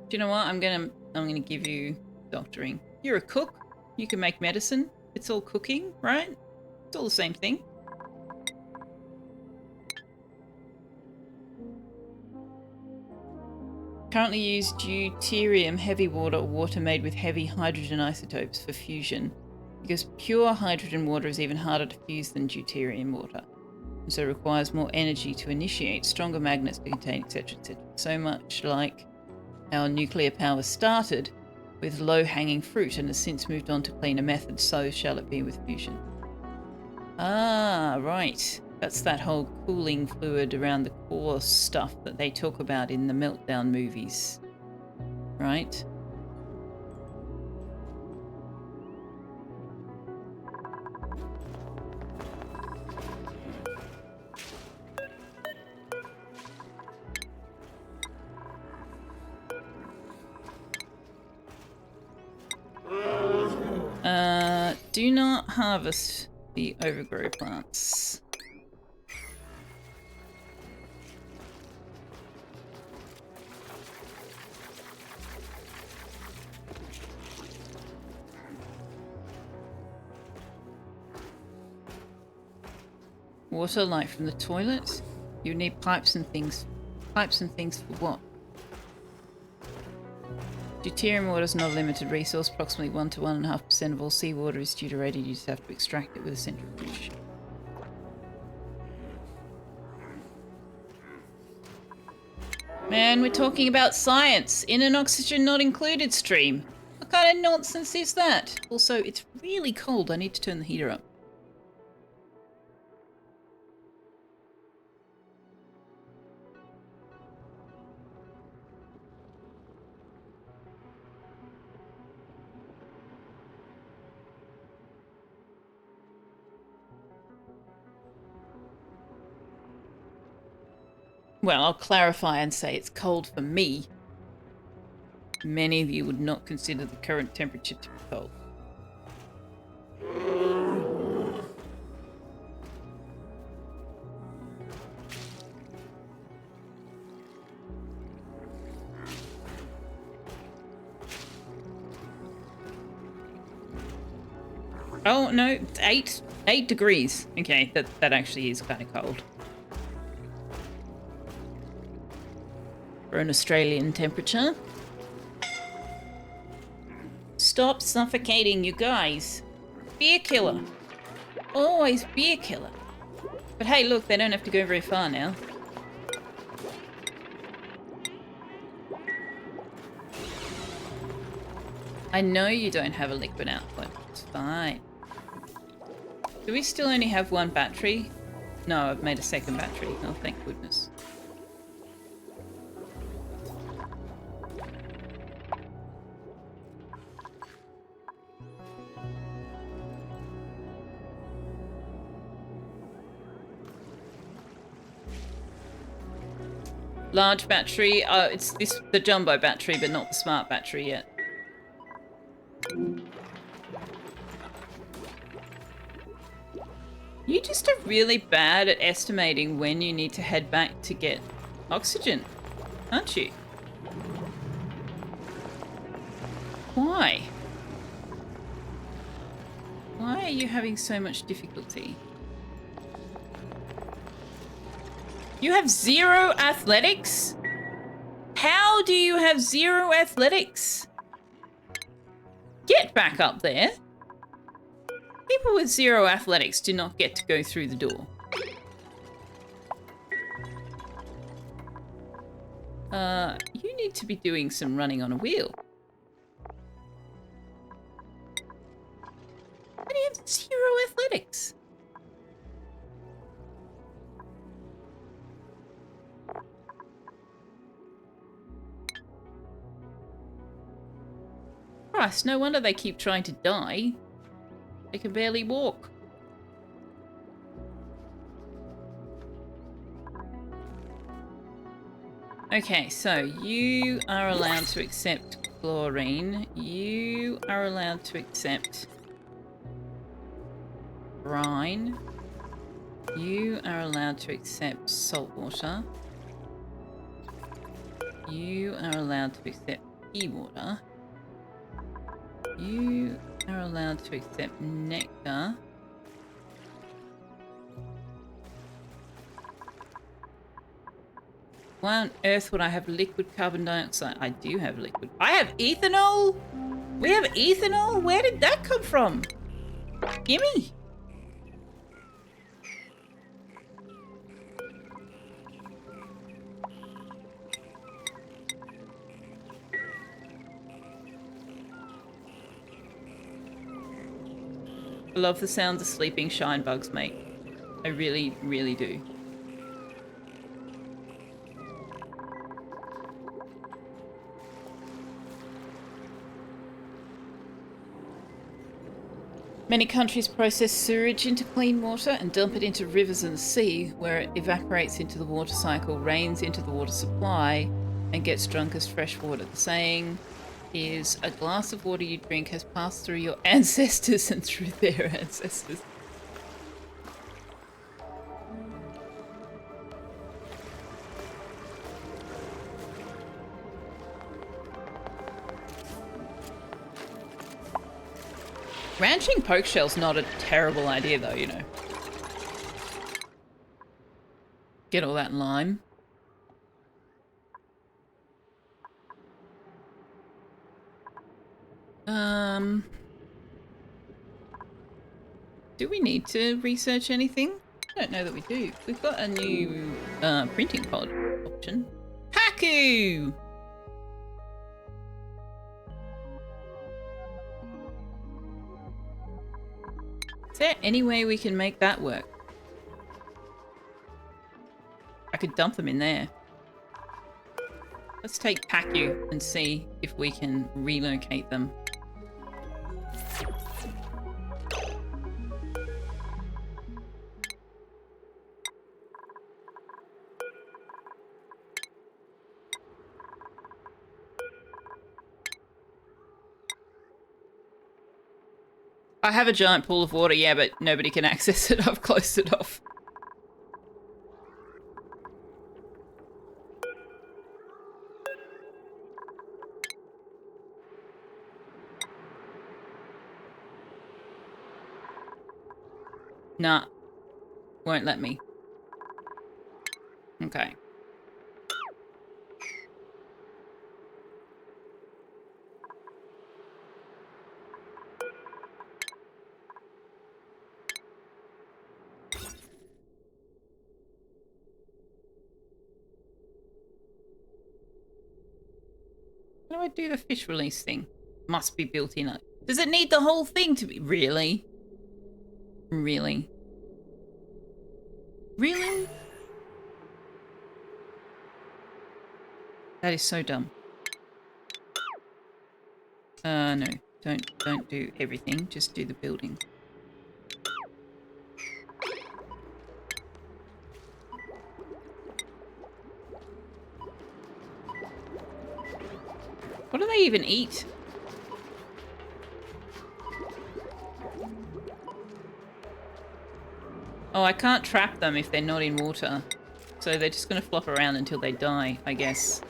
Do you know what? I'm gonna give you doctoring. You're a cook. You can make medicine. It's all cooking, right? It's all the same thing. Currently use deuterium heavy water or water made with heavy hydrogen isotopes for fusion, because pure hydrogen water is even harder to fuse than deuterium water, and so requires more energy to initiate, stronger magnets to contain, etc., etc. So much like our nuclear power started with low-hanging fruit and has since moved on to cleaner methods, so shall it be with fusion. Ah, right. That's that whole cooling fluid around the core stuff that they talk about in the Meltdown movies. Right? Do not harvest the overgrow plants. Water like from the toilet? You need pipes and things. Pipes and things for what? Deuterium water is not a limited resource. Approximately 1 to 1.5% of all seawater is deuterated. You just have to extract it with a centrifuge. Man, we're talking about science in an oxygen not included stream. What kind of nonsense is that? Also, it's really cold. I need to turn the heater up. Well, I'll clarify and say it's cold for me. Many of you would not consider the current temperature to be cold. Oh, no, it's 8 degrees. Okay, that actually is kind of cold. For an Australian temperature. stop suffocating, you guys. Beer killer. Always beer killer. But hey, look, they don't have to go very far now. I know you don't have a liquid output. It's fine. Do we still only have one battery? No, I've made a second battery. Oh, thank goodness. Large battery. It's the jumbo battery, but not the smart battery yet. You just are really bad at estimating when you need to head back to get oxygen, aren't you? Why? Why are you having so much difficulty? You have 0 athletics? How do you have 0 athletics? Get back up there. People with 0 athletics do not get to go through the door. You need to be doing some running on a wheel. How do you have 0 athletics? Christ, no wonder they keep trying to die. They can barely walk. Okay, so you are allowed to accept chlorine. You are allowed to accept brine. You are allowed to accept salt water. You are allowed to accept seawater. You are allowed to accept nectar. Why on earth would I have liquid carbon dioxide? I do have liquid. I have ethanol? We have ethanol? Where did that come from? Gimme. I love the sound of sleeping shine bugs make. I really, really do. Many countries process sewage into clean water and dump it into rivers and the sea, where it evaporates into the water cycle, rains into the water supply, and gets drunk as fresh water. The saying is, a glass of water you drink has passed through your ancestors and through their ancestors. Ranching poke shell's not a terrible idea though, you know. Get all that lime. Do we need to research anything? I don't know that we do. We've got a new printing pod option. Haku! Is there any way we can make that work? I could dump them in there. Let's take Paku and see if we can relocate them. I have a giant pool of water, yeah, but nobody can access it. I've closed it off. Nah. Won't let me. Okay. How do I do the fish release thing? Must be built in. Does it need the whole thing to be? Really? Really? Really? That is so dumb. No. Don't do everything. Just do the building. What do they even eat? Oh, I can't trap them if they're not in water. So they're just going to flop around until they die, I guess.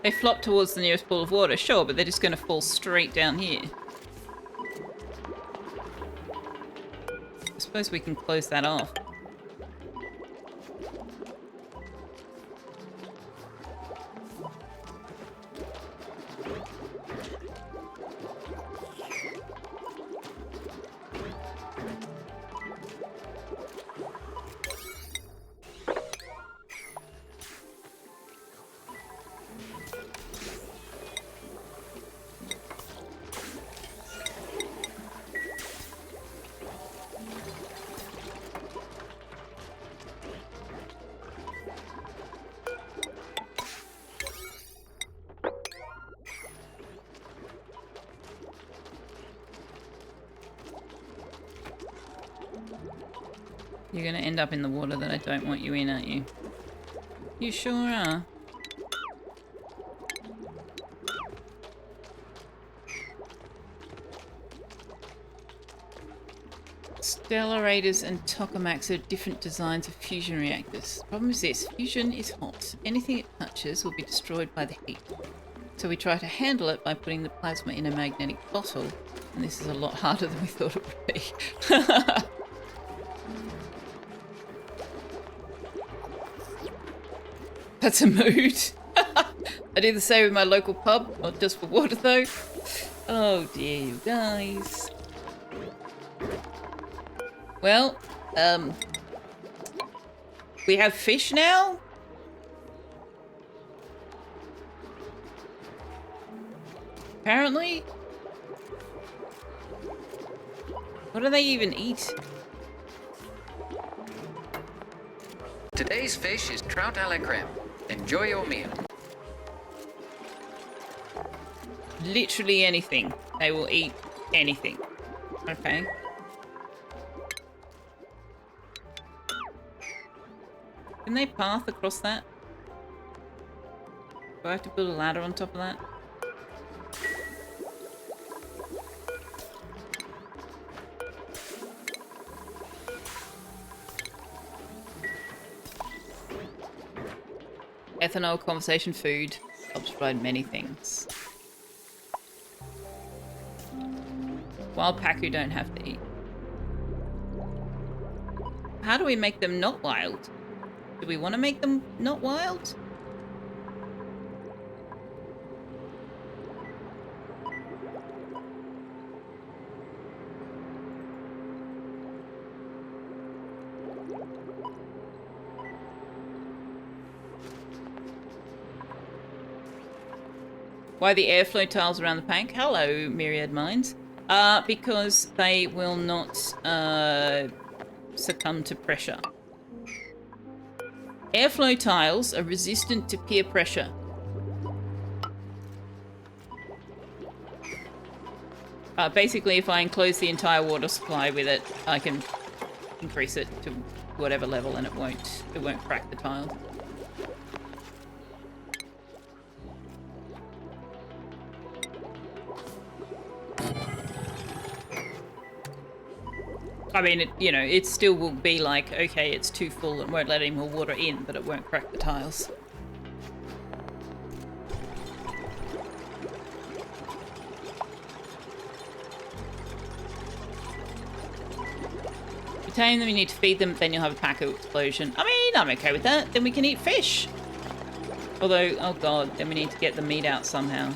They flop towards the nearest pool of water, sure, but they're just going to fall straight down here. I suppose we can close that off. You're gonna end up in the water that I don't want you in, aren't you? You sure are. Stellarators and tokamaks are different designs of fusion reactors. Problem is this, fusion is hot. Anything it touches will be destroyed by the heat. So we try to handle it by putting the plasma in a magnetic bottle, and this is a lot harder than we thought it would be. That's a mood. I do the same with my local pub, not just for water though. Oh dear, you guys. Well, we have fish now? Apparently. What do they even eat? Today's fish is trout a la creme. Enjoy your meal. Literally anything. They will eat anything. Okay. Can they path across that? Do I have to build a ladder on top of that? Ethanol, conversation, food. Helps provide many things. Wild Paku don't have to eat. How do we make them not wild? Do we want to make them not wild? Why the airflow tiles around the tank? Hello, Myriad Minds. Because they will not succumb to pressure. Airflow tiles are resistant to peer pressure. Basically, if I enclose the entire water supply with it, I can increase it to whatever level, and it won't crack the tile. I mean, it still will be like, okay, it's too full and won't let any more water in, but it won't crack the tiles. You tame them, you need to feed them, then you'll have a pack explosion. I mean, I'm okay with that. Then we can eat fish. Although, oh god, then we need to get the meat out somehow.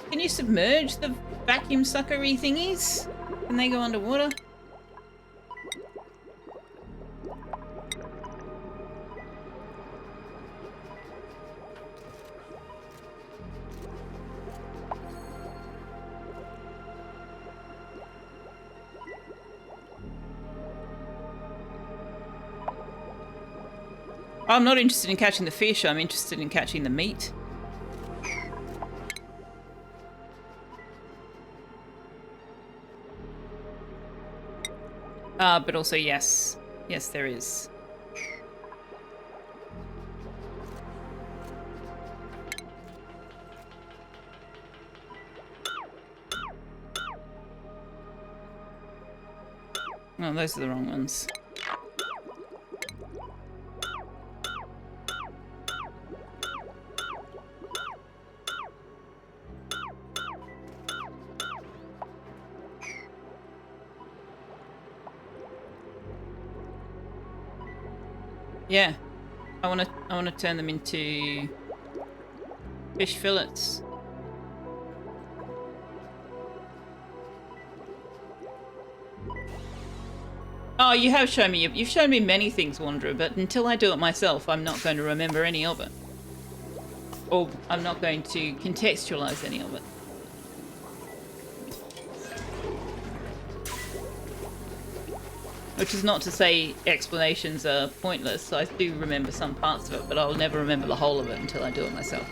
Can you submerge the vacuum suckery thingies? Can they go underwater? I'm not interested in catching the fish, I'm interested in catching the meat. But also, yes. Yes, there is. Oh, those are the wrong ones. Yeah, I wanna turn them into fish fillets. Oh, you have shown me. You've shown me many things, Wanderer, but until I do it myself, I'm not going to remember any of it, or I'm not going to contextualize any of it. Which is not to say explanations are pointless. I do remember some parts of it, but I'll never remember the whole of it until I do it myself.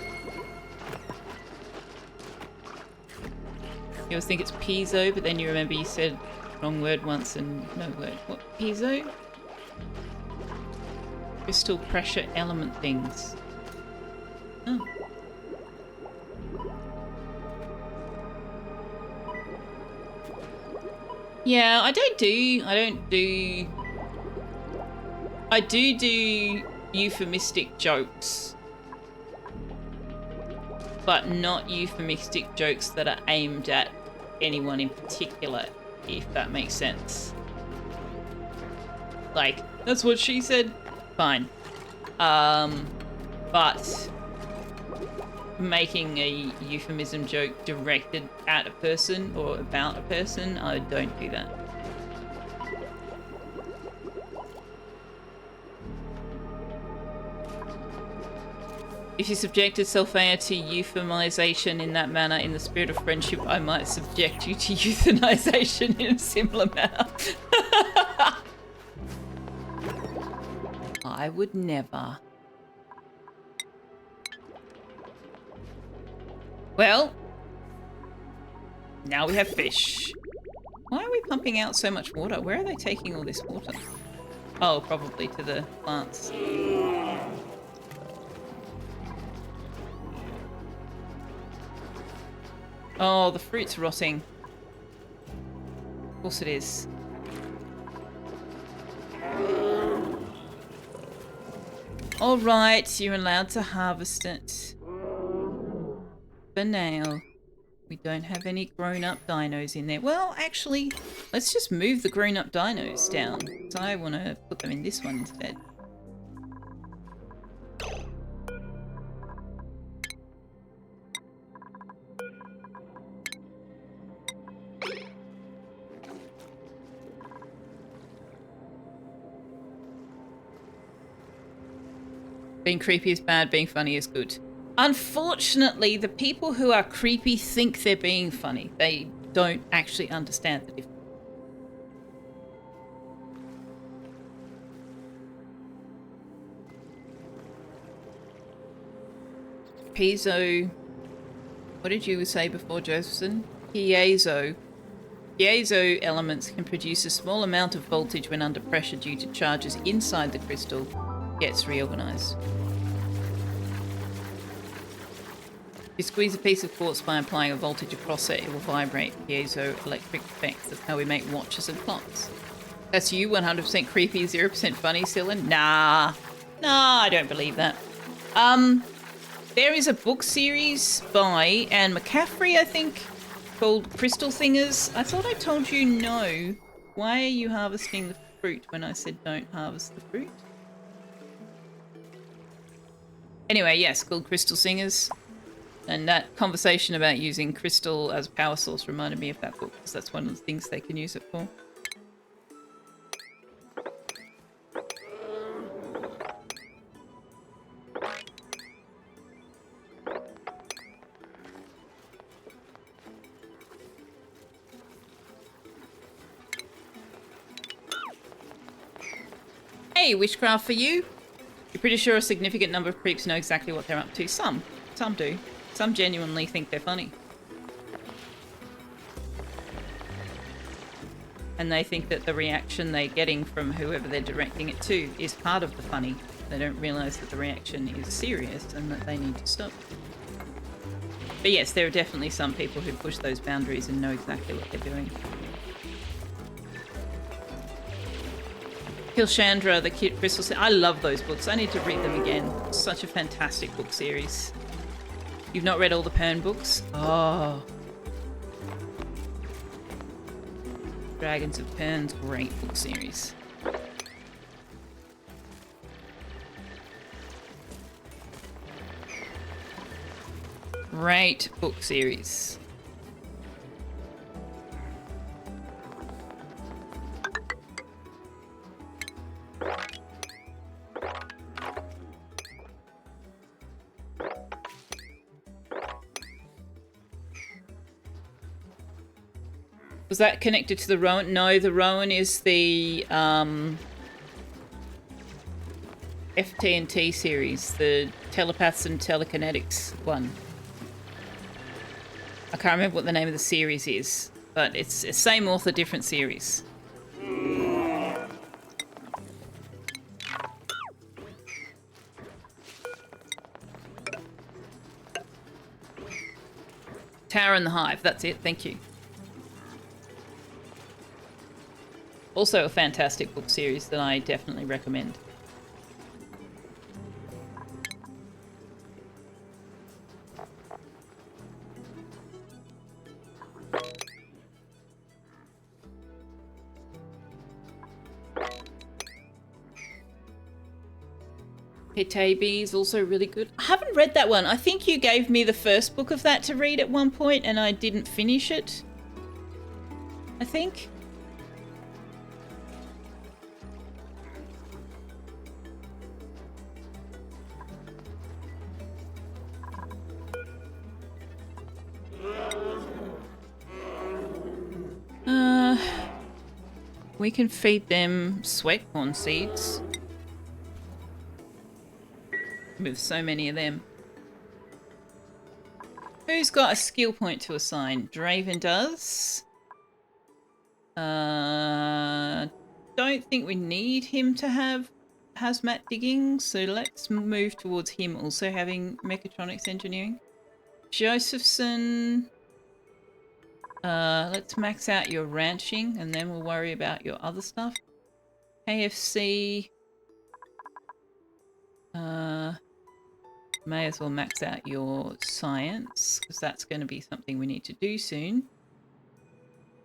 You always think it's piezo, but then you remember you said wrong word once and no word. What, piezo? Crystal pressure element things. Oh. Yeah, I do euphemistic jokes, but not euphemistic jokes that are aimed at anyone in particular, if that makes sense. Like, that's what she said. Fine. But making a euphemism joke directed at a person or about a person, I don't do that. If you subjected Selphia to euphemization in that manner, in the spirit of friendship, I might subject you to euthanization in a similar manner. I would never. Well, now we have fish. Why are we pumping out so much water? Where are they taking all this water? Oh, probably to the plants. Oh, the fruit's rotting. Of course it is. Alright, you're allowed to harvest it. For now. We don't have any grown-up dinos in there. Well, actually, let's just move the grown-up dinos down. So I want to put them in this one instead. Being creepy is bad, being funny is good. Unfortunately, the people who are creepy think they're being funny. They don't actually understand the difference. Piezo. What did you say before, Josephson? Piezo. Piezo elements can produce a small amount of voltage when under pressure due to charges inside the crystal. Gets reorganized. You squeeze a piece of quartz by applying a voltage across it, it will vibrate piezoelectric effects. That's how we make watches and clocks. That's you, 100% creepy, 0% funny, Cyllin? Nah, I don't believe that. There is a book series by Anne McCaffrey, I think, called Crystal Thingers. I thought I told you no. Why are you harvesting the fruit when I said don't harvest the fruit? Anyway, yes, called Crystal Singers. And that conversation about using crystal as a power source reminded me of that book, because that's one of the things they can use it for. Hey, witchcraft for you. You're pretty sure a significant number of creeps know exactly what they're up to. Some do. Some genuinely think they're funny. And they think that the reaction they're getting from whoever they're directing it to is part of the funny. They don't realise that the reaction is serious and that they need to stop. But yes, there are definitely some people who push those boundaries and know exactly what they're doing. Kilshandra, the Cute Crystal... I love those books. I need to read them again. Such a fantastic book series. You've not read all the Pern books? Oh. Dragons of Pern's great book series. Great book series. Was that connected to the Rowan? No, the Rowan is the FT&T series, the telepaths and telekinetics one. I can't remember what the name of the series is, but it's the same author, different series. Tower and the Hive, that's it, thank you. Also a fantastic book series that I definitely recommend. Hitabi is also really good. I haven't read that one. I think you gave me the first book of that to read at one point and I didn't finish it. I think. We can feed them sweat corn seeds. With so many of them. Who's got a skill point to assign? Draven does. Don't think we need him to have hazmat digging, so let's move towards him also having mechatronics engineering. Josephson. Let's max out your ranching and then we'll worry about your other stuff. KFC. May as well max out your science because that's going to be something we need to do soon.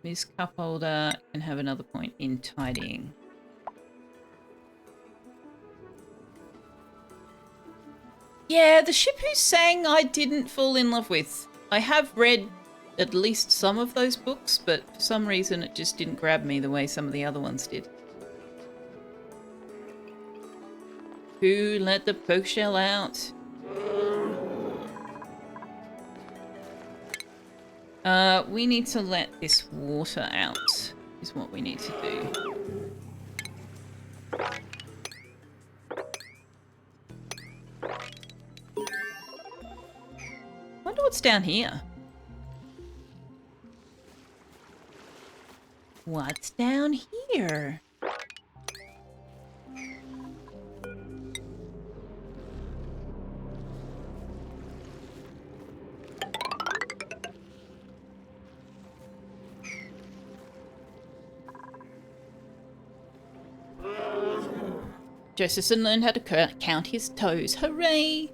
Ms. Cupholder can have another point in tidying. Yeah, the ship who sang I didn't fall in love with. I have read at least some of those books, but for some reason it just didn't grab me the way some of the other ones did. Who let the poke shell out? We need to let this water out, is what we need to do. Wonder what's down here. What's down here? Josephson learned how to count his toes. Hooray!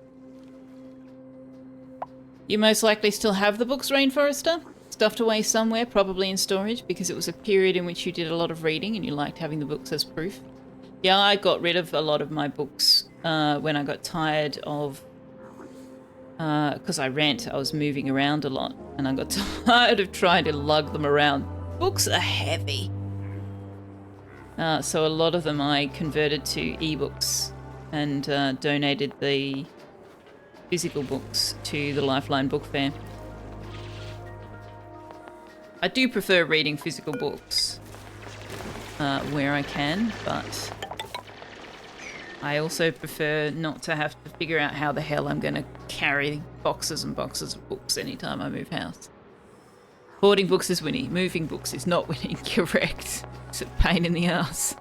You most likely still have the books, Rainforester? Stuffed away somewhere, probably in storage, because it was a period in which you did a lot of reading and you liked having the books as proof. Yeah, I got rid of a lot of my books when I got tired of... because I was moving around a lot, and I got tired of trying to lug them around. Books are heavy. So a lot of them I converted to ebooks and donated the physical books to the Lifeline Book Fair. I do prefer reading physical books where I can, but I also prefer not to have to figure out how the hell I'm going to carry boxes and boxes of books anytime I move house. Hoarding books is winning. Moving books is not winning. Correct. It's a pain in the ass.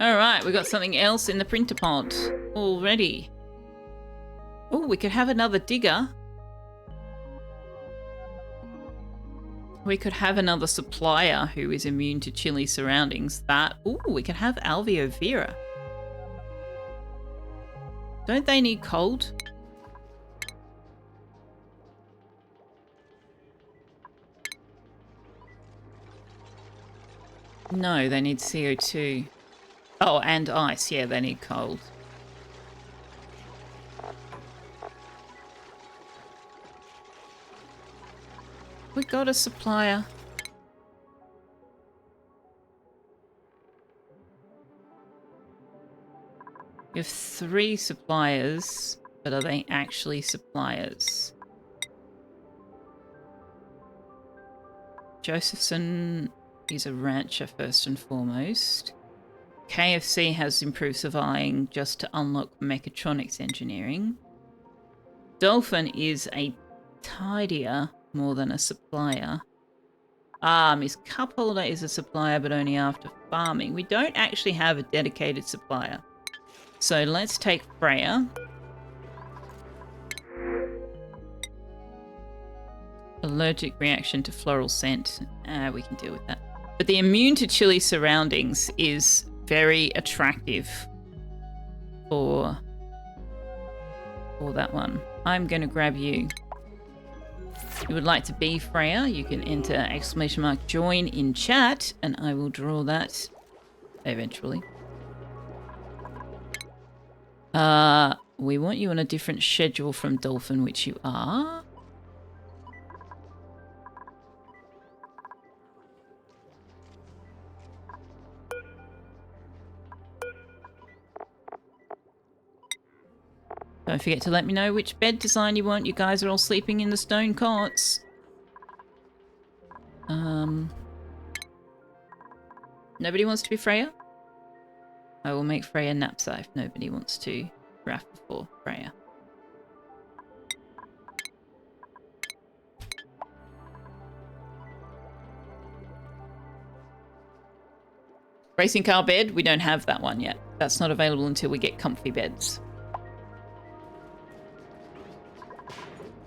Alright, we got something else in the printer pod already. Oh, we could have another digger. We could have another supplier who is immune to chilly surroundings. Oh, we could have Alveo Vera. Don't they need cold? No, they need CO2. Oh, and ice. Yeah, they need cold. We got a supplier. We have 3 suppliers, but are they actually suppliers? Josephson is a rancher first and foremost. KFC has improved surviving just to unlock mechatronics engineering. Dolphin is a tidier more than a supplier. Miss Cupholder is a supplier, but only after farming. We don't actually have a dedicated supplier. So let's take Freya. Allergic reaction to floral scent. We can deal with that. But the immune to chilly surroundings is very attractive for that one. I'm going to grab you. If you would like to be Freya, you can enter ! join in chat, and I will draw that eventually. We want you on a different schedule from Dolphin, which you are. Don't forget to let me know which bed design you want. You guys are all sleeping in the stone cots. Nobody wants to be Freya? I will make Freya Napsa if nobody wants to raft before Freya. Racing car bed, we don't have that one yet. That's not available until we get comfy beds.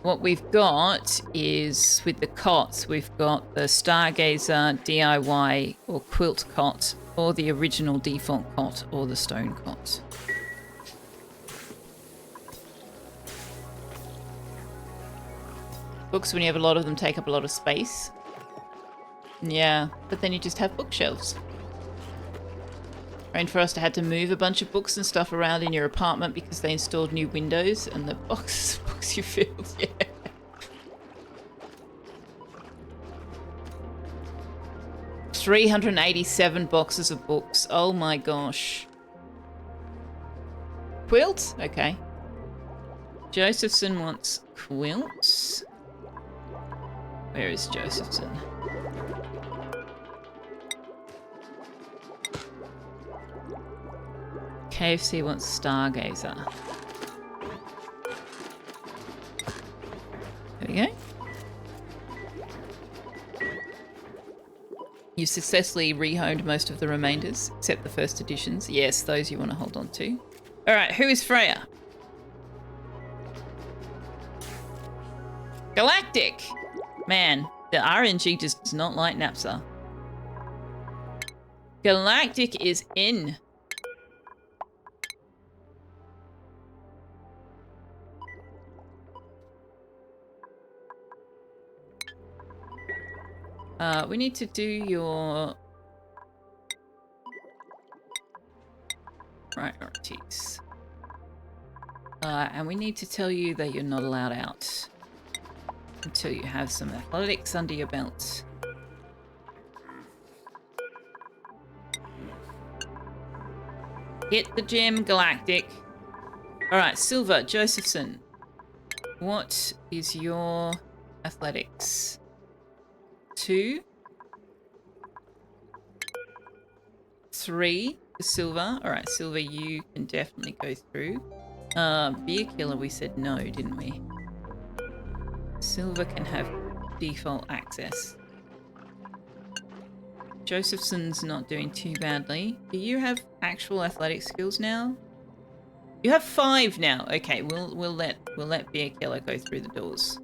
What we've got is, with the cots, we've got the Stargazer, DIY, or quilt cot, or the original default cot, or the stone cot. Books, when you have a lot of them, take up a lot of space. Yeah, but then you just have bookshelves. Rainforester had to move a bunch of books and stuff around in your apartment because they installed new windows, and the books you filled, yeah. $387 boxes of books. Oh my gosh. Quilts? Okay. Josephson wants quilts. Where is Josephson? KFC wants Stargazer. There we go. You successfully rehoned most of the remainders, except the first editions. Yes, those you want to hold on to. Alright, who is Freya? Galactic! Man, the RNG just does not like Napsa. Galactic is in. We need to do your priorities. And we need to tell you that you're not allowed out until you have some athletics under your belt. Hit the gym, Galactic. Alright, Silver, Josephson. What is your athletics? 2, 3 for Silver. Alright, Silver, you can definitely go through. Beer Killer, we said no, didn't we? Silver can have default access. Josephson's not doing too badly. Do you have actual athletic skills now? You have 5 now. Okay, we'll let Beer Killer go through the doors.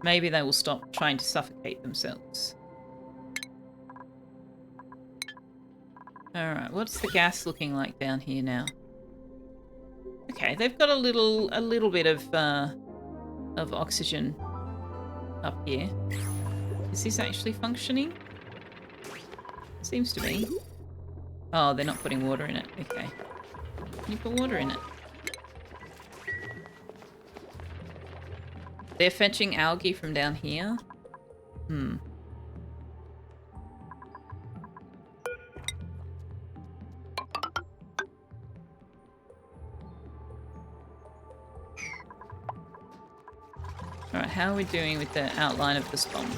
Maybe they will stop trying to suffocate themselves. Alright, what's the gas looking like down here now? Okay, they've got a little bit of oxygen up here. Is this actually functioning? Seems to be. Oh, they're not putting water in it. Okay. Can you put water in it? They're fetching algae from down here. Alright, how are we doing with the outline of this bomb?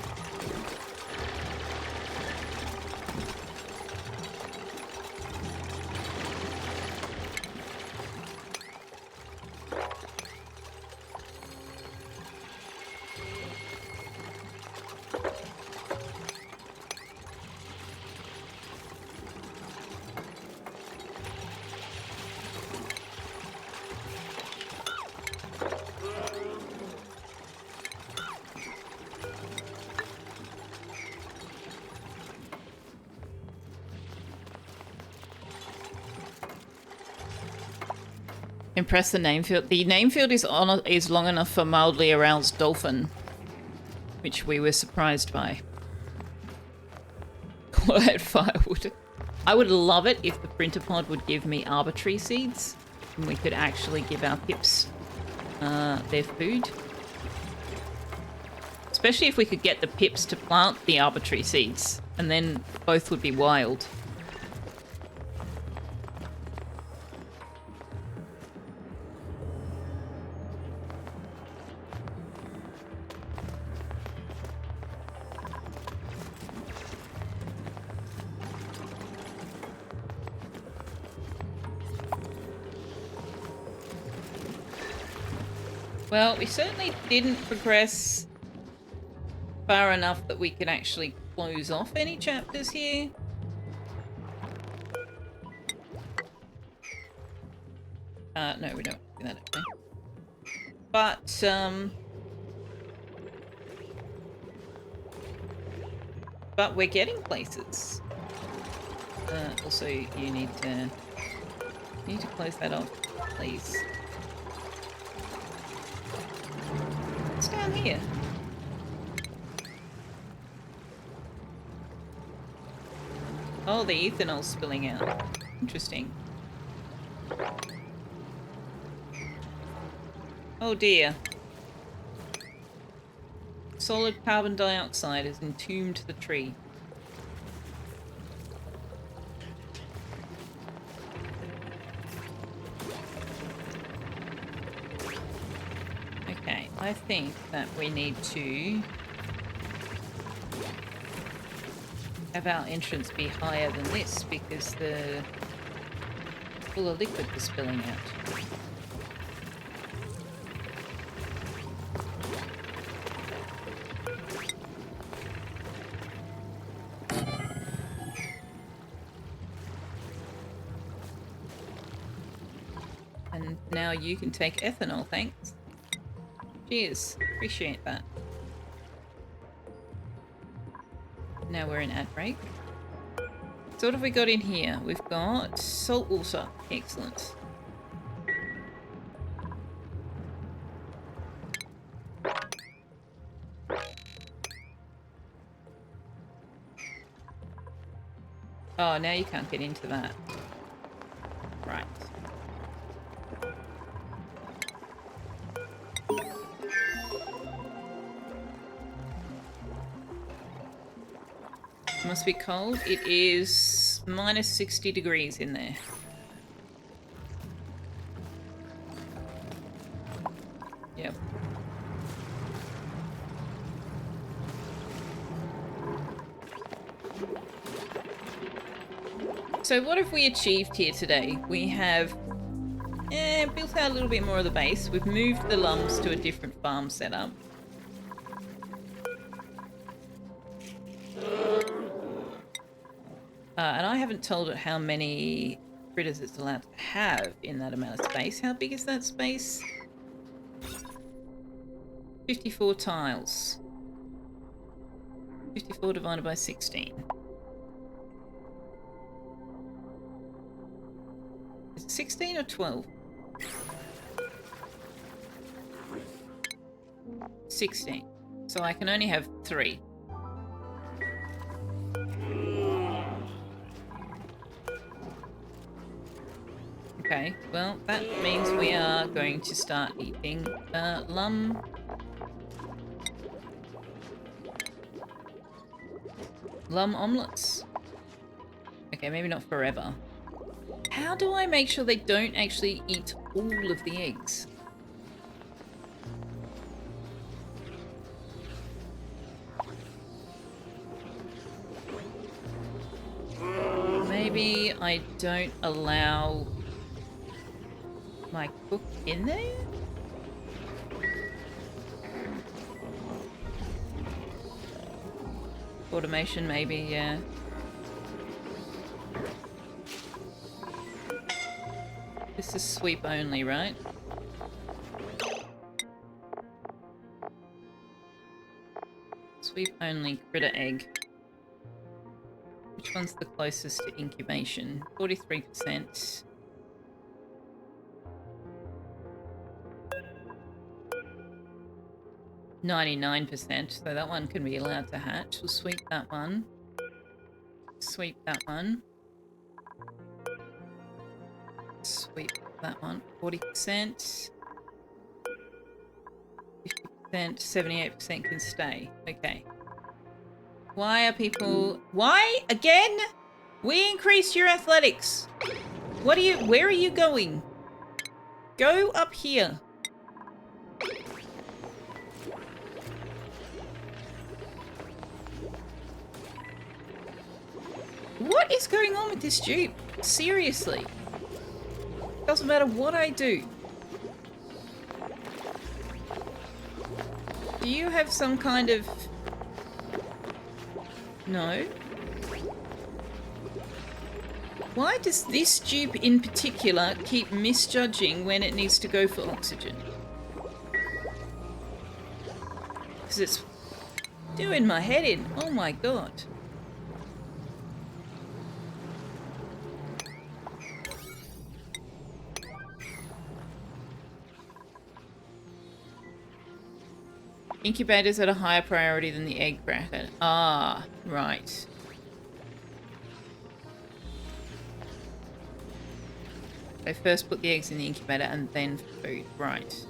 Impress the name field. The name field is long enough for mildly aroused dolphin, which we were surprised by. Quiet firewood. I would love it if the printer pod would give me arbitrary seeds, and we could actually give our pips their food. Especially if we could get the pips to plant the arbitrary seeds, and then both would be wild. Well, we certainly didn't progress far enough that we could actually close off any chapters here. No, we don't do that, okay. But we're getting places. Also, you need to close that off, please. What's down here? Oh, the ethanol's spilling out. Interesting. Oh dear. Solid carbon dioxide has entombed the tree. Okay, I think that we need to have our entrance be higher than this because the full of liquid is spilling out. now you can take ethanol, thanks. Cheers. Appreciate that. Now we're in ad break. So what have we got in here? We've got salt water. Excellent. Oh, now you can't get into that. Right. It must be cold. It is minus 60 degrees in there. Yep. So what have we achieved here today? We have built out a little bit more of the base. We've moved the lums to a different farm setup. And I haven't told it how many critters it's allowed to have in that amount of space. How big is that space? 54 tiles. 54 divided by 16. Is it 16 or 12? 16. So I can only have 3. Okay, well, that means we are going to start eating lum. Lum omelets. Okay, maybe not forever. How do I make sure they don't actually eat all of the eggs? Maybe I don't allow my cook in there? Automation, maybe, yeah. This is sweep only, right? Sweep only critter egg. Which one's the closest to incubation? 43%. %, so that one can be allowed to hatch. We'll sweep that one. Sweep that one. Sweep that one. 40%. 50%, 78% can stay. Okay. Why are people... Why? Again? We increased your athletics. What are you... Where are you going? Go up here. What is going on with this dupe? Seriously. Doesn't matter what I do. Do you have some kind of... No? Why does this dupe in particular keep misjudging when it needs to go for oxygen? Because it's doing my head in. Oh my god. Incubators at a higher priority than the egg bracket. Ah, right. They first put the eggs in the incubator and then food. Right.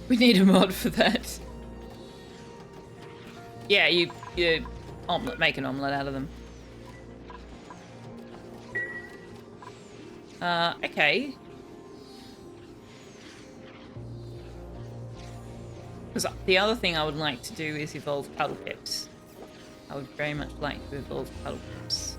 We need a mod for that. Yeah, you omelette, make an omelette out of them. Okay. Because the other thing I would like to do is evolve puddle pips. I would very much like to evolve puddle pips.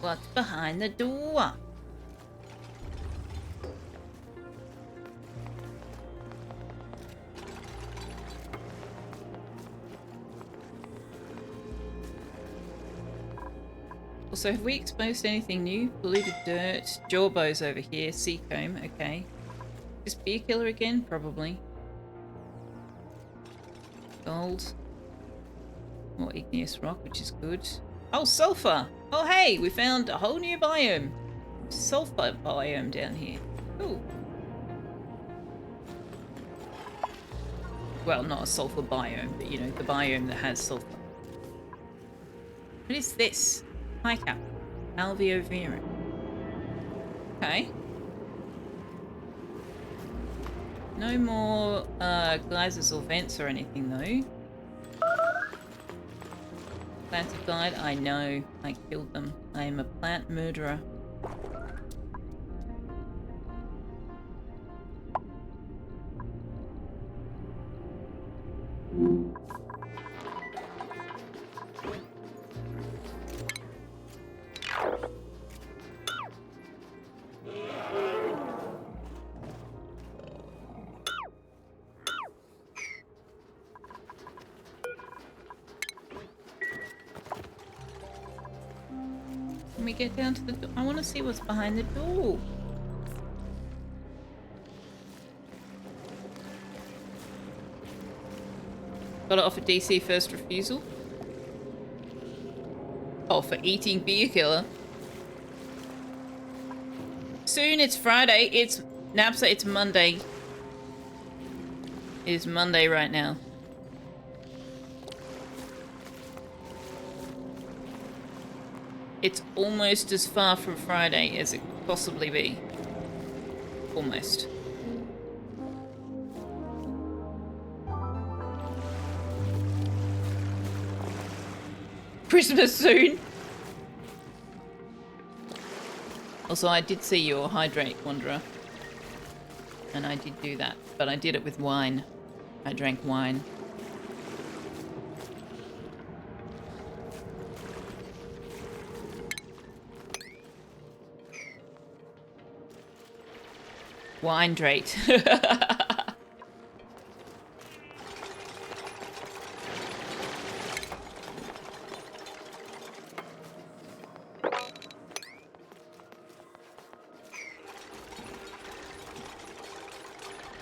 What's behind the door? Also, have we exposed anything new? Polluted dirt, jawbows over here, seacomb, okay. Is beer killer again? Probably. Gold. More igneous rock, which is good. Oh, sulfur! Oh, hey, we found a whole new biome. Sulfur biome down here. Cool. Well, not a sulfur biome, but you know, the biome that has sulfur. What is this? High cap. Alveoviran. Okay. No more geysers or vents or anything though. Plants have died. I know. I killed them. I am a plant murderer. Can we get down to the door? I want to see what's behind the door. Gotta offer DC first refusal. Oh, for eating beer killer. Soon, it's Friday. It's Napsa, it's Monday. It is Monday right now. It's almost as far from Friday as it could possibly be. Almost. Christmas soon! Also, I did see your hydrate, Wanderer. And I did do that, but I did it with wine. I drank wine. Wine-drate.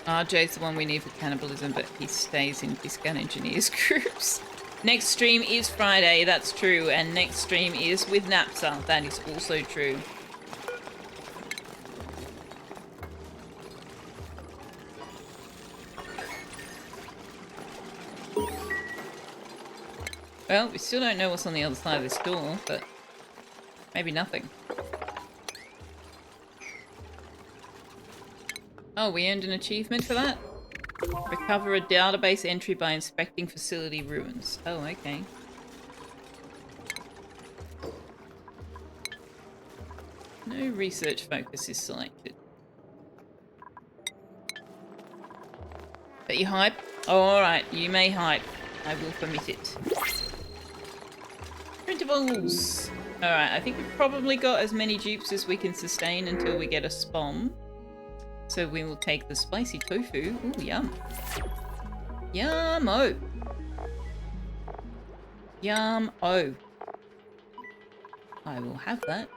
RJ's the one we need for cannibalism, but he stays in Discount Engineers groups. Next stream is Friday, that's true, and next stream is with Napsa, that is also true. Well, we still don't know what's on the other side of this door, but maybe nothing. Oh, we earned an achievement for that? Recover a database entry by inspecting facility ruins. Oh, okay. No research focus is selected. But you hype? Oh, alright, you may hype. I will permit it. Printables! Alright, I think we've probably got as many dupes as we can sustain until we get a spawn. So we will take the spicy tofu. Ooh, yum. Yum-o! Yum-o! I will have that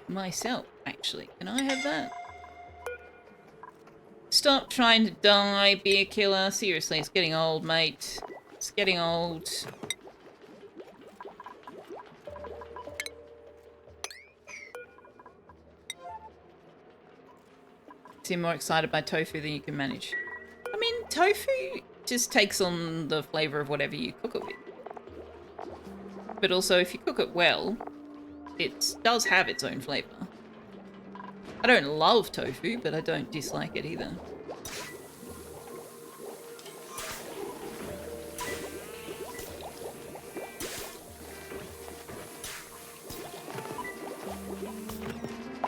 myself, actually. Can I have that? Stop trying to die, beer killer. Seriously, it's getting old, mate. It's getting old. Seem more excited by tofu than you can manage. I mean, tofu just takes on the flavour of whatever you cook it with. But also, if you cook it well, it does have its own flavour. I don't love tofu, but I don't dislike it either.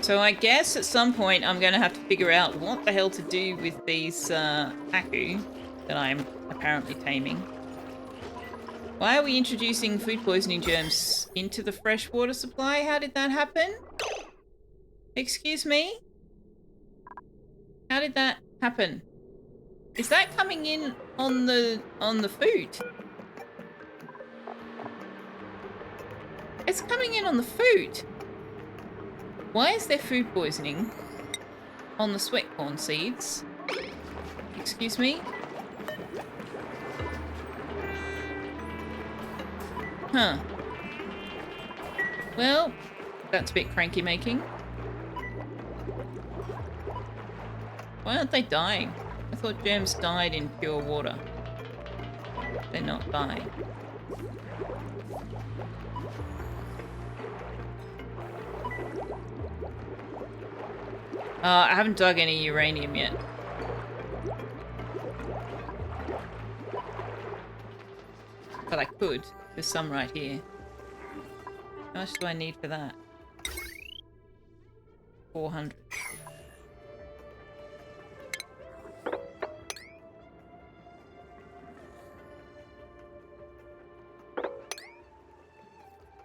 So I guess at some point I'm going to have to figure out what the hell to do with these Haku that I'm apparently taming. Why are we introducing food poisoning germs into the fresh water supply? How did that happen? Excuse me? How did that happen? Is that coming in on the food? It's coming in on the food. Why is there food poisoning on the sweat corn seeds? Excuse me? Huh. Well, that's a bit cranky making. Why aren't they dying? I thought germs died in pure water. They're not dying. I haven't dug any uranium yet. But I could. There's some right here. How much do I need for that? 400.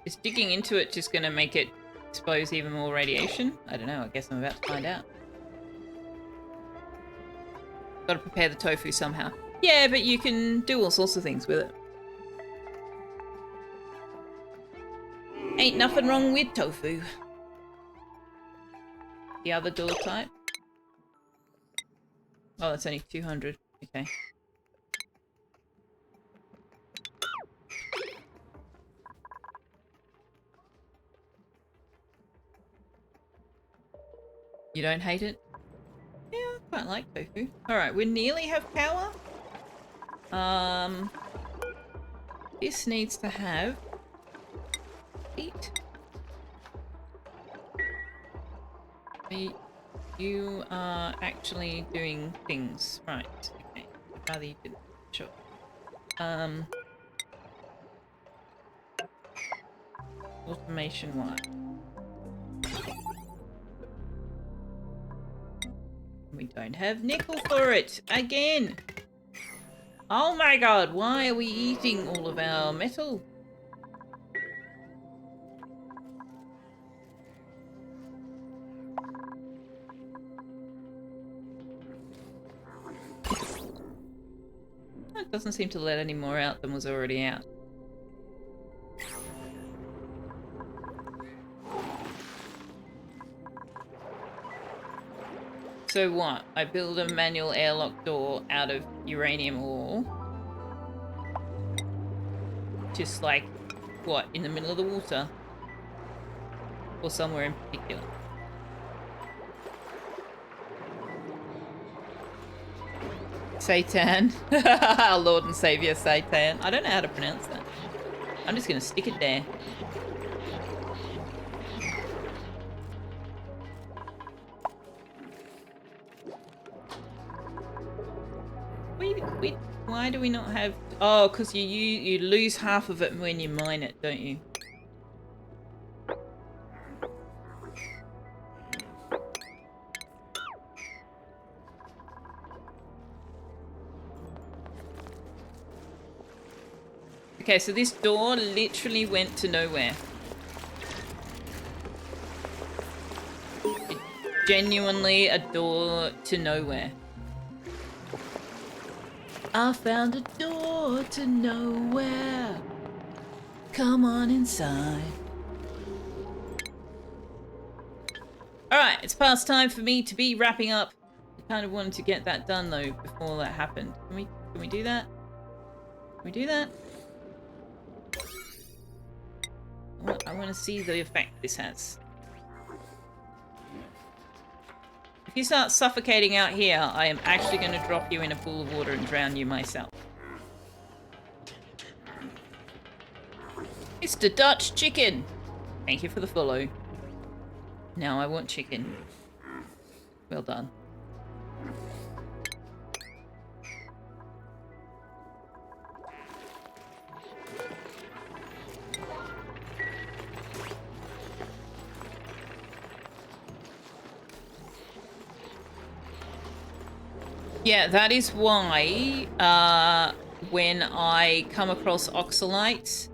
Is digging into it just going to make it expose even more radiation? I don't know. I guess I'm about to find out. Got to prepare the tofu somehow. Yeah, but you can do all sorts of things with it. Ain't nothing wrong with tofu. The other door type. Oh, that's only 200. Okay. You don't hate it? Yeah, I quite like tofu. Alright, we nearly have power. This needs to have 8. You are actually doing things. Right, okay. I'd rather you didn't. Sure. Automation wire. We don't have nickel for it again. Oh my god, why are we eating all of our metal? It doesn't seem to let any more out than was already out. So what? I build a manual airlock door out of uranium ore. Just like, what, in the middle of the water? Or somewhere in particular? Satan. Our Lord and Savior Satan. I don't know how to pronounce that. I'm just gonna stick it there. Why do we not have... Oh, because you lose half of it when you mine it, don't you? Okay, so this door literally went to nowhere. Genuinely a door to nowhere. I found a door to nowhere. Come on inside. Alright, it's past time for me to be wrapping up. I kind of wanted to get that done though before that happened. Can we do that? Can we do that? I want to see the effect this has. If you start suffocating out here, I am actually going to drop you in a pool of water and drown you myself. Mr. Dutch Chicken! Thank you for the follow. Now I want chicken. Well done. Yeah, that is why when I come across oxalite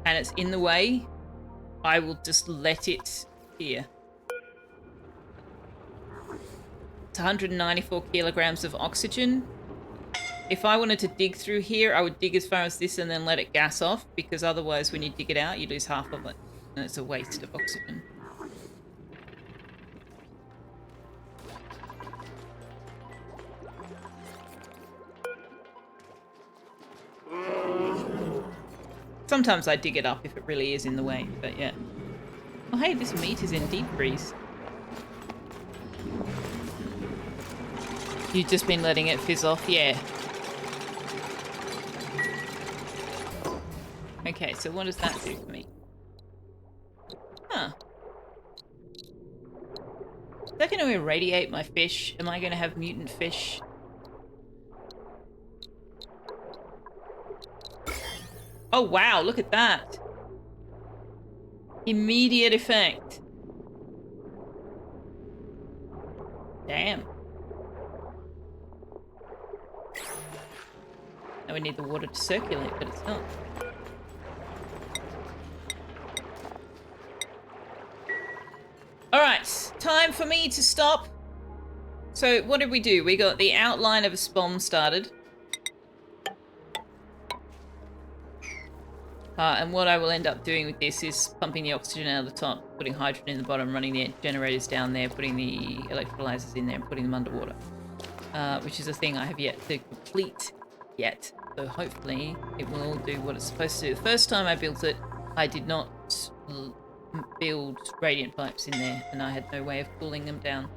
and it's in the way, I will just let it here. It's 194 kilograms of oxygen. If I wanted to dig through here, I would dig as far as this and then let it gas off, because otherwise when you dig it out, you lose half of it. And it's a waste of oxygen. Sometimes I dig it up if it really is in the way, but yeah. Oh hey, this meat is in deep freeze. You've just been letting it fizz off, yeah. Okay, so what does that do for me? Huh. Is that going to irradiate my fish? Am I going to have mutant fish? Oh wow, look at that. Immediate effect. Damn. Now we need the water to circulate, but it's not. Alright, time for me to stop. So what did we do? We got the outline of a SPOM started. And what I will end up doing with this is pumping the oxygen out of the top, putting hydrogen in the bottom, running the generators down there, putting the electrolyzers in there, and putting them underwater. Which is a thing I have yet to complete yet. So hopefully it will all do what it's supposed to do. The first time I built it, I did not build radiant pipes in there, and I had no way of cooling them down.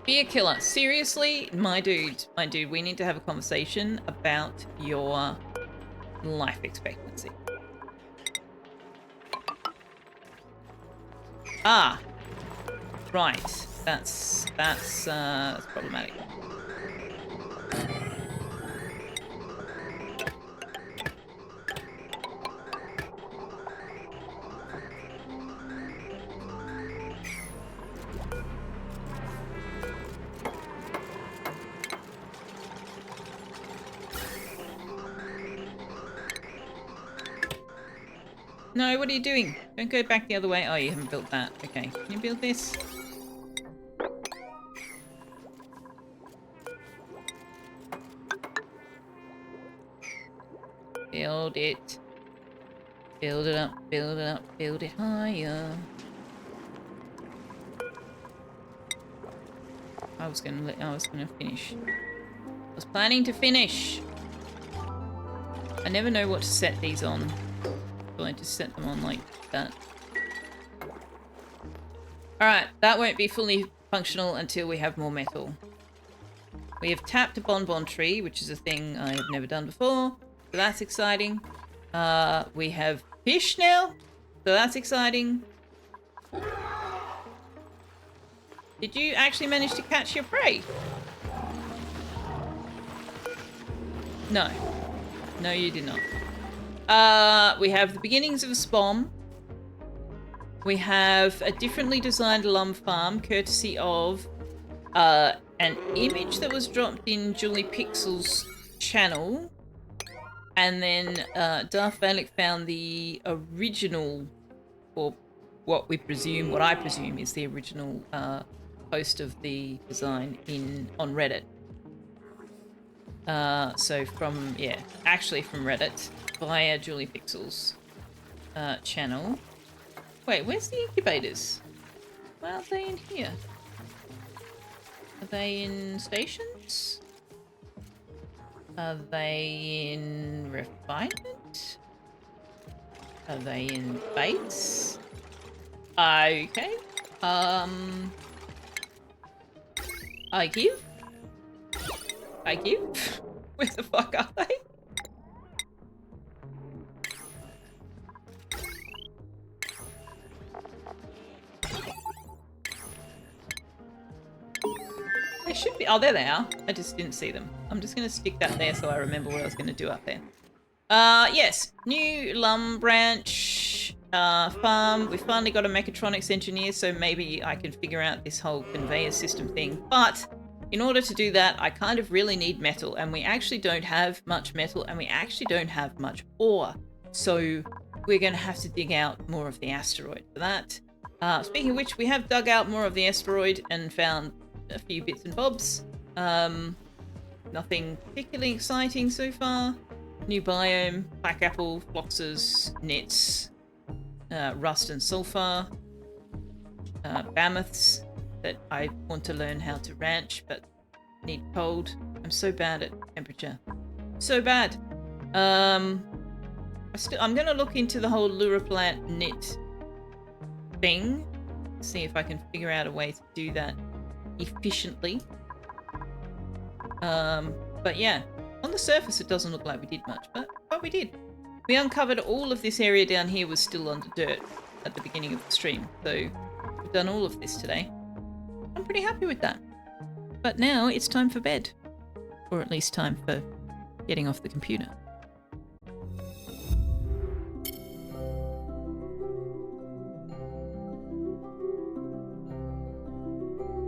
Beer killer, seriously, my dude, we need to have a conversation about your life expectancy. Ah, right. That's problematic. No, what are you doing? Don't go back the other way. Oh, you haven't built that. Okay. Can you build this? Build it. Build it up, build it up, build it higher. I was gonna finish. I was planning to finish. I never know what to set these on. So I just set them on like that. Alright, that won't be fully functional until we have more metal. We have tapped a bonbon tree, which is a thing I have never done before. So that's exciting. We have fish now. So that's exciting. Did you actually manage to catch your prey? No. No, you did not. We have the beginnings of a SPOM. We have a differently designed lump farm, courtesy of an image that was dropped in Julie Pixel's channel. And then Darth Valek found the original, or what I presume is the original post of the design on Reddit. So from Reddit via Julie Pixel's channel. Wait, where's the incubators? Why aren't they in here? Are they in stations? Are they in refinement? Are they in base? Okay. I give. Where the fuck are they? They should be. Oh, there they are. I just didn't see them. I'm just going to stick that there so I remember what I was going to do up there. Yes. New Lum Branch farm. We finally got a mechatronics engineer, so maybe I can figure out this whole conveyor system thing. But in order to do that, I kind of really need metal, and we actually don't have much metal, and we actually don't have much ore. So we're going to have to dig out more of the asteroid for that. Speaking of which, we have dug out more of the asteroid and found a few bits and bobs. Nothing particularly exciting so far. New biome, black apple, floxes, nits, rust and sulfur, mammoths that I want to learn how to ranch but need cold. I'm so bad at temperature. So bad. I'm going to look into the whole Luraplant knit thing. See if I can figure out a way to do that efficiently. But yeah, on the surface it doesn't look like we did much, but we did. We uncovered all of this area down here was still under dirt at the beginning of the stream, so we've done all of this today. I'm pretty happy with that. But now it's time for bed. Or at least time for getting off the computer.